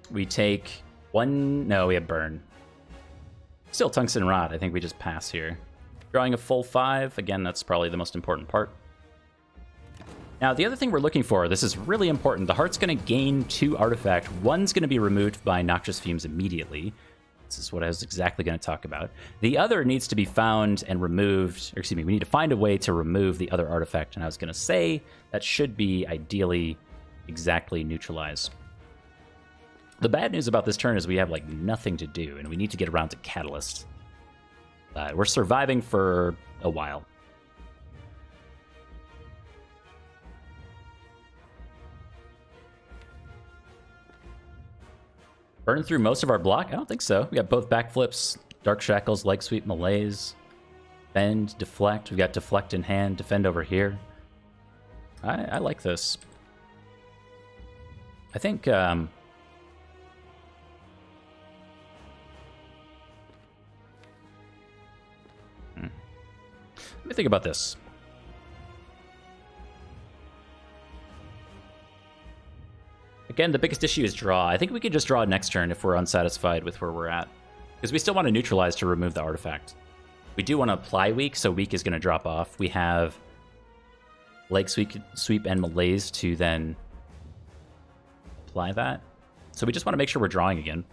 Speaker 1: We take one... No, we have Burn. Still Tungsten Rod. I think we just pass here. Drawing a full 5. Again, that's probably the most important part. Now, the other thing we're looking for, this is really important. The Heart's going to gain 2 artifact. One's going to be removed by Noxious Fumes immediately. This is what I was exactly going to talk about. The other needs to be found and removed. Or excuse me, we need to find a way to remove the other artifact. And I was going to say that should be ideally exactly neutralized. The bad news about this turn is we have, like, nothing to do, and we need to get around to Catalyst. We're surviving for a while. Burn through most of our block? I don't think so. We got both backflips, Dark Shackles, Leg Sweep, Malaise, Bend, Deflect. We got Deflect in hand, Defend over here. I like this. I think... Let me think about this. Again, the biggest issue is draw. I think we could just draw next turn if we're unsatisfied with where we're at. Because we still want to neutralize to remove the artifact. We do want to apply weak, so weak is going to drop off. We have leg sweep and malaise to then apply that. So we just want to make sure we're drawing again.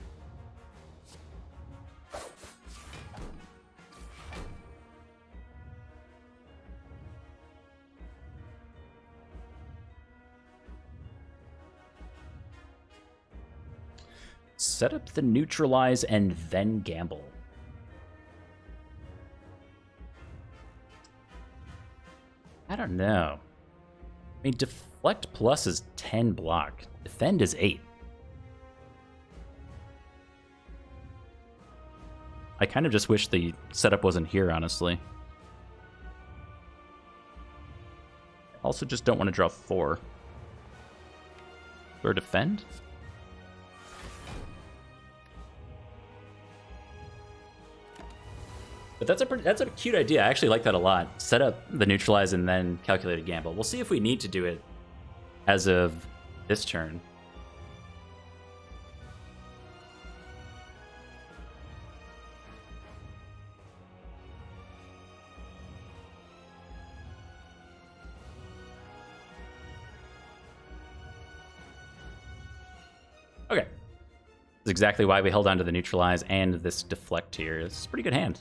Speaker 1: Set up the neutralize and then gamble. I don't know. I mean, deflect plus is 10 block. Defend is 8. I kind of just wish the setup wasn't here, honestly. Also just don't want to draw 4. Or defend? But that's a cute idea. I actually like that a lot. Set up the neutralize and then calculate a gamble. We'll see if we need to do it as of this turn. Okay. That's exactly why we held on to the neutralize and this deflect here. It's a pretty good hand.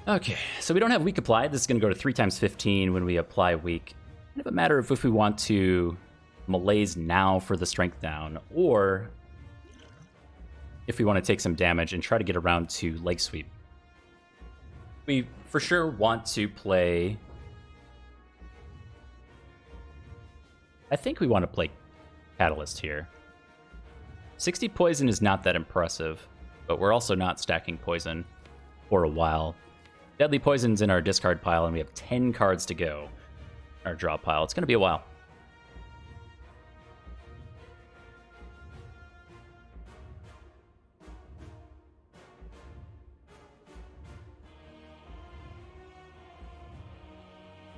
Speaker 1: Okay, so we don't have weak applied. This is going to go to 3 times 15 when we apply weak. Kind of a matter of if we want to malaise now for the strength down, or if we want to take some damage and try to get around to leg sweep. We for sure want to play... I think we want to play Catalyst here. 60 poison is not that impressive, but we're also not stacking poison for a while. Deadly Poison's in our discard pile, and we have 10 cards to go in our draw pile. It's going to be a while.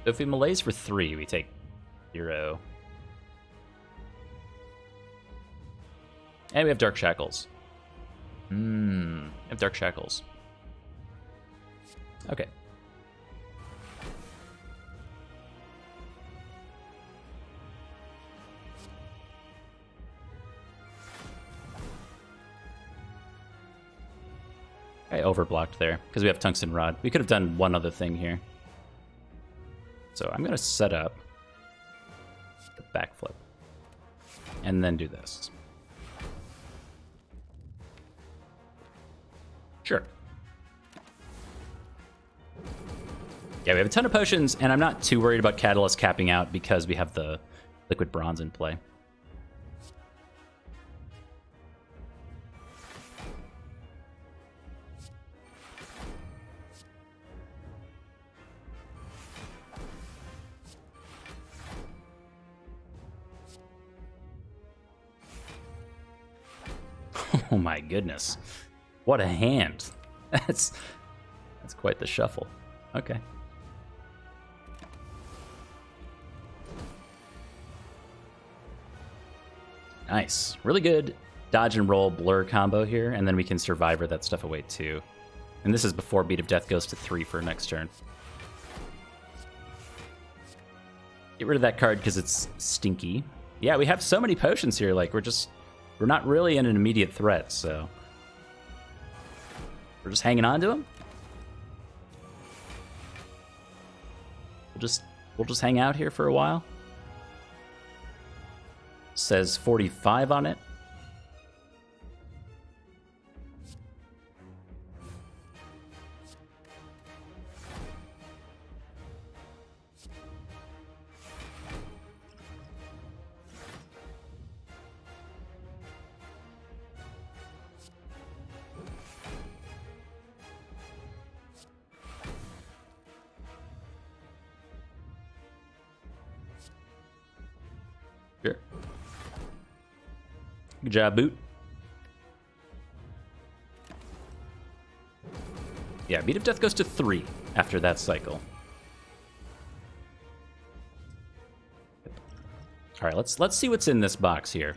Speaker 1: So if we malaise for 3, we take 0. And we have Dark Shackles. We have Dark Shackles. Okay. I overblocked there because we have Tungsten Rod. We could have done one other thing here. So I'm going to set up the backflip and then do this. Sure. Yeah, we have a ton of potions, and I'm not too worried about Catalyst capping out because we have the Liquid Bronze in play. Oh my goodness. What a hand. That's quite the shuffle. Okay. Nice. Really good dodge and roll blur combo here, and then we can survivor that stuff away too. And this is before Beat of Death goes to 3 for next turn. Get rid of that card because it's stinky. Yeah, we have so many potions here, like we're not really in an immediate threat, so we're just hanging on to them. We'll just hang out here for a while. Says 45 on it. Sure. Good job, Boot. Yeah, Beat of Death goes to 3 after that cycle. All right, let's see what's in this box here.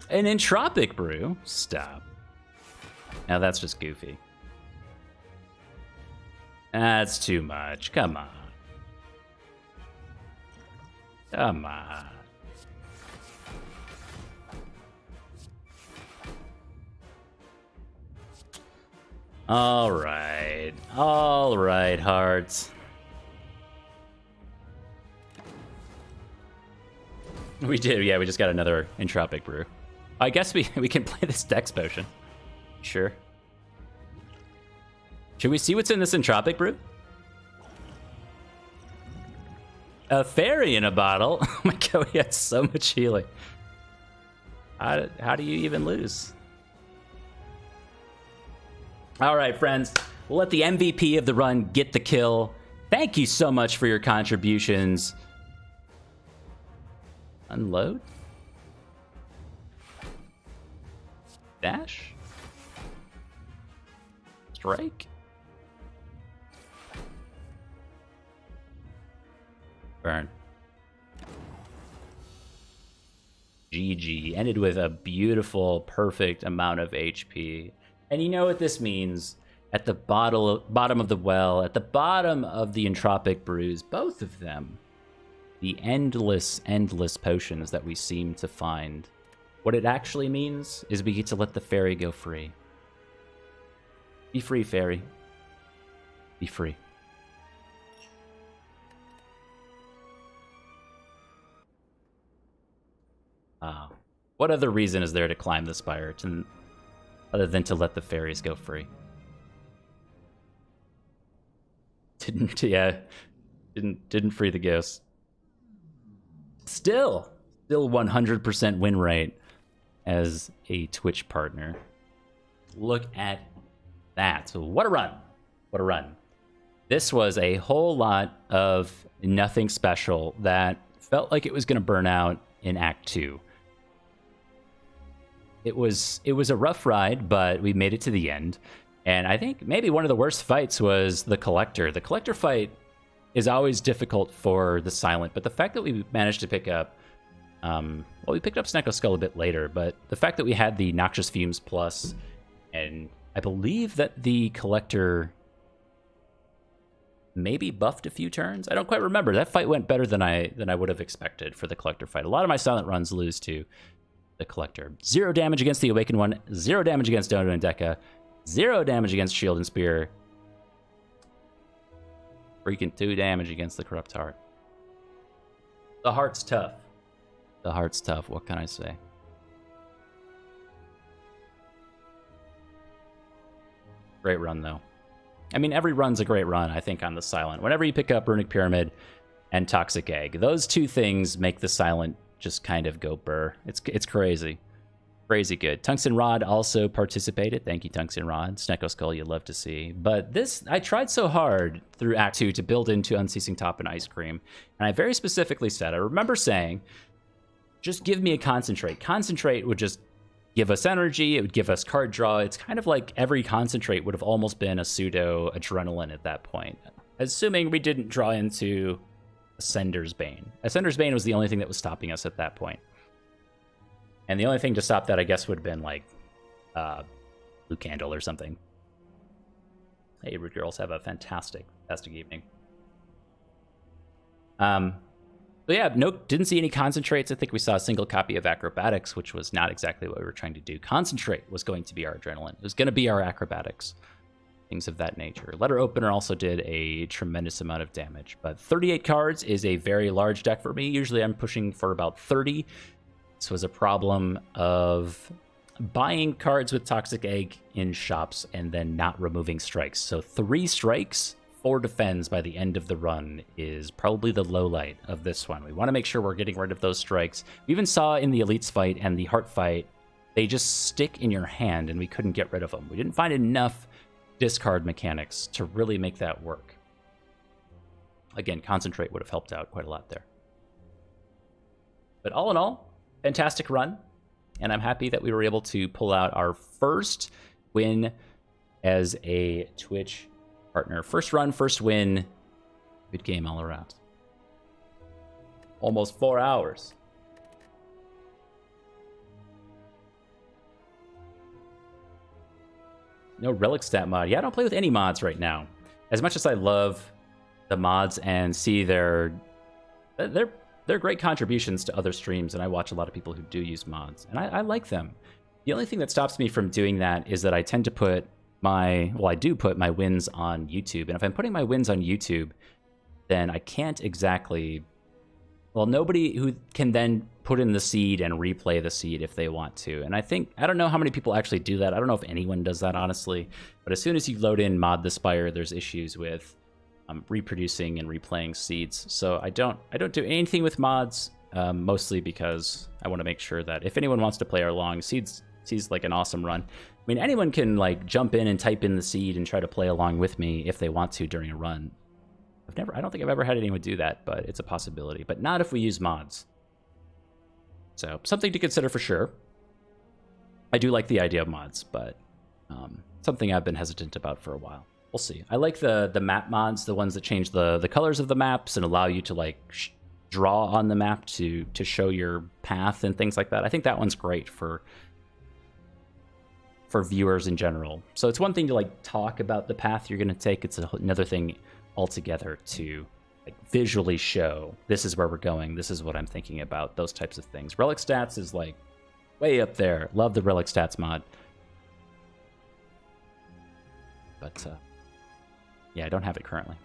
Speaker 1: An Entropic Brew. Stop. Now that's just goofy. That's too much. Come on. Come on. All right. All right, hearts. We did, yeah, we just got another Entropic Brew. I guess we can play this Dex Potion. Sure. Should we see what's in this Entropic Brew? A fairy in a bottle? Oh my god, we had so much healing. How do you even lose? All right, friends. We'll let the MVP of the run get the kill. Thank you so much for your contributions. Unload? Dash? Strike? Burn. GG. Ended with a beautiful, perfect amount of HP. And you know what this means? At the bottom of the well, at the bottom of the Entropic Brews, both of them, the endless potions that we seem to find. What it actually means is we get to let the fairy go free. Be free, fairy. Be free. What other reason is there to climb the spire other than to let the fairies go free? Didn't free the ghosts. Still 100% win rate as a Twitch partner. Look at that. So what a run. What a run. This was a whole lot of nothing special that felt like it was going to burn out in Act 2. It was a rough ride, but we made it to the end. And I think maybe one of the worst fights was the Collector. The Collector fight is always difficult for the Silent, but the fact that we managed to pick up, we picked up Snecko Skull a bit later, but the fact that we had the Noxious Fumes Plus, and I believe that the Collector maybe buffed a few turns. I don't quite remember. That fight went better than I would have expected for the Collector fight. A lot of my Silent runs lose to the Collector. 0 damage against the Awakened One, 0 damage against Dono and Deca, 0 damage against Shield and Spear. Freaking 2 damage against the Corrupt Heart. The heart's tough. The heart's tough, what can I say? Great run, though. I mean, every run's a great run, I think, on the Silent. Whenever you pick up Runic Pyramid and Toxic Egg, those two things make the Silent just kind of go burr. It's crazy. Crazy good. Tungsten Rod also participated. Thank you, Tungsten Rod. Snecko Skull, you'd love to see. But this, I tried so hard through Act 2 to build into Unceasing Top and Ice Cream. And I very specifically said, I remember saying, just give me a Concentrate. Concentrate would just give us energy. It would give us card draw. It's kind of like every Concentrate would have almost been a pseudo Adrenaline at that point. Assuming we didn't draw into Ascender's Bane. Ascender's Bane was the only thing that was stopping us at that point. And the only thing to stop that, I guess, would have been, like, Blue Candle or something. Hey, Rude Girls, have a fantastic evening. But yeah, didn't see any Concentrates. I think we saw a single copy of Acrobatics, which was not exactly what we were trying to do. Concentrate was going to be our Adrenaline. It was going to be our Acrobatics. Things of that nature. Letter Opener also did a tremendous amount of damage. But 38 cards is a very large deck for me. Usually I'm pushing for about 30. This was a problem of buying cards with Toxic Egg in shops and then not removing strikes. So 3 strikes, 4 defends by the end of the run is probably the low light of this one. We want to make sure we're getting rid of those strikes. We even saw in the Elites fight and the Heart fight, they just stick in your hand and we couldn't get rid of them. We didn't find enough discard mechanics to really make that work. Again, Concentrate would have helped out quite a lot there. But all in all, fantastic run. And I'm happy that we were able to pull out our first win as a Twitch partner. First run, first win. Good game all around. Almost 4 hours. No relic stat mod. Yeah, I don't play with any mods right now. As much as I love the mods and see they're great contributions to other streams, and I watch a lot of people who do use mods, and I like them. The only thing that stops me from doing that is that I tend to put I do put my wins on YouTube, and if I'm putting my wins on YouTube, then I can't exactly... Well, nobody who can then put in the seed and replay the seed if they want to. And I don't know how many people actually do that. I don't know if anyone does that, honestly. But as soon as you load in Mod the Spire, there's issues with reproducing and replaying seeds. So I don't do anything with mods, mostly because I want to make sure that if anyone wants to play along, seeds like an awesome run. I mean, anyone can like jump in and type in the seed and try to play along with me if they want to during a run. I don't think I've ever had anyone do that, but it's a possibility. But not if we use mods. So, something to consider for sure. I do like the idea of mods, but something I've been hesitant about for a while. We'll see. I like the map mods, the ones that change the colors of the maps and allow you to like draw on the map to show your path and things like that. I think that one's great for viewers in general. So it's one thing to like talk about the path you're going to take. It's another thing altogether to like visually show this is where we're going, this is what I'm thinking about, those types of things. Relic stats is like way up there. Love the relic stats mod. But yeah, I don't have it currently.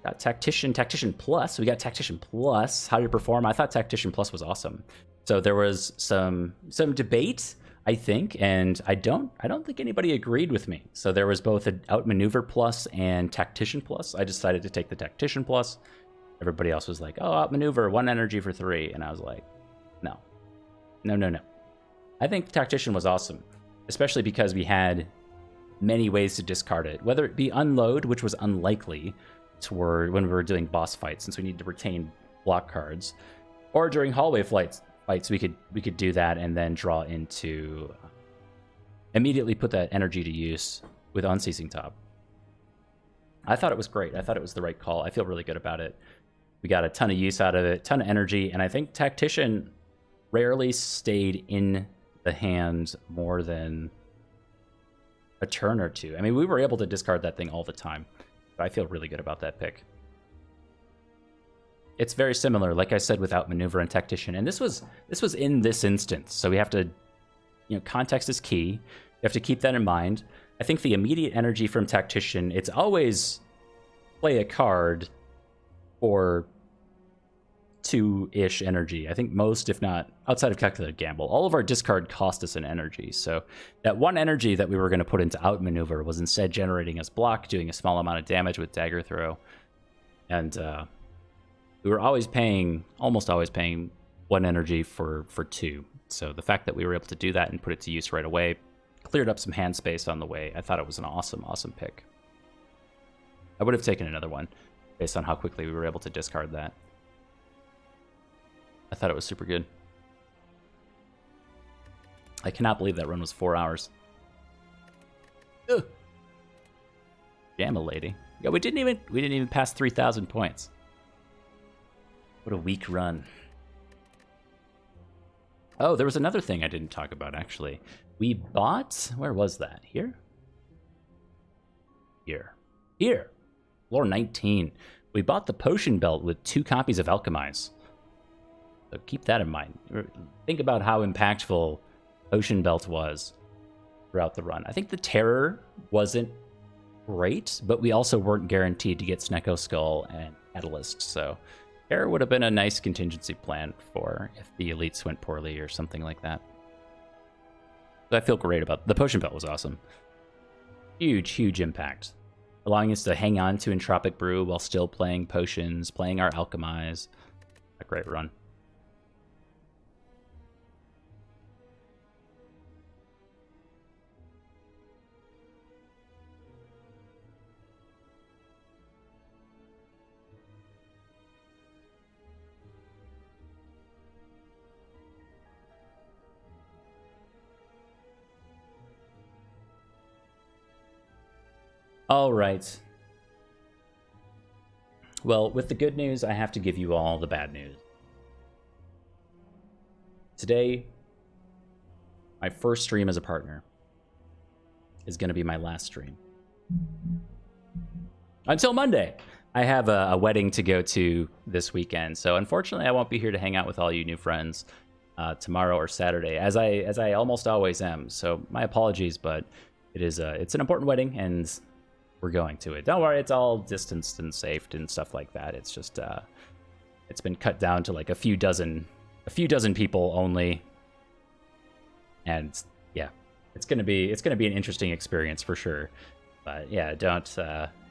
Speaker 1: Got Tactician Plus. We got Tactician Plus. How did it perform? I thought Tactician Plus was awesome. So there was some debate, I think, and I don't think anybody agreed with me. So there was both an Outmaneuver Plus and Tactician Plus. I decided to take the Tactician Plus. Everybody else was like, oh, Outmaneuver, 1 energy for 3. And I was like, no. I think Tactician was awesome, especially because we had many ways to discard it, whether it be unload, which was unlikely toward when we were doing boss fights, since we need to retain block cards, or during hallway fights we could do that and then draw into immediately put that energy to use with Unceasing Top. I thought it was great. I thought it was the right call. I feel really good about it. We got a ton of use out of it, ton of energy, and I think Tactician rarely stayed in the hand more than a turn or two. I mean, we were able to discard that thing all the time, but I feel really good about that pick. It's very similar, like I said, with Outmaneuver and Tactician, and this was in this instance, so we have to, context is key. You have to keep that in mind. I think the immediate energy from Tactician, it's always play a card for 2-ish energy. I think most, if not outside of Calculated Gamble, all of our discard cost us an energy. So that 1 energy that we were going to put into Outmaneuver was instead generating us block, doing a small amount of damage with Dagger Throw, and we were almost always paying 1 energy for 2. So the fact that we were able to do that and put it to use right away cleared up some hand space on the way. I thought it was an awesome pick. I would have taken another one based on how quickly we were able to discard that. I thought it was super good. I cannot believe that run was 4 hours. Ugh. Jamma lady. Yeah, we didn't even pass 3,000 points. What a weak run. Oh, there was another thing I didn't talk about, actually. We bought... Where was that? Here? Here. Floor 19. We bought the Potion Belt with 2 copies of Alchemize. So keep that in mind. Think about how impactful Potion Belt was throughout the run. I think the Terror wasn't great, but we also weren't guaranteed to get Snecko Skull and Catalyst, so... Terror would have been a nice contingency plan for if the elites went poorly or something like that. But I feel great about the Potion Belt was awesome. Huge impact. Allowing us to hang on to Entropic Brew while still playing potions, playing our Alchemize. A great run. All right. Well, with the good news, I have to give you all the bad news. Today, my first stream as a partner is going to be my last stream. Until Monday. I have a wedding to go to this weekend, so unfortunately I won't be here to hang out with all you new friends tomorrow or Saturday, as I almost always am. So my apologies, but it's an important wedding, and we're going to it. Don't worry, it's all distanced and safe and stuff like that. It's just it's been cut down to like a few dozen people only, and yeah, it's gonna be an interesting experience for sure. But yeah, don't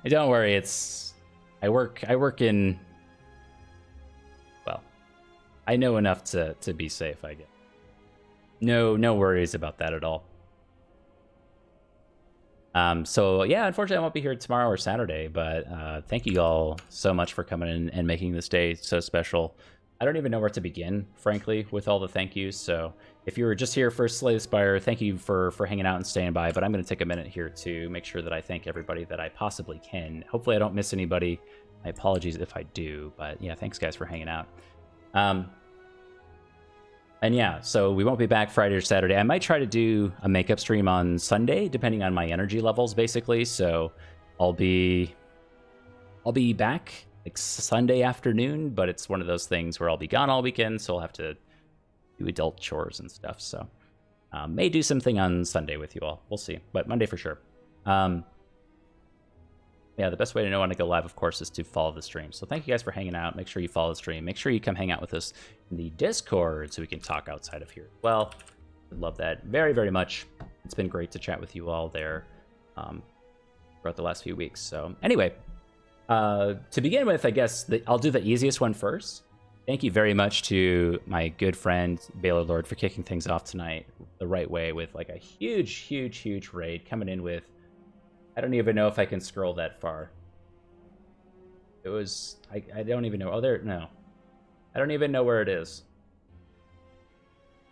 Speaker 1: worry. I work in, well, I know enough to be safe, I guess. No worries about that at all. So yeah, unfortunately I won't be here tomorrow or Saturday, but thank you all so much for coming in and making this day so special. I don't even know where to begin, frankly, with all the thank yous. So if you were just here for Slay the Spire, thank you for hanging out and staying by. But I'm going to take a minute here to make sure that I thank everybody that I possibly can. Hopefully I don't miss anybody. My apologies if I do. But yeah, thanks guys for hanging out. And yeah, so we won't be back Friday or Saturday. I might try to do a makeup stream on Sunday, depending on my energy levels, basically. So I'll be back like Sunday afternoon, but it's one of those things where I'll be gone all weekend, so I'll have to do adult chores and stuff. So may do something on Sunday with you all. We'll see, but Monday for sure. Yeah, the best way to know when to go live, of course, is to follow the stream. So thank you guys for hanging out. Make sure you follow the stream. Make sure you come hang out with us in the Discord so we can talk outside of here. Well, I'd love that very, very much. It's been great to chat with you all there throughout the last few weeks. So anyway, to begin with, I guess I'll do the easiest one first. Thank you very much to my good friend Baylor Lord for kicking things off tonight the right way with like a huge raid coming in with, I don't even know if I can scroll that far. It was, I don't even know. Oh, there, no. I don't even know where it is.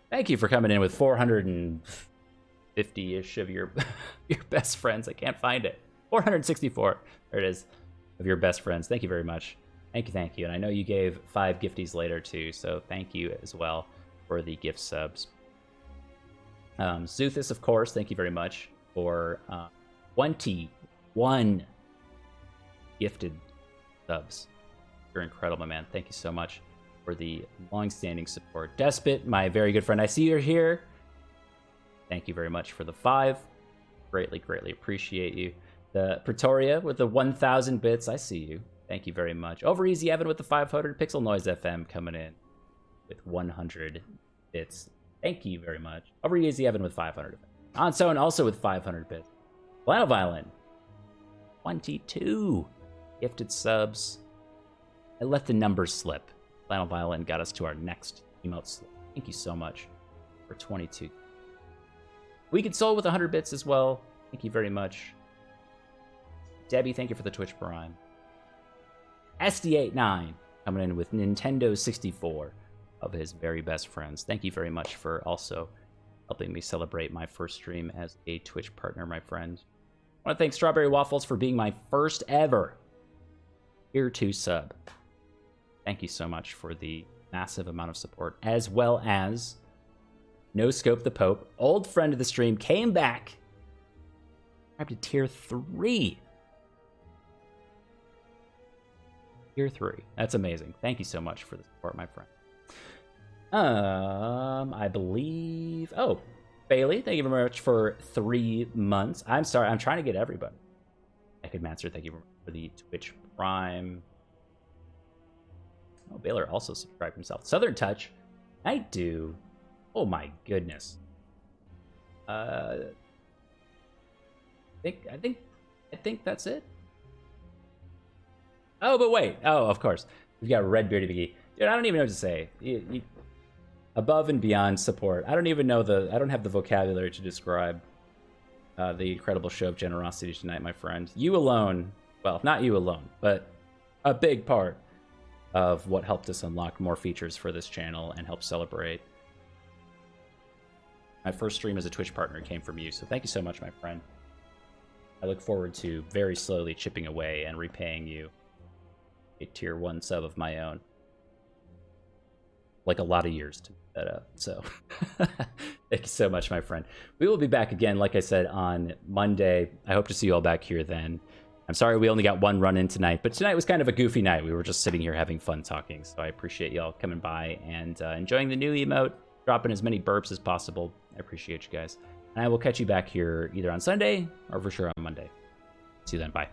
Speaker 1: Thank you for coming in with 450-ish of your best friends. I can't find it. 464. There it is. Of your best friends. Thank you very much. Thank you. And I know you gave 5 gifties later too, so thank you as well for the gift subs. Zuthis, of course, thank you very much for 21 gifted subs. You're incredible, man. Thank you so much for the long-standing support. Despot, my very good friend, I see you're here. Thank you very much for the 5. Greatly appreciate you. The Pretoria with the 1,000 bits. I see you. Thank you very much. Over Easy Evan with the 500. Pixel Noise FM coming in with 100 bits. Thank you very much. Over Easy Evan with 500. Onsown also with 500 bits. Flannel Violin. 22 gifted subs. I let the numbers slip. Flannel Violin got us to our next emote slip. Thank you so much for 22. Weekend Soul with 100 bits as well. Thank you very much. Debbie, thank you for the Twitch Prime. SD89 coming in with Nintendo 64 of his very best friends. Thank you very much for also helping me celebrate my first stream as a Twitch partner, my friend. I want to thank Strawberry Waffles for being my first ever Tier 2 sub. Thank you so much for the massive amount of support, as well as No Scope the Pope, old friend of the stream, came back. Up to Tier 3. Tier 3. That's amazing. Thank you so much for the support, my friend. I believe... Oh, Bailey, thank you very much for 3 months. I'm sorry, I'm trying to get everybody. Master, thank you for the Twitch Prime. Oh, Baylor also subscribed himself. Southern Touch. I do. Oh my goodness. I think that's it. Oh, but wait. Oh, of course. We've got Red Bearded Biggie. Dude, I don't even know what to say. Above and beyond support. I don't even know I don't have the vocabulary to describe the incredible show of generosity tonight, my friend. You alone, well, not you alone, but a big part of what helped us unlock more features for this channel and help celebrate. My first stream as a Twitch partner came from you, so thank you so much, my friend. I look forward to very slowly chipping away and repaying you a tier 1 sub of my own. Like a lot of years to that up. So thank you so much, my friend. We will be back again, like I said, on Monday. I hope to see you all back here then. I'm sorry we only got one run in tonight, but tonight was kind of a goofy night. We were just sitting here having fun talking. So I appreciate y'all coming by and enjoying the new emote, dropping as many burps as possible. I appreciate you guys. And I will catch you back here either on Sunday or for sure on Monday. See you then. Bye.